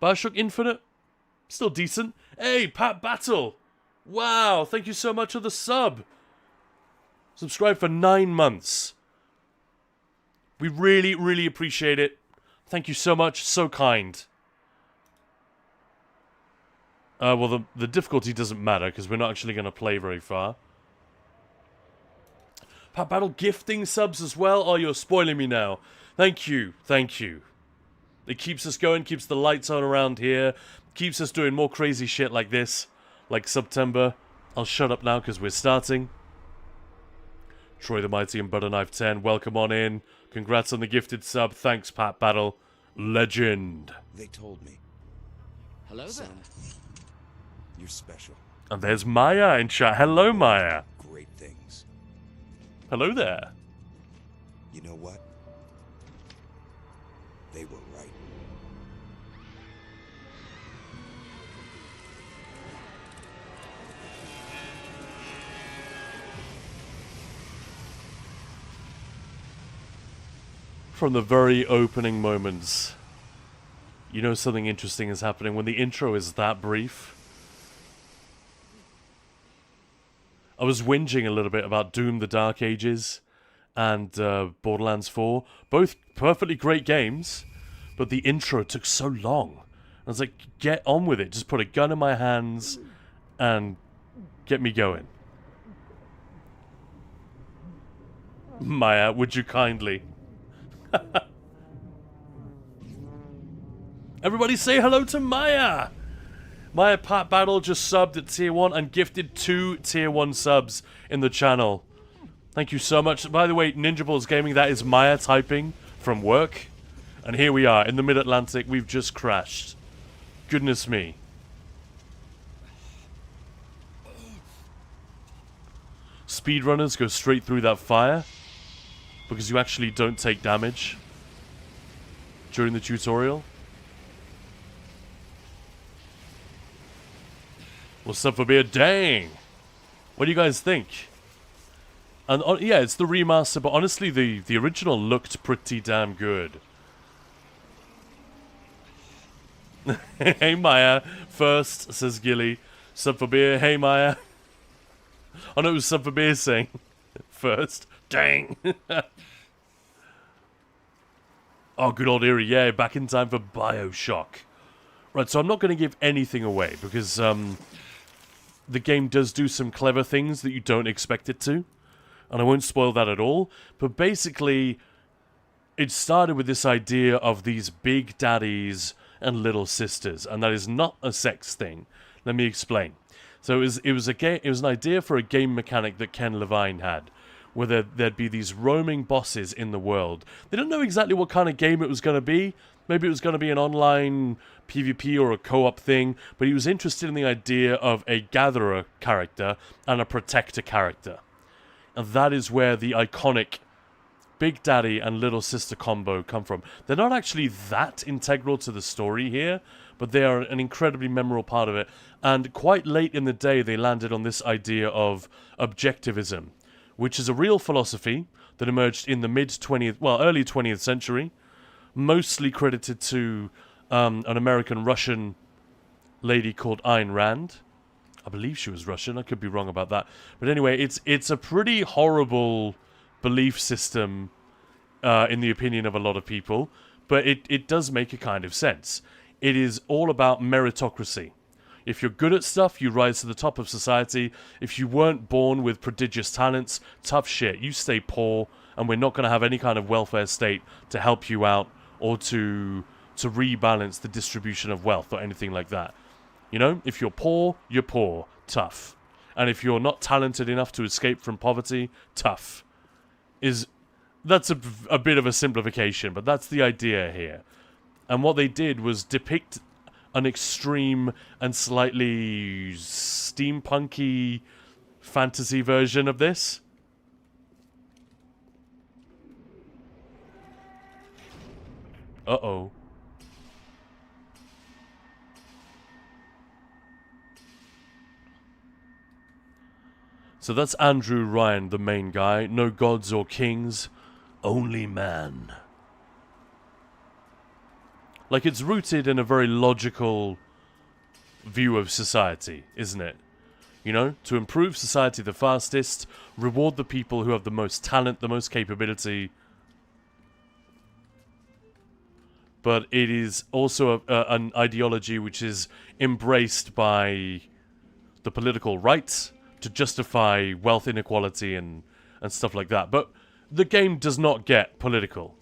Bioshock Infinite, still decent. Hey, Pat Battle! Wow, thank you so much for the sub. Subscribe for 9 months. We really, really appreciate it. Thank you so much, so kind. Well, the difficulty doesn't matter, because we're not actually going to play very far. Pat Battle gifting subs as well? Oh, you're spoiling me now. Thank you, thank you. It keeps us going, keeps the lights on around here, keeps us doing more crazy shit like this, like September. I'll shut up now, because we're starting. Troy the Mighty and Butterknife 10, welcome on in. Congrats on the gifted sub. Thanks, Pat Battle. Legend. They told me. Hello there. Son, you're special. And there's Maya in chat. Hello, Maya. Great things. Hello there. You know what? They were right. From the very opening moments, you know something interesting is happening when the intro is that brief. I was whinging a little bit about Doom: The Dark Ages and Borderlands 4. Both perfectly great games, but the intro took so long. I was like, get on with it. Just put a gun in my hands and get me going. Maya, would you kindly? Everybody say hello to Maya! Maya Pat Battle just subbed at tier 1 and gifted 2 tier 1 subs in the channel. Thank you so much. By the way, Ninja Balls Gaming, that is Maya typing from work. And here we are in the mid-Atlantic. We've just crashed. Goodness me. Speedrunners go straight through that fire because you actually don't take damage during the tutorial. What's up for beer? Dang! What do you guys think? And yeah, it's the remaster, but honestly, the original looked pretty damn good. Hey Maya, first, says Gilly. Sub for beer, hey Maya. Oh no, it was sub for beer saying first. Dang! Oh, good old Erie, yeah, back in time for Bioshock. Right, so I'm not going to give anything away, because the game does do some clever things that you don't expect it to. And I won't spoil that at all. But basically, it started with this idea of these big daddies and little sisters, and that is not a sex thing. Let me explain. So it was an idea for a game mechanic that Ken Levine had, where there'd be these roaming bosses in the world. They don't know exactly what kind of game it was going to be. Maybe it was going to be an online PvP or a co-op thing, but he was interested in the idea of a gatherer character and a protector character. And that is where the iconic Big Daddy and Little Sister combo come from. They're not actually that integral to the story here, but they are an incredibly memorable part of it. And quite late in the day, they landed on this idea of objectivism, which is a real philosophy that emerged in the early 20th century, mostly credited to an American-Russian lady called Ayn Rand. I believe she was Russian. I could be wrong about that. But anyway, it's a pretty horrible belief system in the opinion of a lot of people, but it does make a kind of sense. It is all about meritocracy. If you're good at stuff, you rise to the top of society. If you weren't born with prodigious talents, tough shit. You stay poor, and we're not going to have any kind of welfare state to help you out or to rebalance the distribution of wealth or anything like that. You know, if you're poor, tough. And if you're not talented enough to escape from poverty, tough. That's a bit of a simplification, but that's the idea here. And what they did was depict an extreme and slightly steampunky fantasy version of this. Uh-oh. So that's Andrew Ryan, the main guy. No gods or kings, only man. Like, it's rooted in a very logical view of society, isn't it? You know, to improve society the fastest, reward the people who have the most talent, the most capability. But it is also an ideology which is embraced by the political right to justify wealth inequality and stuff like that. But the game does not get political.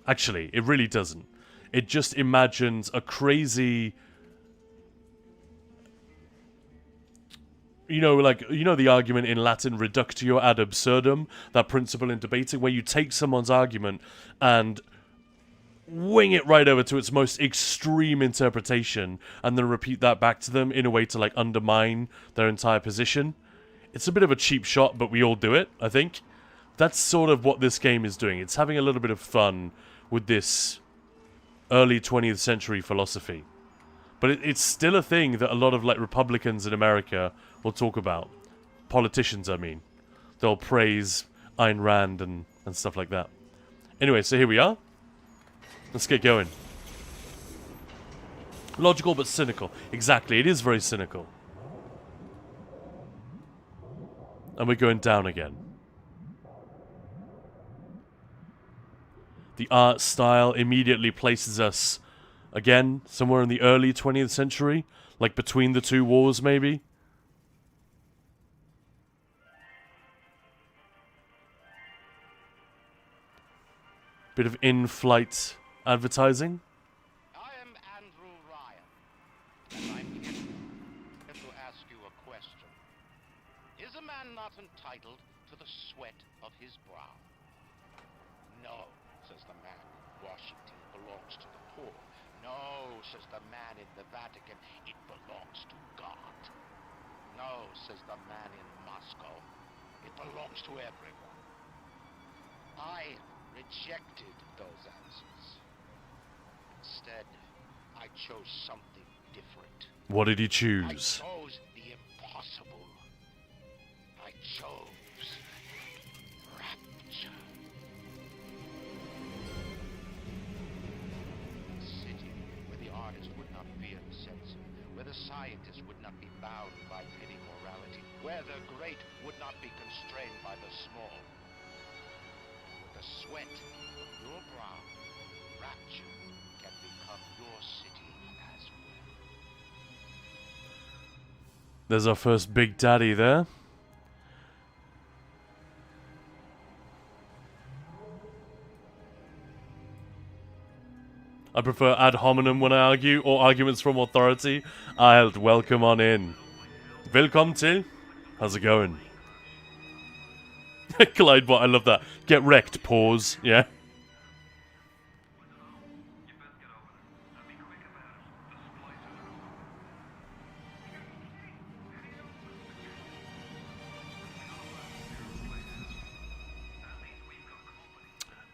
Actually, it really doesn't. It just imagines a crazy... You know, the argument in Latin, reductio ad absurdum, that principle in debating, where you take someone's argument and wing it right over to its most extreme interpretation and then repeat that back to them in a way to, like, undermine their entire position. It's a bit of a cheap shot, but we all do it, I think. That's sort of what this game is doing. It's having a little bit of fun with this early 20th century philosophy. But it's still a thing that a lot of, like, Republicans in America will talk about. Politicians, I mean. They'll praise Ayn Rand and stuff like that. Anyway, so here we are. Let's get going. Logical but cynical. Exactly, it is very cynical. And we're going down again. The art style immediately places us, again, somewhere in the early 20th century. Like between the two wars, maybe. Bit of in-flight advertising. I am Andrew Ryan, and I'm here to ask you a question. Is a man not entitled to the sweat of his brow? No, says the man in Washington, it belongs to the poor. No, says the man in the Vatican, it belongs to God. No, says the man in Moscow, it belongs to everyone. I rejected those answers. Instead, I chose something different. What did he choose? I chose the impossible. I chose rapture. A city where the artist would not fear the censor, where the scientist would not be bound by petty morality, where the great would not be constrained by the small. With the sweat of your brow, rapture can become your city as well. There's our first Big Daddy there. I prefer ad hominem when I argue, or arguments from authority. I'll welcome on in. Willkommen til. How's it going? Glidebot, I love that. Get wrecked, pause, yeah.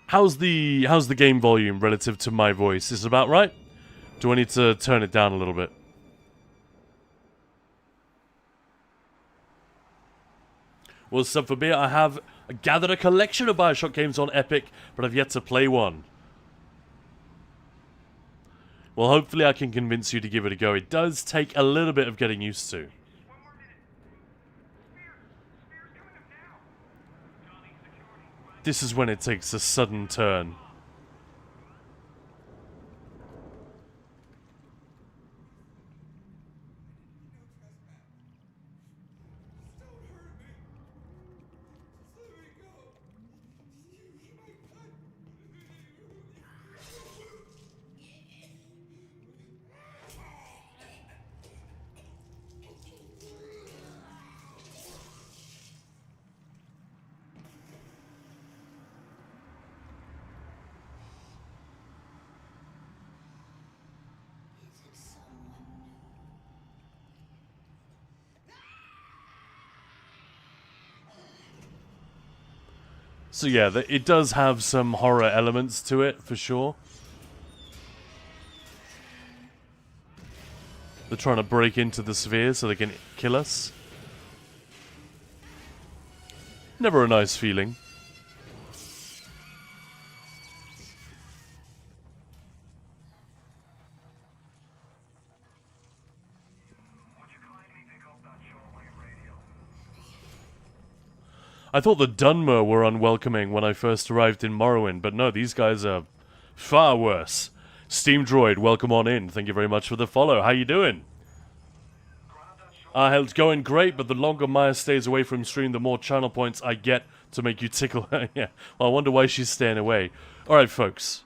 How's the game volume relative to my voice? Is it about right? Do I need to turn it down a little bit? Well, sub for beer, I have gathered a collection of Bioshock games on Epic, but I've yet to play one. Well, hopefully I can convince you to give it a go. It does take a little bit of getting used to. This is when it takes a sudden turn. So yeah, it does have some horror elements to it, for sure. They're trying to break into the sphere so they can kill us. Never a nice feeling. I thought the Dunmer were unwelcoming when I first arrived in Morrowind, but no, these guys are far worse. Steam Droid, welcome on in. Thank you very much for the follow. How you doing? It's going great, but the longer Maya stays away from stream, the more channel points I get to make you tickle. Yeah, well, I wonder why she's staying away. Alright, folks.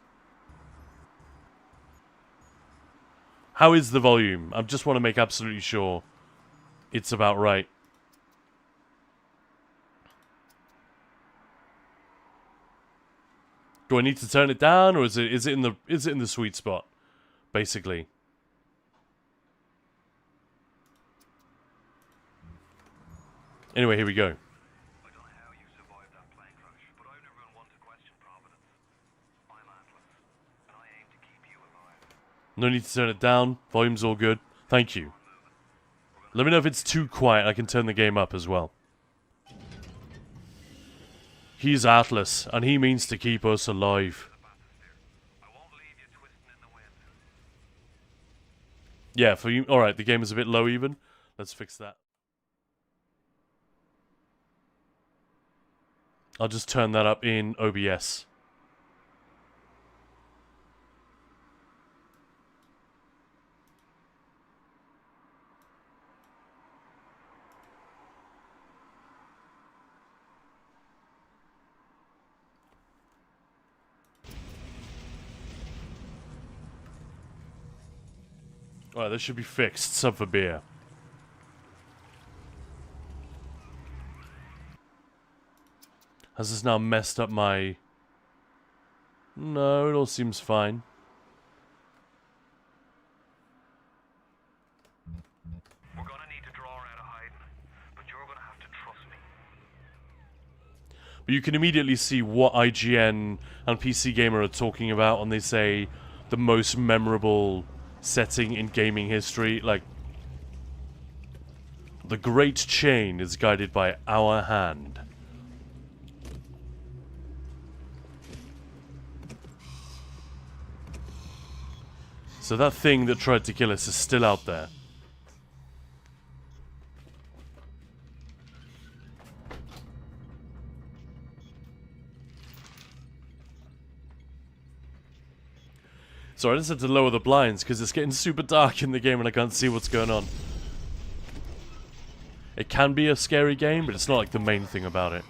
How is the volume? I just want to make absolutely sure it's about right. Do I need to turn it down, or is it in the sweet spot, basically? Anyway, here we go. No need to turn it down. Volume's all good. Thank you. Let me know if it's too quiet. I can turn the game up as well. He's Atlas, and he means to keep us alive. Yeah, for you. Alright, the game is a bit low even. Let's fix that. I'll just turn that up in OBS. Alright, this should be fixed. Sub for beer. Has this now messed up my... No, it all seems fine. We're gonna need to draw her out of hiding, but you're gonna have to trust me. But you can immediately see what IGN and PC Gamer are talking about when they say the most memorable setting in gaming history. Like, the great chain is guided by our hand. So that thing that tried to kill us is still out there. Sorry, I just had to lower the blinds because it's getting super dark in the game and I can't see what's going on. It can be a scary game, but it's not like the main thing about it.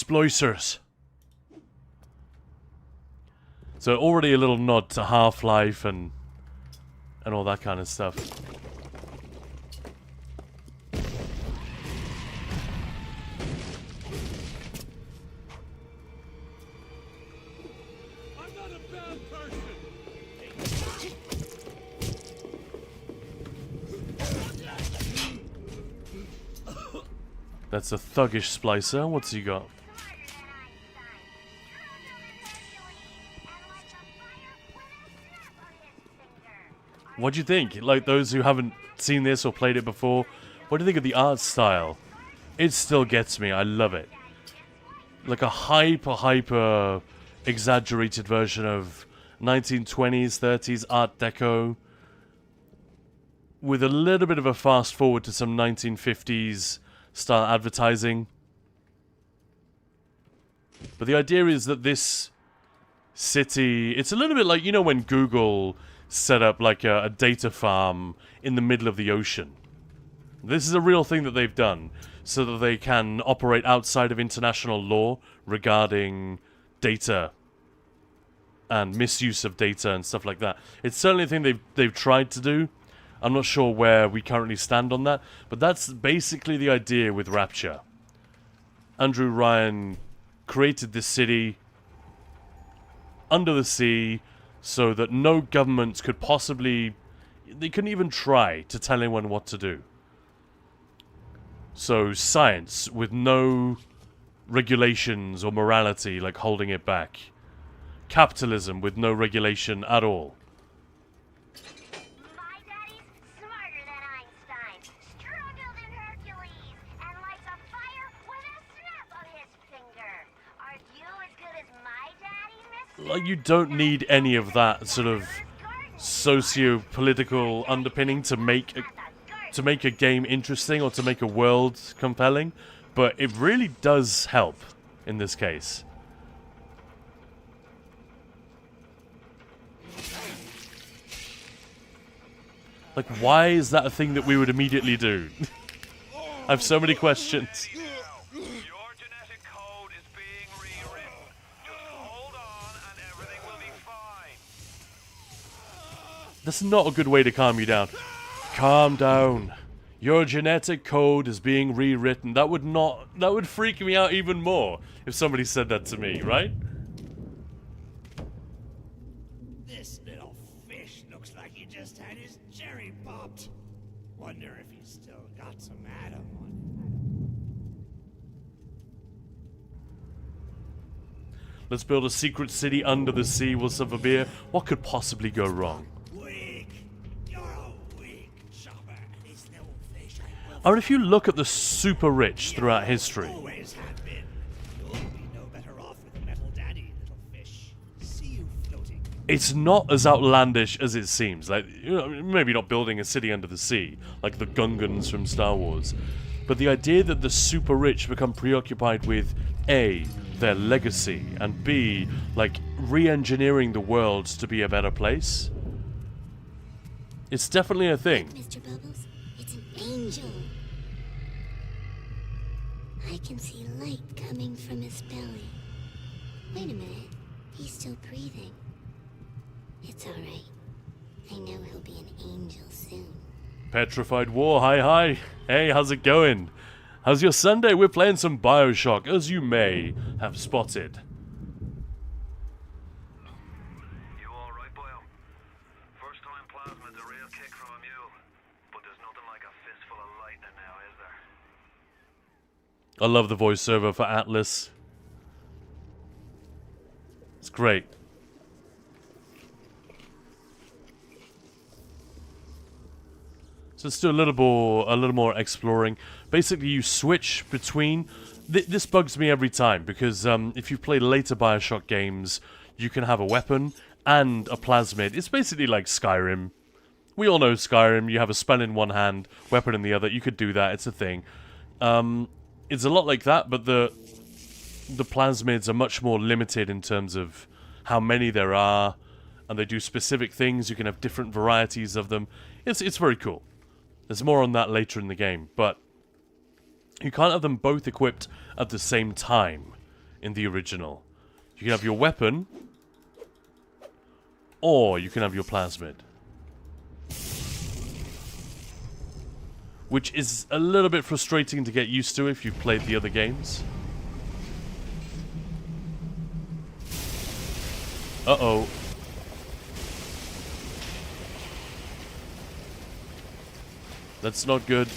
Splicers. So already a little nod to Half-Life and all that kind of stuff. I'm not a bad person. That's a thuggish splicer. What's he got? What do you think? Like, those who haven't seen this or played it before, what do you think of the art style? It still gets me. I love it. Like a hyper exaggerated version of 1920s, 30s Art Deco with a little bit of a fast forward to some 1950s style advertising. But the idea is that this city, it's a little bit like, you know, when Google set up like a data farm in the middle of the ocean. This is a real thing that they've done so that they can operate outside of international law regarding data and misuse of data and stuff like that. It's certainly a thing they've tried to do. I'm not sure where we currently stand on that, but that's basically the idea with Rapture. Andrew Ryan created this city under the sea so that no government could possibly... They couldn't even try to tell anyone what to do. So science with no regulations or morality like holding it back. Capitalism with no regulation at all. My daddy's smarter than Einstein, stronger than Hercules, and lights a fire with a snap of his finger. Are you as good as my daddy, mister? Like, you don't need any of that sort of socio-political underpinning to make a game interesting or to make a world compelling, but it really does help in this case. Like, why is that a thing that we would immediately do? I have so many questions. Your genetic code is being rewritten. Just hold on and everything will be fine. That's not a good way to calm you down. Calm down. Your genetic code is being rewritten. That would freak me out even more if somebody said that to me, right? This little fish looks like he just had his cherry popped. Wonder if he's still got some atom on him. Let's build a secret city under the sea. We'll serve a beer. What could possibly go wrong? I mean, if you look at the super rich throughout history, it's not as outlandish as it seems. Like, you know, maybe not building a city under the sea, like the Gungans from Star Wars. But the idea that the super rich become preoccupied with A, their legacy, and B, like, re-engineering the world to be a better place. It's definitely a thing. Mr. Bubbles, it's an angel. I can see light coming from his belly. Wait a minute, he's still breathing. It's alright. I know he'll be an angel soon. Petrified War, hi. Hey, how's it going? How's your Sunday? We're playing some Bioshock, as you may have spotted. You alright, Boyle? First time plasmid's a real kick from a mule. But there's nothing like a fistful of lightning now, is there? I love the voiceover for Atlas. It's great. So let's do a little more exploring. Basically, you switch between... This bugs me every time, because if you've played later Bioshock games, you can have a weapon and a plasmid. It's basically like Skyrim. We all know Skyrim. You have a spell in one hand, weapon in the other. You could do that. It's a thing. It's a lot like that, but the plasmids are much more limited in terms of how many there are, and they do specific things. You can have different varieties of them. It's very cool. There's more on that later in the game, but you can't have them both equipped at the same time. in the original. You can have your weapon, or you can have your plasmid. Which is a little bit frustrating to get used to if you've played the other games. Uh-oh. That's not good.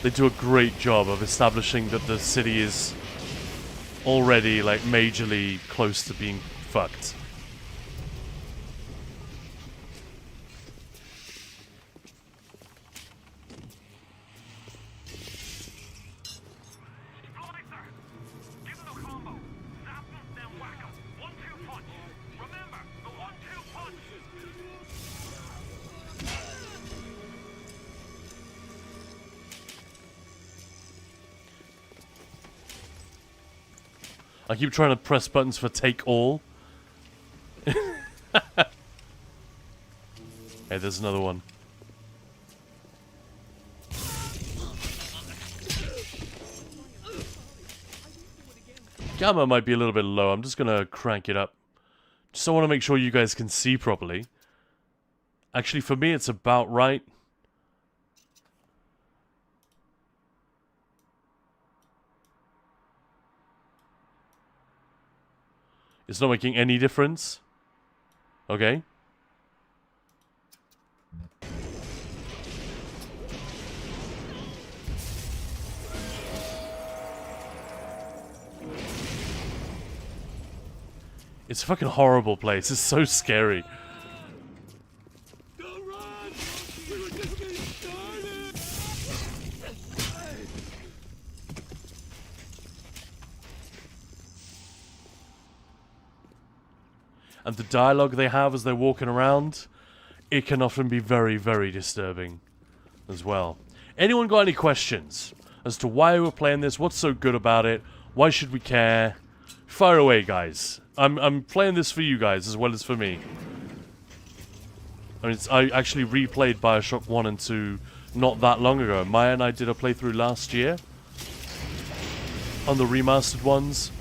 They do a great job of establishing that the city is already, like, majorly close to being fucked. I keep trying to press buttons for take all. Hey, there's another one. Gamma might be a little bit low. I'm just gonna crank it up. Just I want to make sure you guys can see properly. Actually, for me, it's about right. It's not making any difference. Okay. It's a fucking horrible place. It's so scary. And the dialogue they have as they're walking around, it can often be very, very disturbing as well. Anyone got any questions as to why we're playing this? What's so good about it? Why should we care? Fire away, guys. I'm playing this for you guys as well as for me. I mean, I actually replayed Bioshock 1 and 2 not that long ago. Maya and I did a playthrough last year on the remastered ones.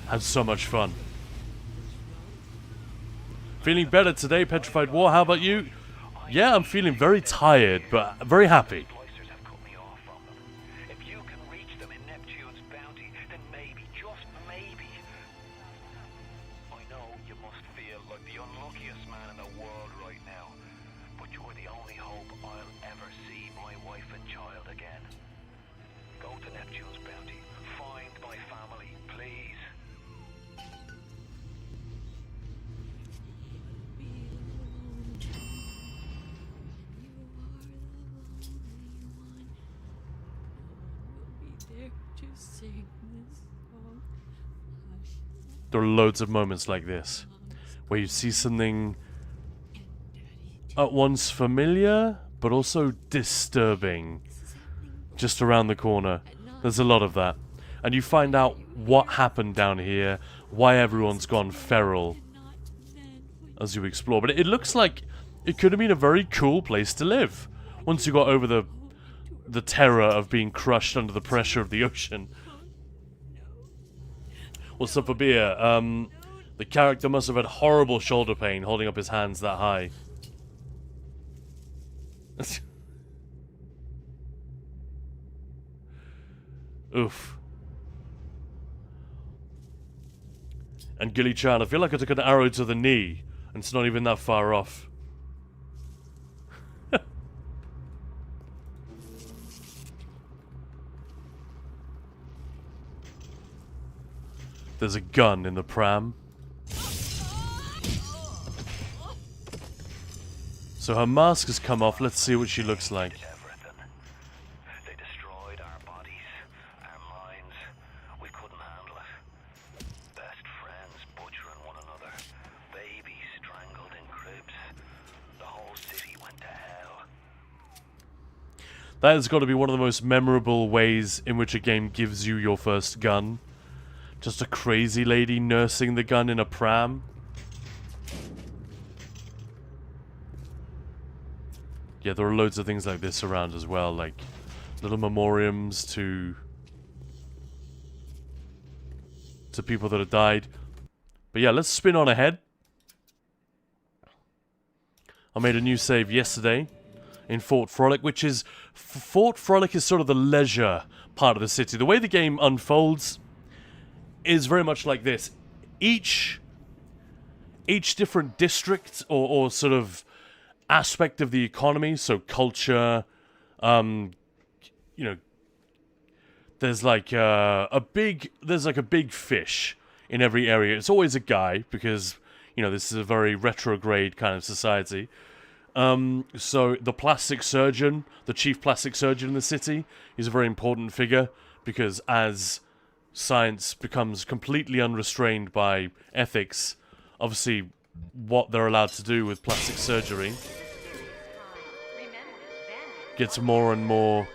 Had so much fun. Feeling better today, Petrified War. How about you? Yeah, I'm feeling very tired, but very happy. If you can reach them in Neptune's bounty, then maybe, just maybe. I know you must feel like the unluckiest man in the world right now, but you're the only hope I'll ever see my wife and child again. Go to Neptune's bounty. Find my family, please. There are loads of moments like this where you see something at once familiar but also disturbing just around the corner. There's a lot of that. And you find out what happened down here, why everyone's gone feral as you explore. But it looks like it could have been a very cool place to live once you got over the terror of being crushed under the pressure of the ocean. What's up for beer? The character must have had horrible shoulder pain holding up his hands that high. Oof. And Gilly Chan, I feel like I took an arrow to the knee, and it's not even that far off. There's a gun in the pram. So her mask has come off. Let's see what she looks like. They destroyed our bodies, our minds. We couldn't handle it. Best friends butchering one another. Babies strangled in cribs. The whole city went to hell. That has got to be one of the most memorable ways in which a game gives you your first gun. Just a crazy lady nursing the gun in a pram. Yeah, there are loads of things like this around as well, like little memoriams to people that have died. But yeah, let's spin on ahead. I made a new save yesterday in Fort Frolic, which is... Fort Frolic is sort of the leisure part of the city. The way the game unfolds is very much like this. Each different district or sort of aspect of the economy, so culture, you know, there's like a big fish in every area. It's always a guy because, you know, this is a very retrograde kind of society. So the plastic surgeon, the chief plastic surgeon in the city, is a very important figure because as science becomes completely unrestrained by ethics, obviously what they're allowed to do with plastic surgery gets more and more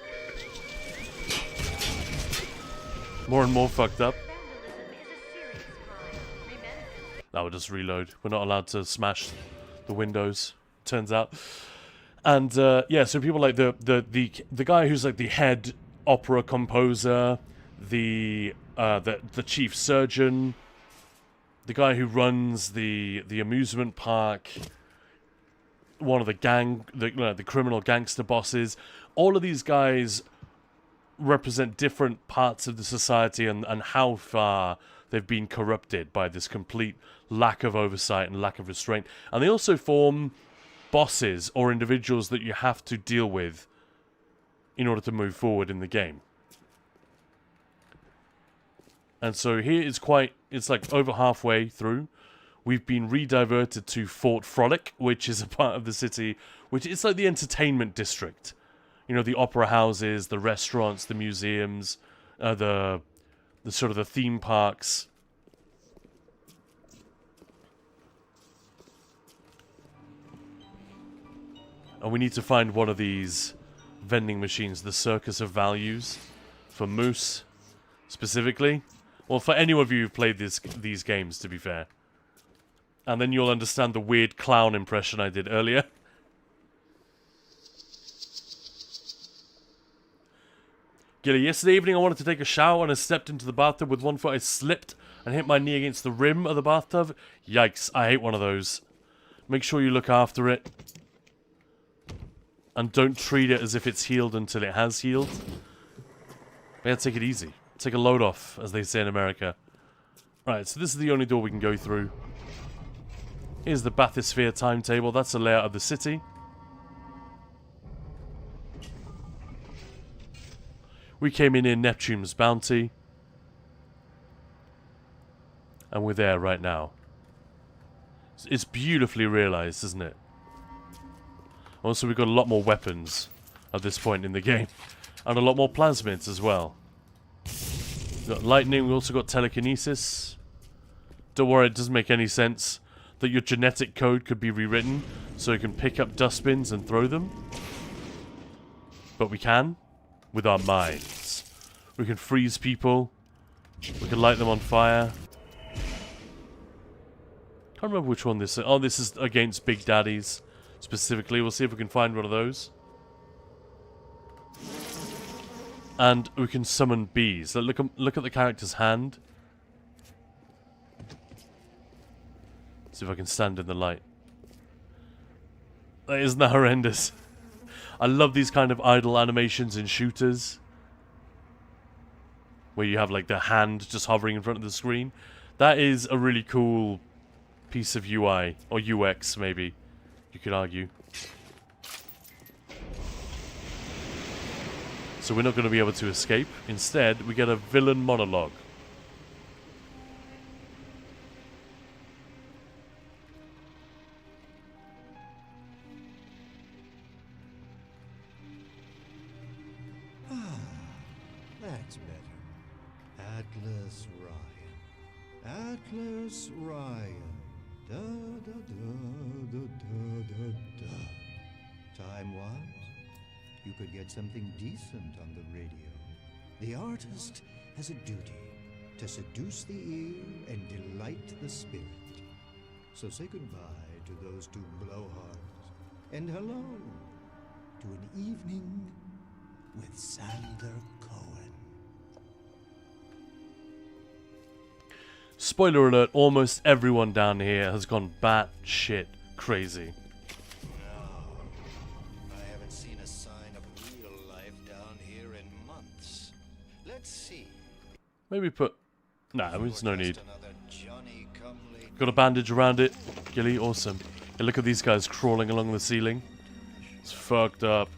fucked up. Now we'll just reload. We're not allowed to smash the windows, turns out. And yeah, so people like the guy who's like the head opera composer, the chief surgeon, the guy who runs the amusement park, one of the criminal gangster bosses. All of these guys represent different parts of the society and how far they've been corrupted by this complete lack of oversight and lack of restraint. And they also form bosses or individuals that you have to deal with in order to move forward in the game. And so here it's like over halfway through. We've been rediverted to Fort Frolic, which is a part of the city, which is like the entertainment district. You know, the opera houses, the restaurants, the museums, the sort of the theme parks. And we need to find one of these vending machines, the Circus of Values, for Moose, specifically. Well, for any of you who've played these games, to be fair. And then you'll understand the weird clown impression I did earlier. Gilly, yesterday evening I wanted to take a shower and I stepped into the bathtub with one foot. I slipped and hit my knee against the rim of the bathtub. Yikes, I hate one of those. Make sure you look after it. And don't treat it as if it's healed until it has healed. But yeah, take it easy. Take a load off, as they say in America. Right, so this is the only door we can go through. Here's the bathysphere timetable. That's the layout of the city. We came in Neptune's Bounty. And we're there right now. It's beautifully realized, isn't it? Also, we've got a lot more weapons at this point in the game. And a lot more plasmids as well. We've got lightning, we've also got telekinesis. Don't worry, it doesn't make any sense that your genetic code could be rewritten so you can pick up dustbins and throw them. But we can, with our minds. We can freeze people. We can light them on fire. Can't remember which one this is. Oh, this is against Big Daddies. Specifically, we'll see if we can find one of those. And we can summon bees. Look at the character's hand. See if I can stand in the light. Isn't that horrendous? I love these kind of idle animations in shooters. Where you have like the hand just hovering in front of the screen. That is a really cool piece of UI. Or UX, maybe. You could argue. So we're not going to be able to escape. Instead, we get a villain monologue. That's better. Atlas Ryan. Atlas Ryan. Da da da da da da da. Time was, you could get something decent on the radio. The artist has a duty to seduce the ear and delight the spirit. So say goodbye to those two blowhards. And hello to an evening with Sander Cohen. Spoiler alert, almost everyone down here has gone batshit crazy. I haven't seen a sign of real life down here in months. Let's see. Maybe put... Nah, there's no need. Got a bandage around it. Gilly, awesome. Hey, look at these guys crawling along the ceiling. It's fucked up.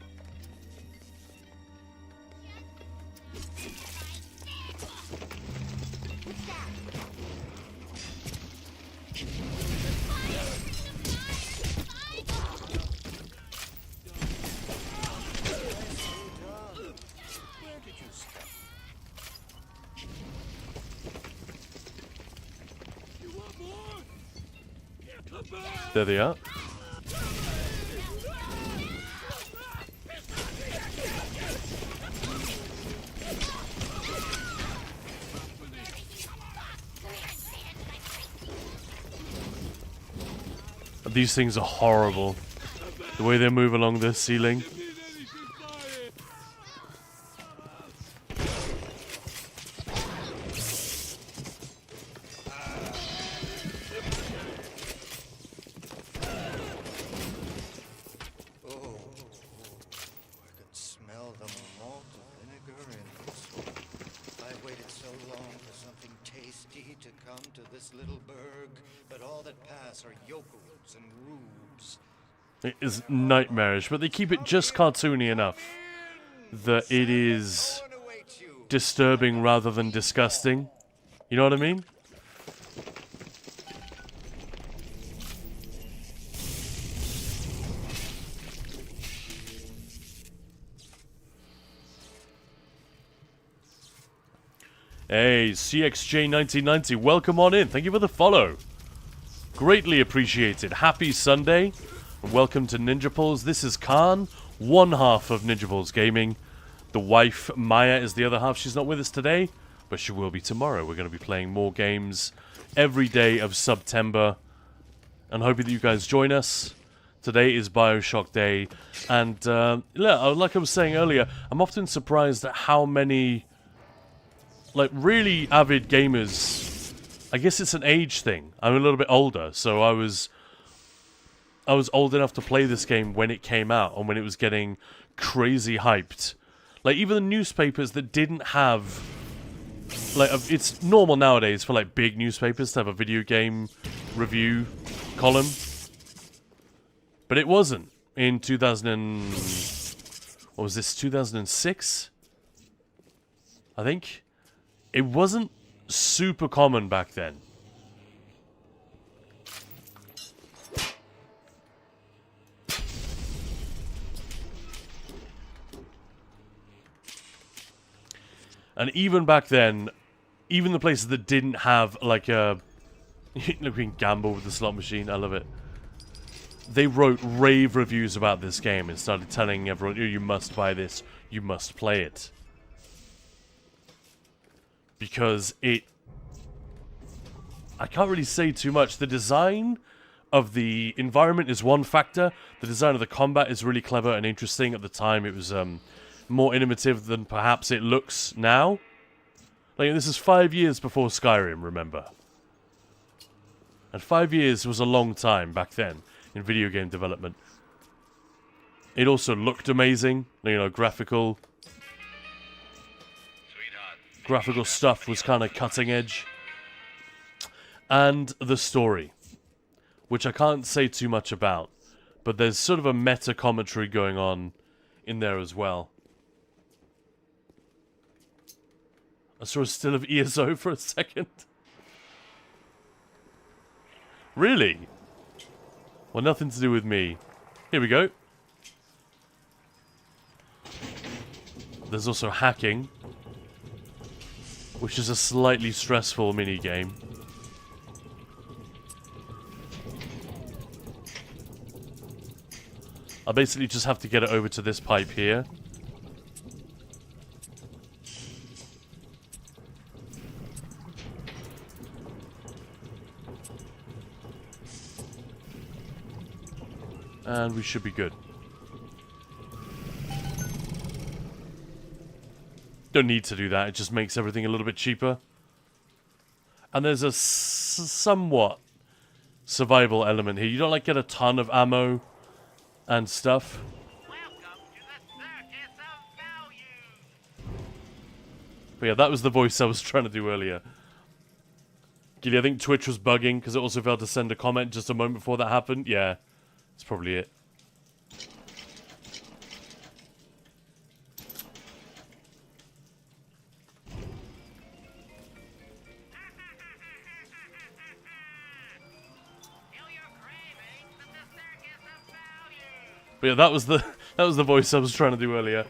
There they are. These things are horrible. The way they move along the ceiling. It is nightmarish, but they keep it just cartoony enough that it is disturbing rather than disgusting. You know what I mean? Hey, CXJ1990, welcome on in. Thank you for the follow. Greatly appreciated. Happy Sunday. And welcome to Ninja Pulls. This is Khan, one half of Ninja Pulls Gaming. The wife, Maya, is the other half. She's not with us today, but she will be tomorrow. We're going to be playing more games every day of September. And hoping that you guys join us. Today is Bioshock Day. And like I was saying earlier, I'm often surprised at how many really avid gamers. I guess it's an age thing. I'm a little bit older, so I was old enough to play this game when it came out and when it was getting crazy hyped. Even the newspapers that didn't have... it's normal nowadays for, big newspapers to have a video game review column. But it wasn't in 2006? I think? It wasn't super common back then. And even back then, even the places that didn't have, a... we can gamble with the slot machine, I love it. They wrote rave reviews about this game and started telling everyone, you must buy this, you must play it. Because it... I can't really say too much. The design of the environment is one factor. The design of the combat is really clever and interesting. At the time, it was... more innovative than perhaps it looks now. This is 5 years before Skyrim, remember? And 5 years was a long time back then in video game development. It also looked amazing. Graphical stuff was kind of cutting edge. And the story, which I can't say too much about, but there's sort of a meta commentary going on in there as well. I saw a still of ESO for a second. Really? Well, nothing to do with me. Here we go. There's also hacking, which is a slightly stressful mini-game. I basically just have to get it over to this pipe here. And we should be good. Don't need to do that. It just makes everything a little bit cheaper. And there's a somewhat survival element here. You don't like get a ton of ammo and stuff. But yeah, that was the voice I was trying to do earlier. Gilly, I think Twitch was bugging because it also failed to send a comment just a moment before that happened. Yeah, that's probably it. But yeah, that was the voice I was trying to do earlier.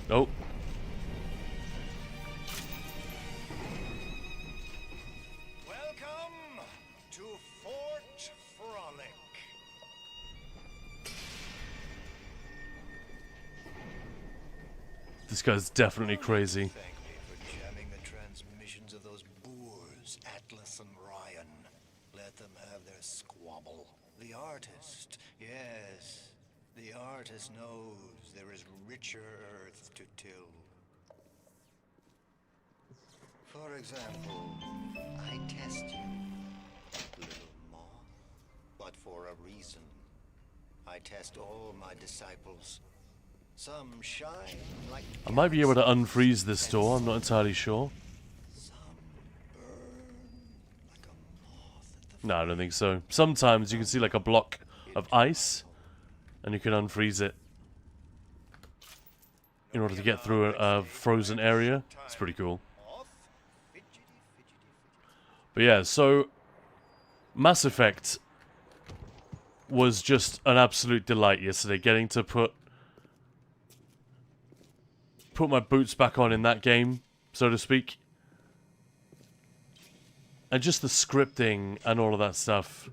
Oh. Welcome to Fort Frolic. This guy's definitely crazy. Thank me for jamming the transmissions of those boors, Atlas and Ryan. Let them have their squabble. The artist, yes, the artist knows there is richer earth to till. For example, I test you, little moth, but for a reason. I test all my disciples. Some shine like I might be able to unfreeze this door, I'm not entirely sure. No, I don't think so. Sometimes you can see like a block of ice, and you can unfreeze it in order to get through a frozen area. It's pretty cool. But yeah, so Mass Effect was just an absolute delight yesterday. Getting to put my boots back on in that game, so to speak. And just the scripting and all of that stuff.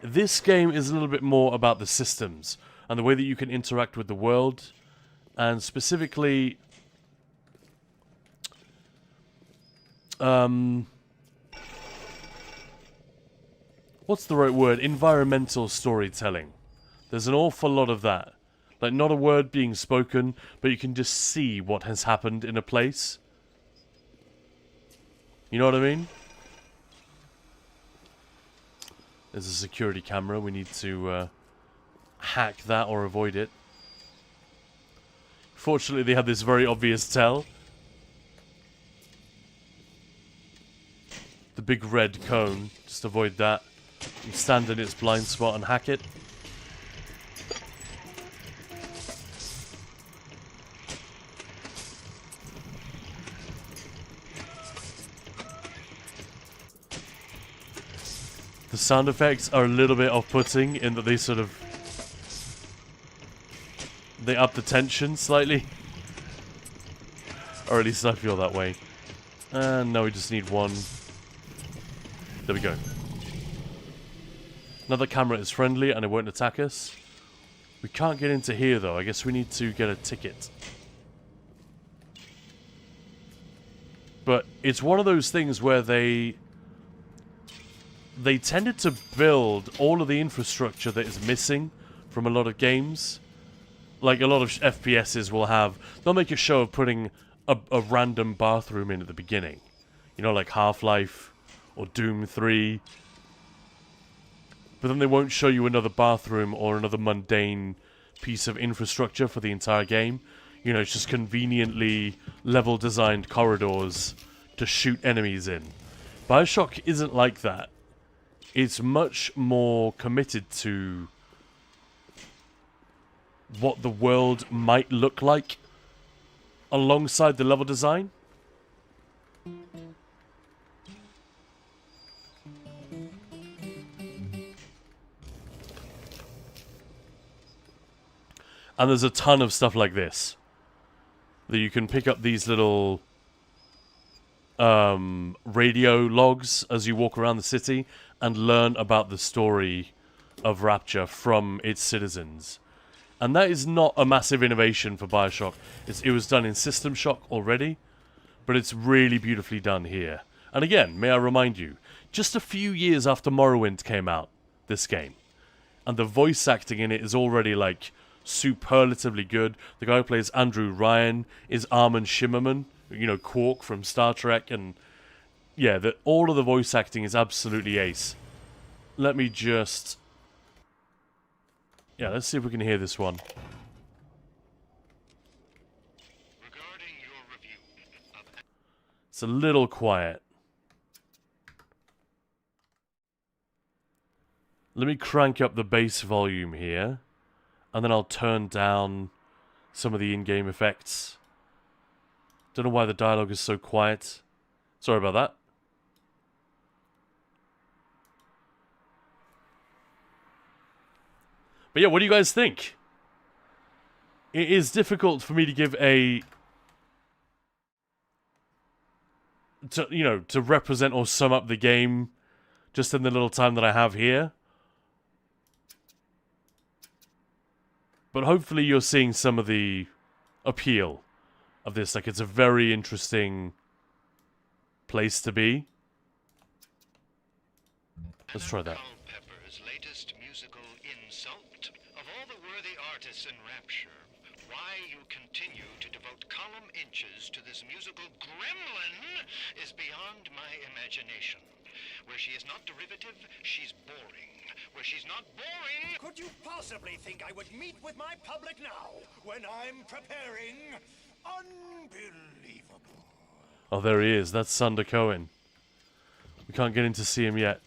This game is a little bit more about the systems and the way that you can interact with the world. And specifically, what's the right word? Environmental storytelling. There's an awful lot of that. Like, not a word being spoken, but you can just see what has happened in a place. You know what I mean? There's a security camera. We need to hack that or avoid it. Fortunately, they have this very obvious tell. The big red cone. Just avoid that. You stand in its blind spot and hack it. The sound effects are a little bit off-putting in that they sort of... they up the tension slightly. Or at least I feel that way. And now we just need one. There we go. Another camera is friendly and it won't attack us. We can't get into here though. I guess we need to get a ticket. But it's one of those things where they tended to build all of the infrastructure that is missing from a lot of games. Like a lot of FPSs will have, they'll make a show of putting a random bathroom in at the beginning. You know, like Half-Life or Doom 3. But then they won't show you another bathroom or another mundane piece of infrastructure for the entire game. You know, it's just conveniently level-designed corridors to shoot enemies in. Bioshock isn't like that. It's much more committed to what the world might look like alongside the level design. And there's a ton of stuff like this that you can pick up these little radio logs as you walk around the city and learn about the story of Rapture from its citizens. And that is not a massive innovation for Bioshock. It was done in System Shock already, but it's really beautifully done here. And again, may I remind you, just a few years after Morrowind came out, this game, and the voice acting in it is already like superlatively good. The guy who plays Andrew Ryan is Armin Shimmerman, you know, Quark from Star Trek, and yeah, all of the voice acting is absolutely ace. Let me just... Yeah, let's see if we can hear this one. It's a little quiet. Let me crank up the bass volume here, and then I'll turn down some of the in-game effects. Don't know why the dialogue is so quiet. Sorry about that. But yeah, what do you guys think? It is difficult for me to give to represent or sum up the game just in the little time that I have here. But hopefully you're seeing some of the appeal of this. Like, it's a very interesting place to be. Let's try that. Culpepper's latest musical insult. Of all the worthy artists in Rapture, why you continue to devote column inches to this musical gremlin is beyond my imagination. Where she is not derivative, she's boring. Where she's not boring... Could you possibly think I would meet with my public now, when I'm preparing... Unbelievable. Oh, there he is. That's Sander Cohen. We can't get in to see him yet.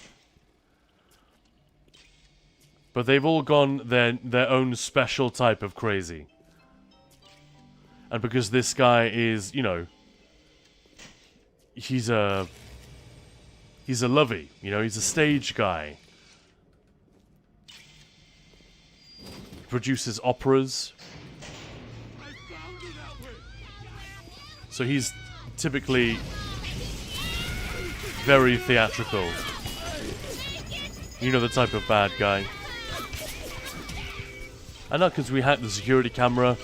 But they've all gone their own special type of crazy. And because this guy is, you know... He's a lovey, you know, he's a stage guy. Produces operas. So he's typically very theatrical. You know, the type of bad guy. I know, because we hacked the security camera.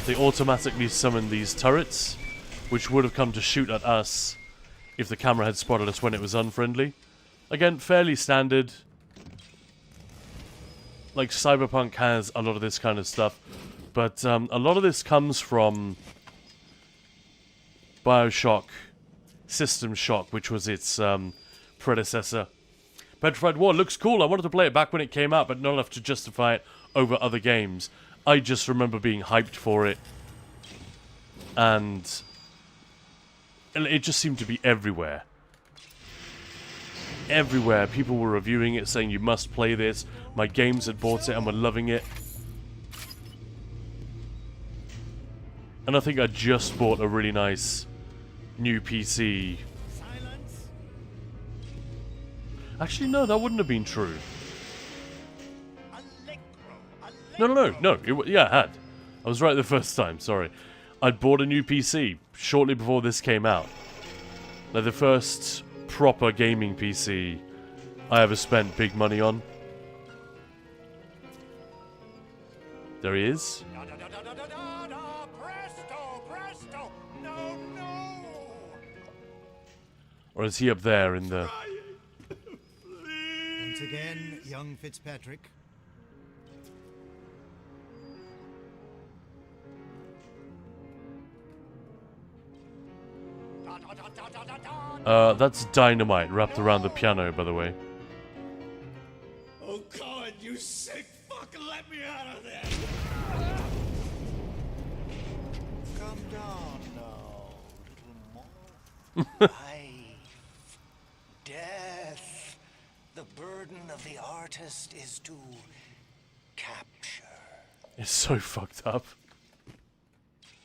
They automatically summon these turrets, which would have come to shoot at us if the camera had spotted us when it was unfriendly. Again, fairly standard. Like, Cyberpunk has a lot of this kind of stuff, but a lot of this comes from Bioshock, System Shock, which was its predecessor. Petrified War looks cool. I wanted to play it back when it came out, but not enough to justify it over other games. I just remember being hyped for it, and it just seemed to be everywhere. Everywhere, people were reviewing it, saying you must play this. My games had bought it and were loving it. And I think I just bought a really nice new PC. Silence. Actually, no, that wouldn't have been true. No. Yeah, I had. I was right the first time, sorry. I'd bought a new PC shortly before this came out. Like, the first proper gaming PC I ever spent big money on. There he is. Presto! No! Or is he up there in the... Once again, young Fitzpatrick. That's dynamite wrapped around the piano, by the way. Oh God, you sick fuck, let me out of there! Come down now, little more. Life, death. The burden of the artist is to capture. It's so fucked up.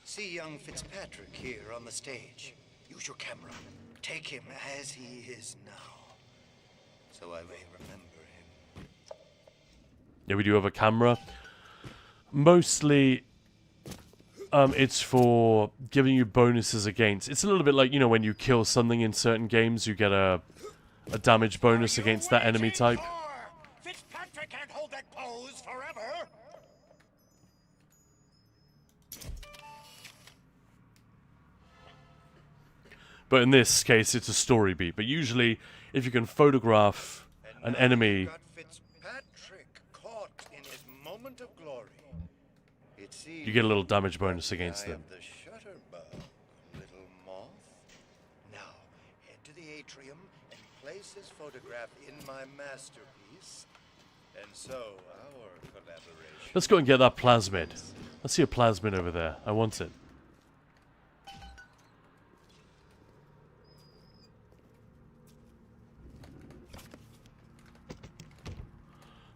See young Fitzpatrick here on the stage. Use your camera. Take him as he is now, so I may remember him. Yeah, we do have a camera. Mostly, it's for giving you bonuses against... It's a little bit like, you know, when you kill something in certain games, you get a damage bonus against that enemy type. Fitzpatrick can't hold that pose forever! But in this case, it's a story beat. But usually, if you can photograph an enemy... Fitzpatrick, call moment of glory. It seems You get a little damage bonus against them. the shutterbug, little moth. Now, head to the atrium and place his photograph in my masterpiece. And so, our collaboration... Let's go and get that plasmid. I see a plasmid over there. I want it.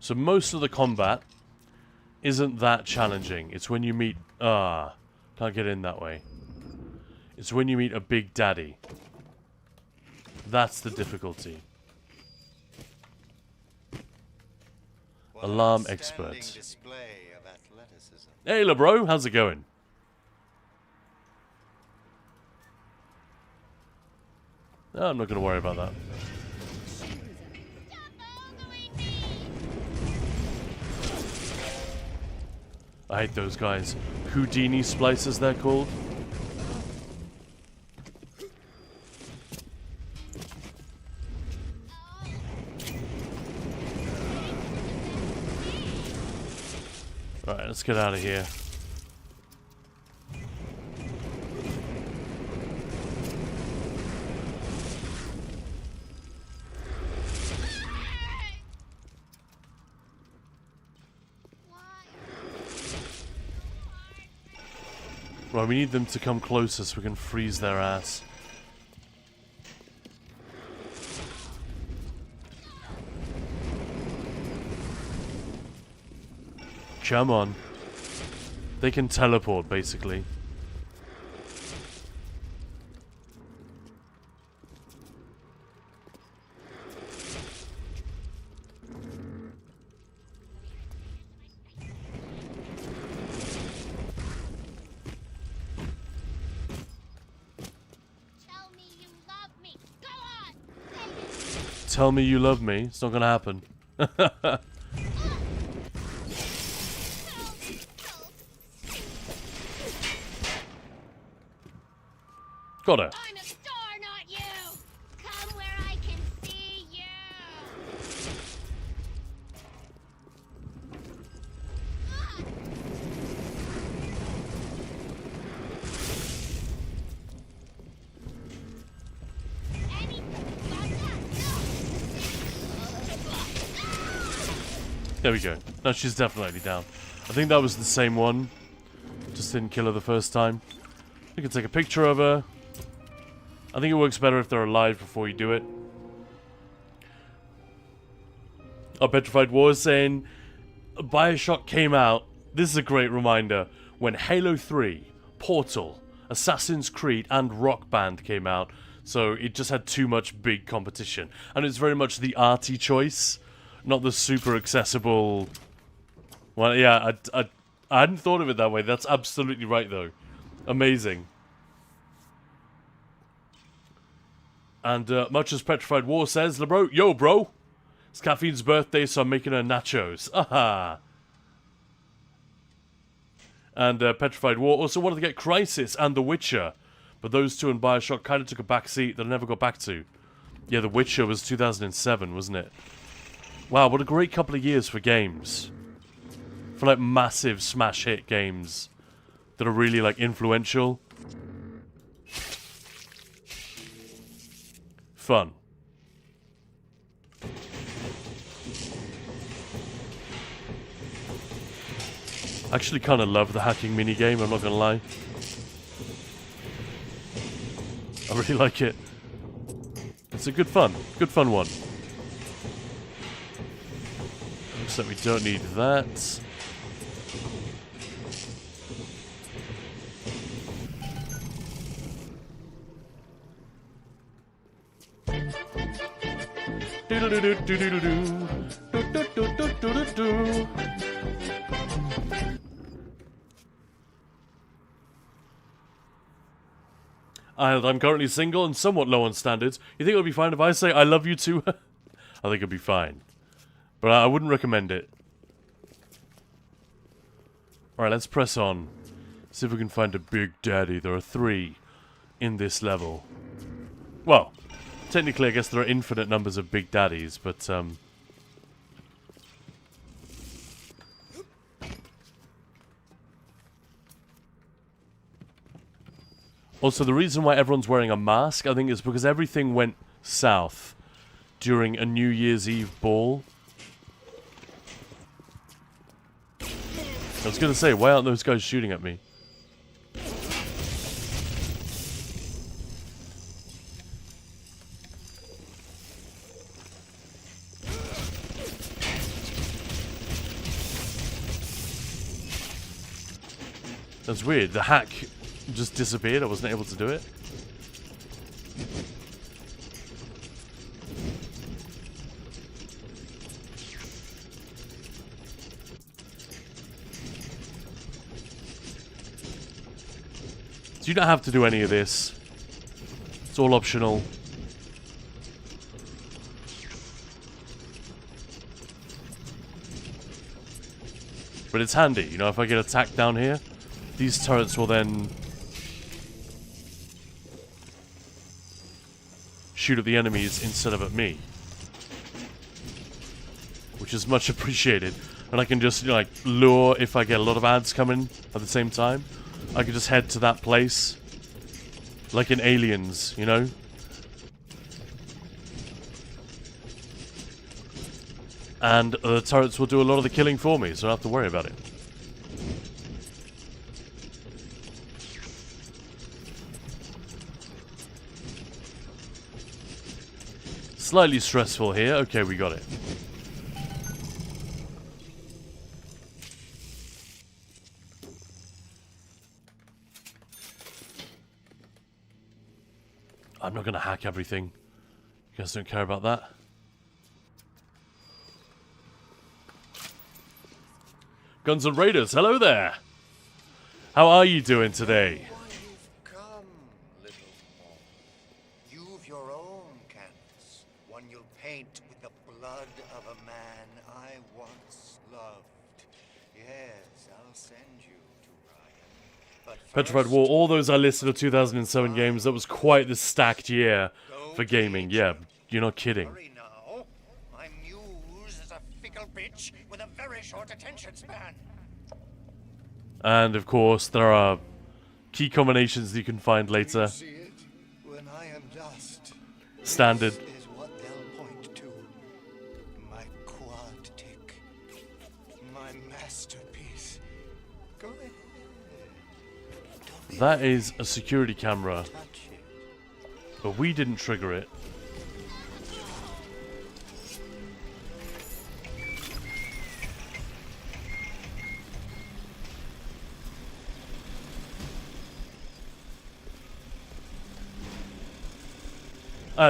So most of the combat isn't that challenging. It's when you meet... can't get in that way. It's when you meet a big daddy. That's the difficulty. Alarm expert. Display of athleticism. Hey, LeBro, how's it going? No, I'm not going to worry about that. I hate those guys. Houdini splicers, they're called. Alright, let's get out of here. Right, we need them to come closer so we can freeze their ass. Come on. They can teleport, basically. Tell me you love me. It's not gonna happen. Got her. I'm a star, not you. Come where I can see you. There we go. No, she's definitely down. I think that was the same one. Just didn't kill her the first time. You can take a picture of her. I think it works better if they're alive before you do it. Our Petrified War is saying Bioshock came out. This is a great reminder when Halo 3, Portal, Assassin's Creed, and Rock Band came out. So it just had too much big competition. And it's very much the arty choice, not the super accessible. Well, yeah, I hadn't thought of it that way. That's absolutely right, though. Amazing. And much as Petrified War says, LeBro, yo, bro, it's Caffeine's birthday, so I'm making her nachos. Aha. And Petrified War also wanted to get Crysis and The Witcher, but those two and Bioshock kind of took a backseat that I never got back to. Yeah, The Witcher was 2007, wasn't it? Wow, what a great couple of years for games. For like massive smash hit games that are really like influential. Fun. I actually kind of love the hacking minigame, I'm not gonna lie. I really like it. It's a good fun one. Looks like we don't need that. I'm currently single and somewhat low on standards. You think it'll be fine if I say I love you too? I think it'll be fine. But I wouldn't recommend it. Alright, let's press on. See if we can find a big daddy. There are 3 in this level. Well, technically I guess there are infinite numbers of big daddies, but Also, the reason why everyone's wearing a mask, I think, is because everything went south during a New Year's Eve ball. I was going to say, why aren't those guys shooting at me? That's weird. The hack just disappeared. I wasn't able to do it. So you don't have to do any of this. It's all optional. But it's handy, you know, if I get attacked down here, these turrets will then shoot at the enemies instead of at me. Which is much appreciated. And I can just, you know, like, lure if I get a lot of ads coming at the same time. I can just head to that place. Like in Aliens, you know? And the turrets will do a lot of the killing for me, so I don't have to worry about it. Slightly stressful here. Okay, we got it. I'm not going to hack everything. You guys don't care about that. Guns and Raiders, hello there. How are you doing today? You've your own canvas, one you'll paint with the blood of a man I once loved. Yes, I'll send you to Ryan. But Petrified War, all those I listed are 2007 games. That was quite the stacked year for gaming. Yeah, you're not kidding. now. My muse is a fickle bitch with a very short attention span. And of course, there are key combinations that you can find later. See it? When I am dust. Standard. This is what they'll point to. My quad tick. My masterpiece. Go ahead. That is a security camera. But we didn't trigger it.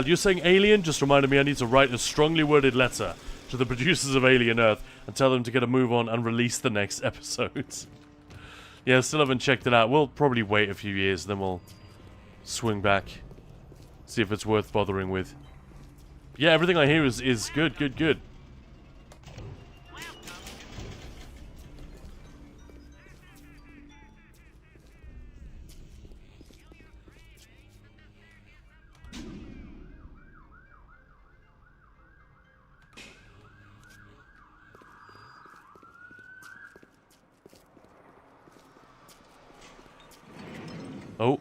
You're saying Alien? Just reminded me I need to write a strongly worded letter to the producers of Alien Earth and tell them to get a move on and release the next episodes. Yeah, still haven't checked it out. We'll probably wait a few years, then we'll swing back. See if it's worth bothering with. Yeah, everything I hear is good, good, good. Oh.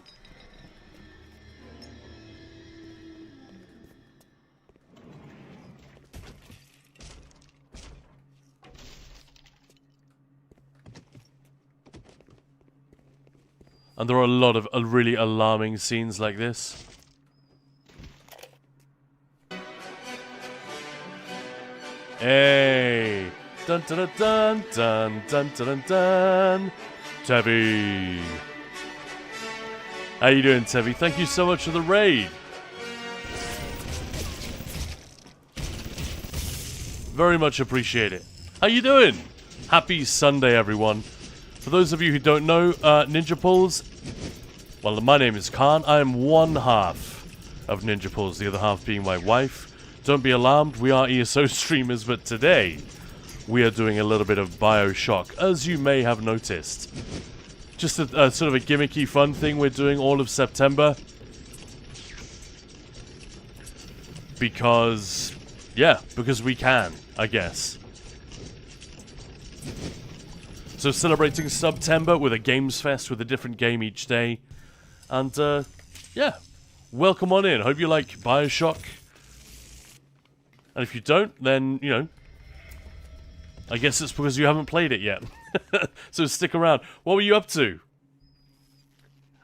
And there are a lot of really alarming scenes like this. Hey! Dun dun dun dun dun dun dun dun! Tevi! How you doing, Tevi? Thank you so much for the raid. Very much appreciate it. How you doing? Happy Sunday, everyone. For those of you who don't know, Ninja Pulls, well, my name is Khan. I am one half of Ninja Pulls, the other half being my wife. Don't be alarmed, we are ESO streamers, but today we are doing a little bit of Bioshock, as you may have noticed. Just a sort of a gimmicky fun thing we're doing all of September. Because, yeah, because we can, I guess. So celebrating September with a Gamesfest with a different game each day. And, yeah, welcome on in. Hope you like Bioshock. And if you don't, then, you know, I guess it's because you haven't played it yet. So stick around. What were you up to?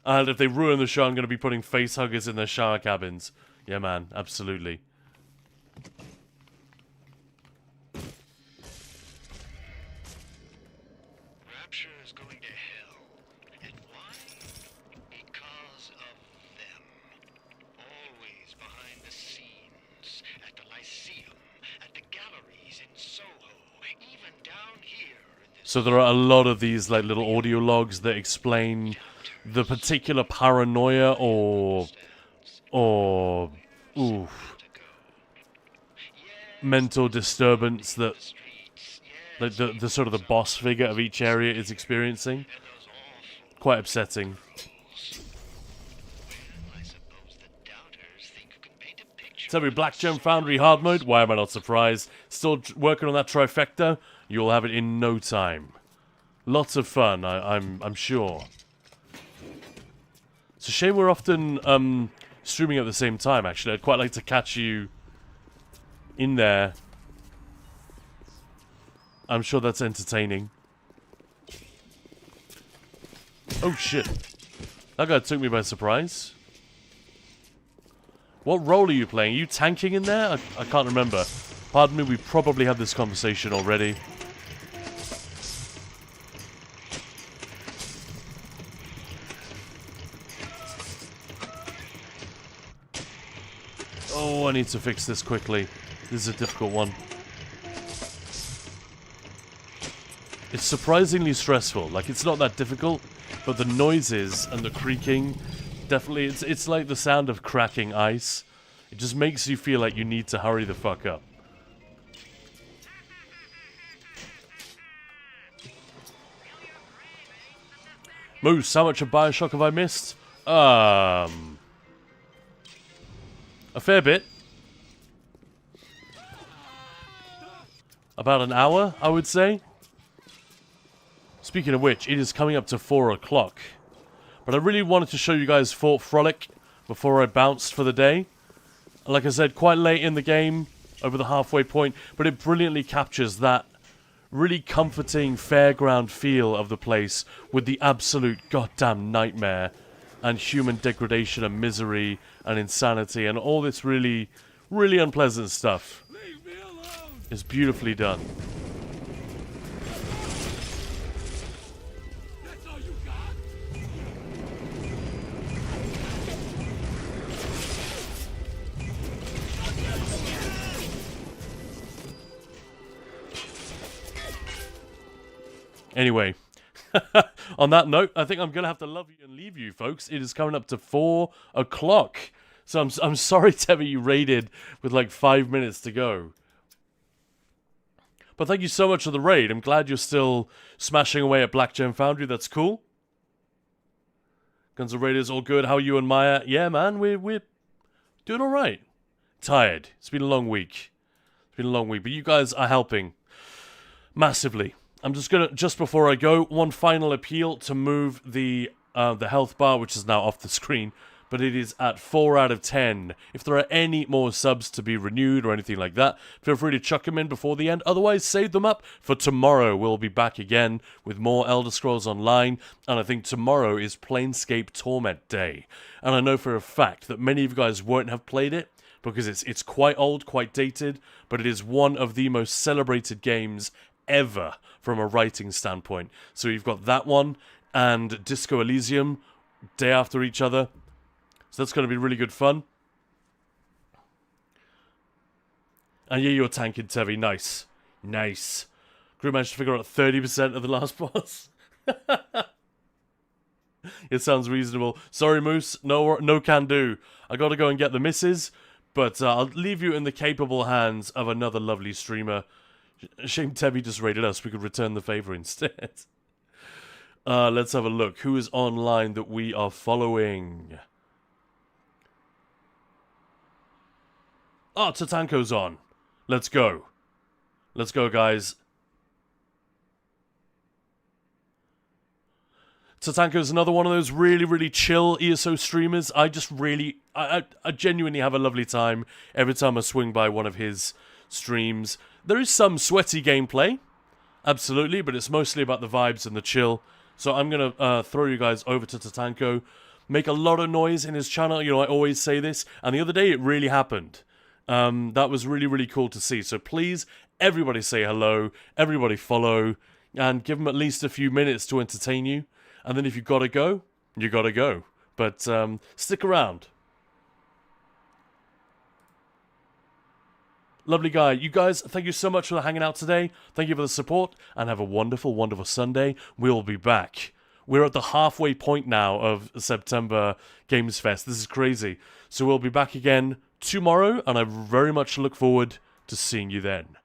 And if they ruin the show, I'm going to be putting face huggers in their shower cabins. Yeah, man, absolutely. Rapture is going to hell. And why? Because of them. Always behind the scenes, at the Lyceum, at the galleries in Soho, even down here. So there are a lot of these like little audio logs that explain the particular paranoia or mental disturbance that like the sort of the boss figure of each area is experiencing. Quite upsetting. Tell me, Black Gem Foundry hard mode? Why am I not surprised? Still working on that trifecta? You'll have it in no time. Lots of fun, I'm sure. It's a shame we're often streaming at the same time, actually. I'd quite like to catch you in there. I'm sure that's entertaining. Oh, shit. That guy took me by surprise. What role are you playing? Are you tanking in there? I can't remember. Pardon me, we probably had this conversation already. Oh, I need to fix this quickly. This is a difficult one. It's surprisingly stressful. Like, it's not that difficult, but the noises and the creaking, definitely, it's like the sound of cracking ice. It just makes you feel like you need to hurry the fuck up. Moose, how much of Bioshock have I missed? A fair bit. About an hour, I would say. Speaking of which, it is coming up to 4 o'clock. But I really wanted to show you guys Fort Frolic before I bounced for the day. Like I said, quite late in the game, over the halfway point, but it brilliantly captures that really comforting fairground feel of the place with the absolute goddamn nightmare and human degradation and misery and insanity and all this really, really unpleasant stuff. It's beautifully done. Anyway, on that note, I think I'm going to have to love you and leave you, folks. It is coming up to 4 o'clock. So I'm sorry, Tevy, you raided with like 5 minutes to go. But thank you so much for the raid. I'm glad you're still smashing away at Black Gem Foundry. That's cool. Guns N' Raiders, all good. How are you and Maya? Yeah, man, we're doing all right. Tired. It's been a long week. But you guys are helping massively. I'm just before I go, one final appeal to move the health bar, which is now off the screen, but it is at 4 out of 10. If there are any more subs to be renewed or anything like that, feel free to chuck them in before the end. Otherwise, save them up for tomorrow. We'll be back again with more Elder Scrolls Online, and I think tomorrow is Planescape Torment Day. And I know for a fact that many of you guys won't have played it, because it's quite old, quite dated, but it is one of the most celebrated games ever from a writing standpoint. So you've got that one and Disco Elysium day after each other. So that's going to be really good fun. And yeah, you're tanking, Tevi. Nice. Nice. Crew managed to figure out 30% of the last boss. It sounds reasonable. Sorry, Moose. No can do. I got to go and get the misses. But I'll leave you in the capable hands of another lovely streamer. Shame Tevi just raided us. We could return the favor instead. Let's have a look. Who is online that we are following? Oh, Tatanko's on. Let's go. Let's go, guys. Tatanka is another one of those really, really chill ESO streamers. I just really, I genuinely have a lovely time every time I swing by one of his streams. There is some sweaty gameplay, absolutely, but it's mostly about the vibes and the chill. So I'm going to throw you guys over to Tatanko. Make a lot of noise in his channel. You know, I always say this. And the other day, it really happened. That was really, really cool to see. So please, everybody say hello. Everybody follow. And give him at least a few minutes to entertain you. And then if you gotta go, you gotta go. But stick around. Lovely guy. You guys, thank you so much for hanging out today. Thank you for the support. And have a wonderful, wonderful Sunday. We'll be back. We're at the halfway point now of September Gamesfest. This is crazy. So we'll be back again tomorrow. And I very much look forward to seeing you then.